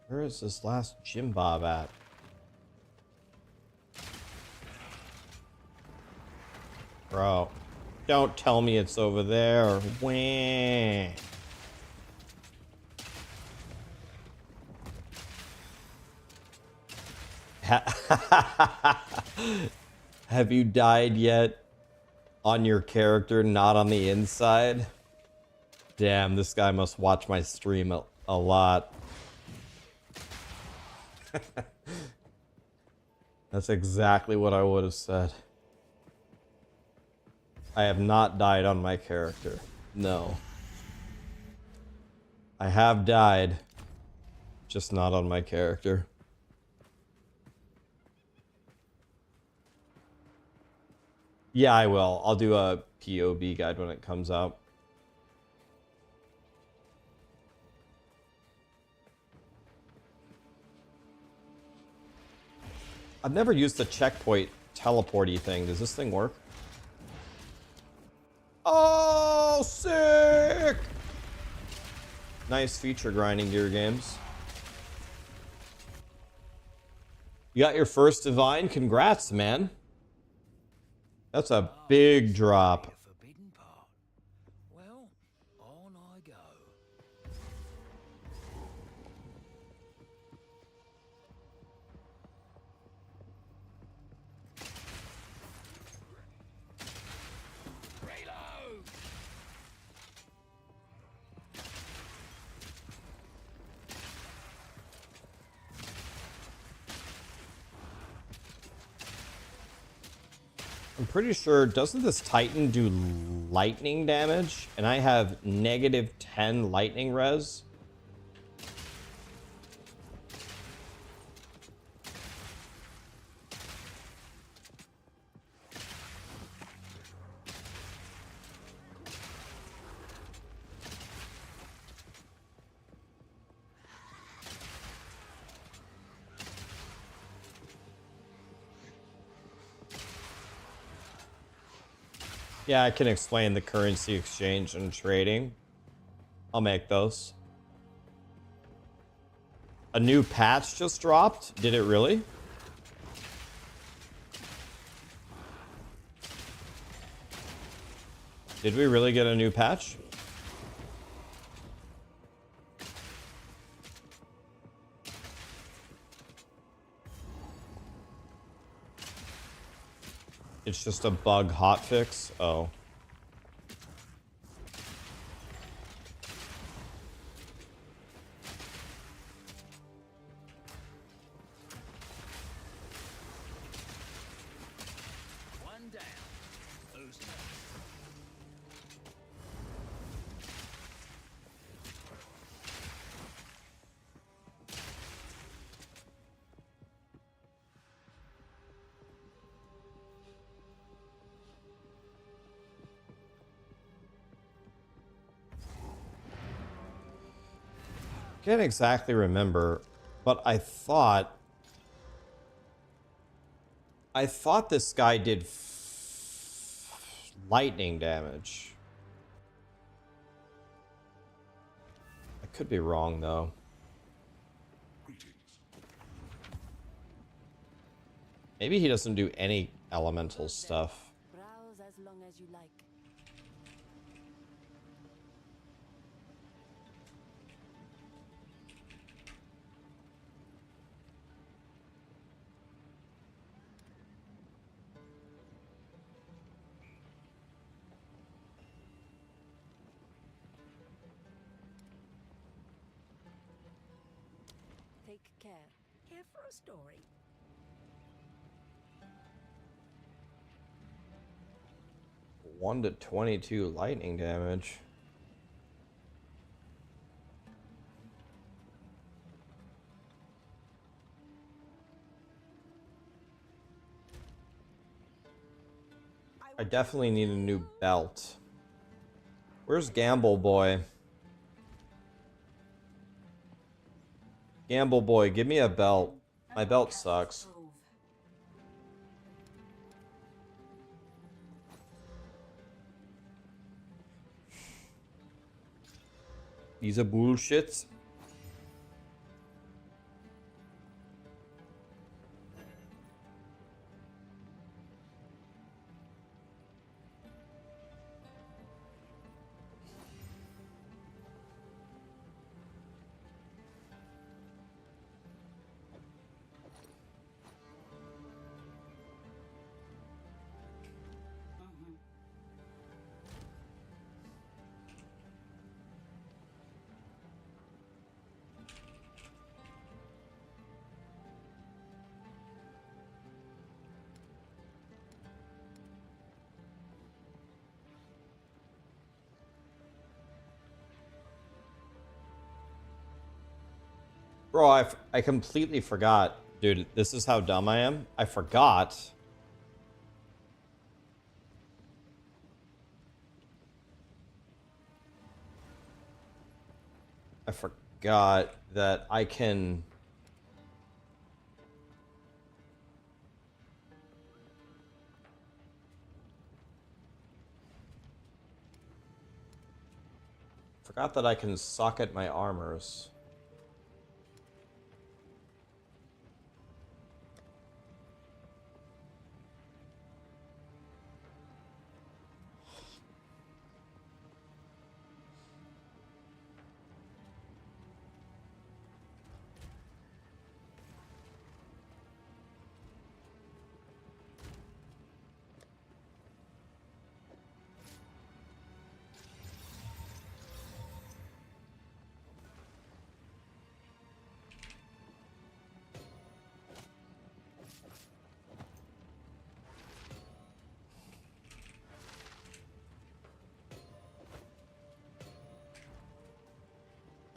Speaker 2: Where is this last Jim Bob at? Bro, don't tell me it's over there. Wah. Have you died yet on your character, not on the inside? Damn, this guy must watch my stream a lot. That's exactly what I would have said. I have not died on my character. No. I have died, just not on my character. Yeah, I will. I'll do a POB guide when it comes out. I've never used the checkpoint teleporty thing. Does this thing work? Oh, sick! Nice feature grinding, Gear Games. You got your first divine? Congrats, man. That's a big drop.
Speaker 3: Well, on I go. Reload!
Speaker 2: I'm pretty sure, doesn't this Titan do lightning damage? And I have negative 10 lightning res? Yeah, I can explain the currency exchange and trading. I'll make those. A new patch just dropped? Did it really? Did we really get a new patch? It's just a bug hotfix? Oh.
Speaker 3: One down. Who's next?
Speaker 2: Can't exactly remember, but I thought this guy did lightning damage. I could be wrong though. Maybe he doesn't do any elemental stuff.
Speaker 9: Browse as long as you like. Take care.
Speaker 7: Here for a story.
Speaker 2: One to 22 lightning damage. I definitely need a new belt. Where's Gamble Boy? Gamble Boy, give me a belt. My belt sucks. These are bullshit. Bro, I completely forgot. Dude, this is how dumb I am. I forgot. I forgot that I can... Forgot that I can socket my armors.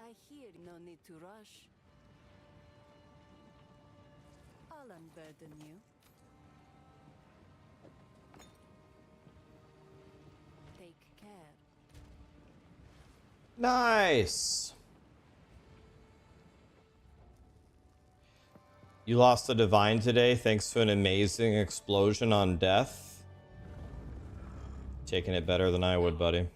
Speaker 9: I hear no need to rush. I'll unburden you. Take care.
Speaker 2: Nice! You lost a divine today thanks to an amazing explosion on death. Taking it better than I would, buddy.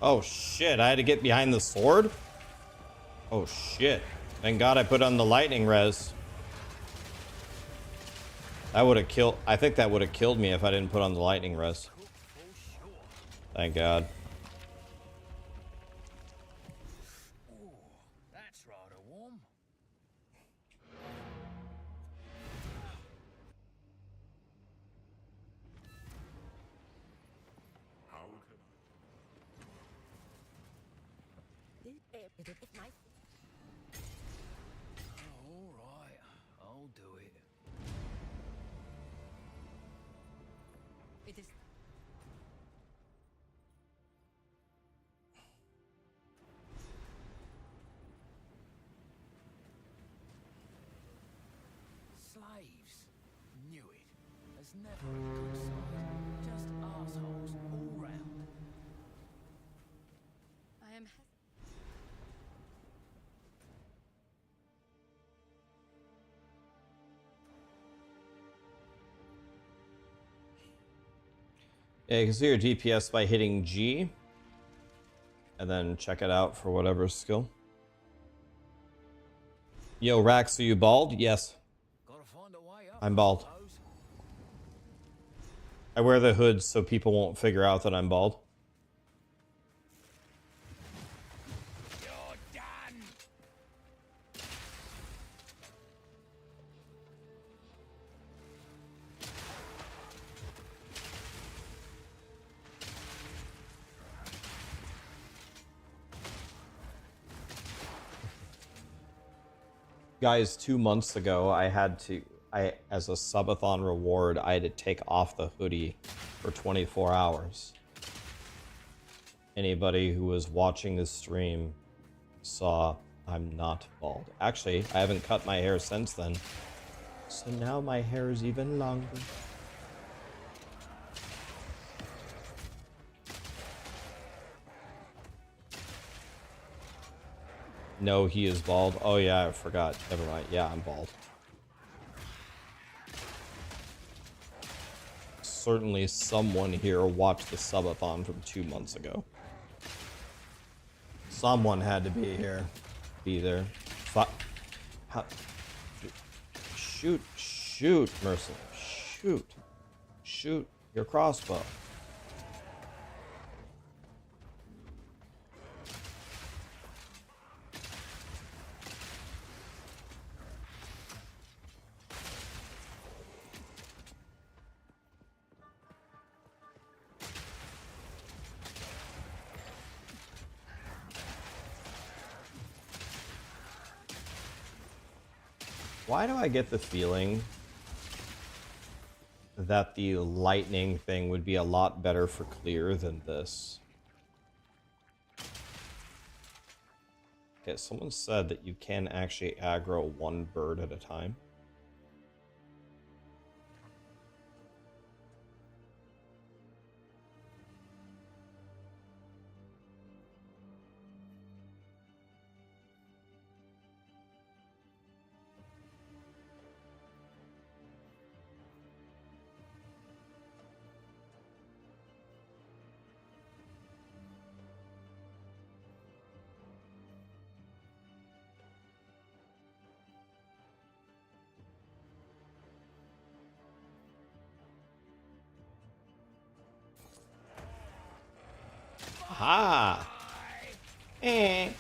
Speaker 2: Oh shit, I had to get behind the sword? Oh shit. Thank God I put on the lightning res. That would have killed... I think that would have killed me if I didn't put on the lightning res. Thank God.
Speaker 3: That's rather warm.
Speaker 7: It's nice.
Speaker 3: All right, I'll do it.
Speaker 7: It is.
Speaker 3: Slaves. Knew it. There's never a good side. Just assholes all round.
Speaker 4: I am.
Speaker 2: Yeah, you can see your DPS by hitting G. And then check it out for whatever skill. Yo, Rax, are you bald? Yes.
Speaker 3: Gotta find a way up,
Speaker 2: I'm bald. I wear the hood so people won't figure out that I'm bald.
Speaker 3: You're done.
Speaker 2: Guys, 2 months ago, as a subathon reward, I had to take off the hoodie for 24 hours. Anybody who was watching this stream saw I'm not bald. Actually, I haven't cut my hair since then. So now my hair is even longer. No, he is bald. Oh yeah, I forgot. Never mind. Yeah, I'm bald. Certainly someone here watched the subathon from 2 months ago. Someone had to be here. Be there. How? Shoot. Shoot, Mercy. Shoot. Shoot your crossbow. Why do I get the feeling that the lightning thing would be a lot better for clear than this? Okay, someone said that you can actually aggro one bird at a time. Aha! Eh.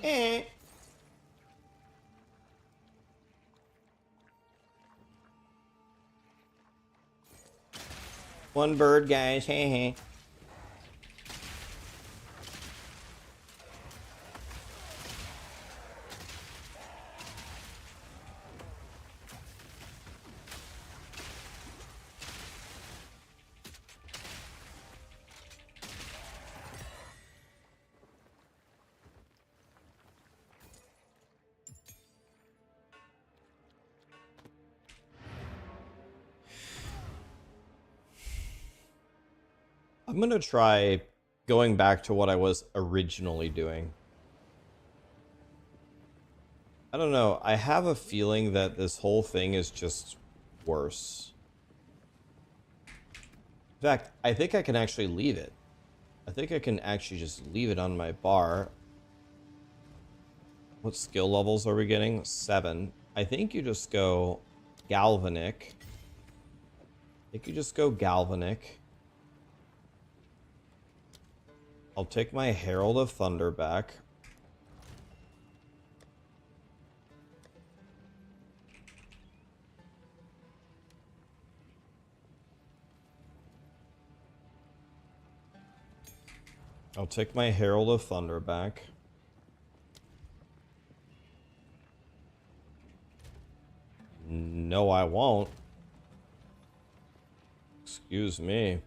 Speaker 2: Eh. One bird, guys. Hey, hey. I'm gonna try going back to what I was originally doing. I don't know. I have a feeling that this whole thing is just worse. In fact, I think I can actually leave it. I think I can actually just leave it on my bar. What skill levels are we getting? 7. I think you just go Galvanic. I think you just go Galvanic. I'll take my Herald of Thunder back. I'll take my Herald of Thunder back. No, I won't. Excuse me.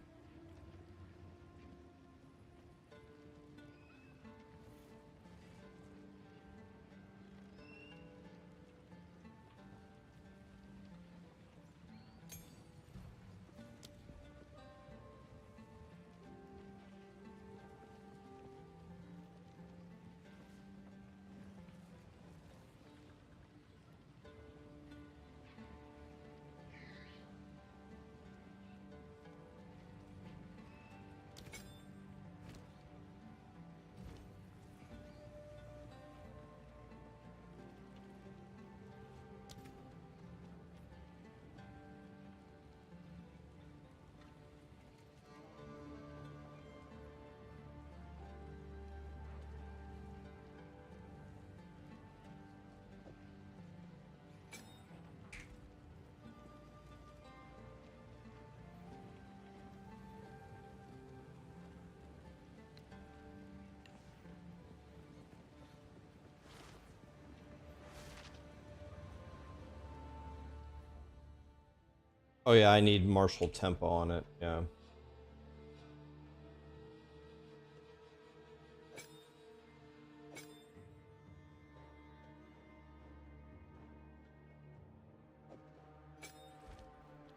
Speaker 2: Oh yeah, I need martial tempo on it, yeah.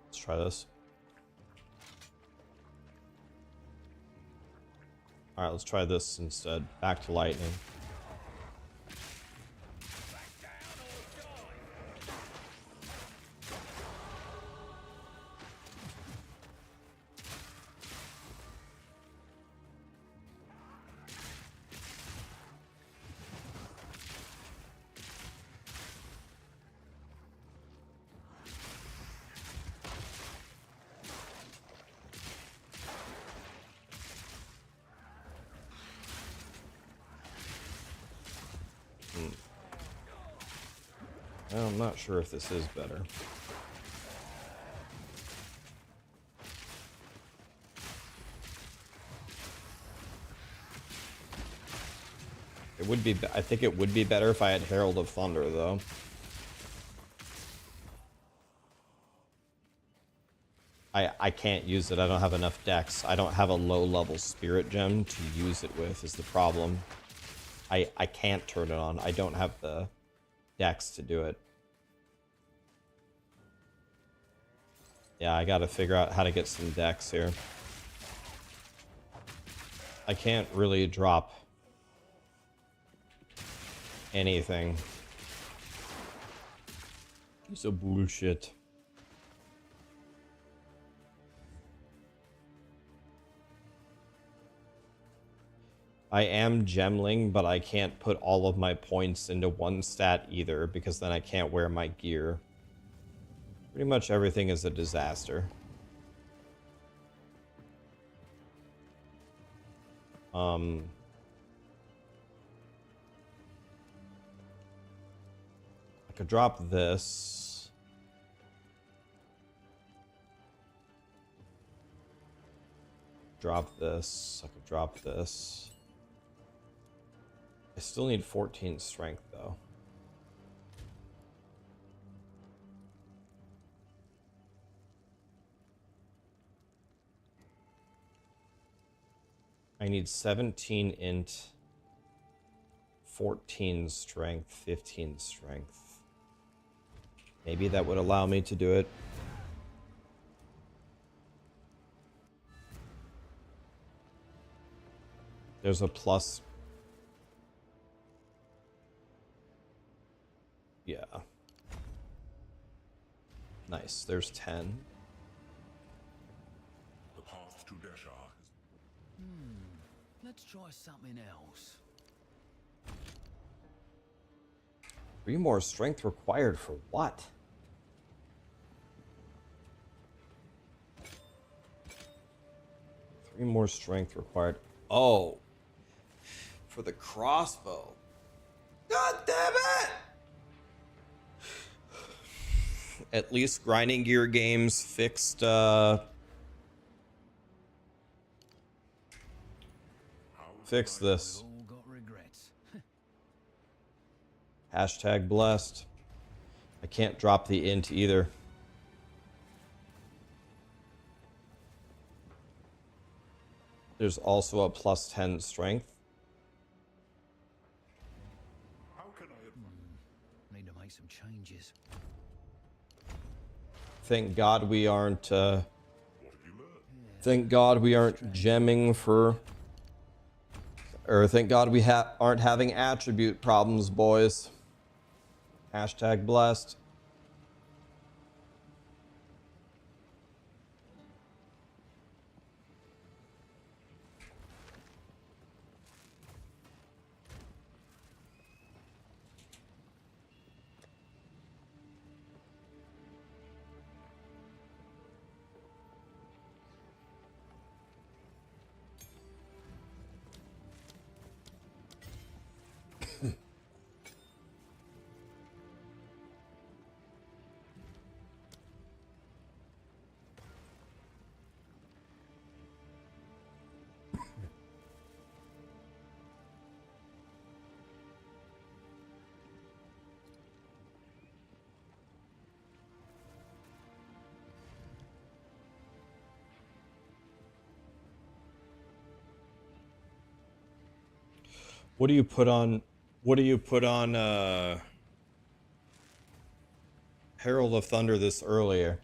Speaker 2: Let's try this. Alright, let's try this instead. Back to lightning. Well, I'm not sure if this is better. It would be, I think it would be better if I had Herald of Thunder, though. I can't use it. I don't have enough dex. I don't have a low-level spirit gem to use it with, is the problem. I can't turn it on. I don't have the dex to do it. Yeah, I gotta figure out how to get some dex here. I can't really drop anything. Piece of bullshit. I am gemling, but I can't put all of my points into one stat either, because then I can't wear my gear. Pretty much everything is a disaster. I could drop this. Drop this. I could drop this. I still need 14 strength, though. I need 17 int, 14 strength, 15 strength. Maybe that would allow me to do it. There's a plus. Yeah. Nice. There's 10.
Speaker 1: The path to Desha.
Speaker 3: Let's try something else.
Speaker 2: 3 more strength required for what? Three more strength required. Oh. For the crossbow. God damn it! At least Grinding Gear Games fixed fix this. Hashtag blessed. I can't drop the int either. There's also a plus 10 strength.
Speaker 1: How can I
Speaker 3: Need to make some changes.
Speaker 2: Thank God we aren't thank God we aren't gemming for, or thank God we aren't having attribute problems, boys. Hashtag blessed. What do you put on? What do you put on? Herald of Thunder this earlier.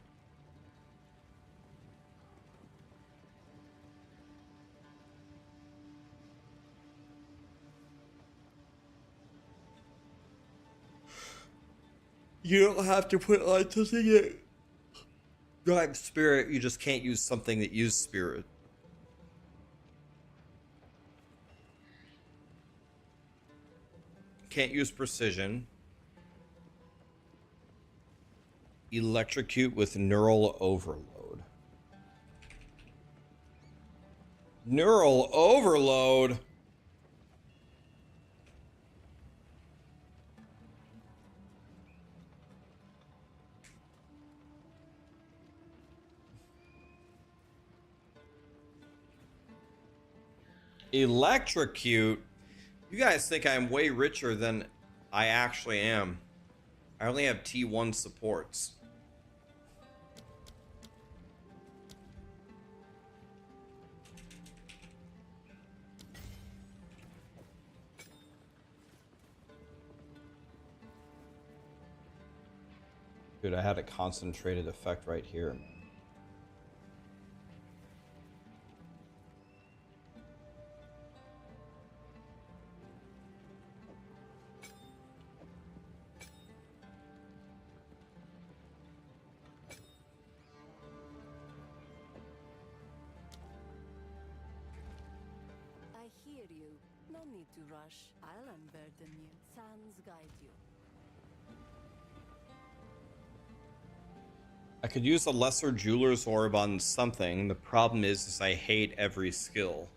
Speaker 2: You don't have to put on something that drives spirit. You just can't use something that uses spirit. Can't use precision. Electrocute with neural overload. Neural overload? Electrocute? You guys think I'm way richer than I actually am. I only have T1 supports. Dude, I had a concentrated effect right here.
Speaker 9: I hear you. No need to rush. I'll unburden you. Sands guide you.
Speaker 2: I could use a lesser jeweler's orb on something. The problem is I hate every skill.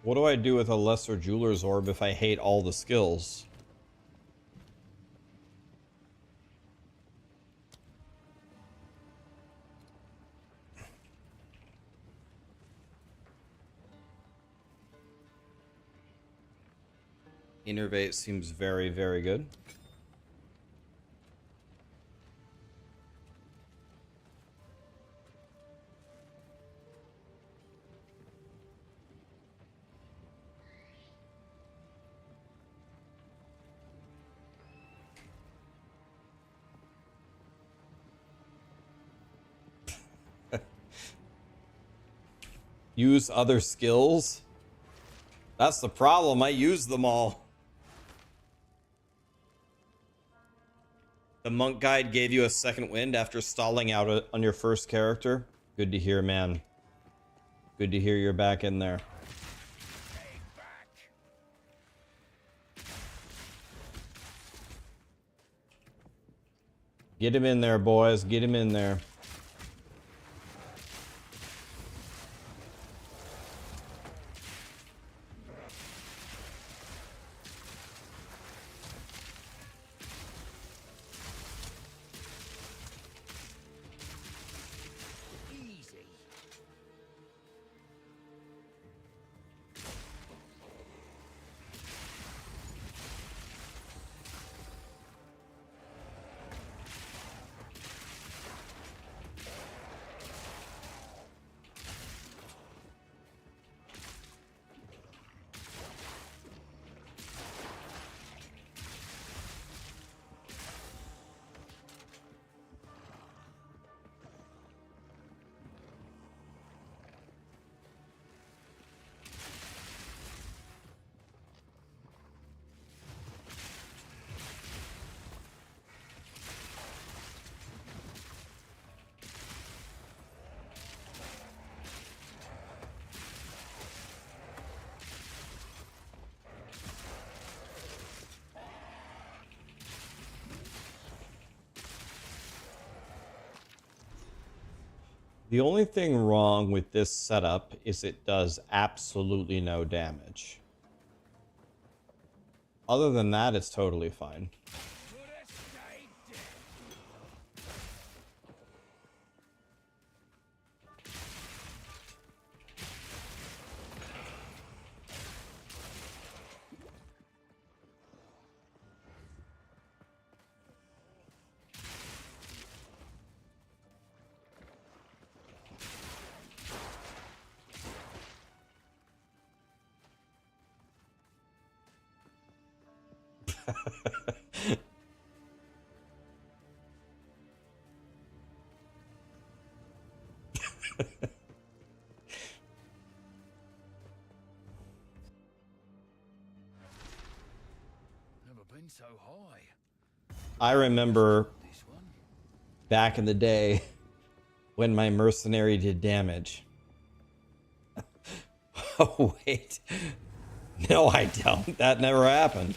Speaker 2: What do I do with a lesser jeweler's orb if I hate all the skills? Innervate seems very, very good. Use other skills? That's the problem. I use them all. The monk guide gave you a second wind after stalling out on your first character. Good to hear, man. Good to hear you're back in there. Get him in there, boys. Get him in there. The only thing wrong with this setup is it does absolutely no damage. Other than that, it's totally fine.
Speaker 3: so high.
Speaker 2: I remember
Speaker 3: This one.
Speaker 2: back in the day when my mercenary did damage. Oh, wait. No, I don't. That never happened.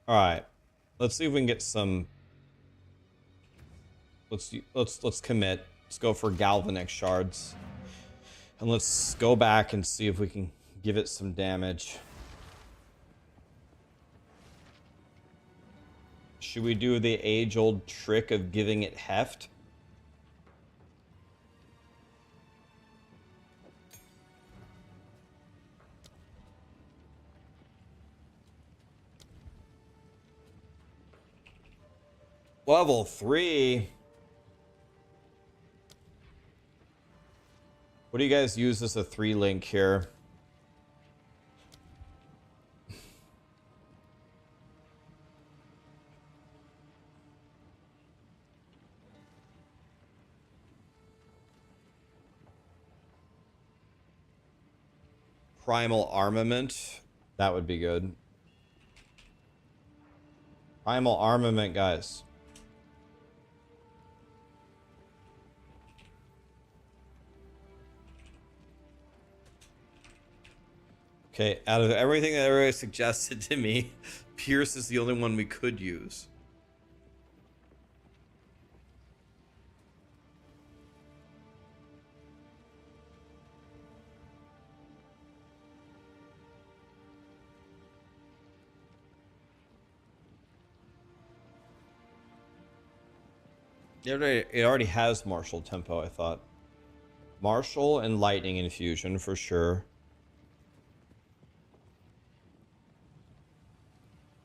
Speaker 2: All right, let's see if we can get some. Let's commit. Let's go for Galvanic shards, and let's go back and see if we can give it some damage. Should we do the age-old trick of giving it heft? Level 3. What do you guys use as a 3 link here? Primal armament. That would be good. Primal armament, guys. Okay, out of everything that everybody suggested to me, Pierce is the only one we could use. It already has martial tempo, I thought. Martial and lightning infusion for sure.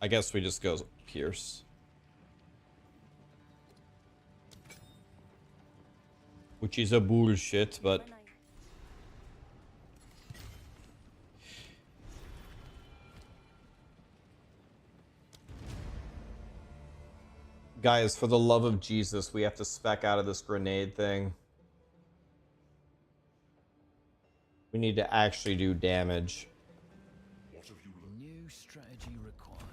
Speaker 2: I guess we just go Pierce. Which is a bullshit, but... Guys, for the love of Jesus, we have to spec out of this grenade thing. We need to actually do damage.
Speaker 3: New strategy required.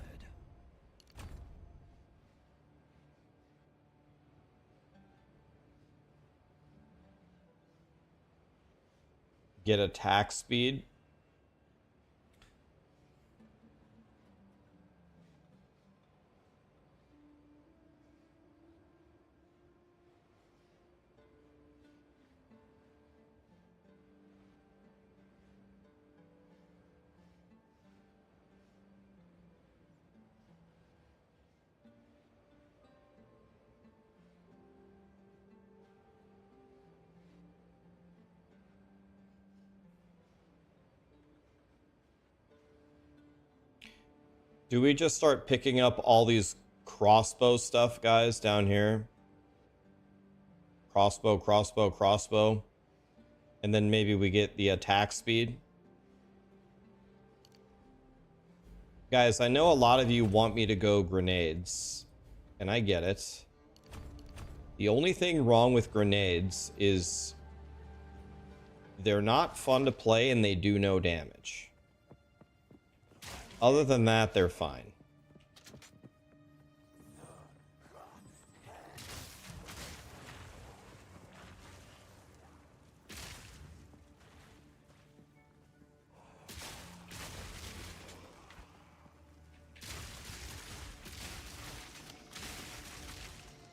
Speaker 2: Get attack speed. Do we just start picking up all these crossbow stuff, guys, down here? Crossbow, crossbow, crossbow. And then maybe we get the attack speed. Guys, I know a lot of you want me to go grenades. And I get it. The only thing wrong with grenades is they're not fun to play and they do no damage. Other than that, they're fine.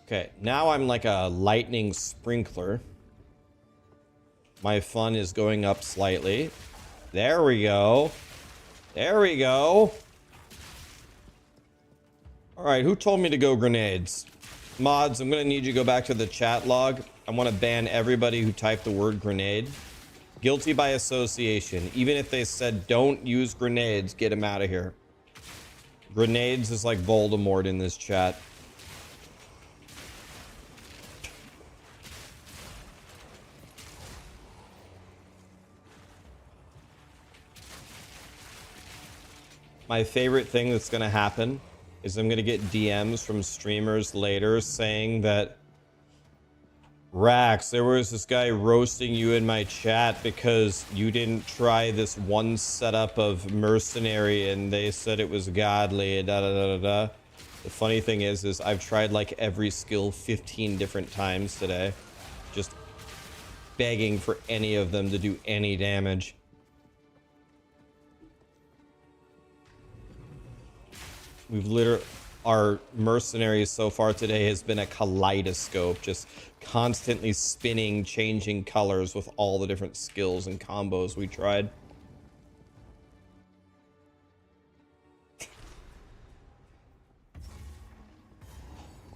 Speaker 2: Okay, now I'm like a lightning sprinkler. My fun is going up slightly. There we go. There we go. Alright, who told me to go grenades? Mods, I'm gonna need you to go back to the chat log. I want to ban everybody who typed the word grenade. Guilty by association. Even if they said don't use grenades, get them out of here. Grenades is like Voldemort in this chat. My favorite thing that's going to happen is I'm going to get DMs from streamers later saying that, Rax, there was this guy roasting you in my chat because you didn't try this one setup of Mercenary and they said it was godly, da da da da da. The funny thing is I've tried like every skill 15 different times today, just begging for any of them to do any damage. We've literally, our Mercenary so far today has been a kaleidoscope, just constantly spinning, changing colors with all the different skills and combos we tried.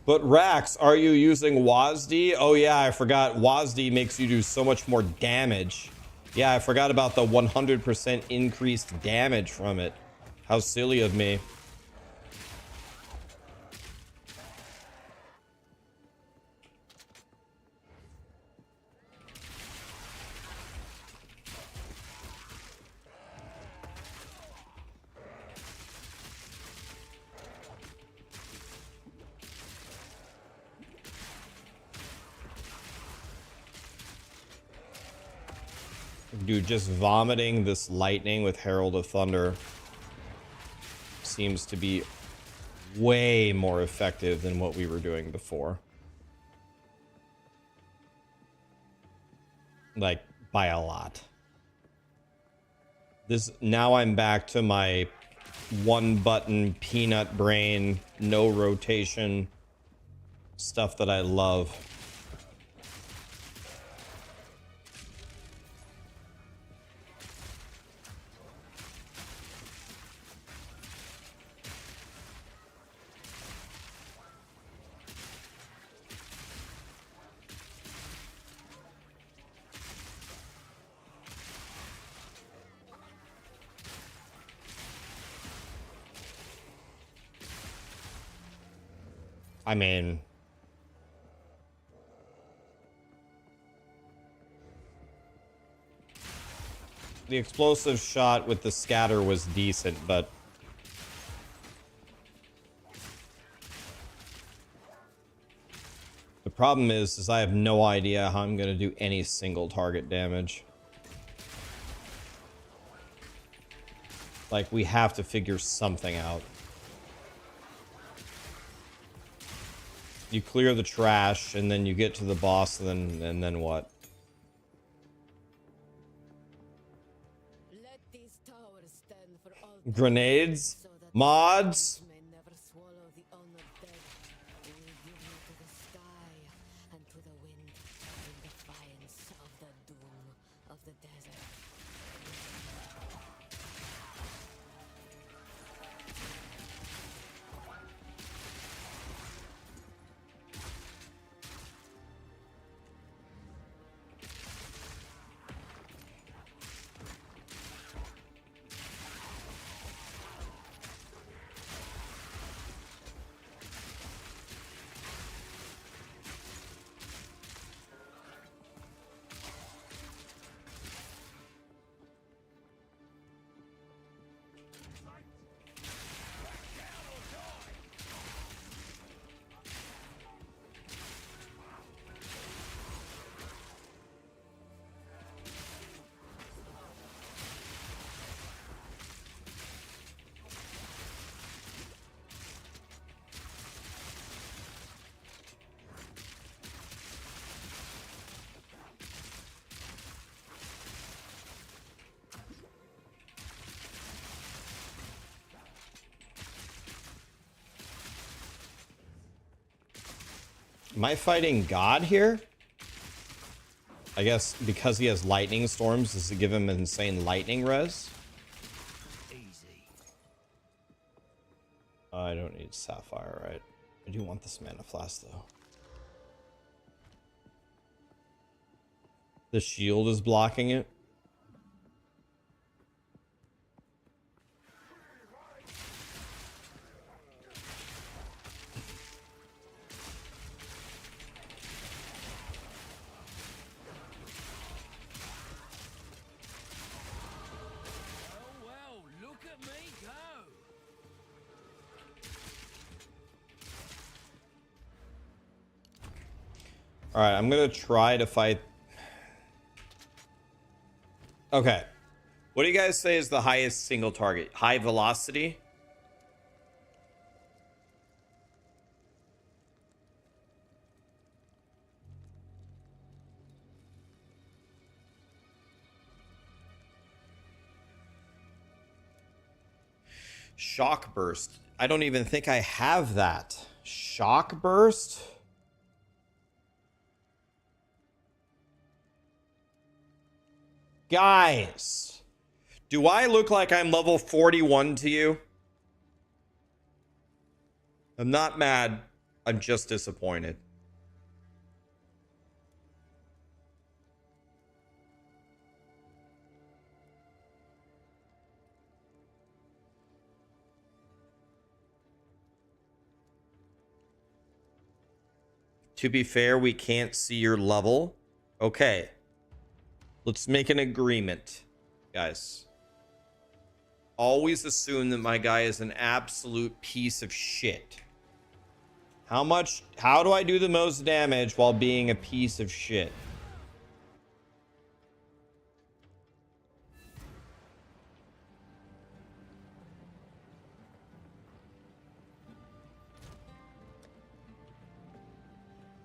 Speaker 2: But Rax, are you using WASD? Oh yeah, I forgot. WASD makes you do so much more damage. Yeah, I forgot about the 100% increased damage from it. How silly of me. Dude, just vomiting this lightning with Herald of Thunder seems to be way more effective than what we were doing before. Like, by a lot. This, now I'm back to my one button, peanut brain, no rotation stuff that I love. I mean, the explosive shot with the scatter was decent, but the problem is I have no idea how I'm going to do any single target damage. Like, we have to figure something out. You clear the trash, and then you get to the boss, and then what?
Speaker 10: Let these towers stand for all
Speaker 2: Grenades?
Speaker 10: so that
Speaker 2: Mods?
Speaker 10: may never swallow the honored dead. We give you to the sky and to the wind in defiance of the doom of the desert.
Speaker 2: Am I fighting God here? I guess because he has lightning storms, does it give him insane lightning res?
Speaker 5: Easy.
Speaker 2: I don't need sapphire, right? I do want this mana flask though. The shield is blocking it.
Speaker 3: Well, look at me go.
Speaker 2: All right, I'm gonna try to fight. Okay, what do you guys say is the highest single target? High velocity? Shock burst. I don't even think I have that. Shock burst? Guys, do I look like I'm level 41 to you? I'm not mad. I'm just disappointed. To be fair, we can't see your level. Okay. Let's make an agreement, guys. Always assume that my guy is an absolute piece of shit. How do I do the most damage while being a piece of shit?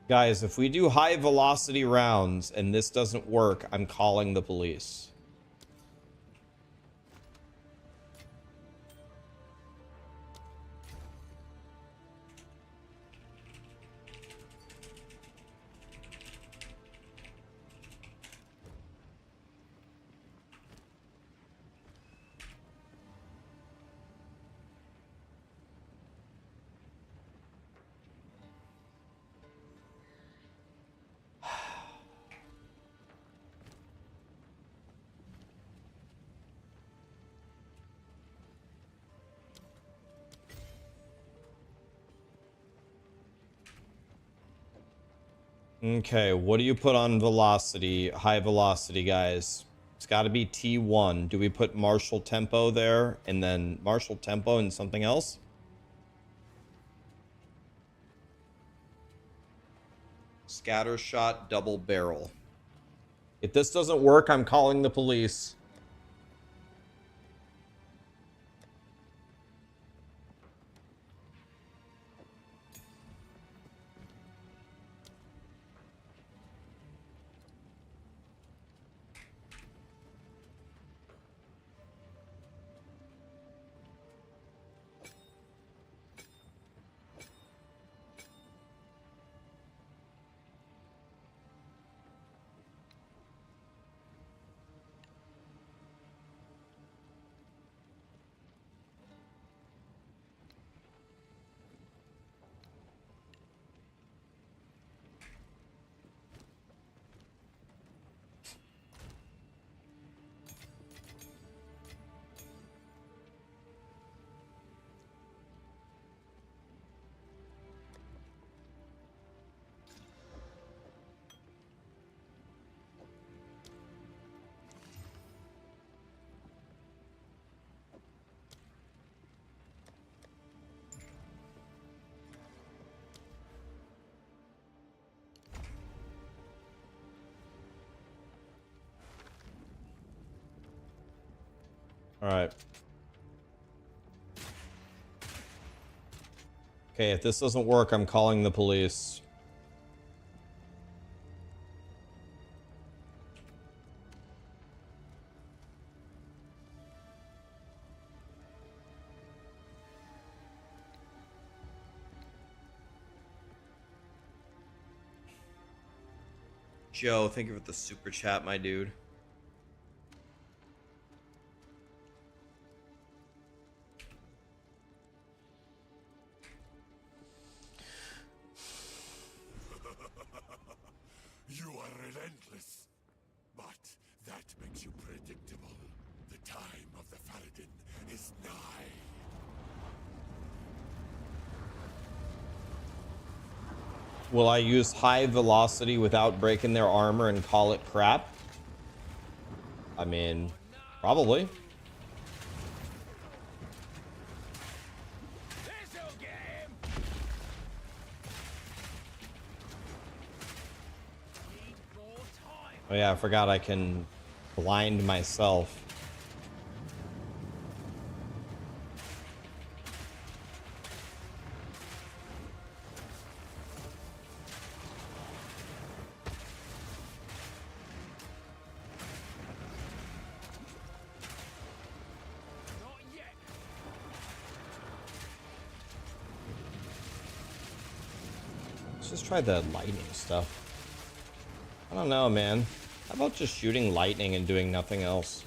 Speaker 2: Guys, if we do high velocity rounds and this doesn't work, I'm calling the police. Okay, what do you put on velocity, high velocity, guys? It's got to be T1. Do we put martial tempo there and then martial tempo and something else? Scatter shot, double barrel. If this doesn't work, I'm calling the police. All right. Okay, if this doesn't work, I'm calling the police. Joe, thank you for the super chat, my dude. Will I use high velocity without breaking their armor and call it crap? I mean, probably. Oh yeah, I forgot I can blind myself. Let's just try the lightning stuff. I don't know, man. How about just shooting lightning and doing nothing else?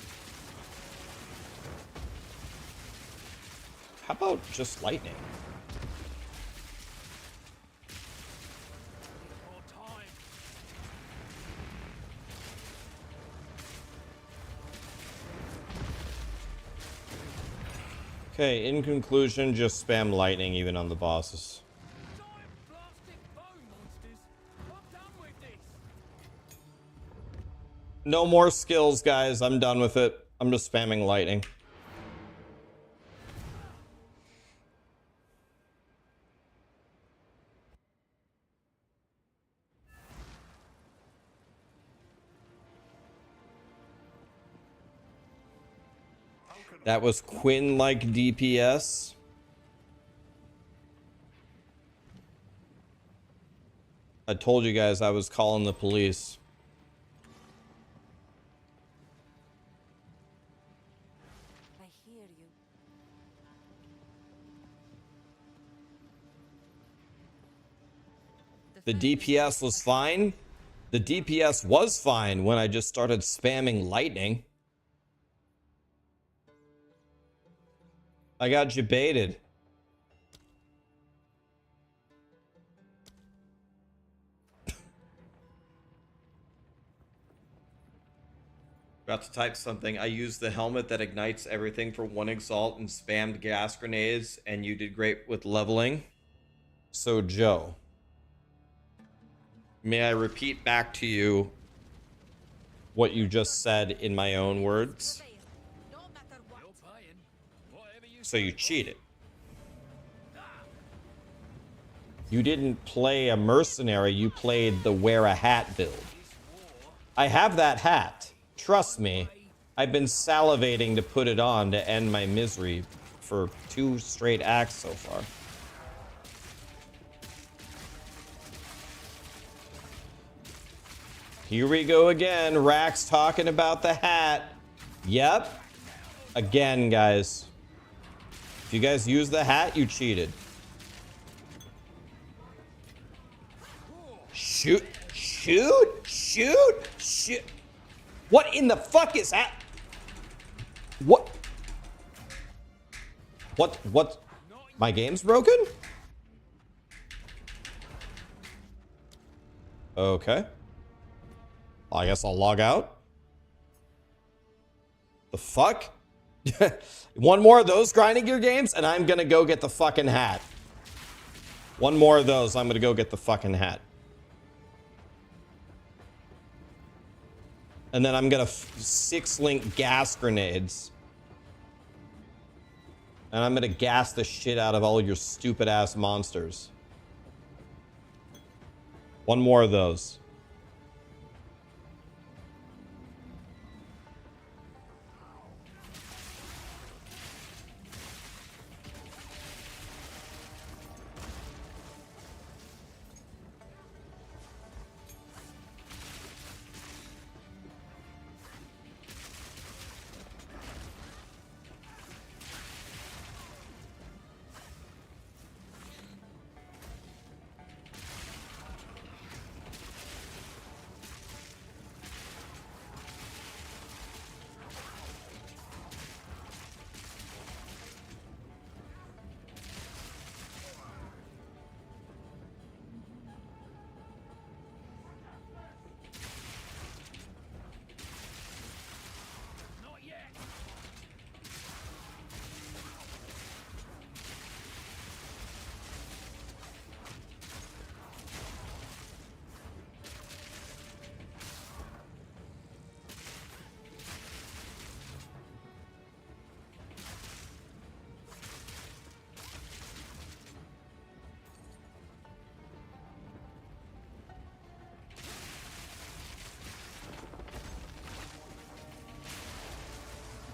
Speaker 2: How about just lightning? Okay, in conclusion, just spam lightning even on the bosses. No more skills, guys. I'm done with it. I'm just spamming lightning. That was Quinn-like DPS. I told you guys I was calling the police. The DPS was fine. The DPS was fine when I just started spamming lightning. I got baited. Forgot to type something. I used the helmet that ignites everything for 1 exalt and spammed gas grenades, and you did great with leveling. So, Joe, may I repeat back to you what you just said in my own words? So you cheated. You didn't play a mercenary, you played the wear a hat build. I have that hat. Trust me, I've been salivating to put it on to end my misery for 2 straight acts so far. Here we go again. Rax talking about the hat. Yep. Again, guys. If you guys use the hat, you cheated. Shoot. Shoot. Shoot. Shoot. What in the fuck is that? What? What? My game's broken? Okay. I guess I'll log out. The fuck? One more of those grinding gear games, and I'm gonna go get the fucking hat. One more of those, I'm gonna go get the fucking hat. And then I'm gonna 6-link gas grenades. And I'm gonna gas the shit out of all your stupid ass monsters. One more of those.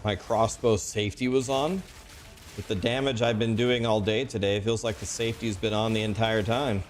Speaker 2: My crossbow safety was on. With the damage I've been doing all day today, it feels like the safety's been on the entire time.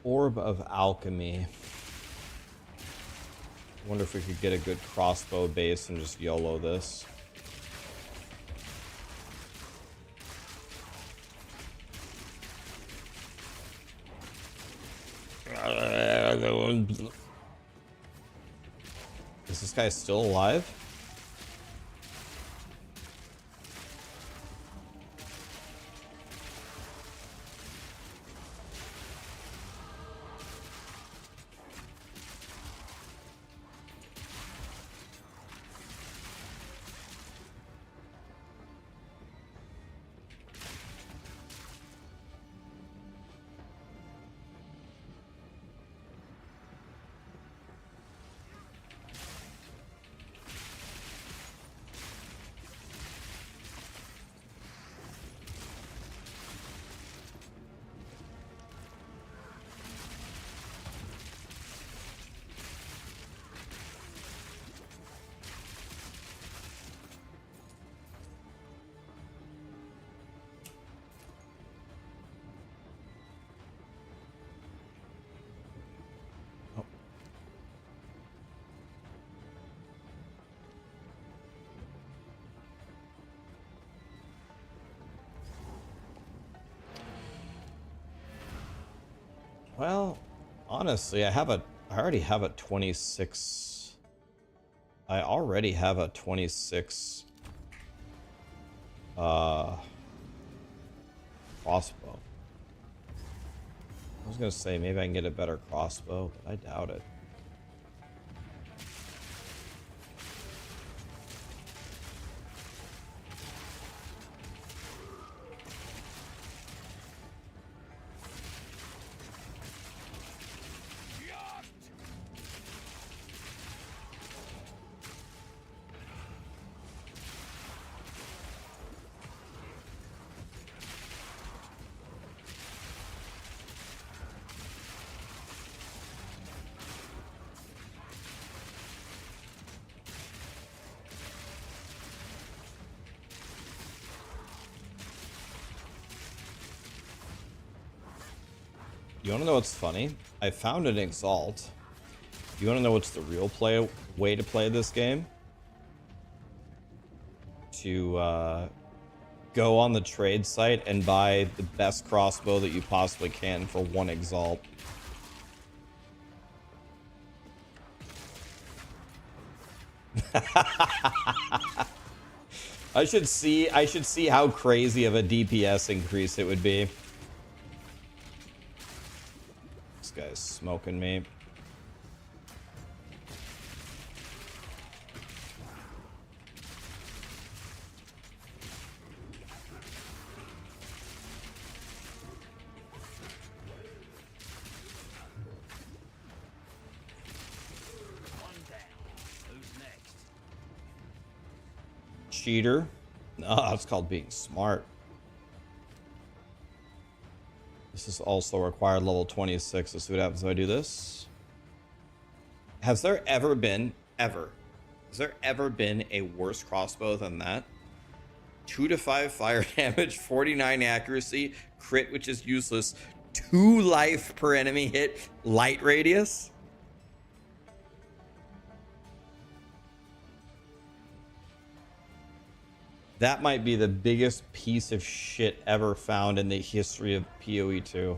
Speaker 2: Orb of Alchemy. Wonder if we could get a good crossbow base and just YOLO this. Is this guy still alive? Well, honestly, I already have a 26. I already have a 26 crossbow. I was gonna say maybe I can get a better crossbow, but I doubt it. You want to know what's funny? I found an Exalt. You want to know what's the real way to play this game? To go on the trade site and buy the best crossbow that you possibly can for 1 Exalt. I should see how crazy of a DPS increase it would be. This guy's smoking me. Cheater. No, it's called being smart. This is also required level 26. Let's see what happens if I do this. Has there ever been, has there ever been a worse crossbow than that? 2 to 5 fire damage, 49 accuracy, crit, which is useless, 2 life per enemy hit, light radius. That might be the biggest piece of shit ever found in the history of POE2.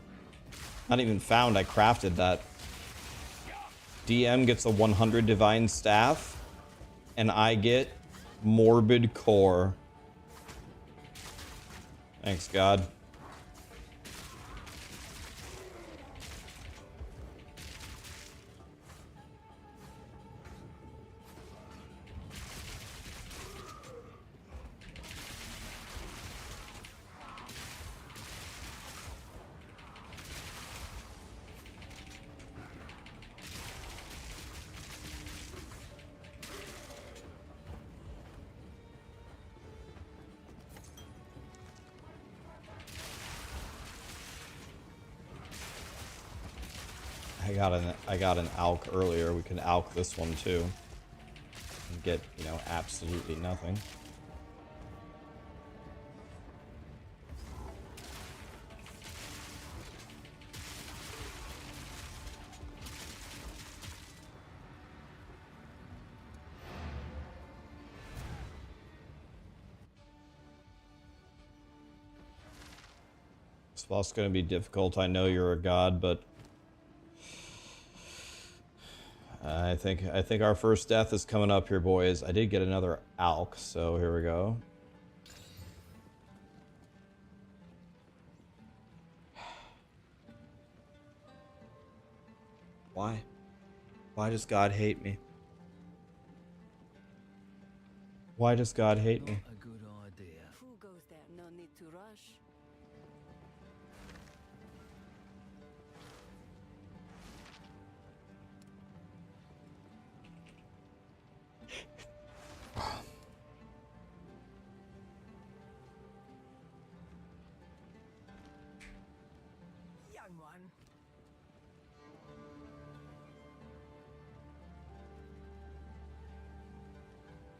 Speaker 2: Not even found, I crafted that. DM gets a 100 divine staff, and I get morbid core. Thanks, God. I got an alk earlier. We can alk this one too. And get, you know, absolutely nothing. This boss is gonna be difficult. I know you're a god, but I think our first death is coming up here, boys. I did get another alk, so here we go. Why? Why does God hate me? Why does God hate me?
Speaker 3: A good idea.
Speaker 9: Who goes there? No need to rush.
Speaker 3: Young one.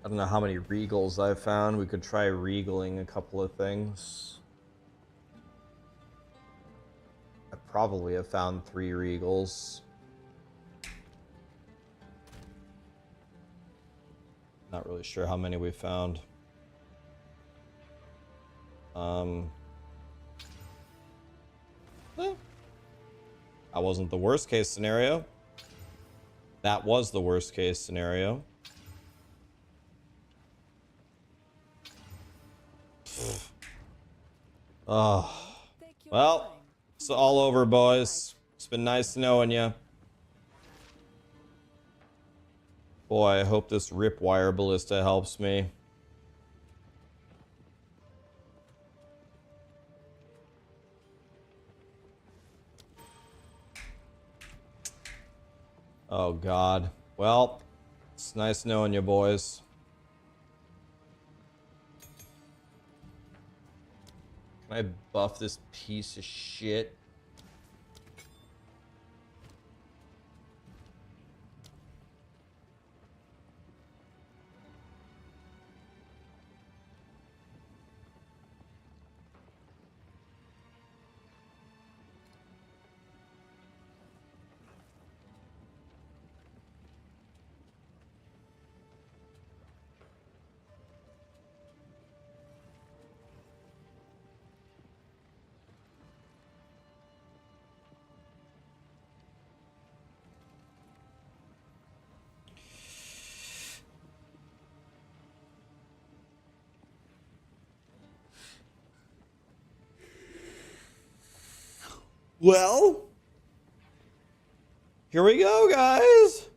Speaker 2: I don't know how many regals I've found. We could try regaling a couple of things. I probably have found 3 regals. Not really sure how many we found. That wasn't the worst case scenario. That was the worst case scenario. Oh, well, it's all over, boys. It's been nice knowing you. Boy, I hope this ripwire ballista helps me. Oh, God. Well, it's nice knowing you, boys. Can I buff this piece of shit? Well, here we go, guys.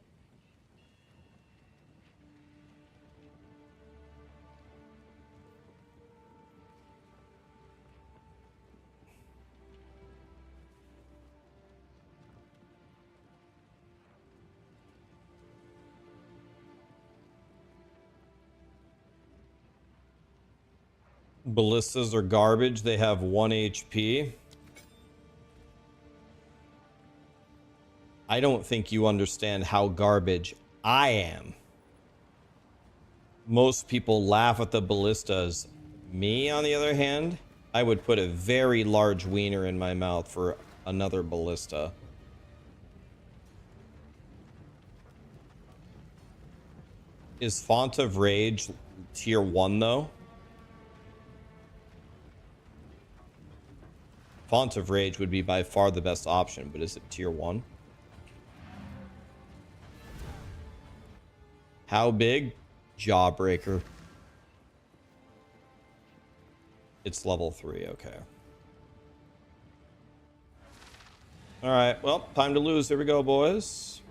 Speaker 2: Ballistas are garbage. They have 1 HP. I don't think you understand how garbage I am. Most people laugh at the ballistas. Me, on the other hand, I would put a very large wiener in my mouth for another ballista. Is Font of Rage tier 1 though? Font of Rage would be by far the best option, but is it tier 1? How big? Jawbreaker. It's level 3, okay. Alright, well, time to lose. Here we go, boys.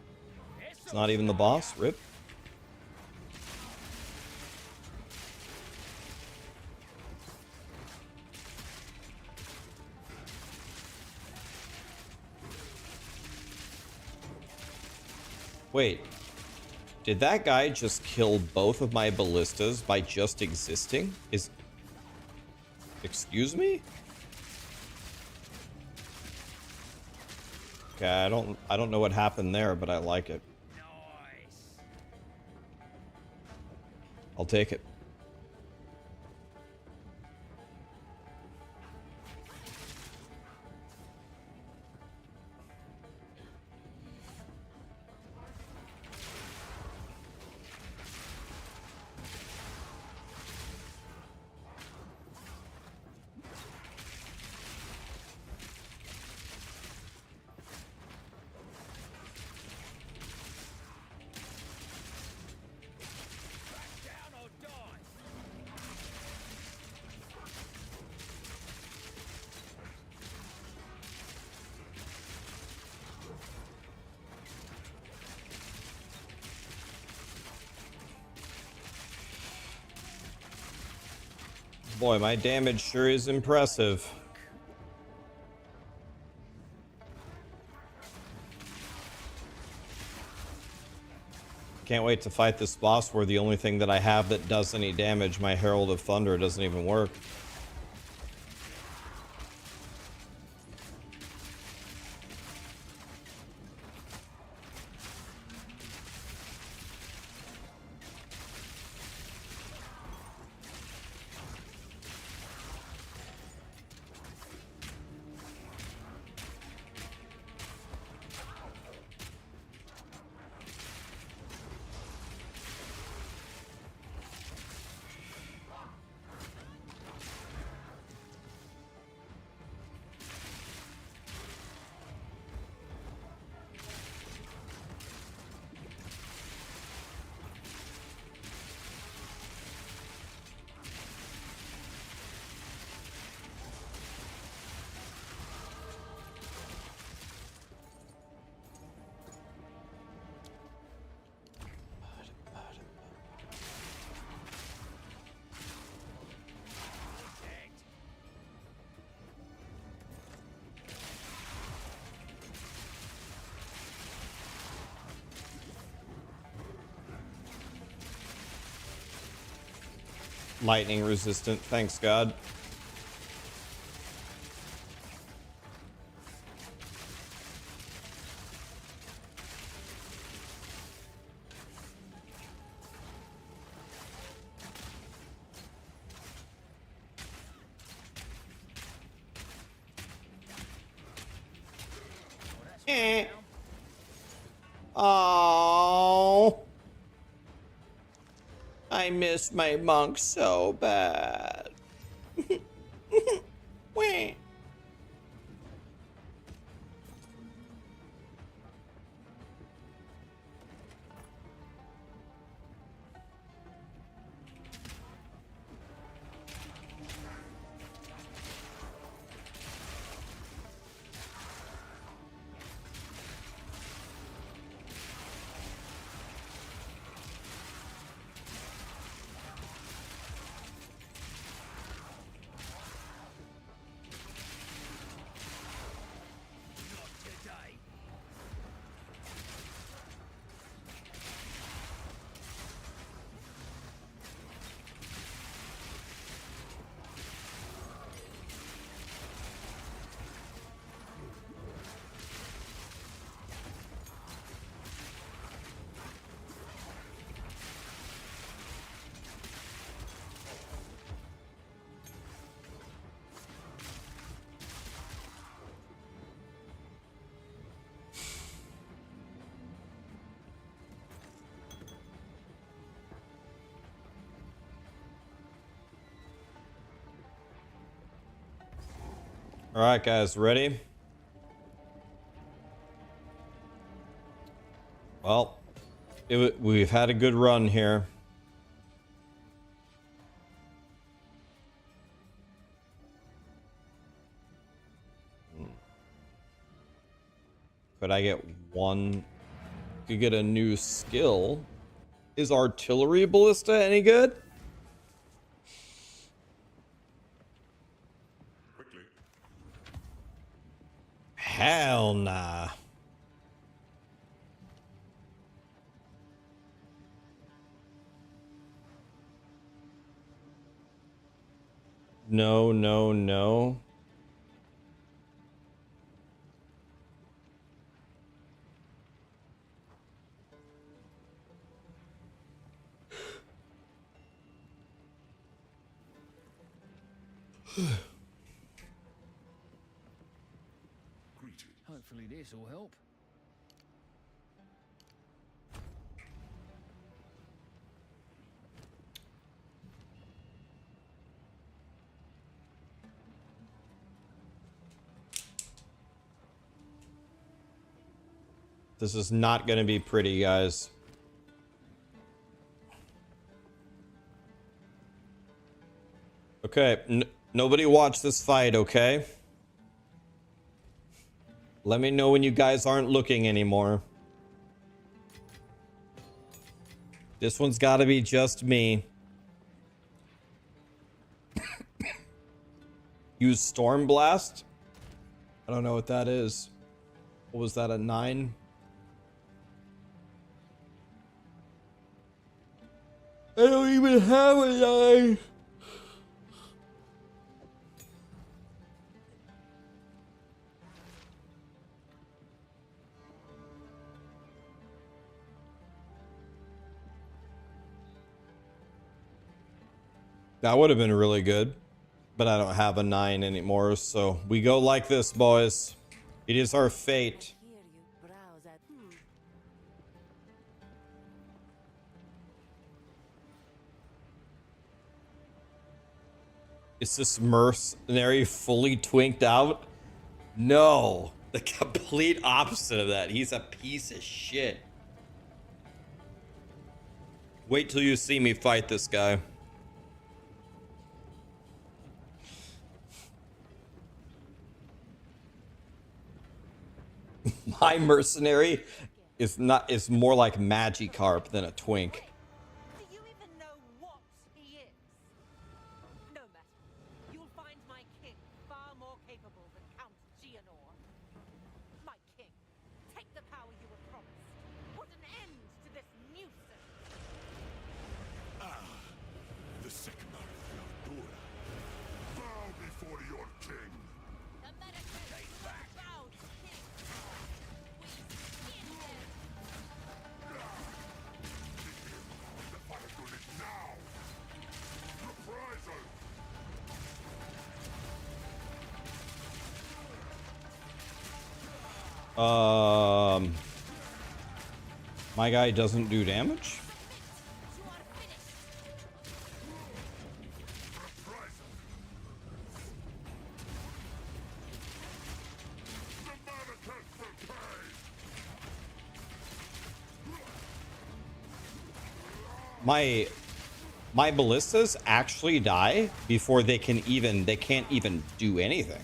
Speaker 2: It's not even the boss. Rip. Wait. Did that guy just kill both of my ballistas by just existing? Excuse me? Okay, I don't know what happened there, but I like it. I'll take it. Boy, my damage sure is impressive. Can't wait to fight this boss where the only thing that I have that does any damage, my Herald of Thunder, doesn't even work. Lightning resistant, thanks God. Oh, I miss my monk so bad. Wait. Alright, guys, ready? Well, we've had a good run here. Could I get one? Could get a new skill. Is artillery ballista any good?
Speaker 1: Quickly.
Speaker 2: Hell nah. No, no, no.
Speaker 3: Hopefully this will help.
Speaker 2: This is not going to be pretty, guys. Okay, nobody watch this fight, okay? Let me know when you guys aren't looking anymore. This one's got to be just me. Use Storm Blast? I don't know what that is. What was that, a 9? I don't even have a 9. That would have been really good, but I don't have a 9 anymore, so we go like this, boys. It is our fate. Is this mercenary fully twinked out? No, the complete opposite of that. He's a piece of shit. Wait till you see me fight this guy. My mercenary is more like Magikarp than a twink.
Speaker 7: Do you even know what he is? No matter. You'll find my king far more capable than Count Geonor. My king, take the power you were promised. Put an end to this nuisance.
Speaker 1: The second Ardura. Bow before your king.
Speaker 7: The Americans bow to king. We skin them.
Speaker 1: The fire unit now. Reprisal.
Speaker 2: My guy doesn't do damage? My ballistas actually die before they can't even do anything.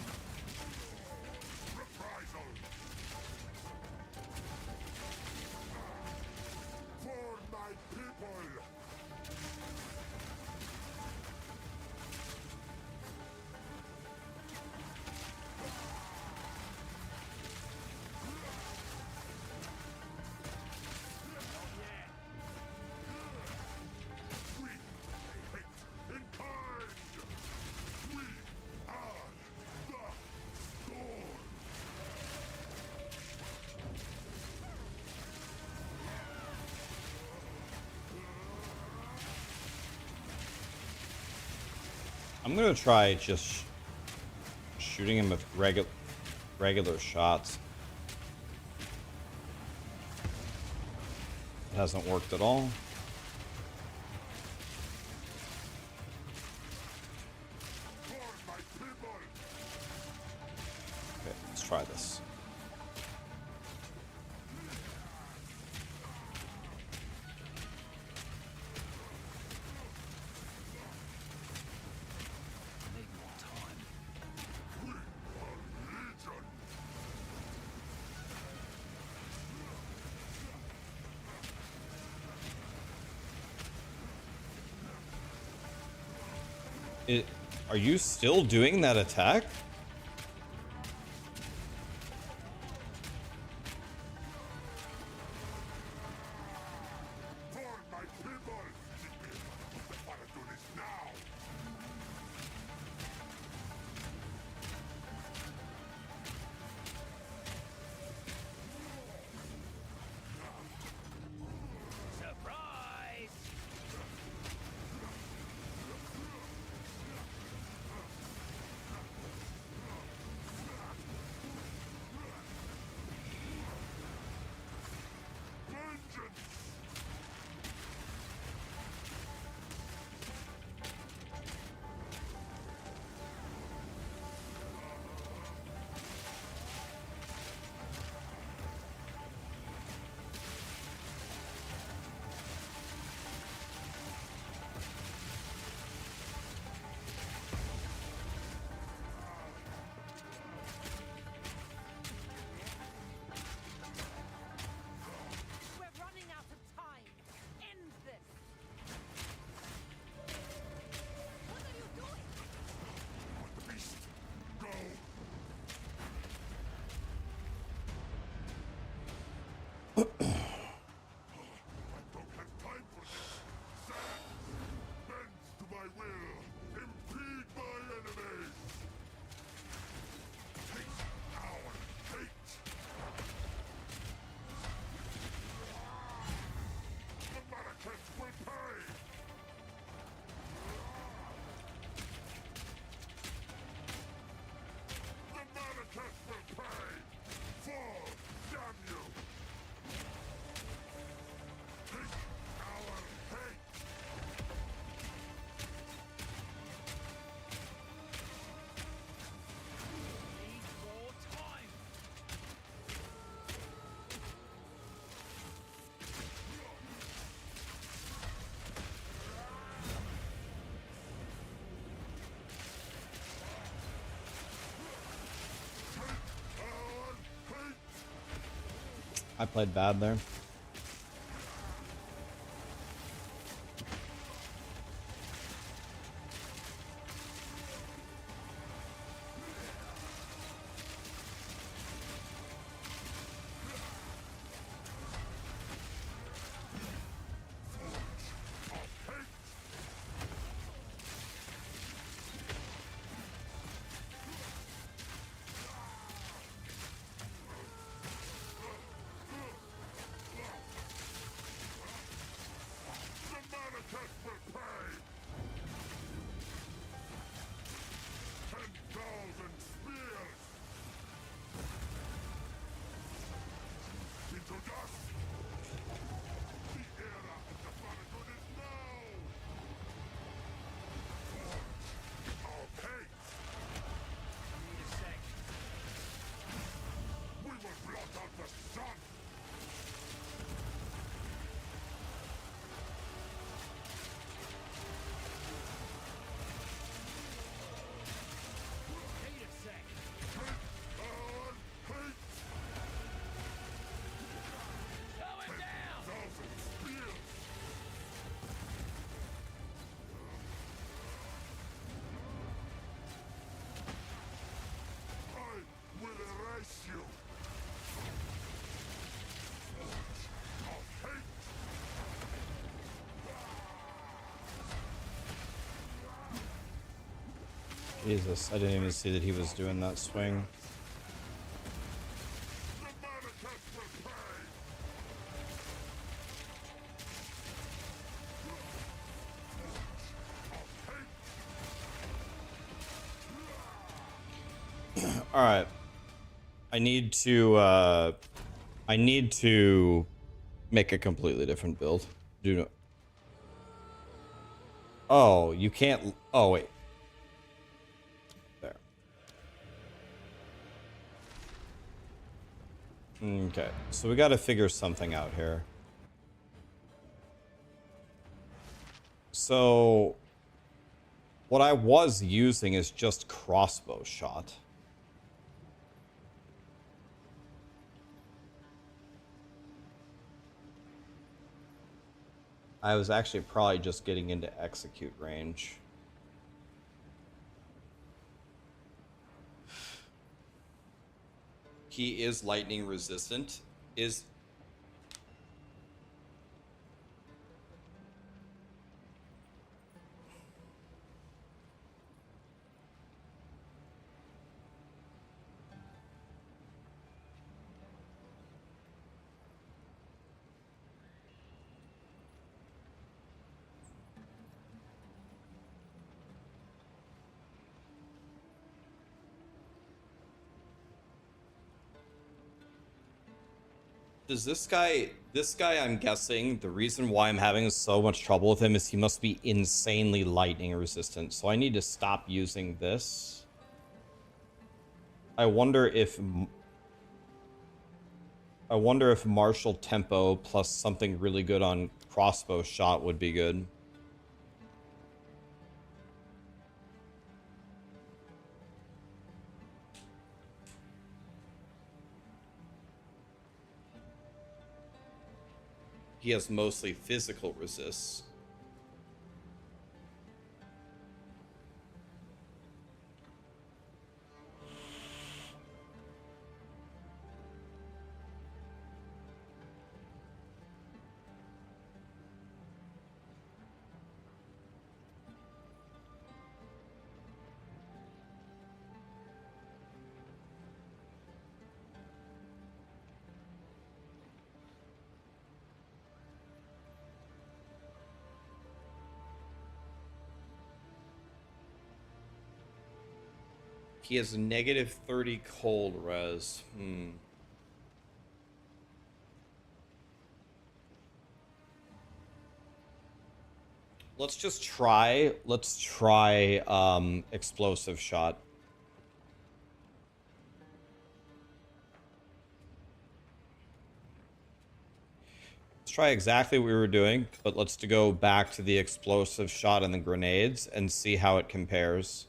Speaker 2: I'm gonna try just shooting him with regular shots. It hasn't worked at all. this. Are you still doing that attack? I played bad there. Jesus, I didn't even see that he was doing that swing. All right. I need to make a completely different build. Do not. Oh, you can't. Oh, wait. There. Okay, so we got to figure something out here. So what I was using is just crossbow shot. I was actually probably just getting into execute range. He is lightning resistant. Is does this guy, I'm guessing, the reason why I'm having so much trouble with him is he must be insanely lightning resistant. So I need to stop using this. I wonder if martial tempo plus something really good on crossbow shot would be good. He has mostly physical resists. He has negative 30 cold res. Let's just try. Let's try explosive shot. Let's try exactly what we were doing, but let's go back to the explosive shot and the grenades and see how it compares.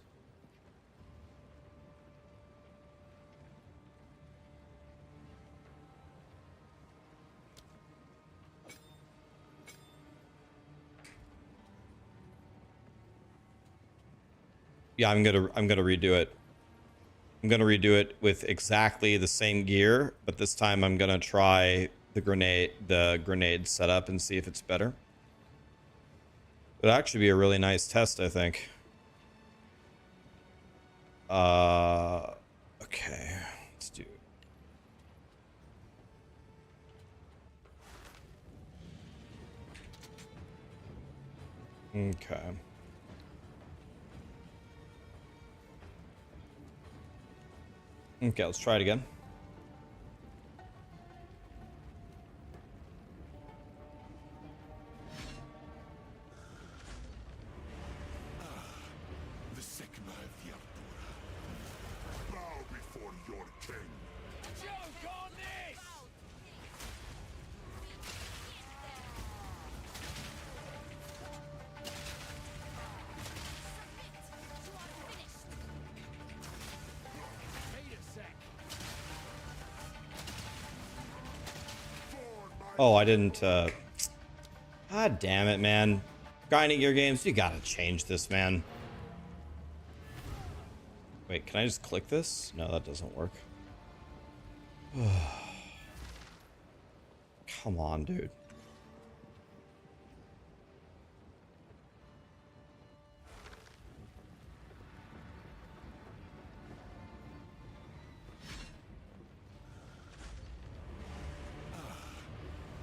Speaker 2: Yeah, I'm gonna redo it. I'm gonna redo it with exactly the same gear, but this time I'm gonna try the grenade setup and see if it's better. It'll actually be a really nice test, I think. Okay, let's do it. Okay. Okay, let's try it again.
Speaker 6: The Sigma of the Alpura. Bow before your king.
Speaker 3: Joke on this! Wait a sec.
Speaker 2: Oh, I didn't, God damn it, man. Grinding gear games, you gotta change this, man. Wait, can I just click this? No, that doesn't work. Come on, dude.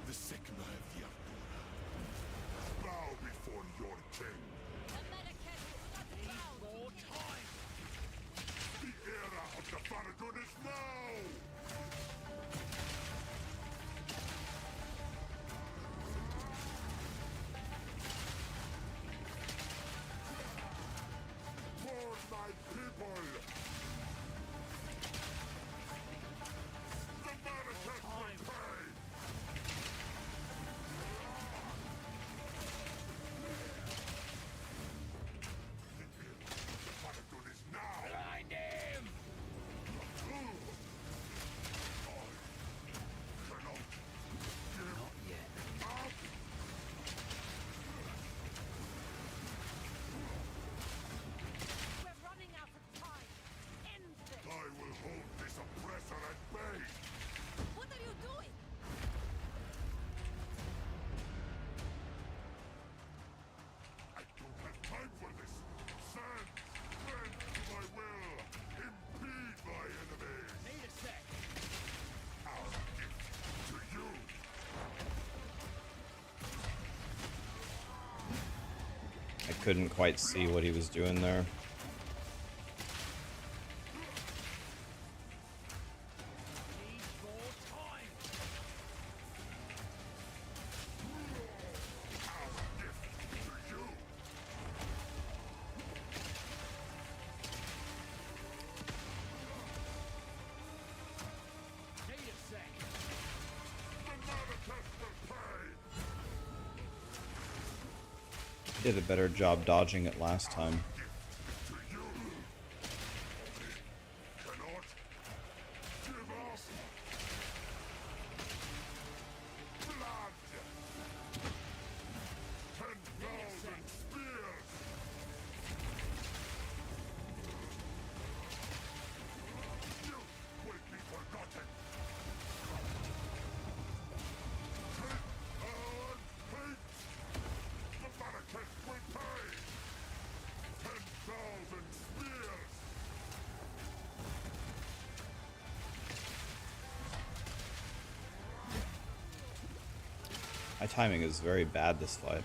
Speaker 6: The Sigma of the Alpura. Bow before your king.
Speaker 3: Need more time.
Speaker 6: The era of the Farragut is now! For my people! The Mercenary!
Speaker 2: couldn't quite see what he was doing there. Did a better job dodging it last time. My timing is very bad this fight.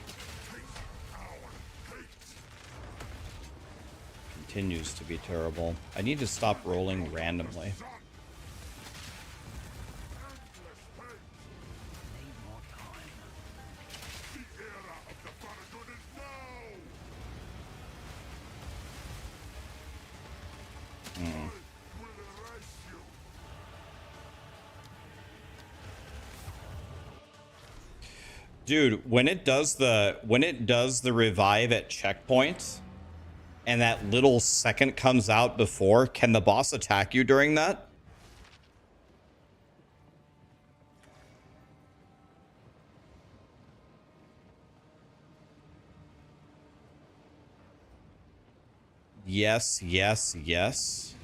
Speaker 2: Continues to be terrible. I need to stop rolling randomly. Dude, when it does the revive at checkpoint and that little second comes out before, can the boss attack you during that? Yes, yes, yes.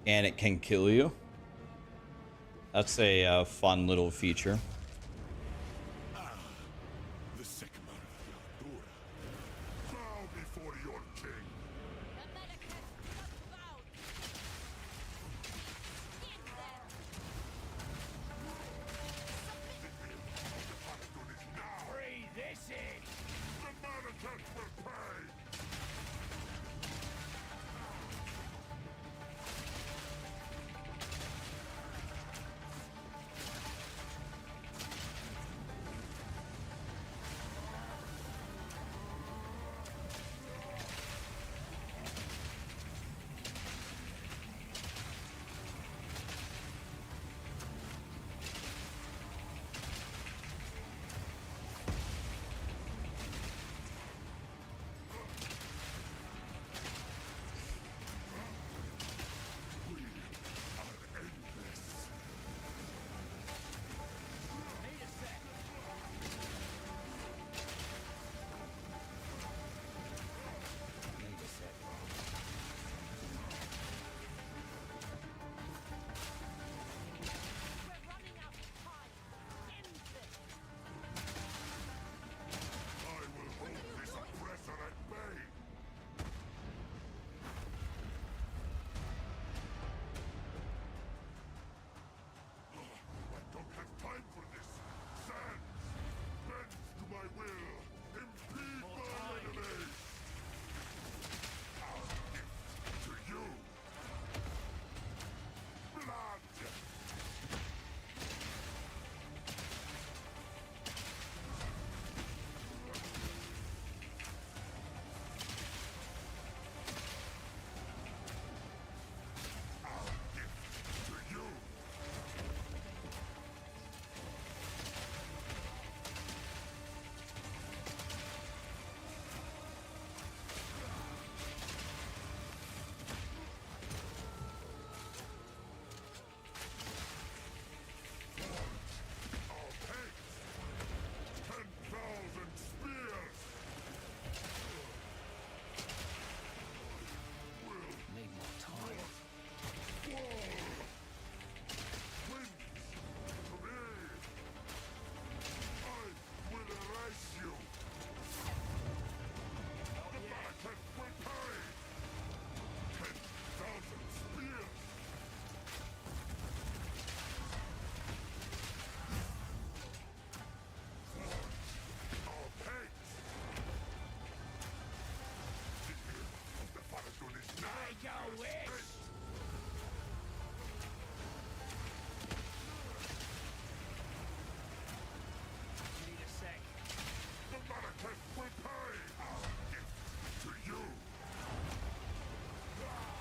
Speaker 2: And it can kill you. That's a fun little feature.
Speaker 1: The second bow before your king. Breathe this in. The Manacant will pay.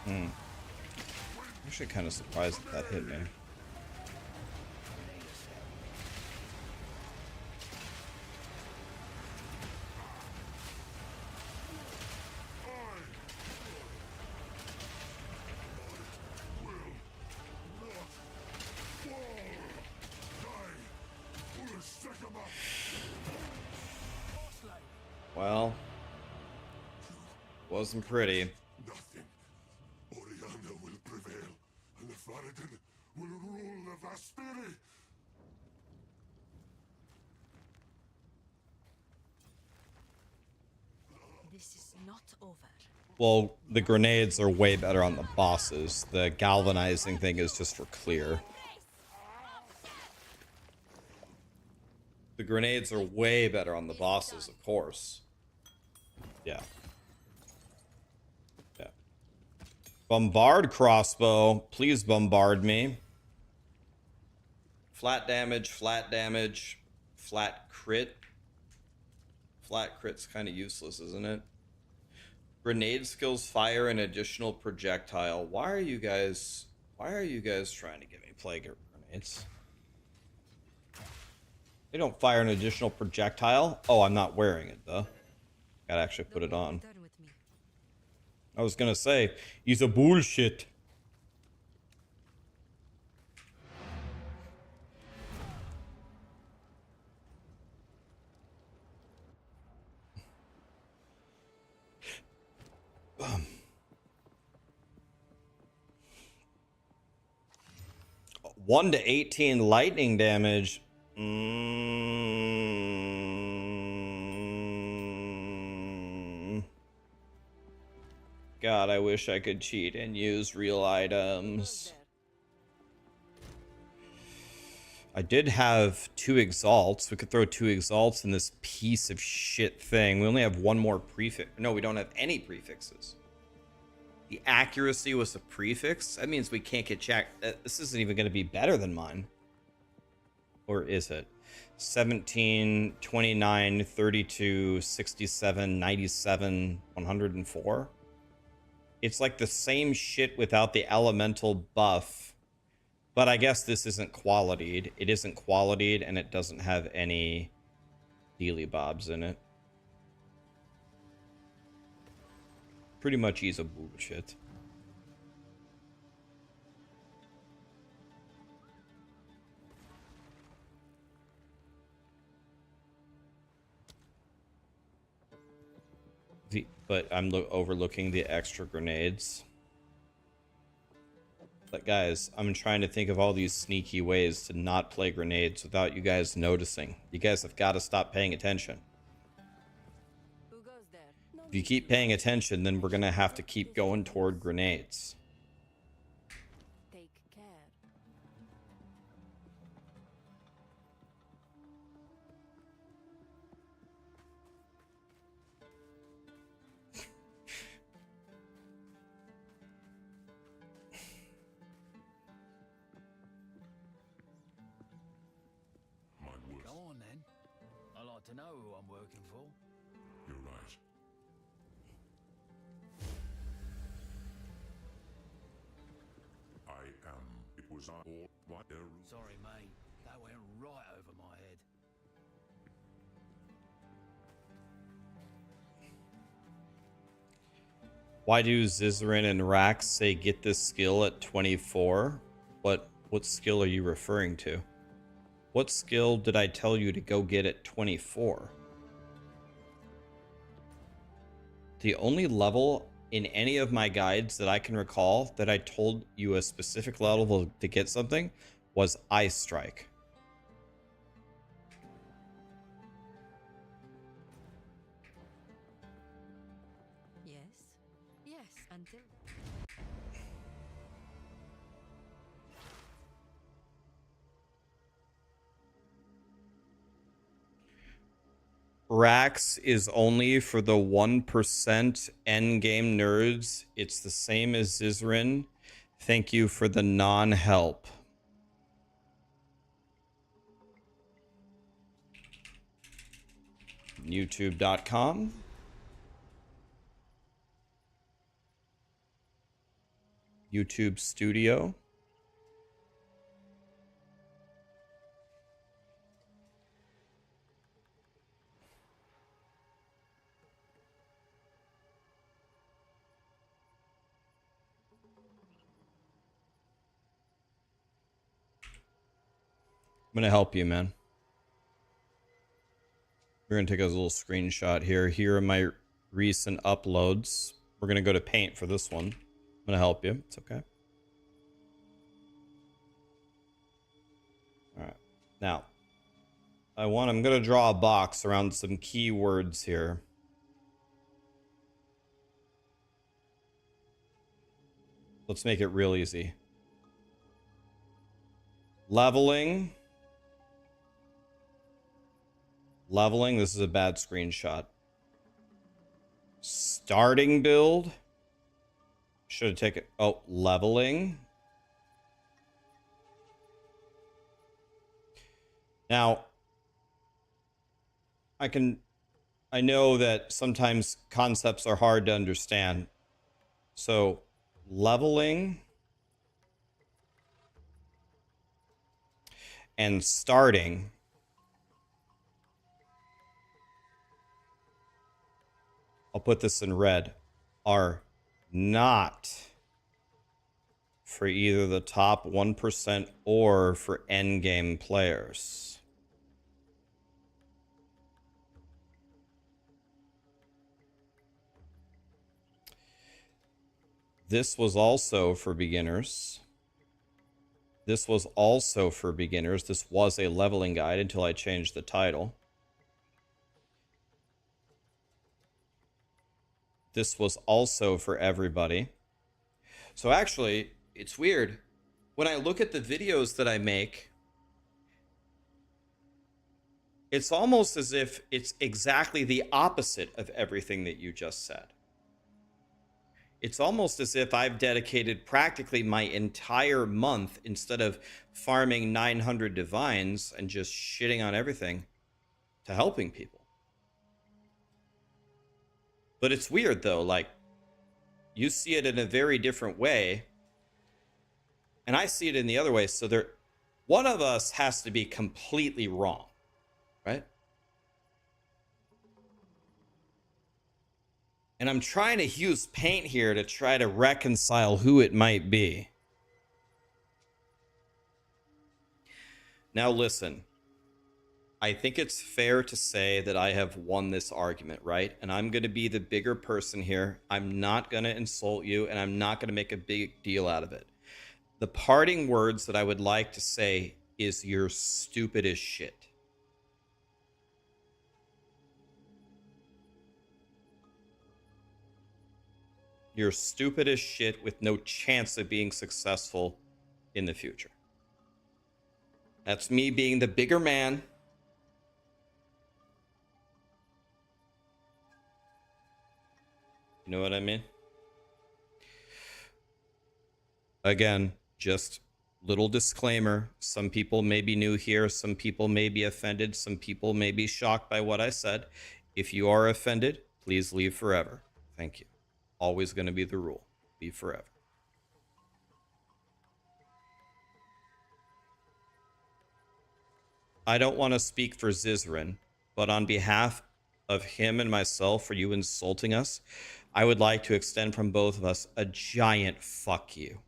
Speaker 2: I'm actually kind of surprised that hit me. Well, wasn't pretty.
Speaker 6: Nothing. Oriana will prevail, and the Faradin will rule the Vespiri.
Speaker 7: This is not over.
Speaker 2: Well, the grenades are way better on the bosses. The galvanizing thing is just for clear. The grenades are way better on the bosses, of course. Yeah. Yeah. Bombard crossbow. Please bombard me. Flat damage, flat damage, flat crit. Flat crit's kind of useless, isn't it? Grenade skills fire an additional projectile. Why are you guys trying to get me plague grenades? They don't fire an additional projectile. Oh, I'm not wearing it though. Gotta actually put it on. I was gonna say, he's a bullshit. One to 18 lightning damage. God, I wish I could cheat and use real items. I did have 2 exalts. We could throw 2 exalts in this piece of shit thing. We only have 1 more prefix. No, we don't have any prefixes. The accuracy was a prefix. That means we can't get checked. This isn't even going to be better than mine. Or is it? 17, 29, 32, 67, 97, 104. It's like the same shit without the elemental buff. But I guess this isn't qualitied. It isn't qualitied and it doesn't have any dealy bobs in it. Pretty much he's a bullshit. But I'm overlooking the extra grenades. But guys, I'm trying to think of all these sneaky ways to not play grenades without you guys noticing. You guys have got to stop paying attention. If you keep paying attention, then we're going to have to keep going toward grenades.
Speaker 9: Take care.
Speaker 3: Go on then. I like to know who I'm working for.
Speaker 6: You're right. It was all what there.
Speaker 3: Sorry, mate. That went right over my head.
Speaker 2: Why do Zizarin and Rax say get this skill at 24? What skill are you referring to? What skill did I tell you to go get at 24? The only level in any of my guides that I can recall that I told you a specific level to get something was Eye Strike.
Speaker 7: Yes. Yes, until...
Speaker 2: Rax is only for the 1% endgame nerds. It's the same as Zizarin. Thank you for the non-help. YouTube.com. YouTube Studio. I'm gonna help you, man. We're gonna take a little screenshot here. Here are my recent uploads. We're gonna go to Paint for this one. I'm gonna help you. It's okay. All right. Now, I'm gonna draw a box around some keywords here. Let's make it real easy. Leveling. Leveling. This is a bad screenshot. Starting build. Should have taken... Oh, leveling. Now, I know that sometimes concepts are hard to understand. So, leveling and starting I'll put this in red, are not for either the top 1% or for endgame players. This was also for beginners. This was also for beginners. This was a leveling guide until I changed the title. This was also for everybody. So actually, it's weird. When I look at the videos that I make, it's almost as if it's exactly the opposite of everything that you just said. It's almost as if I've dedicated practically my entire month, instead of farming 900 divines and just shitting on everything, to helping people. But it's weird though, like, you see it in a very different way, and I see it in the other way. So one of us has to be completely wrong, right? And I'm trying to use paint here to try to reconcile who it might be. Now listen, I think it's fair to say that I have won this argument, right? And I'm going to be the bigger person here. I'm not going to insult you, and I'm not going to make a big deal out of it. The parting words that I would like to say is, you're stupid as shit. You're stupid as shit with no chance of being successful in the future. That's me being the bigger man. You know what I mean? Again, just little disclaimer. Some people may be new here. Some people may be offended. Some people may be shocked by what I said. If you are offended, please leave forever. Thank you. Always going to be the rule. Leave forever. I don't want to speak for Zizrin, but on behalf of him and myself, for you insulting us, I would like to extend from both of us a giant fuck you.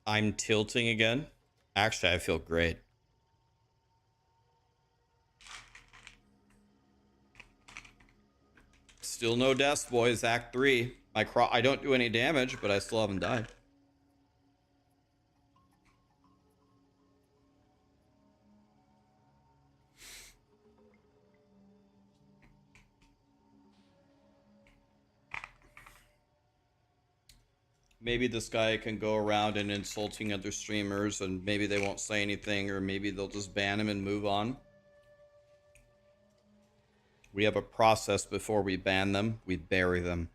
Speaker 2: I'm tilting again. Actually, I feel great. Still no deaths, boys. Act 3. I don't do any damage, but I still haven't died. Maybe this guy can go around and insulting other streamers, and maybe they won't say anything, or maybe they'll just ban him and move on. We have a process before we ban them. We bury them.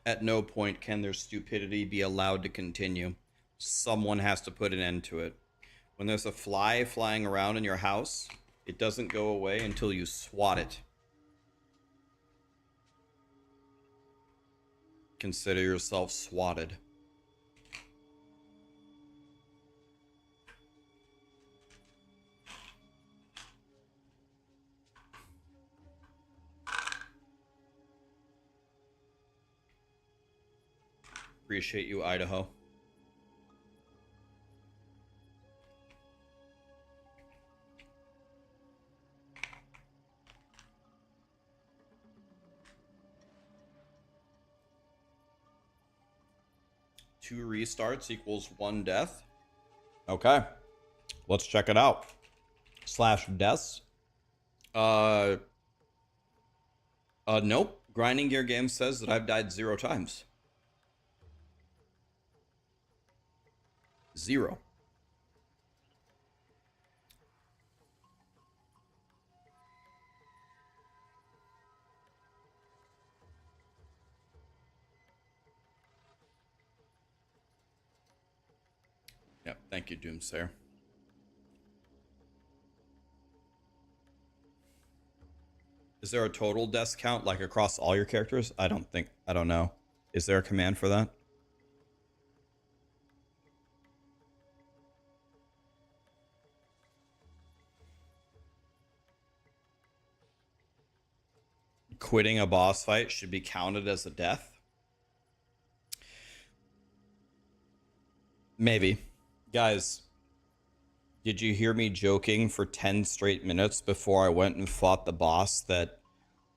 Speaker 2: At no point can their stupidity be allowed to continue. Someone has to put an end to it. When there's a fly flying around in your house, it doesn't go away until you swat it. Consider yourself swatted. Appreciate you, Idaho. Two restarts equals one death. Okay. Let's check it out. / deaths. Nope. Grinding Gear Game says that I've died 0 times. 0. Yep, thank you, Doomsayer. Is there a total deaths count, like across all your characters? I don't know. Is there a command for that? Quitting a boss fight should be counted as a death? Maybe. Guys, did you hear me joking for 10 straight minutes before I went and fought the boss that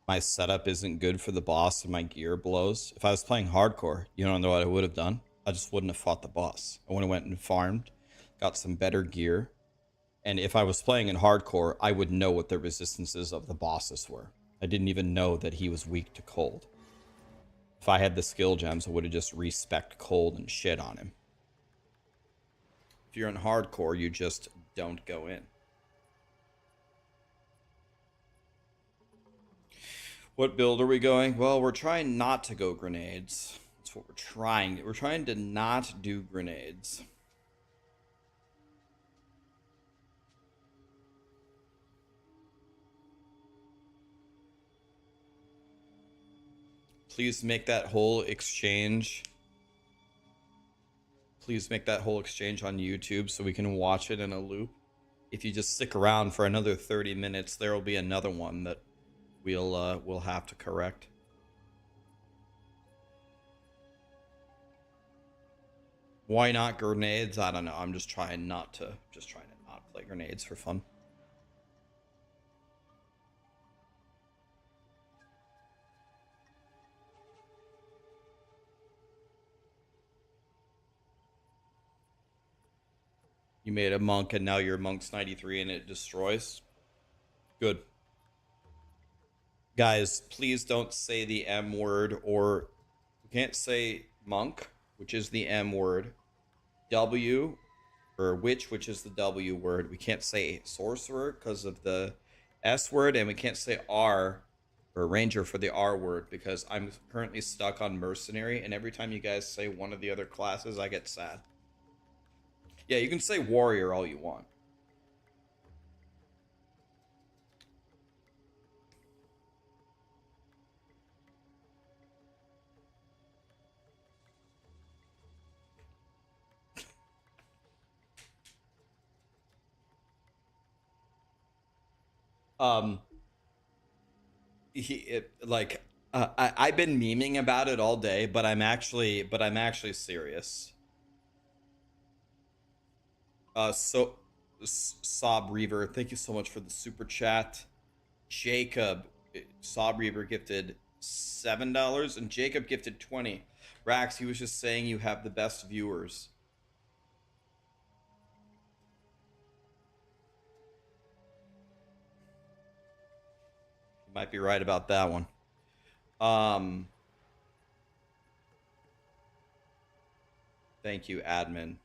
Speaker 2: my setup isn't good for the boss and my gear blows? If I was playing hardcore, you don't know what I would have done? I just wouldn't have fought the boss. I would have went and farmed, got some better gear. And if I was playing in hardcore, I would know what the resistances of the bosses were. I didn't even know that he was weak to cold. If I had the skill gems, I would have just respect cold and shit on him. If you're in hardcore, you just don't go in. What build are we going? Well, we're trying not to go grenades. That's what we're trying. We're trying to not do grenades. Please make that whole exchange. Please make that whole exchange on YouTube so we can watch it in a loop. If you just stick around for another 30 minutes, there will be another one that we'll have to correct. Why not grenades? I don't know. I'm just trying to not play grenades for fun. You made a monk and now you're monk's 93 and it destroys. Good. Guys, please don't say the M word, or you can't say monk, which is the M word. W, or witch, which is the W word. We can't say sorcerer because of the S word, and we can't say R, or ranger, for the R word, because I'm currently stuck on mercenary, and every time you guys say one of the other classes, I get sad. Yeah, you can say warrior all you want. I've been memeing about it all day, but I'm actually serious. Sob Reaver, thank you so much for the super chat. Jacob, Sob Reaver gifted $7, and Jacob gifted 20. Rax, he was just saying you have the best viewers. You might be right about that one. Thank you, admin.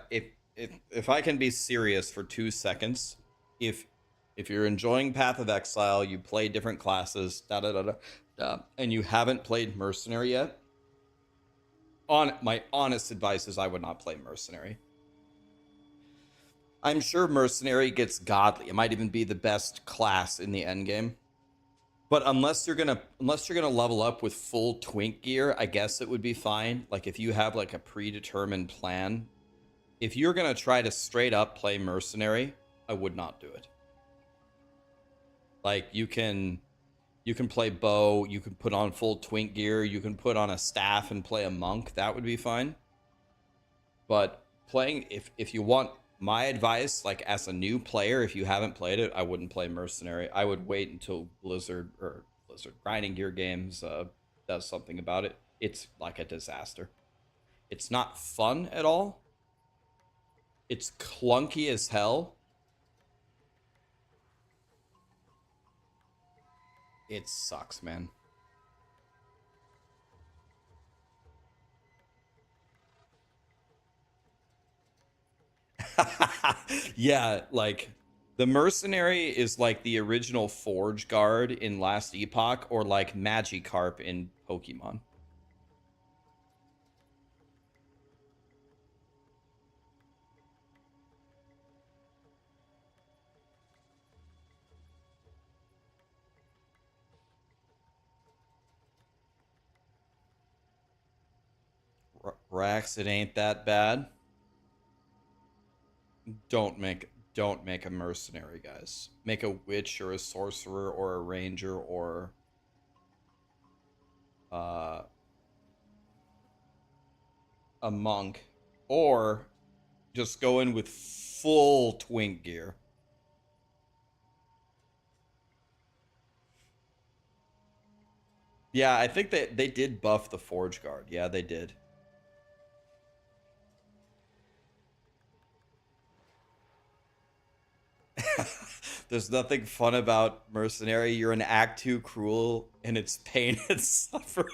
Speaker 2: If I can be serious for 2 seconds, if you're enjoying Path of Exile, you play different classes, and you haven't played Mercenary yet, on my honest advice is I would not play Mercenary. I'm sure Mercenary gets godly. It might even be the best class in the endgame. But unless you're gonna level up with full twink gear, I guess it would be fine. Like if you have like a predetermined plan. If you're gonna try to straight up play Mercenary, I would not do it. Like you can play bow, you can put on full twink gear, you can put on a staff and play a monk. That would be fine. But playing, if you want my advice, like as a new player, if you haven't played it, I wouldn't play Mercenary. I would wait until Blizzard Grinding Gear Games does something about it. It's like a disaster. It's not fun at all. It's clunky as hell. It sucks, man. Yeah, like the Mercenary is like the original Forge Guard in Last Epoch, or like Magikarp in Pokemon. Rax, it ain't that bad. Don't make a Mercenary, guys. Make a witch or a sorcerer or a ranger or a monk, or just go in with full twink gear. Yeah, I think they did buff the Forge Guard. Yeah, they did. There's nothing fun about Mercenary. You're an Act 2 cruel, and it's pain and suffering.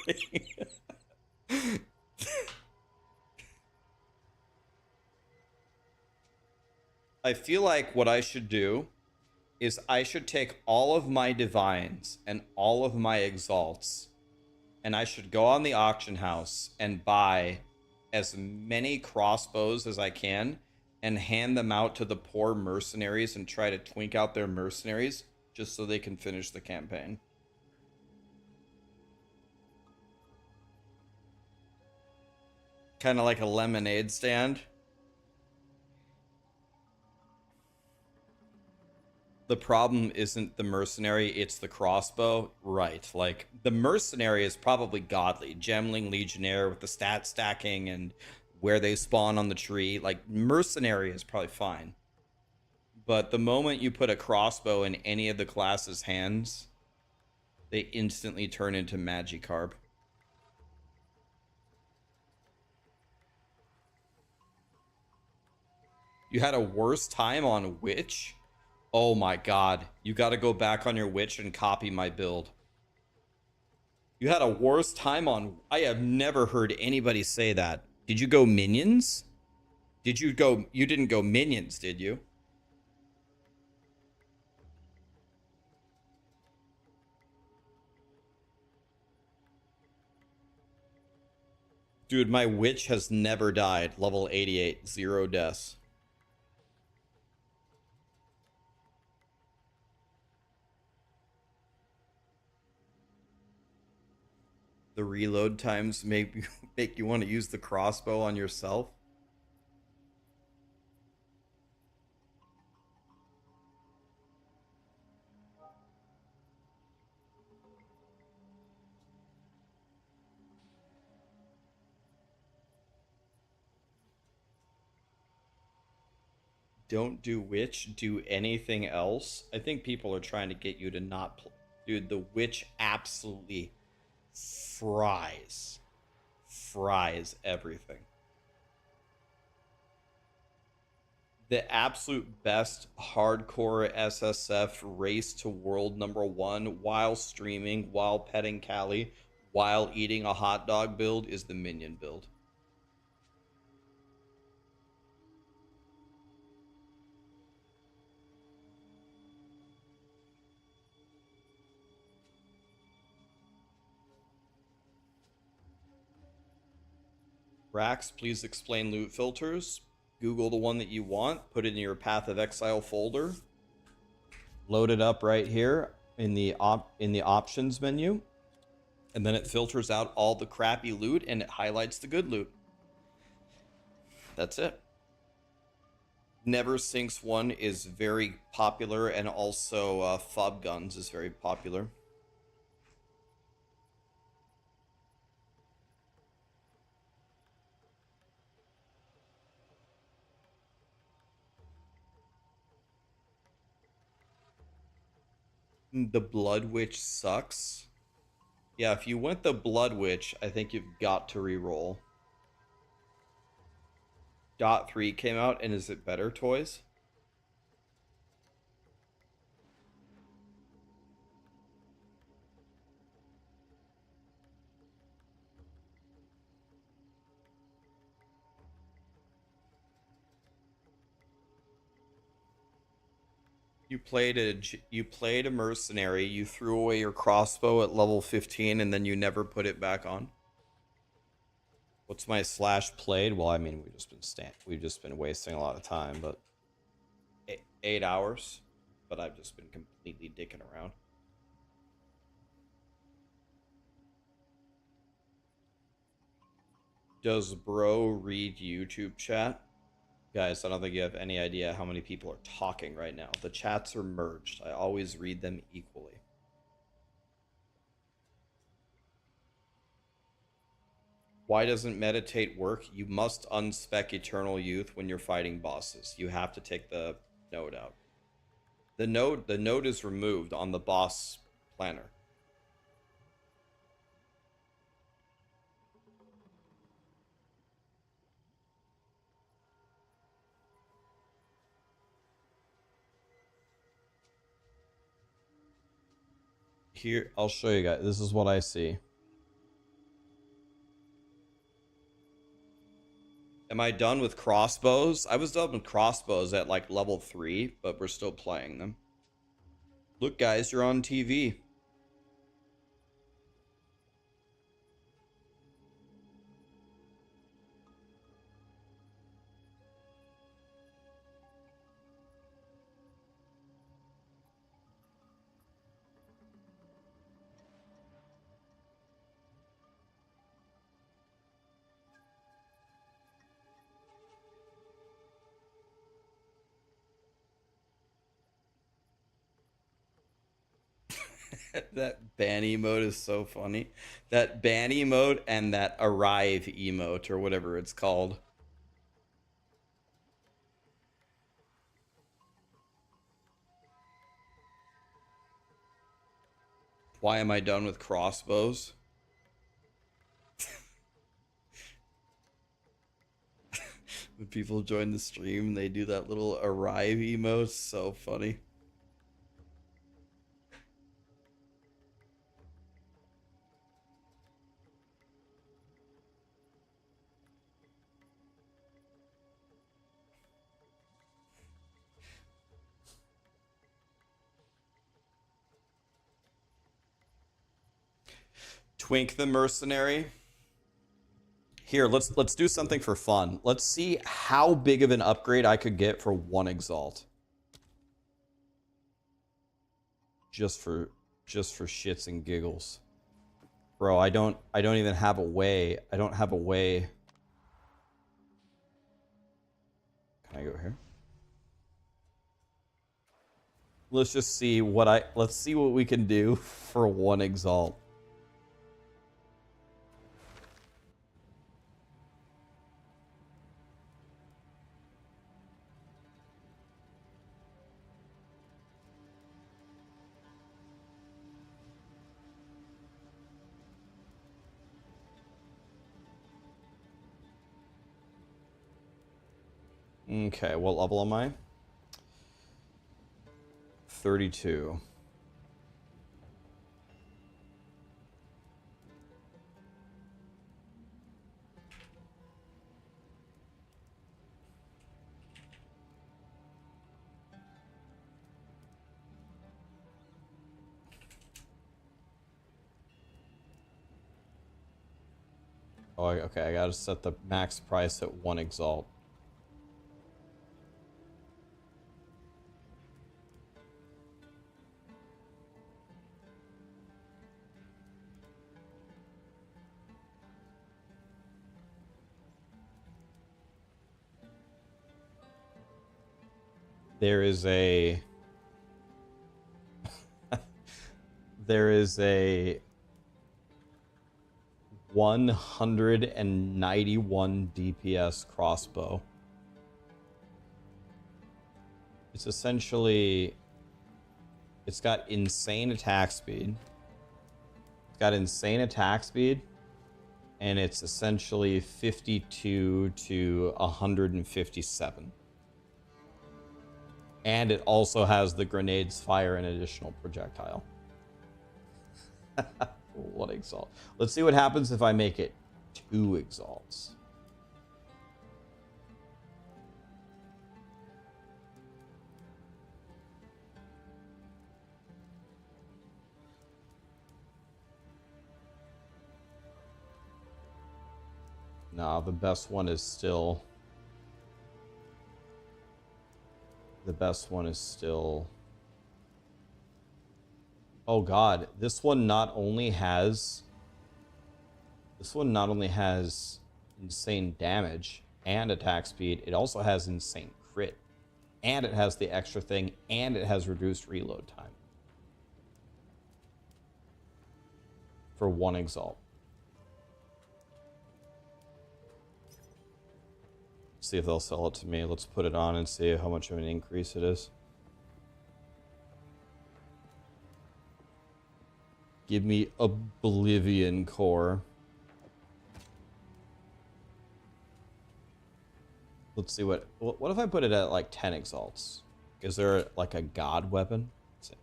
Speaker 2: I feel like what I should do is I should take all of my divines and all of my exalts, and I should go on the auction house and buy as many crossbows as I can and hand them out to the poor mercenaries and try to twink out their mercenaries just so they can finish the campaign. Kind of like a lemonade stand. The problem isn't the mercenary, it's the crossbow. Right, like the mercenary is probably godly. Gemling Legionnaire with the stat stacking and where they spawn on the tree. Like mercenary is probably fine. But the moment you put a crossbow in any of the class's hands, they instantly turn into Magikarp. You had a worse time on Witch? Oh my god. You gotta go back on your Witch and copy my build. You had a worse time on... I have never heard anybody say that. Did you go minions? Did you go... You didn't go minions, did you? Dude, my Witch has never died. Level 88. 0 deaths. The reload times make you want to use the crossbow on yourself. Don't do Witch, do anything else. I think people are trying to get you to not play. Dude, the Witch absolutely fries everything. The absolute best hardcore SSF race to world #1 while streaming, while petting Callie, while eating a hot dog build is the minion build. Rax, please explain loot filters. Google the one that you want, put it in your Path of Exile folder, load it up right here in the options menu, and then it filters out all the crappy loot and it highlights the good loot. That's it. Never Sinks 1 is very popular, and also Fob Guns is very popular. The Blood Witch sucks. Yeah, if you went the Blood Witch, I think you've got to reroll. Dot 3 came out, and is it better, Toys? You played a mercenary, you threw away your crossbow at level 15, and then you never put it back on. What's my slash played? Well, I mean, we've just been wasting a lot of time, but 8 hours. But I've just been completely dicking around. Does bro read YouTube chat? Guys, I don't think you have any idea how many people are talking right now. The chats are merged. I always read them equally. Why doesn't meditate work? You must unspec Eternal Youth when you're fighting bosses. You have to take the node out. The node is removed on the boss planner. Here, I'll show you guys. This is what I see. Am I done with crossbows? I was done with crossbows at like level 3, but we're still playing them. Look, guys, you're on TV. That ban emote is so funny. That ban emote and that arrive emote, or whatever it's called. Why am I done with crossbows? When people join the stream, they do that little arrive emote. So funny. Twink the Mercenary. Here, let's do something for fun. Let's see how big of an upgrade I could get for 1 exalt. Just for shits and giggles. Bro, I don't even have a way. I don't have a way. Can I go here? Let's just see let's see what we can do for 1 exalt. Okay, what level am I? 32. Oh, okay, I gotta set the max price at 1 exalt. There is a... there is a 191 DPS crossbow. It's essentially... It's got insane attack speed. It's got insane attack speed. And it's essentially 52 to 157. And it also has the grenades fire an additional projectile. What exalt? Let's see what happens if I make it 2 exalts. Nah, the best one is still... The best one is still... Oh god, this one not only has... This one not only has insane damage and attack speed, it also has insane crit. And it has the extra thing, and it has reduced reload time. For 1 exalt. See if they'll sell it to me. Let's put it on and see how much of an increase it is. Give me Oblivion Core. Let's see what if I put it at like 10 exalts? Is there like a god weapon? Let's see.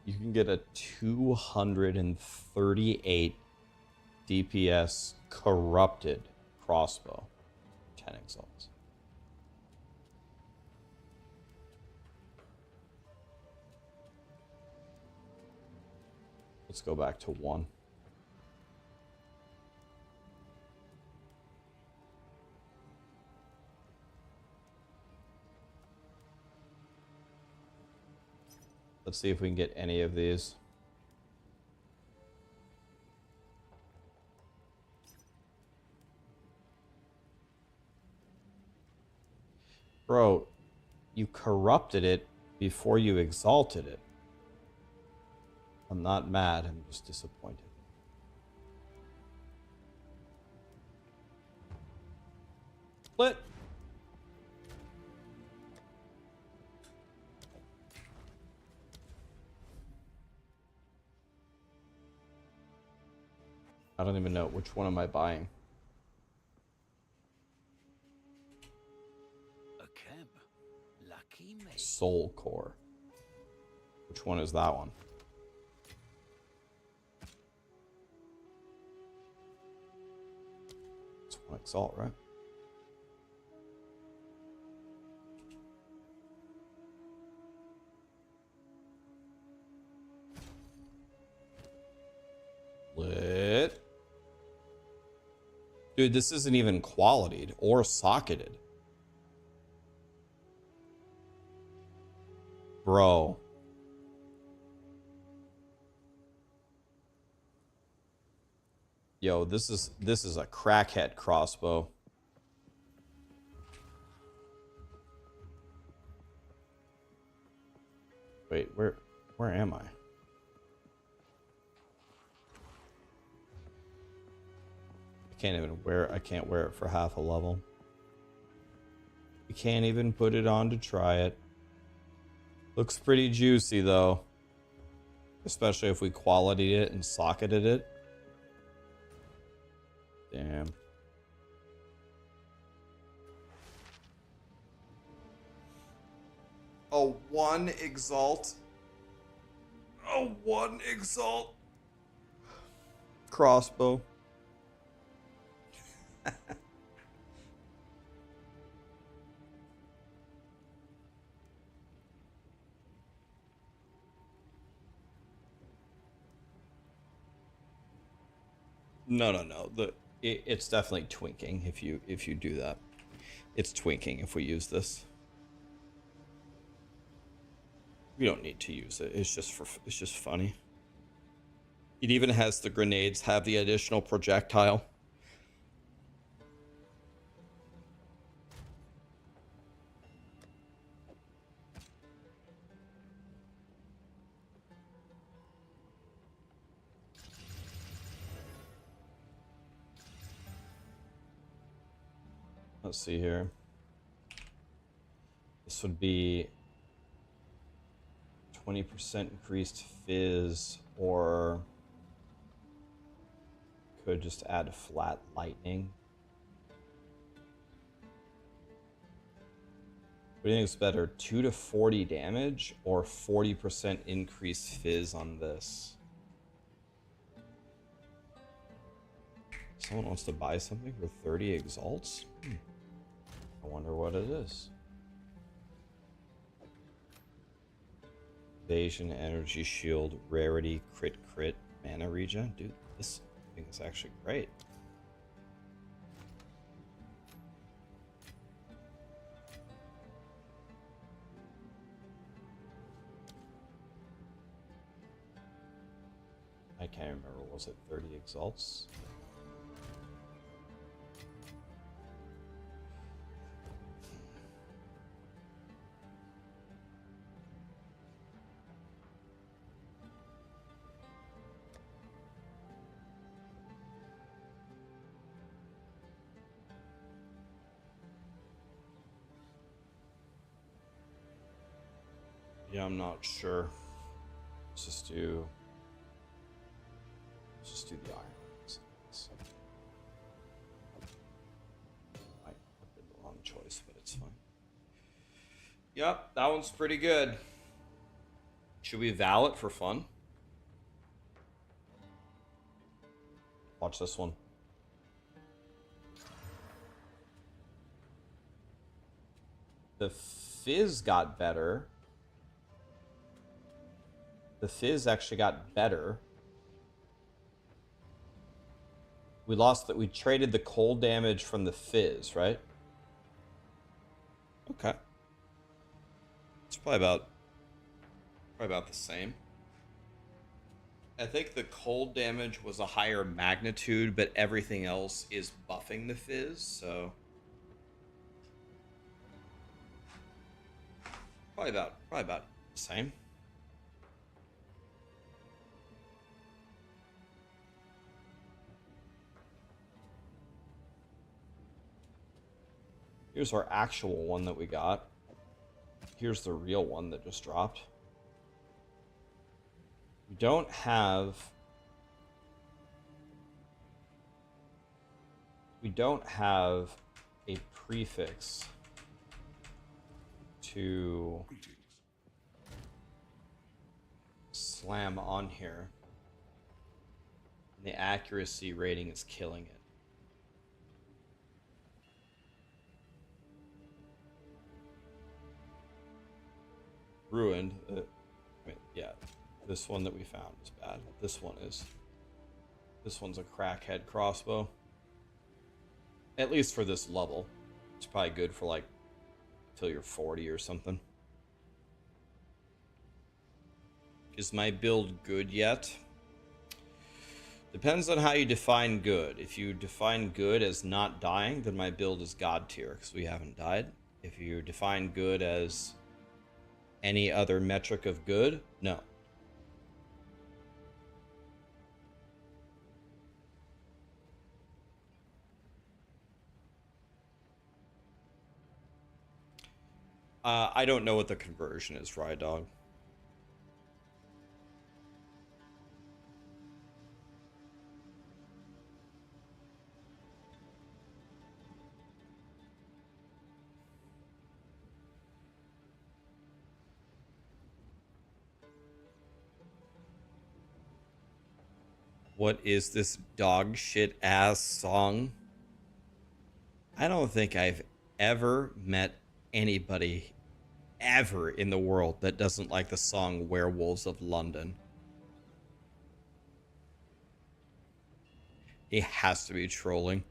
Speaker 2: You can get a 238 DPS corrupted crossbow. 10 exalts. Let's go back to 1. Let's see if we can get any of these. Bro, you corrupted it before you exalted it. I'm not mad, I'm just disappointed. Split! I don't even know. Which one am I buying? Soul Core. Which one is that one? It's 1 exalt, right? Lit. Dude, this isn't even qualityed or socketed. Bro. Yo, this is a crackhead crossbow. Wait, where am I? I can't wear it for half a level. You can't even put it on to try it. Looks pretty juicy though. Especially if we qualityed it and socketed it. Damn. Oh, 1 exalt. Oh, 1 exalt. Crossbow. No. It's definitely twinking if you do that. It's twinking if we use this. We don't need to use it. It's just funny. It even has the grenades have the additional projectile. Let's see here. This would be 20% increased fizz, or could just add flat lightning. What do you think is better, 2 to 40 damage or 40% increased fizz on this? Someone wants to buy something for 30 exalts? I wonder what it is. Evasion, energy shield, rarity, crit, mana regen. Dude, this thing is actually great. I can't remember, was it 30 exalts? Yeah, I'm not sure. Let's just do the iron ones. Might have been the wrong choice, but it's fine. Yep, that one's pretty good. Should we vow it for fun? Watch this one. The fizz got better. The fizz actually got better. We traded the cold damage from the fizz, right? Okay. It's probably about the same. I think the cold damage was a higher magnitude, but everything else is buffing the fizz, so probably about the same. Here's our actual one that we got. Here's the real one that just dropped. We don't have a prefix to slam on here. And the accuracy rating is killing it. Ruined. Yeah, this one that we found is bad. This one's a crackhead crossbow. At least for this level. It's probably good for like till you're 40 or something. Is my build good yet? Depends on how you define good. If you define good as not dying, then my build is god tier because we haven't died. If you define good as any other metric of good, no. I don't know what the conversion is, Rye Dog. What is this dog shit ass song? I don't think I've ever met anybody ever in the world that doesn't like the song Werewolves of London. He has to be trolling.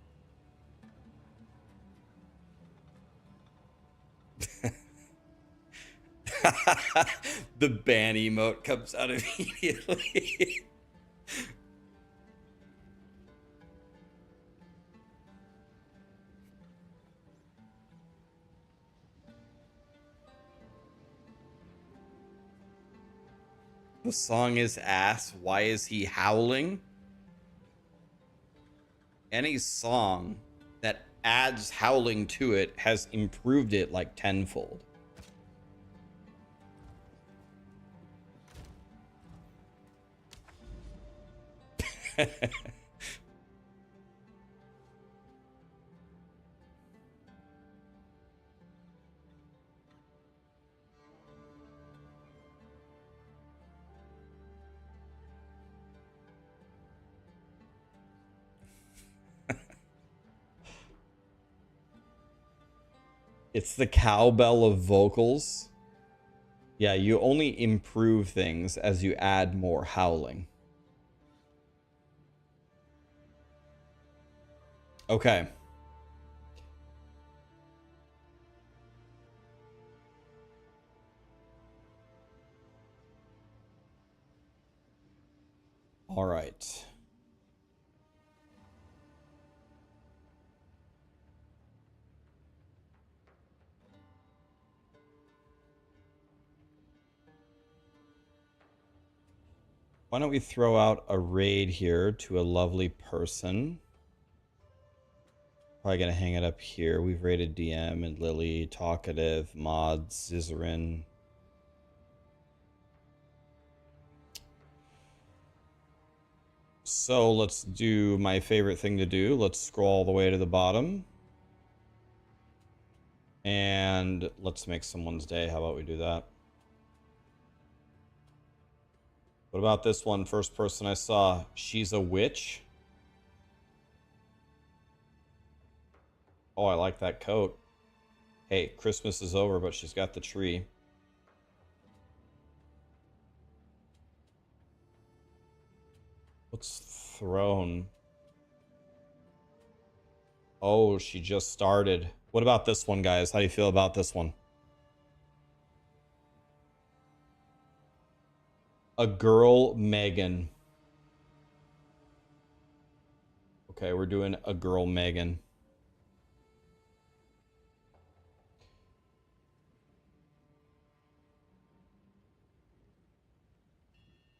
Speaker 2: The ban emote comes out immediately. The song is ass. Why is he howling? Any song that adds howling to it has improved it like tenfold. It's the cowbell of vocals. Yeah, you only improve things as you add more howling. Okay. All right. Why don't we throw out a raid here to a lovely person? Probably gonna hang it up here. We've raided DM and Lily, Talkative, Mods, Zizarin. So let's do my favorite thing to do. Let's scroll all the way to the bottom. And let's make someone's day. How about we do that? What about this one? First person I saw. She's a witch. Oh, I like that coat. Hey, Christmas is over, but she's got the tree. What's throne? Oh, she just started. What about this one, guys? How do you feel about this one? A girl, Megan. Okay, we're doing a girl, Megan.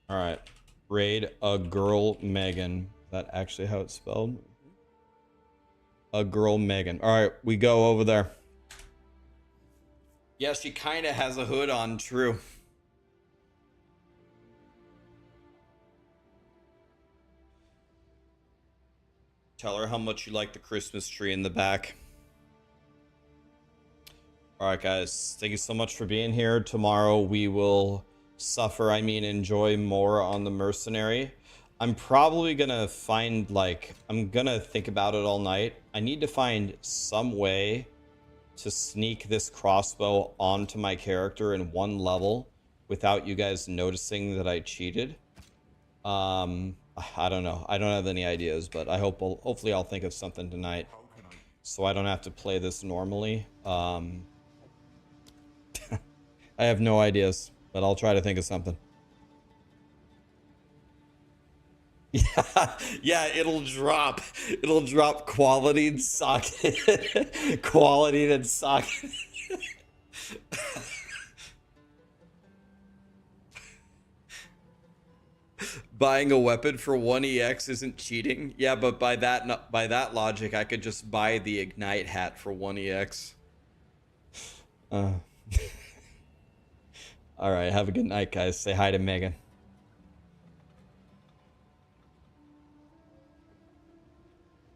Speaker 2: All right. Raid a girl, Megan. Is that actually how it's spelled? A girl, Megan. All right, we go over there. Yeah, she kind of has a hood on, true. Tell her how much you like the Christmas tree in the back. All right, guys. Thank you so much for being here. Tomorrow we will enjoy more on the Mercenary. I'm probably going to find, I'm going to think about it all night. I need to find some way to sneak this crossbow onto my character in one level without you guys noticing that I cheated. I don't know. I don't have any ideas, but hopefully I'll think of something tonight so I don't have to play this normally. I have no ideas, but I'll try to think of something. Yeah, it'll drop quality and socket. Quality and socket. Buying a weapon for 1EX isn't cheating. Yeah, but by that logic, I could just buy the Ignite hat for 1EX. All right, have a good night, guys. Say hi to Megan.